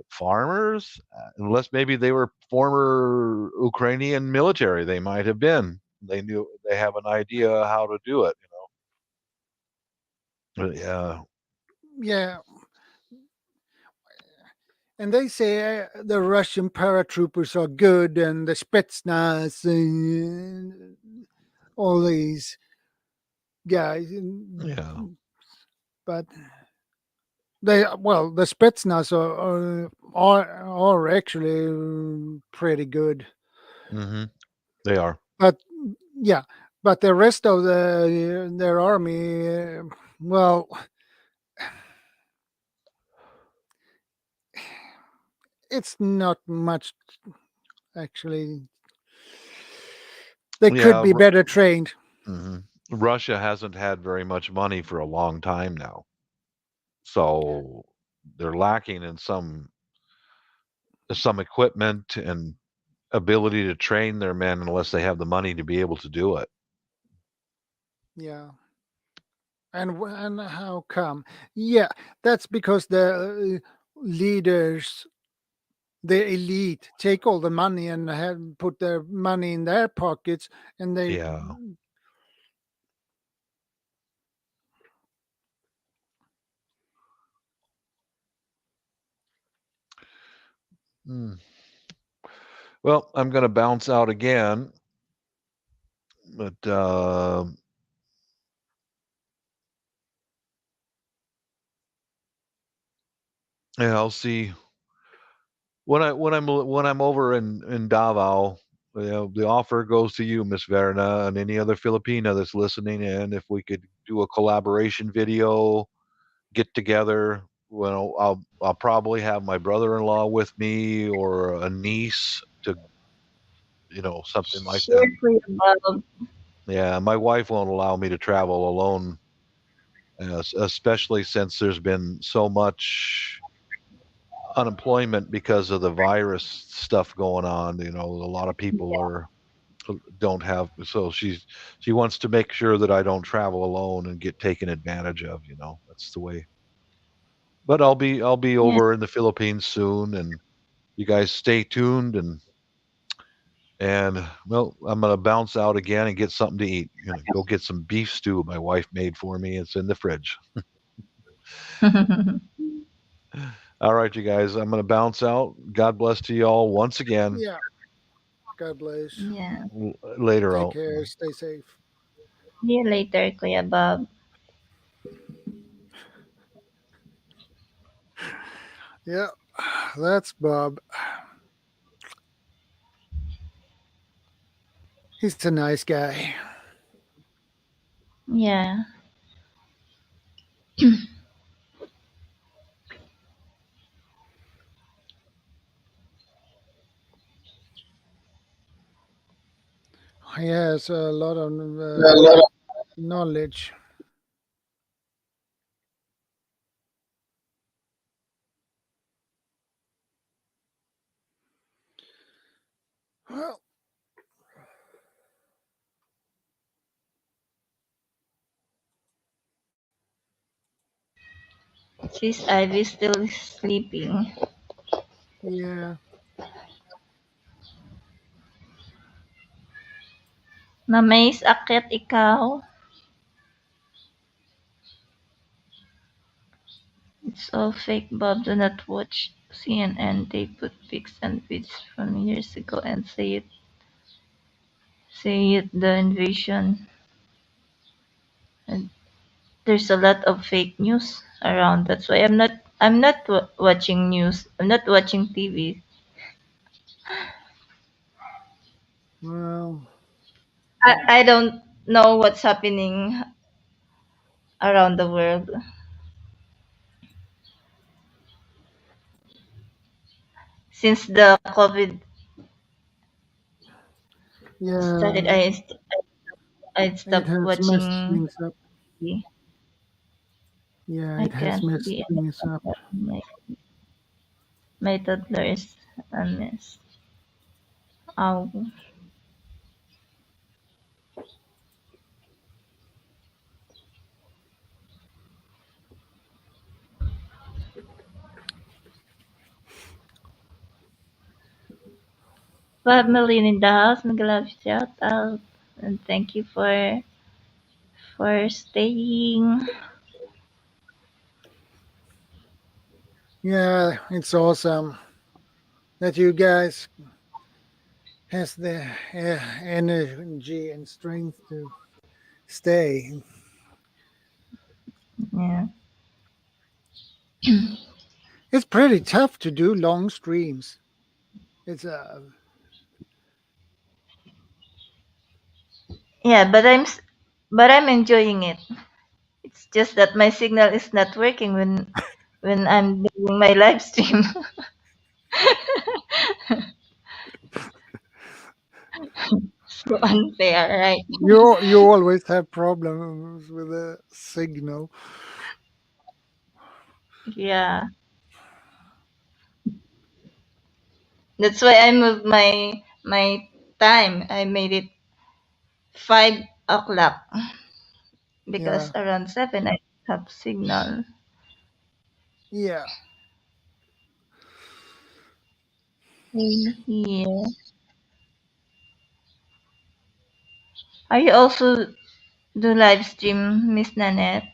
farmers, unless maybe they were former Ukrainian military, they might have been. They have an idea how to do it, But yeah. And they say the Russian paratroopers are good, and the Spetsnaz, and all these guys. Yeah. But the Spetsnaz are actually pretty good. Mm-hmm. They are. But but the rest of their army, well, it's not much actually. They could be better trained. Mm-hmm. Russia hasn't had very much money for a long time now, so they're lacking in some equipment and ability to train their men unless they have the money to be able to do it. Yeah. And how come? Yeah, that's because the leaders, the elite, take all the money and put their money in their pockets, and they. Yeah. Well, I'm going to bounce out again, but yeah, I'll see when I'm over in Davao. The offer goes to you, Miss Verna, and any other Filipina that's listening in. If we could do a collaboration video, get together. Well, I'll probably have my brother-in-law with me or a niece to, something like that. Yeah, my wife won't allow me to travel alone, especially since there's been so much unemployment because of the virus stuff going on. You know, a lot of people don't have. So she wants to make sure that I don't travel alone and get taken advantage of. You know, that's the way. But I'll be over in the Philippines soon, and you guys stay tuned and well, I'm gonna bounce out again and get something to eat. You know, go get some beef stew my wife made for me. It's in the fridge. All right, you guys, I'm gonna bounce out. God bless to you all once again. Yeah. God bless. Yeah. Later Take on. care. Stay safe. See you later, Kuya Bob. Yeah, that's Bob. He's a nice guy. Yeah. He has a lot of knowledge. Well, She's Ivy still sleeping. yeah. Mamays, akyat ikaw. It's all fake, Bob. Do not watch CNN. They put pics and vids from years ago and say it the invasion. And there's a lot of fake news around. That's why I'm not watching news. I'm not watching TV. Well, I don't know what's happening around the world. Since the COVID started, yeah. I It stopped has messed watching things up. TV. Yeah, I it has can't messed be things up. my toddler is a mess. Oh. 5 million in the house. Mag-love shout out. And thank you for staying. Yeah, it's awesome that you guys has the energy and strength to stay. Yeah. It's pretty tough to do long streams. It's Yeah, but I'm enjoying it. It's just that my signal is not working when I'm doing my live stream. So unfair, right? you always have problems with the signal. Yeah. That's why I moved my time. I made it 5 o'clock because Yeah. around 7 I have signal. Yeah. Yeah. Are you also do live stream, Miss Nanette?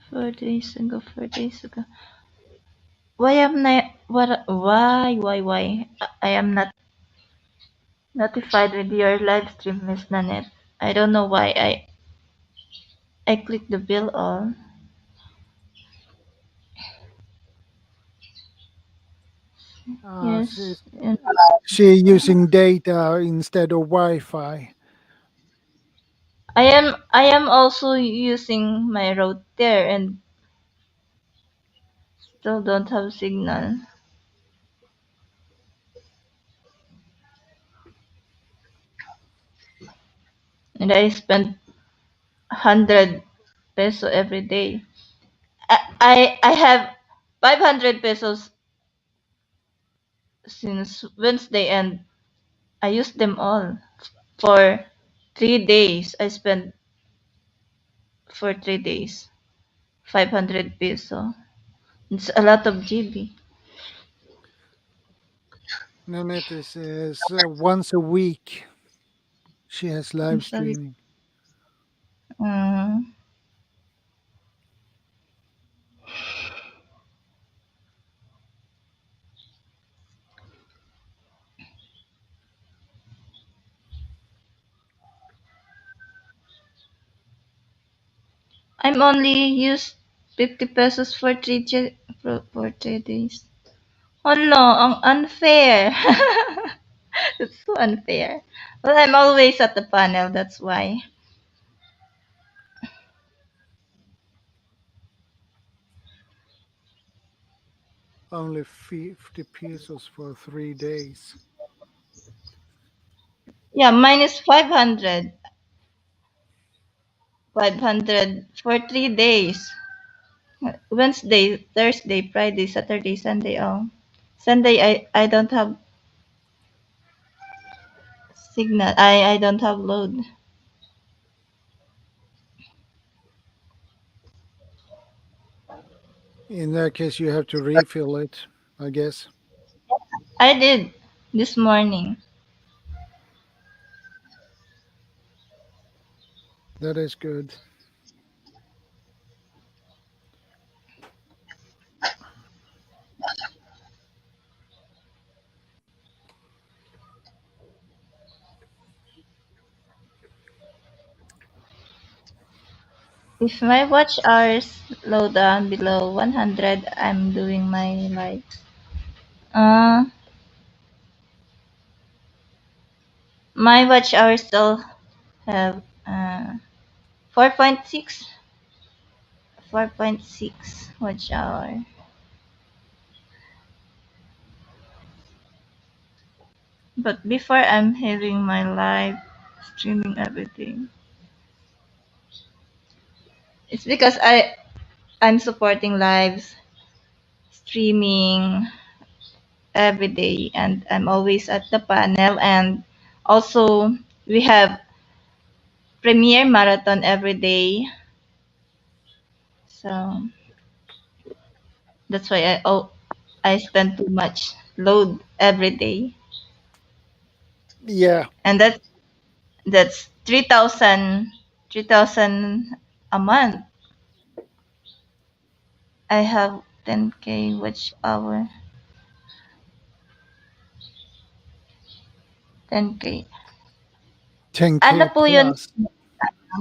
Four days ago. Why am I what why I am not notified with your live stream, Miss Nanette. I don't know why I clicked the bell all. Yes. She's she using data instead of Wi-Fi. I am also using my router and still don't have signal. And I spend 100 peso every day. I have 500 pesos since Wednesday and I used them all for 3 days. I spent for 3 days 500 peso. It's a lot of GB. Nanette says once a week she has live Sorry. streaming. I'm only used 50 pesos for for 3 days. Hala, ang unfair. It's so unfair. Well, I'm always at the panel, that's why. Only 50 pesos for 3 days. Yeah, mine is 500. 500 for 3 days. Wednesday, Thursday, Friday, Saturday, Sunday. Oh, Sunday I don't have signal. I don't have load. In that case, you have to refill it, I guess. I did this morning. That is good. If my watch hours low down below 100, I'm doing my live. My watch hours still have 4.6 watch hour. But before I'm having my live streaming everything. It's because I'm supporting lives streaming every day and I'm always at the panel and also we have premiere marathon every day. So that's why I spend too much load every day. Yeah. And that's 3,000 a month. I have 10k watch hour. 10k. 10K Ano po yun? plus.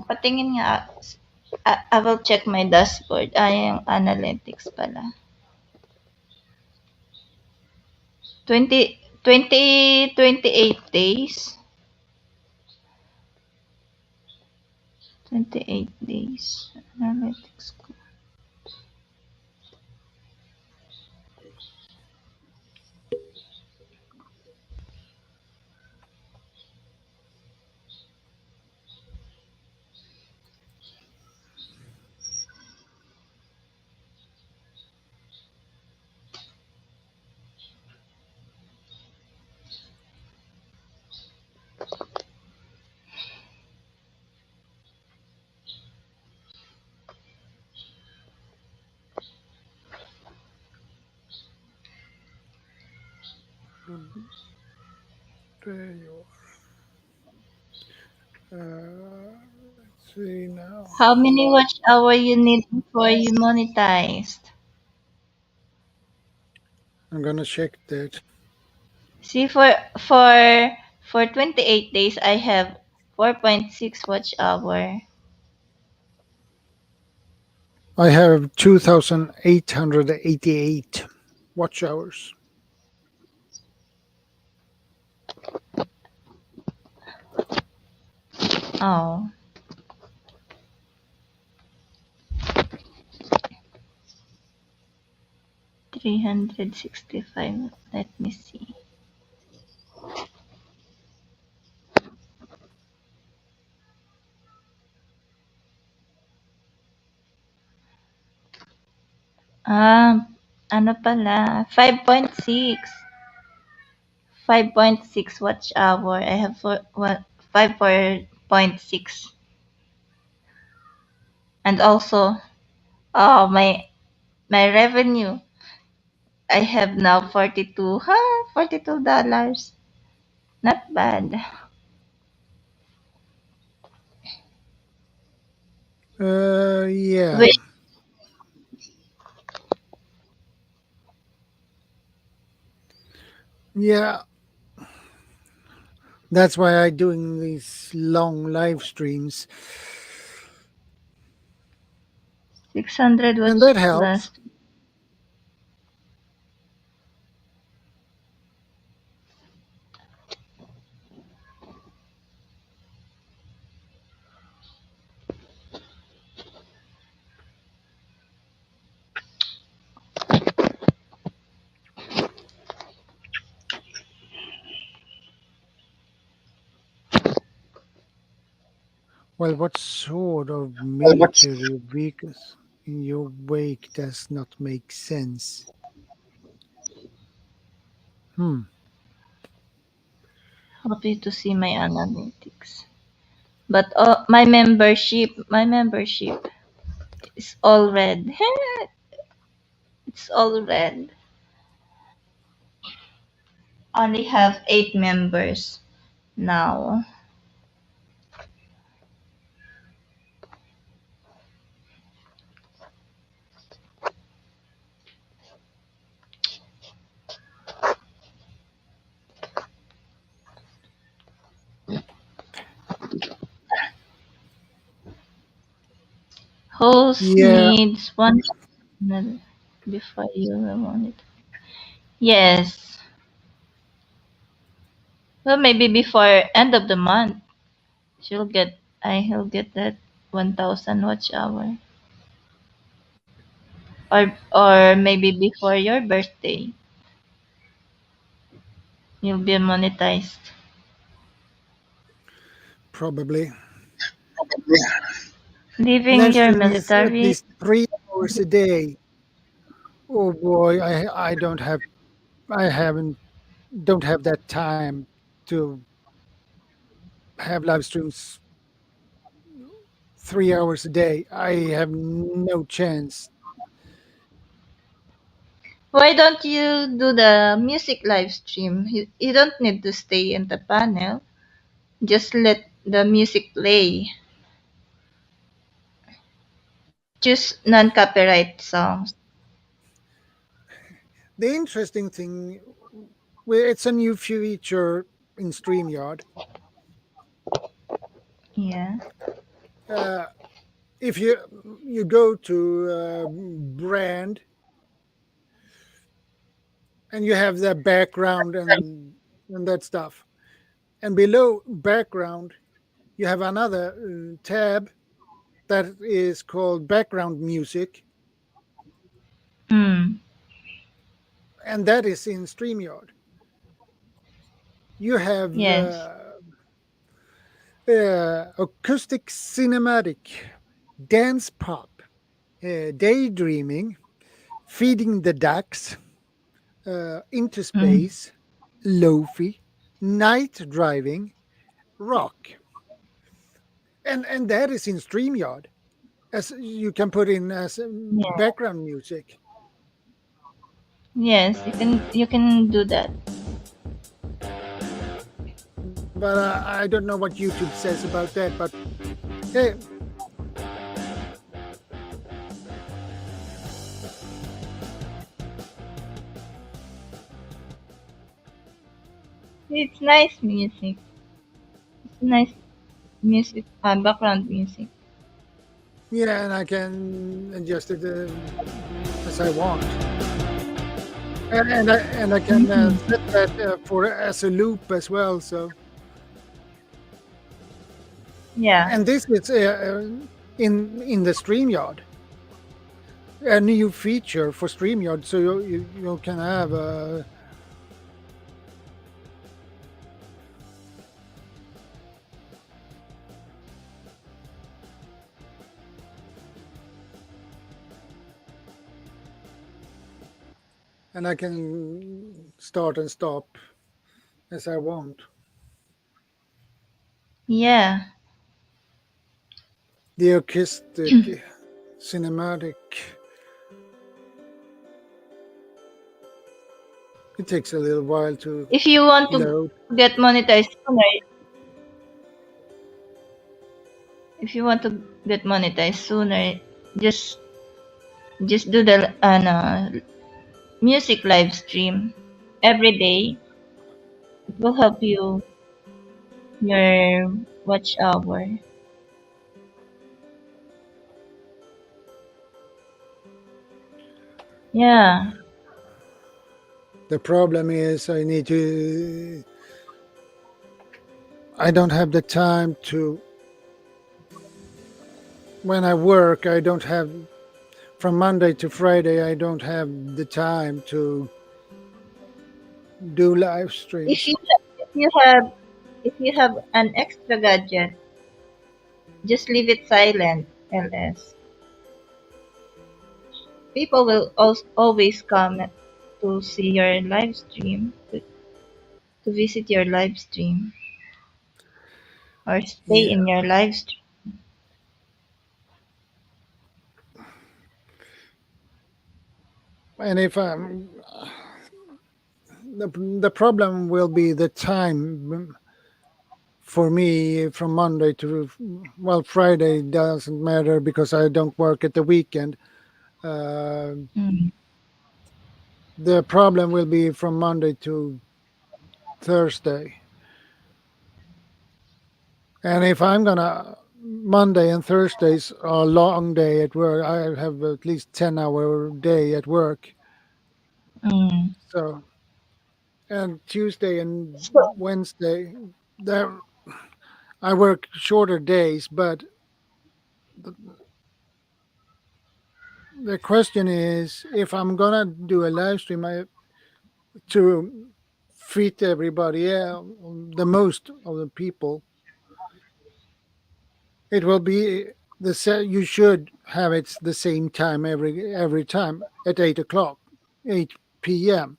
Patingin nga. I will check my dashboard. Yung analytics pala. 28 days. 28 days. Analytics ko. There you are. Let's see now. How many watch hour you need before you monetized? I'm gonna check that. See, for 28 days, I have 4.6 watch hour. I have 2,888 watch hours. Oh. 365. Let me see. Ano pala? 5.6. 5.6 watch hour. I have 5.6. And also, my revenue. I have now 42. $42. Not bad. Yeah. Wait. Yeah. That's why I'm doing these long live streams. 600 was And that helps. last. Well, what sort of military vehicles in your wake does not make sense? Happy to see my analytics. But my membership is all red. It's all red. Only have 8 members now. Host needs one before you want it. Yes. Well, maybe before end of the month, he'll get that 1,000 watch hour. Or maybe before your birthday, you'll be monetized. Probably. Leaving Live your streaming is at military. least 3 hours a day. Oh boy, I don't have that time to have live streams 3 hours a day. I have no chance. Why don't you do the music live stream? You don't need to stay in the panel. Just let the music play. Choose non-copyright songs. The interesting thing, it's a new feature in StreamYard. Yeah. If you go to brand and you have the background and that stuff, and below background you have another tab that is called background music. And that is in StreamYard. You have acoustic cinematic, dance pop, daydreaming, feeding the ducks, into space, lofi, night driving, rock. And that is in StreamYard, as you can put in as background music. Yes, you can do that. But I don't know what YouTube says about that. But hey, it's nice music. It's nice music, background music. Yeah, and I can adjust it as I want. And I can set that for as a loop as well. So yeah. And this is in the StreamYard. a new feature for StreamYard, so you can have and I can start and stop as I want. Yeah. The acoustic cinematic. It takes a little while to If you want to load. get monetized sooner, just do the music live stream every day. It will help you your watch hour. Yeah. The problem is I don't have the time to, when I work, I don't have, from Monday to Friday, I don't have the time to do live streams. If you have an extra gadget, just leave it silent, LS. People will always come to see your live stream, to visit your live stream, or stay in your live stream. And if I'm, the problem will be the time for me from Monday to, well, Friday doesn't matter because I don't work at the weekend. The problem will be from Monday to Thursday. And if I'm gonna, Monday and Thursdays are a long day at work. I have at least 10-hour day at work. So, and Tuesday and Wednesday, there I work shorter days, but the question is, if I'm gonna do a live stream, to fit everybody else, the most of the people, it will be you should have it the same time every time at 8 p.m.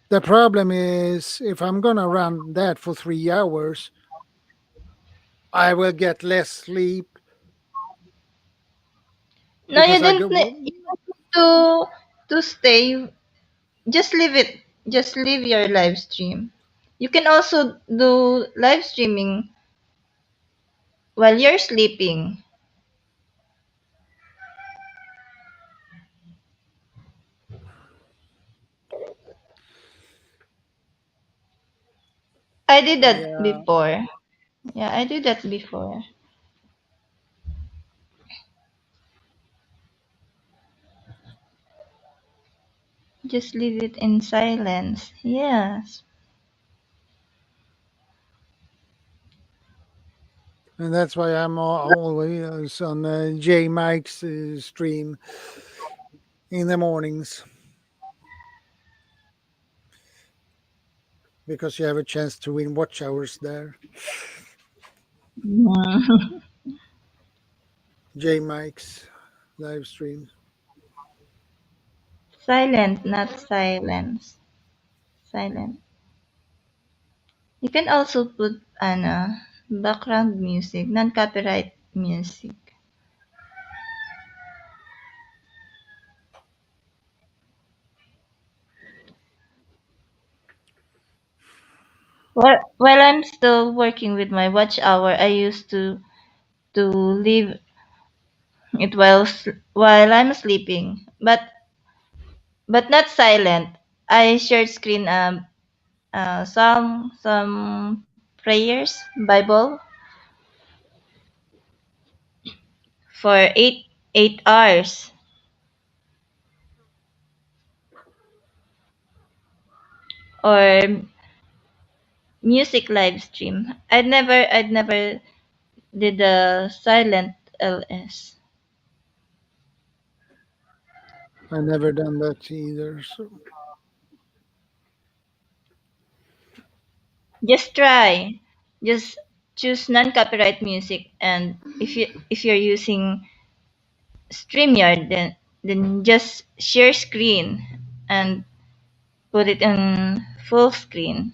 The problem is if I'm gonna run that for 3 hours, I will get less sleep. No, you don't need to stay. Just leave it. Just leave your live stream. You can also do live streaming while you're sleeping. I did that before. Yeah, I did that before. Just leave it in silence. Yes. And that's why I'm always on J Mike's stream in the mornings. Because you have a chance to win watch hours there. J Mike's live stream. Silent, not silence. Silent. You can also put background music, non-copyright music. While I'm still working with my watch hour, I used to leave it while I'm sleeping, but not silent. I shared screen some prayers, Bible for 8 hours. Or music live stream. I'd never did the silent LS. I never done that either. So Just try. Just choose non-copyright music, and if you're using StreamYard, then just share screen and put it in full screen.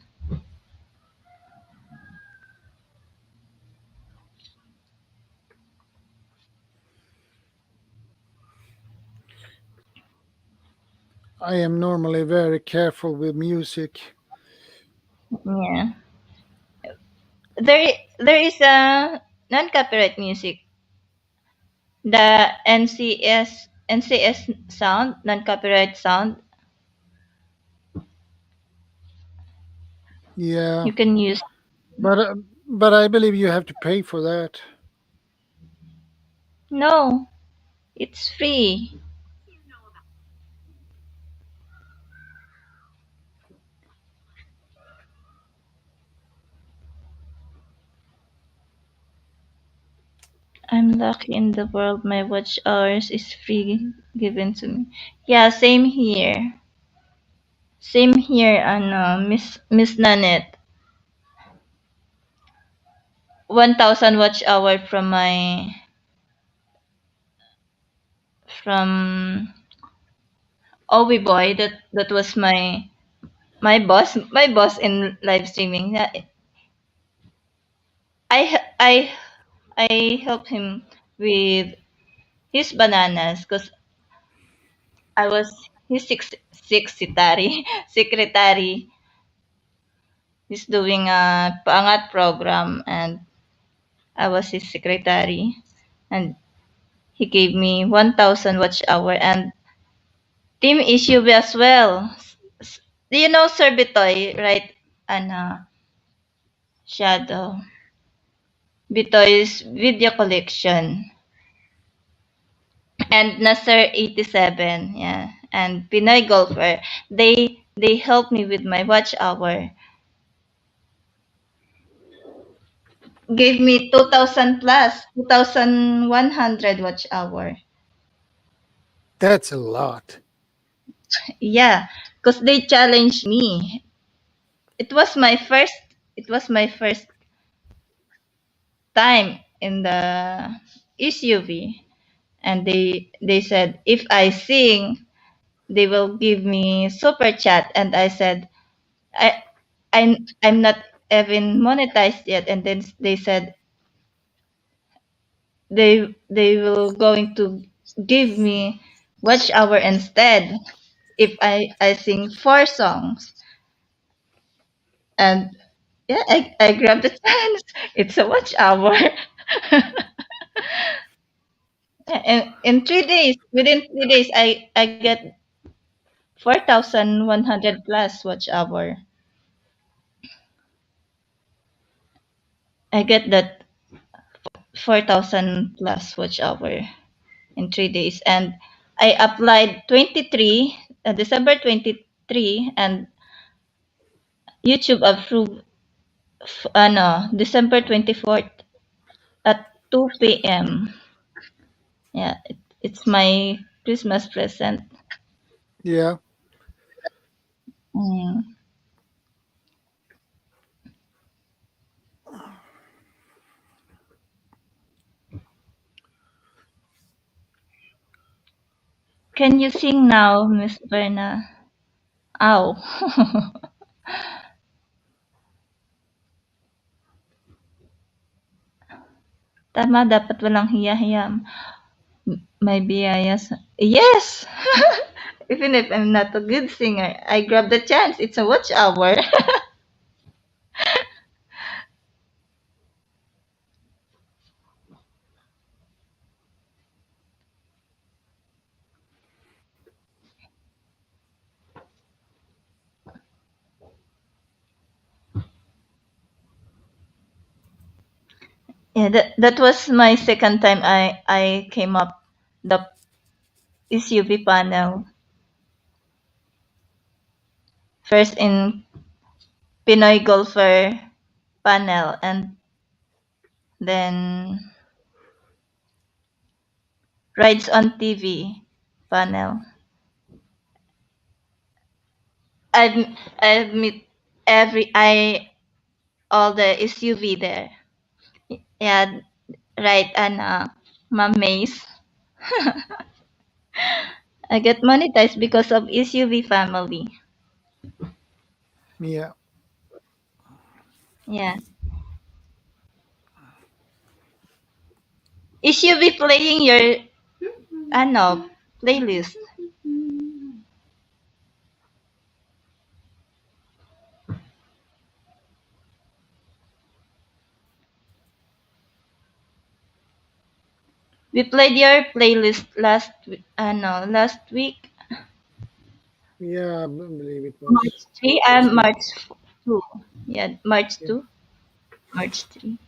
I am normally very careful with music. Yeah. There is a non-copyright music. The NCS sound, non-copyright sound. Yeah. You can use. But I believe you have to pay for that. No, it's free. I'm lucky in the world. My watch hours is free given to me. Yeah, same here. Same here, Miss Nanette. 1,000 watch hour from Owie Boy. That was my boss in live streaming. Yeah, I helped him with his bananas because I was his secretary. Secretary. He's doing a paangat program, and I was his secretary, and he gave me 1,000 watch hour and team issue as well. Do you know Sir Bitoy, right? And Shadow. Bitoy's video collection. And Nasser 87, yeah. And Pinoy Golfer. They helped me with my watch hour. Gave me 2,000 plus, 2,100 watch hour. That's a lot. Yeah, because they challenged me. It was my first time in the SUV, and they said if I sing, they will give me super chat, and I said I I'm not even monetized yet, and then they said they will going to give me watch hour instead if I sing 4 songs. And yeah, I grabbed the chance. It's a watch hour. And in 3 days, within 3 days, I get 4,100 plus watch hour. I get that 4,000 plus watch hour in 3 days, and I applied 23 December 23, and YouTube approved December 24th at 2 p.m. Yeah, it's my Christmas present. Yeah. Mm. Can you sing now, Miss Berna? Ow. Tama, dapat walang hiya-hiya. May biyaya sa... Yes! Even if I'm not a good singer, I grab the chance. It's a watch hour. Yeah, that was my second time I came up the SUV panel. First in Pinoy Golfer panel, and then Rides on TV panel. I meet all the SUV there. Yeah, right, and Ma'am Maze. I get monetized because of SUV family. Yeah. Yeah. SUV playing your playlist. We played your playlist last week. Yeah, I believe it was. March 3 and March 2. Yeah, March 2. March 3.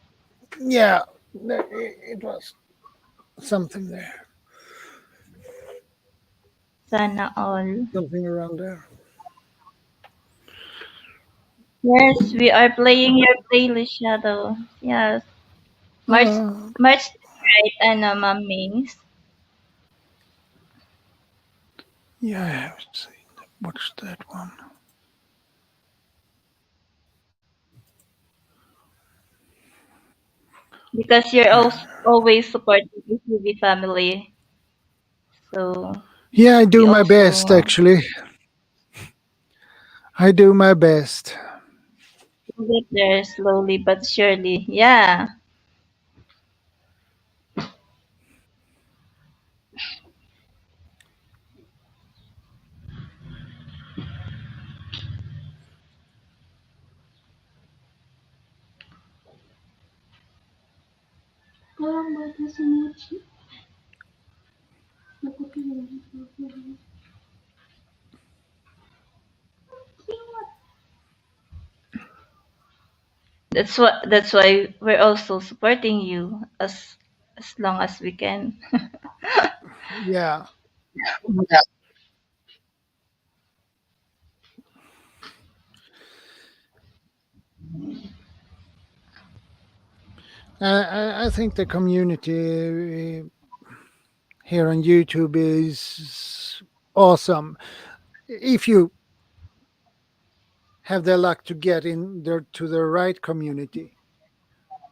Yeah, it was something there. Sana all. Something around there. Yes, we are playing your playlist, Shadow. Yes. March 3, right, and Ma'am Maze. Yeah, I have seen. What's that one? Because you're always supporting the TV family. So Yeah, I do my best, actually. I do my best. We'll get there slowly but surely. Yeah. That's why we're also supporting you as long as we can. Yeah. I think the community here on YouTube is awesome. If you have the luck to get in there to the right community.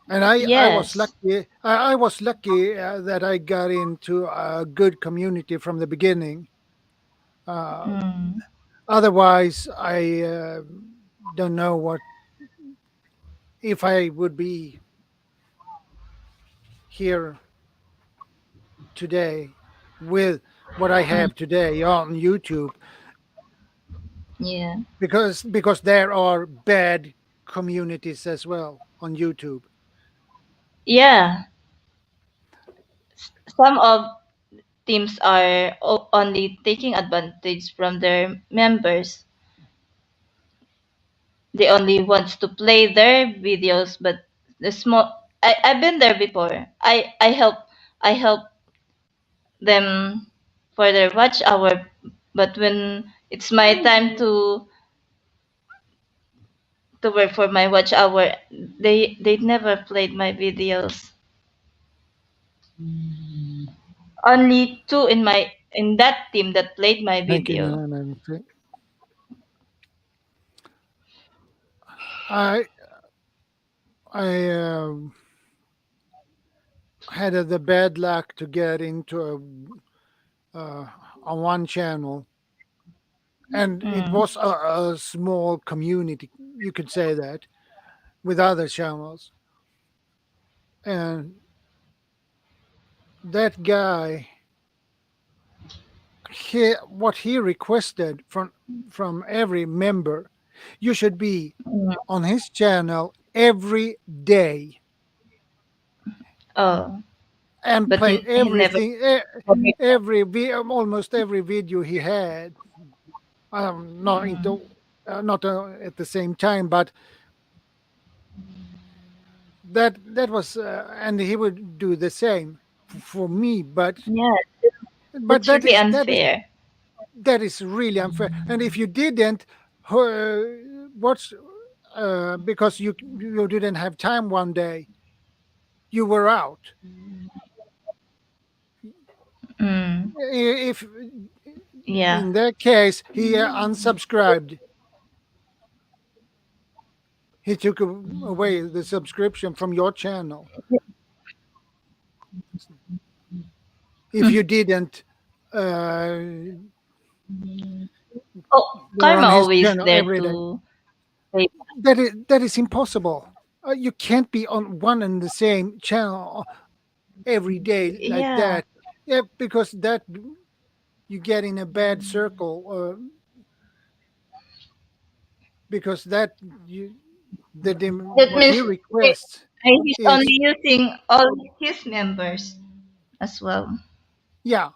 And I was Yes. lucky. I was lucky that I got into a good community from the beginning. Otherwise, I don't know what if I would be here today with what I have today on YouTube. Yeah. Because there are bad communities as well on YouTube. Yeah. Some of teams are only taking advantage from their members. They only want to play their videos, but the small I've been there before. I help them for their watch hour, but when it's my time to work for my watch hour, they never played my videos. Only two in that team that played my Thank you, video. Nana. I I had the bad luck to get into a one channel, and it was a small community. You could say that with other channels, and that guy, what he requested from every member, you should be on his channel every day Oh, and but play he never. everything, almost every video he had. Not into, not at the same time, but that was, and he would do the same for me. But Yeah, but that's really unfair. that is really unfair. And if you didn't, what's because you didn't have time one day, you were out. If Yeah. in that case he unsubscribed he took away the subscription from your channel. If you didn't you're on Karma his always channel there every day. to. That is impossible. You can't be on one and the same channel every day like Yeah. that. Yeah, because that you get in a bad circle. Because that you That what he means requests he's is only using all his members as well. yeah.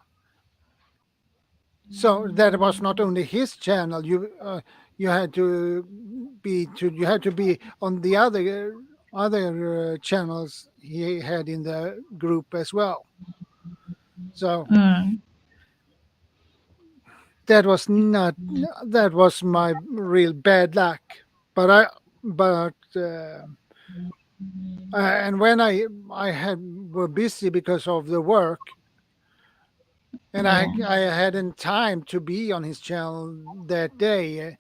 So that was not only his channel. You had to be on the other channels he had in the group as well. So that was my real bad luck. But and when I were busy because of the work, and I hadn't time to be on his channel that day.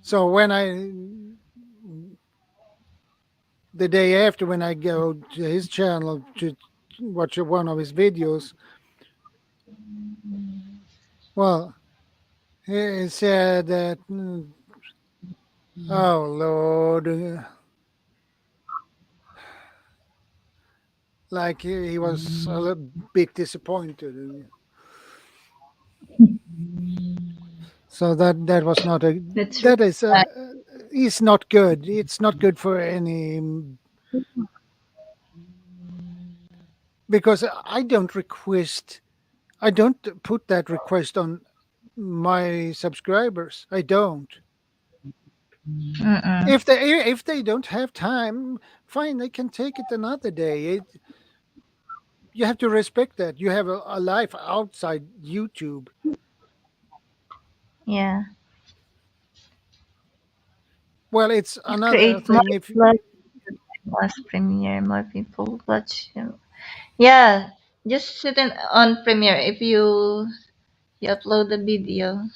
So the day after, when I go to his channel to watch one of his videos, well, he said that, oh Lord, like he was a little bit disappointed. So that was not is not good. It's not good for any, because I don't put that request on my subscribers. I don't. If they don't have time, fine, they can take it another day. You have to respect that. You have a life outside YouTube. Yeah. Well, it's another Create more thing if Premiere, more people watch you. Yeah, just sit on Premiere if you upload the video.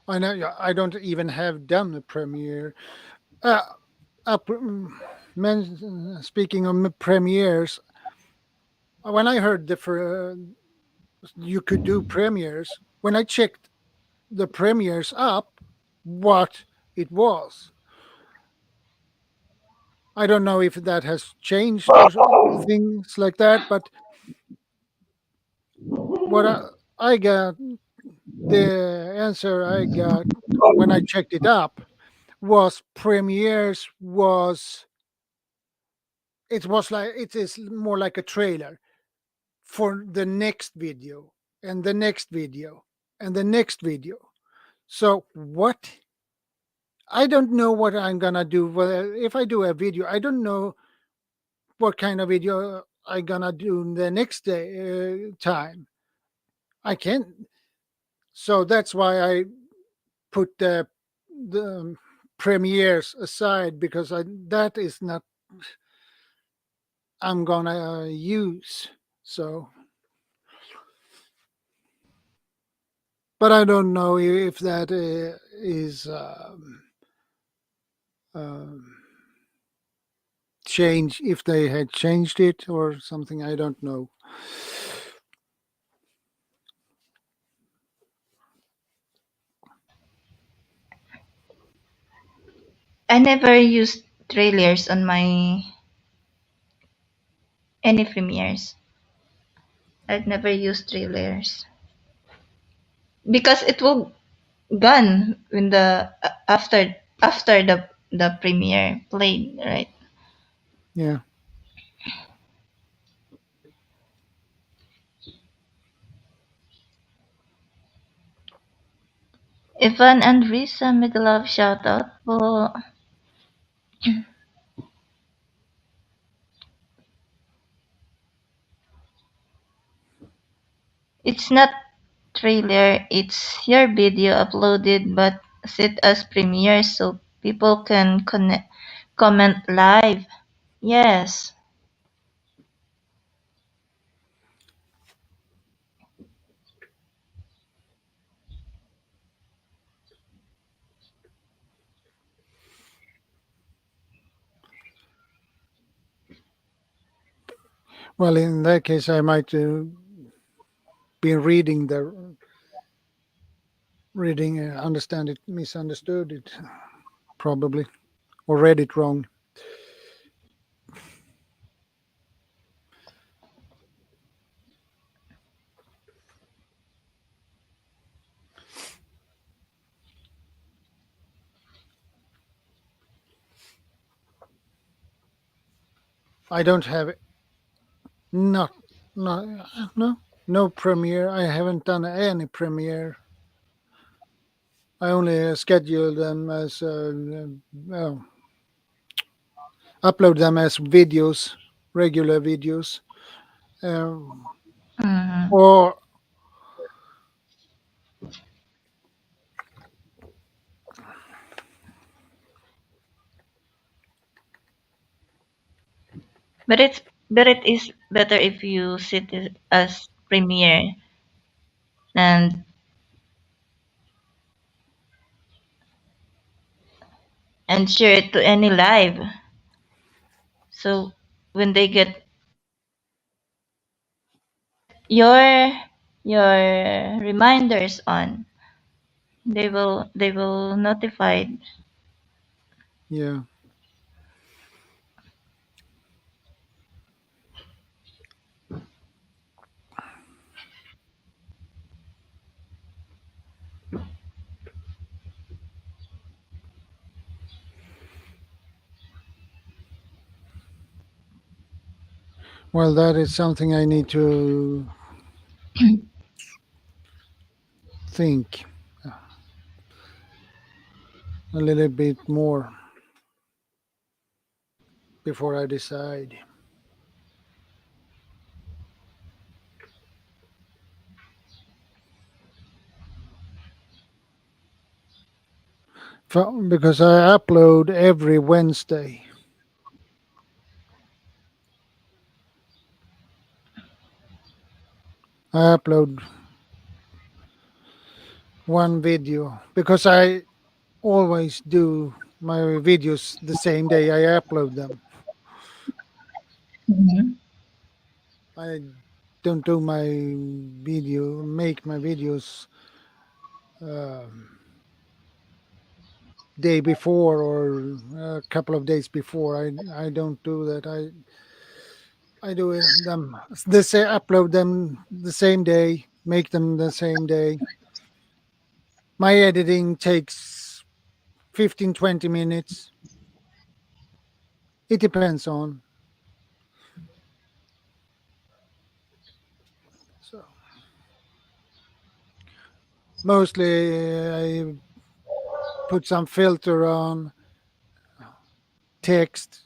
I know I don't even have done a premiere. Speaking of premieres, when I heard you could do premieres, when I checked the premieres up, what it was, I don't know if that has changed or things like that, but what I got, the answer I got when I checked it up was premieres it is more like a trailer for the next video and the next video and the next video. So what? I don't know what I'm gonna do. If I do a video, I don't know what kind of video I'm gonna do the next day time. I can't. So that's why I put the premieres aside, because that is not I'm gonna use. So, but I don't know if that is change, if they had changed it or something. I don't know. I never used trailers on any premieres. I've never used trailers because it will gone when the after the premiere played, right? Yeah. Evan and Risa, mega love shout out po. It's not trailer, it's your video uploaded but set as premiere so people can comment live. Yes. Well, in that case, I might be reading understand it, misunderstood it, probably, or read it wrong. I don't have not no premiere. I haven't done any premiere. I only schedule them as upload them as videos, regular videos, or But it is better if you sit as premiere and share it to any live. So when they get your reminders on, they will notified. Yeah. Well, that is something I need to think a little bit more before I decide. Because I upload every Wednesday. I upload one video because I always do my videos the same day I upload them. I don't do make my videos day before or a couple of days before. I don't do that. I do them upload them the same day, make them the same day. My editing takes 15-20 minutes. It depends on. So mostly I put some filter on text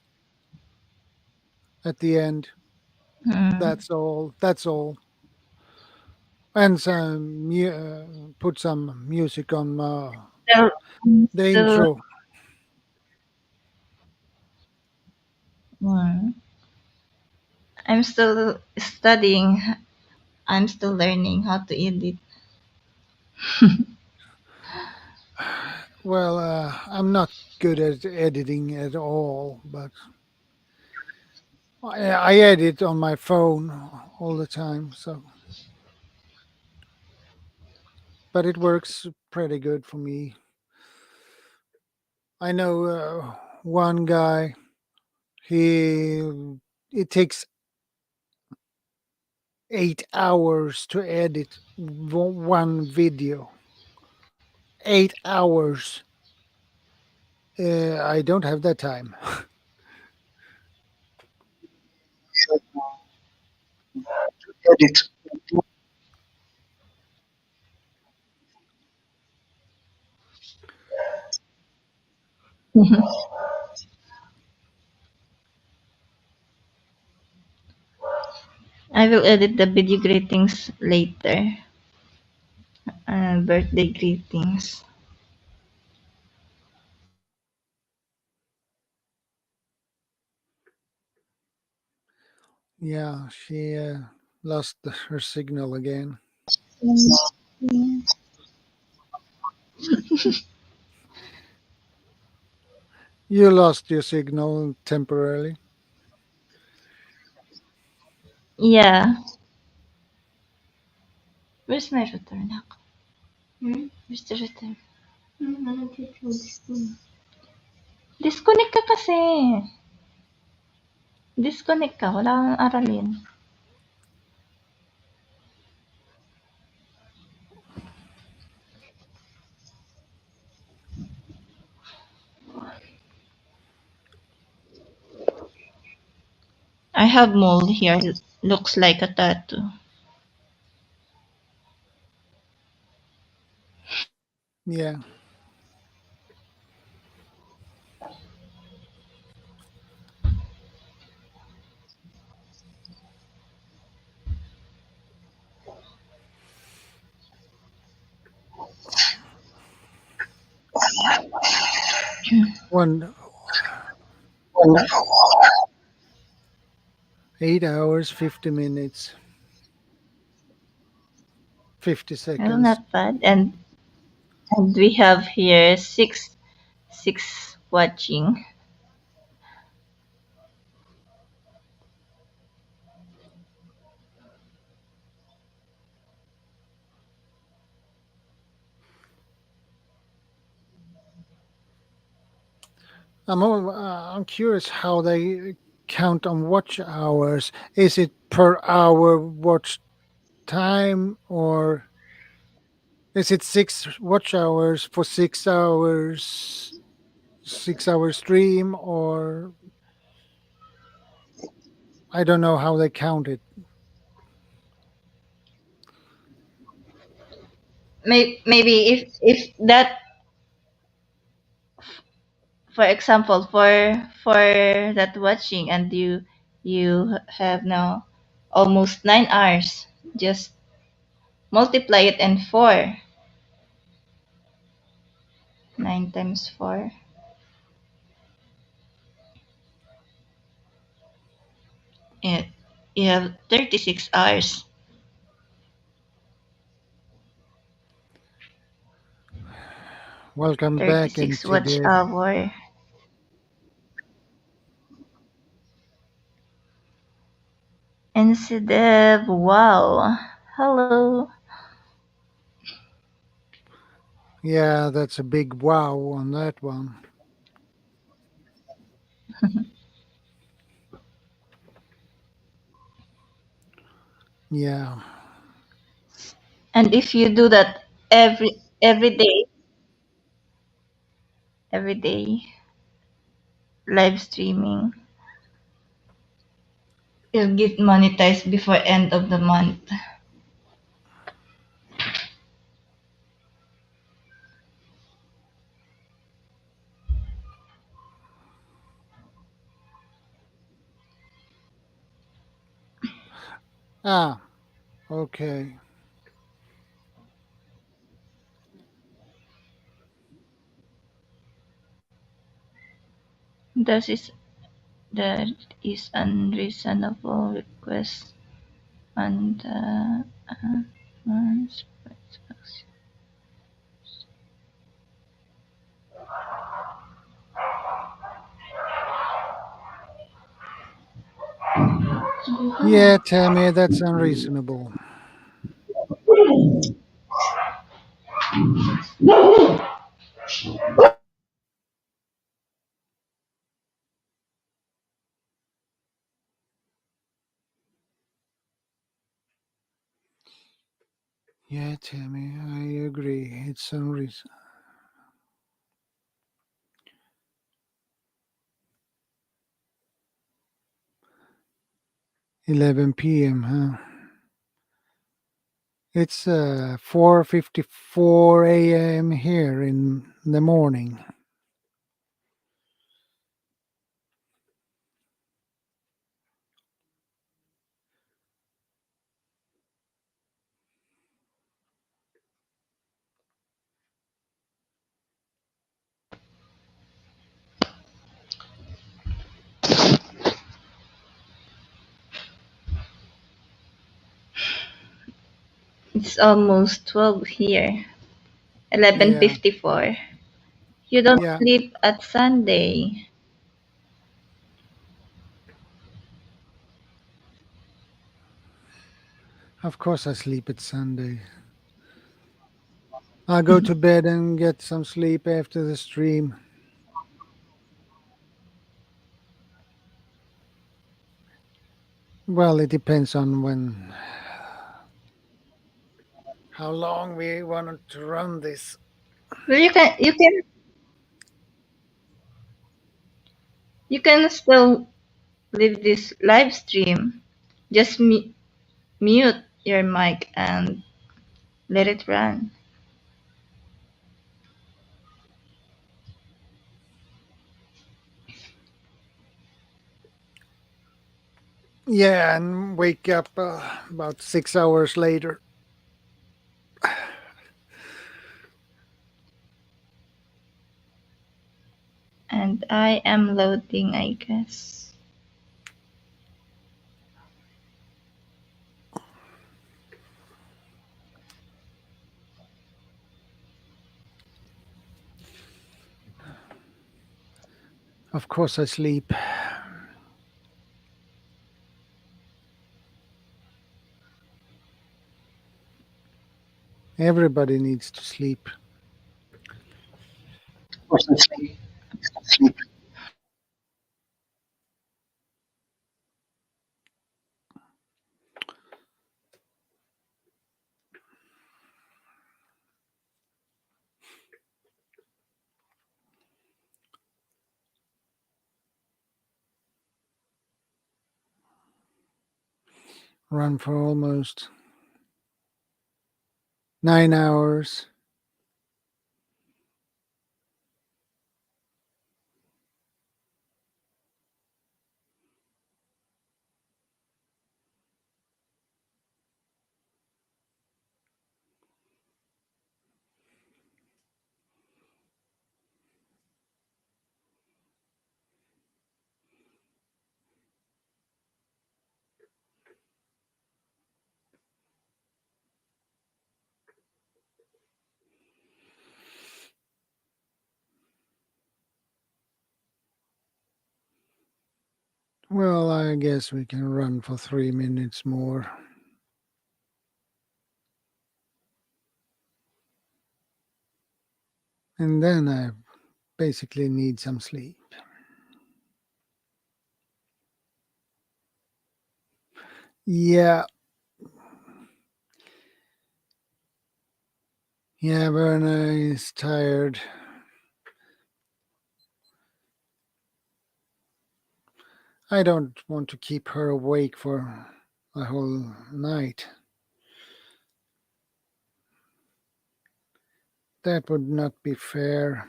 at the end. That's all. That's all. And put some music on the intro. I'm still studying. I'm still learning how to edit. Well, I'm not good at editing at all, but I edit on my phone all the time. So, but it works pretty good for me. I know one guy. It takes 8 hours to edit one video. 8 hours. I don't have that time. Edit. I will edit the video greetings later. Birthday greetings. Yeah, she lost her signal again. You lost your signal temporarily. Yeah. Where's my router now? Where's the router? Disconnect ka kasi. Disconnect ka. Wala kang aralin. I have mole here. Looks like a tattoo. Yeah. One 8 hours, 50 minutes, 50 Well, seconds. not bad. And we have here six watching. I'm curious how they count on watch hours. Is it per hour watch time, or is it 6 watch hours for 6 hours, 6 hour stream, or I don't know how they count it. Maybe if that, for example, for that watching, and you have now almost 9 hours, just multiply it and 4. 9 times 4. You have 36 hours. Welcome back 36 into watch the hour. NCDev, wow. Hello. Yeah, that's a big wow on that one. Yeah. And if you do that every day live streaming, you'll get monetized before end of the month. Okay. That is unreasonable request on the month's price. Yeah, Tammy, that's unreasonable. Yeah, Tammy, I agree. It's unreasonable. 11 p.m., huh? It's 4:54 a.m. here in the morning. It's almost 12 here. 11:54. You don't sleep at Sunday. Of course, I sleep at Sunday. I'll go to bed and get some sleep after the stream. Well, it depends on how long we want to run this. Well, you can still leave this live stream. Just mute your mic and let it run. Yeah, and wake up about 6 hours later. And I am loading, I guess. Of course, I sleep. Everybody needs to sleep. Of course, I sleep. Run for almost 9 hours. Well, I guess we can run for 3 minutes more. And then I basically need some sleep. Yeah. Yeah, Verna is tired. I don't want to keep her awake for the whole night. That would not be fair.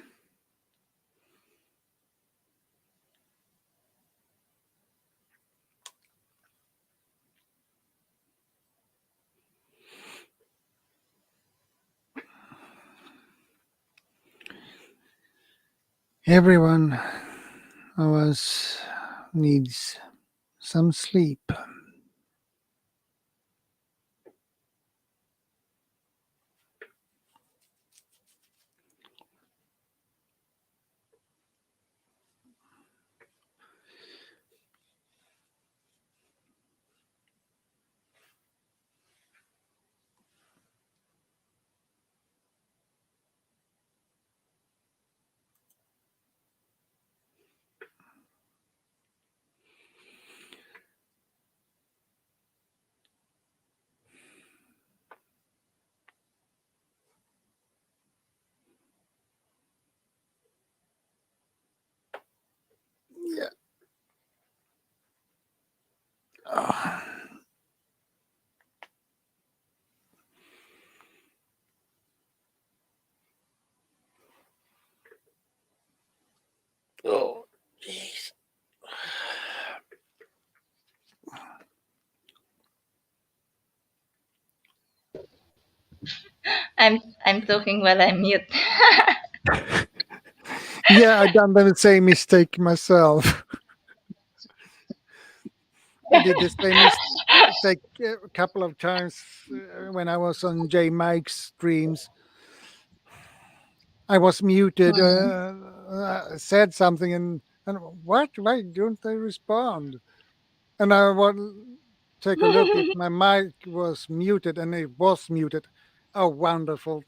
Everyone of us needs some sleep. Yeah. Oh, jeez. I'm talking while I'm mute. Yeah, I done the same mistake myself. I did the same mistake a couple of times when I was on J Mike's streams. I was muted, said something, and what? Why don't they respond? And I want take a look if my mic was muted, and it was muted. Oh, wonderful.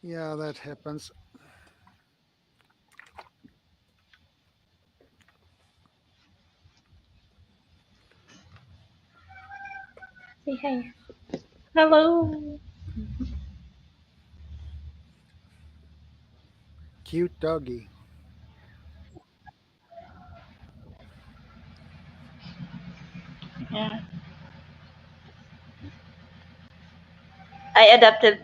Yeah, that happens. Say hi. Hello. Cute doggy. Yeah. I adopted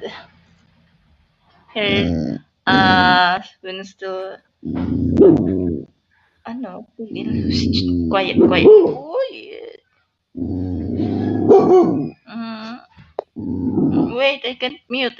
her when still ano, quiet, quiet. Uy. Wait, I can't mute.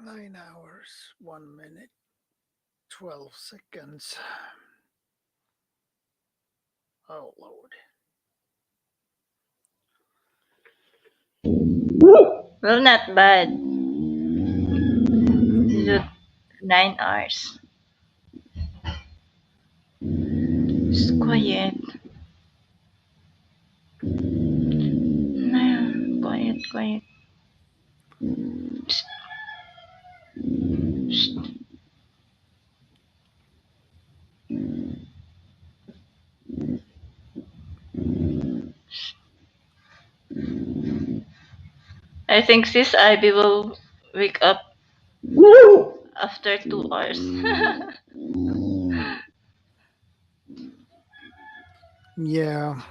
9 hours, 1 minute, 12 seconds. Oh, Lord. Well, not bad. Just 9 hours. It's quiet. Quiet, quiet. I think Sis Ivy will wake up after 2 hours. Yeah.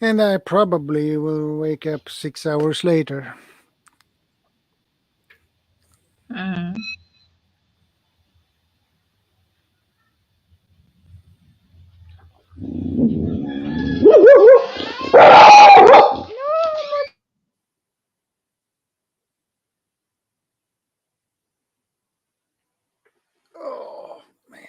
And I probably will wake up 6 hours later. Mm. Oh, man.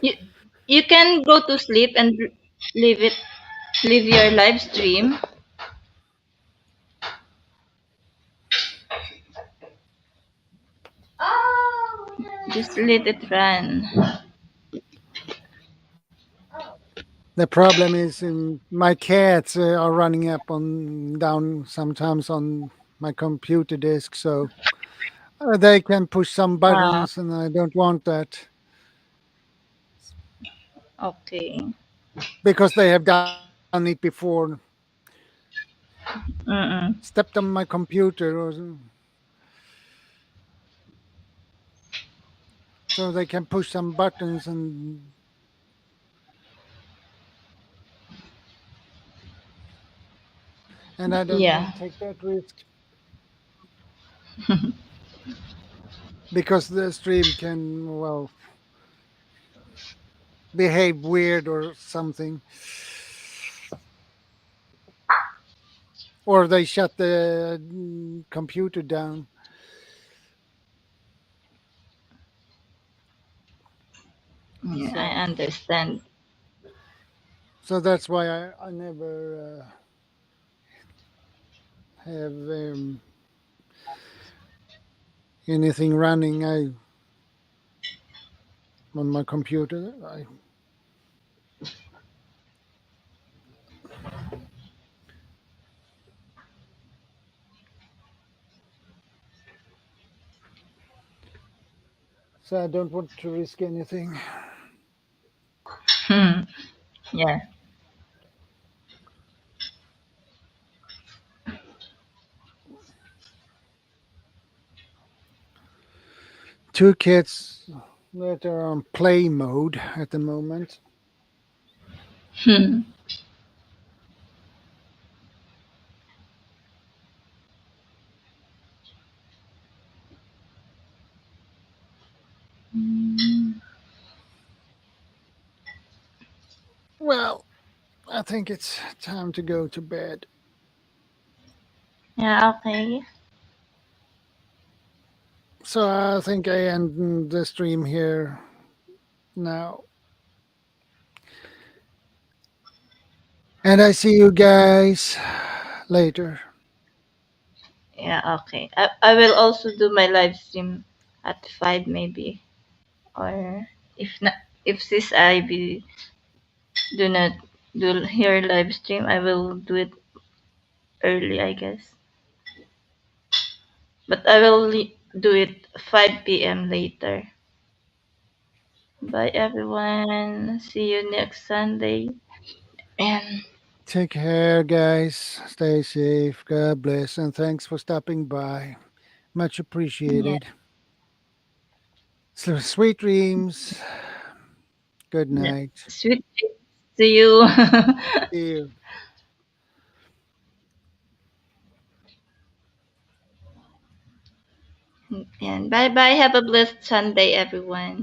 You you can go to sleep and leave your live stream. Just let it run. The problem is my cats are running up and down sometimes on my computer desk, so they can push some buttons, and I don't want that. Okay. Because they have done it before. Mm-mm. Stepped on my computer, so they can push some buttons, and I don't want Yeah. to take that risk. Because the stream can, well, behave weird or something. Or they shut the computer down. Yeah, So, I understand. so that's why I never have anything running on my computer. So I don't want to risk anything. Yeah. two kids that are on play mode at the moment. Well, I think it's time to go to bed. Yeah, okay. So I think I end the stream here now. And I see you guys later. Yeah, okay. I will also do my live stream at 5 maybe. Or if not, if this IB do not do here live stream, I will do it early, I guess. But I will do it 5 p.m. later. Bye everyone. See you next Sunday. And take care, guys. Stay safe. God bless. And thanks for stopping by. Much appreciated. So, sweet dreams. Good night. Sweet dreams to you. See you. And bye bye. Have a blessed Sunday, everyone.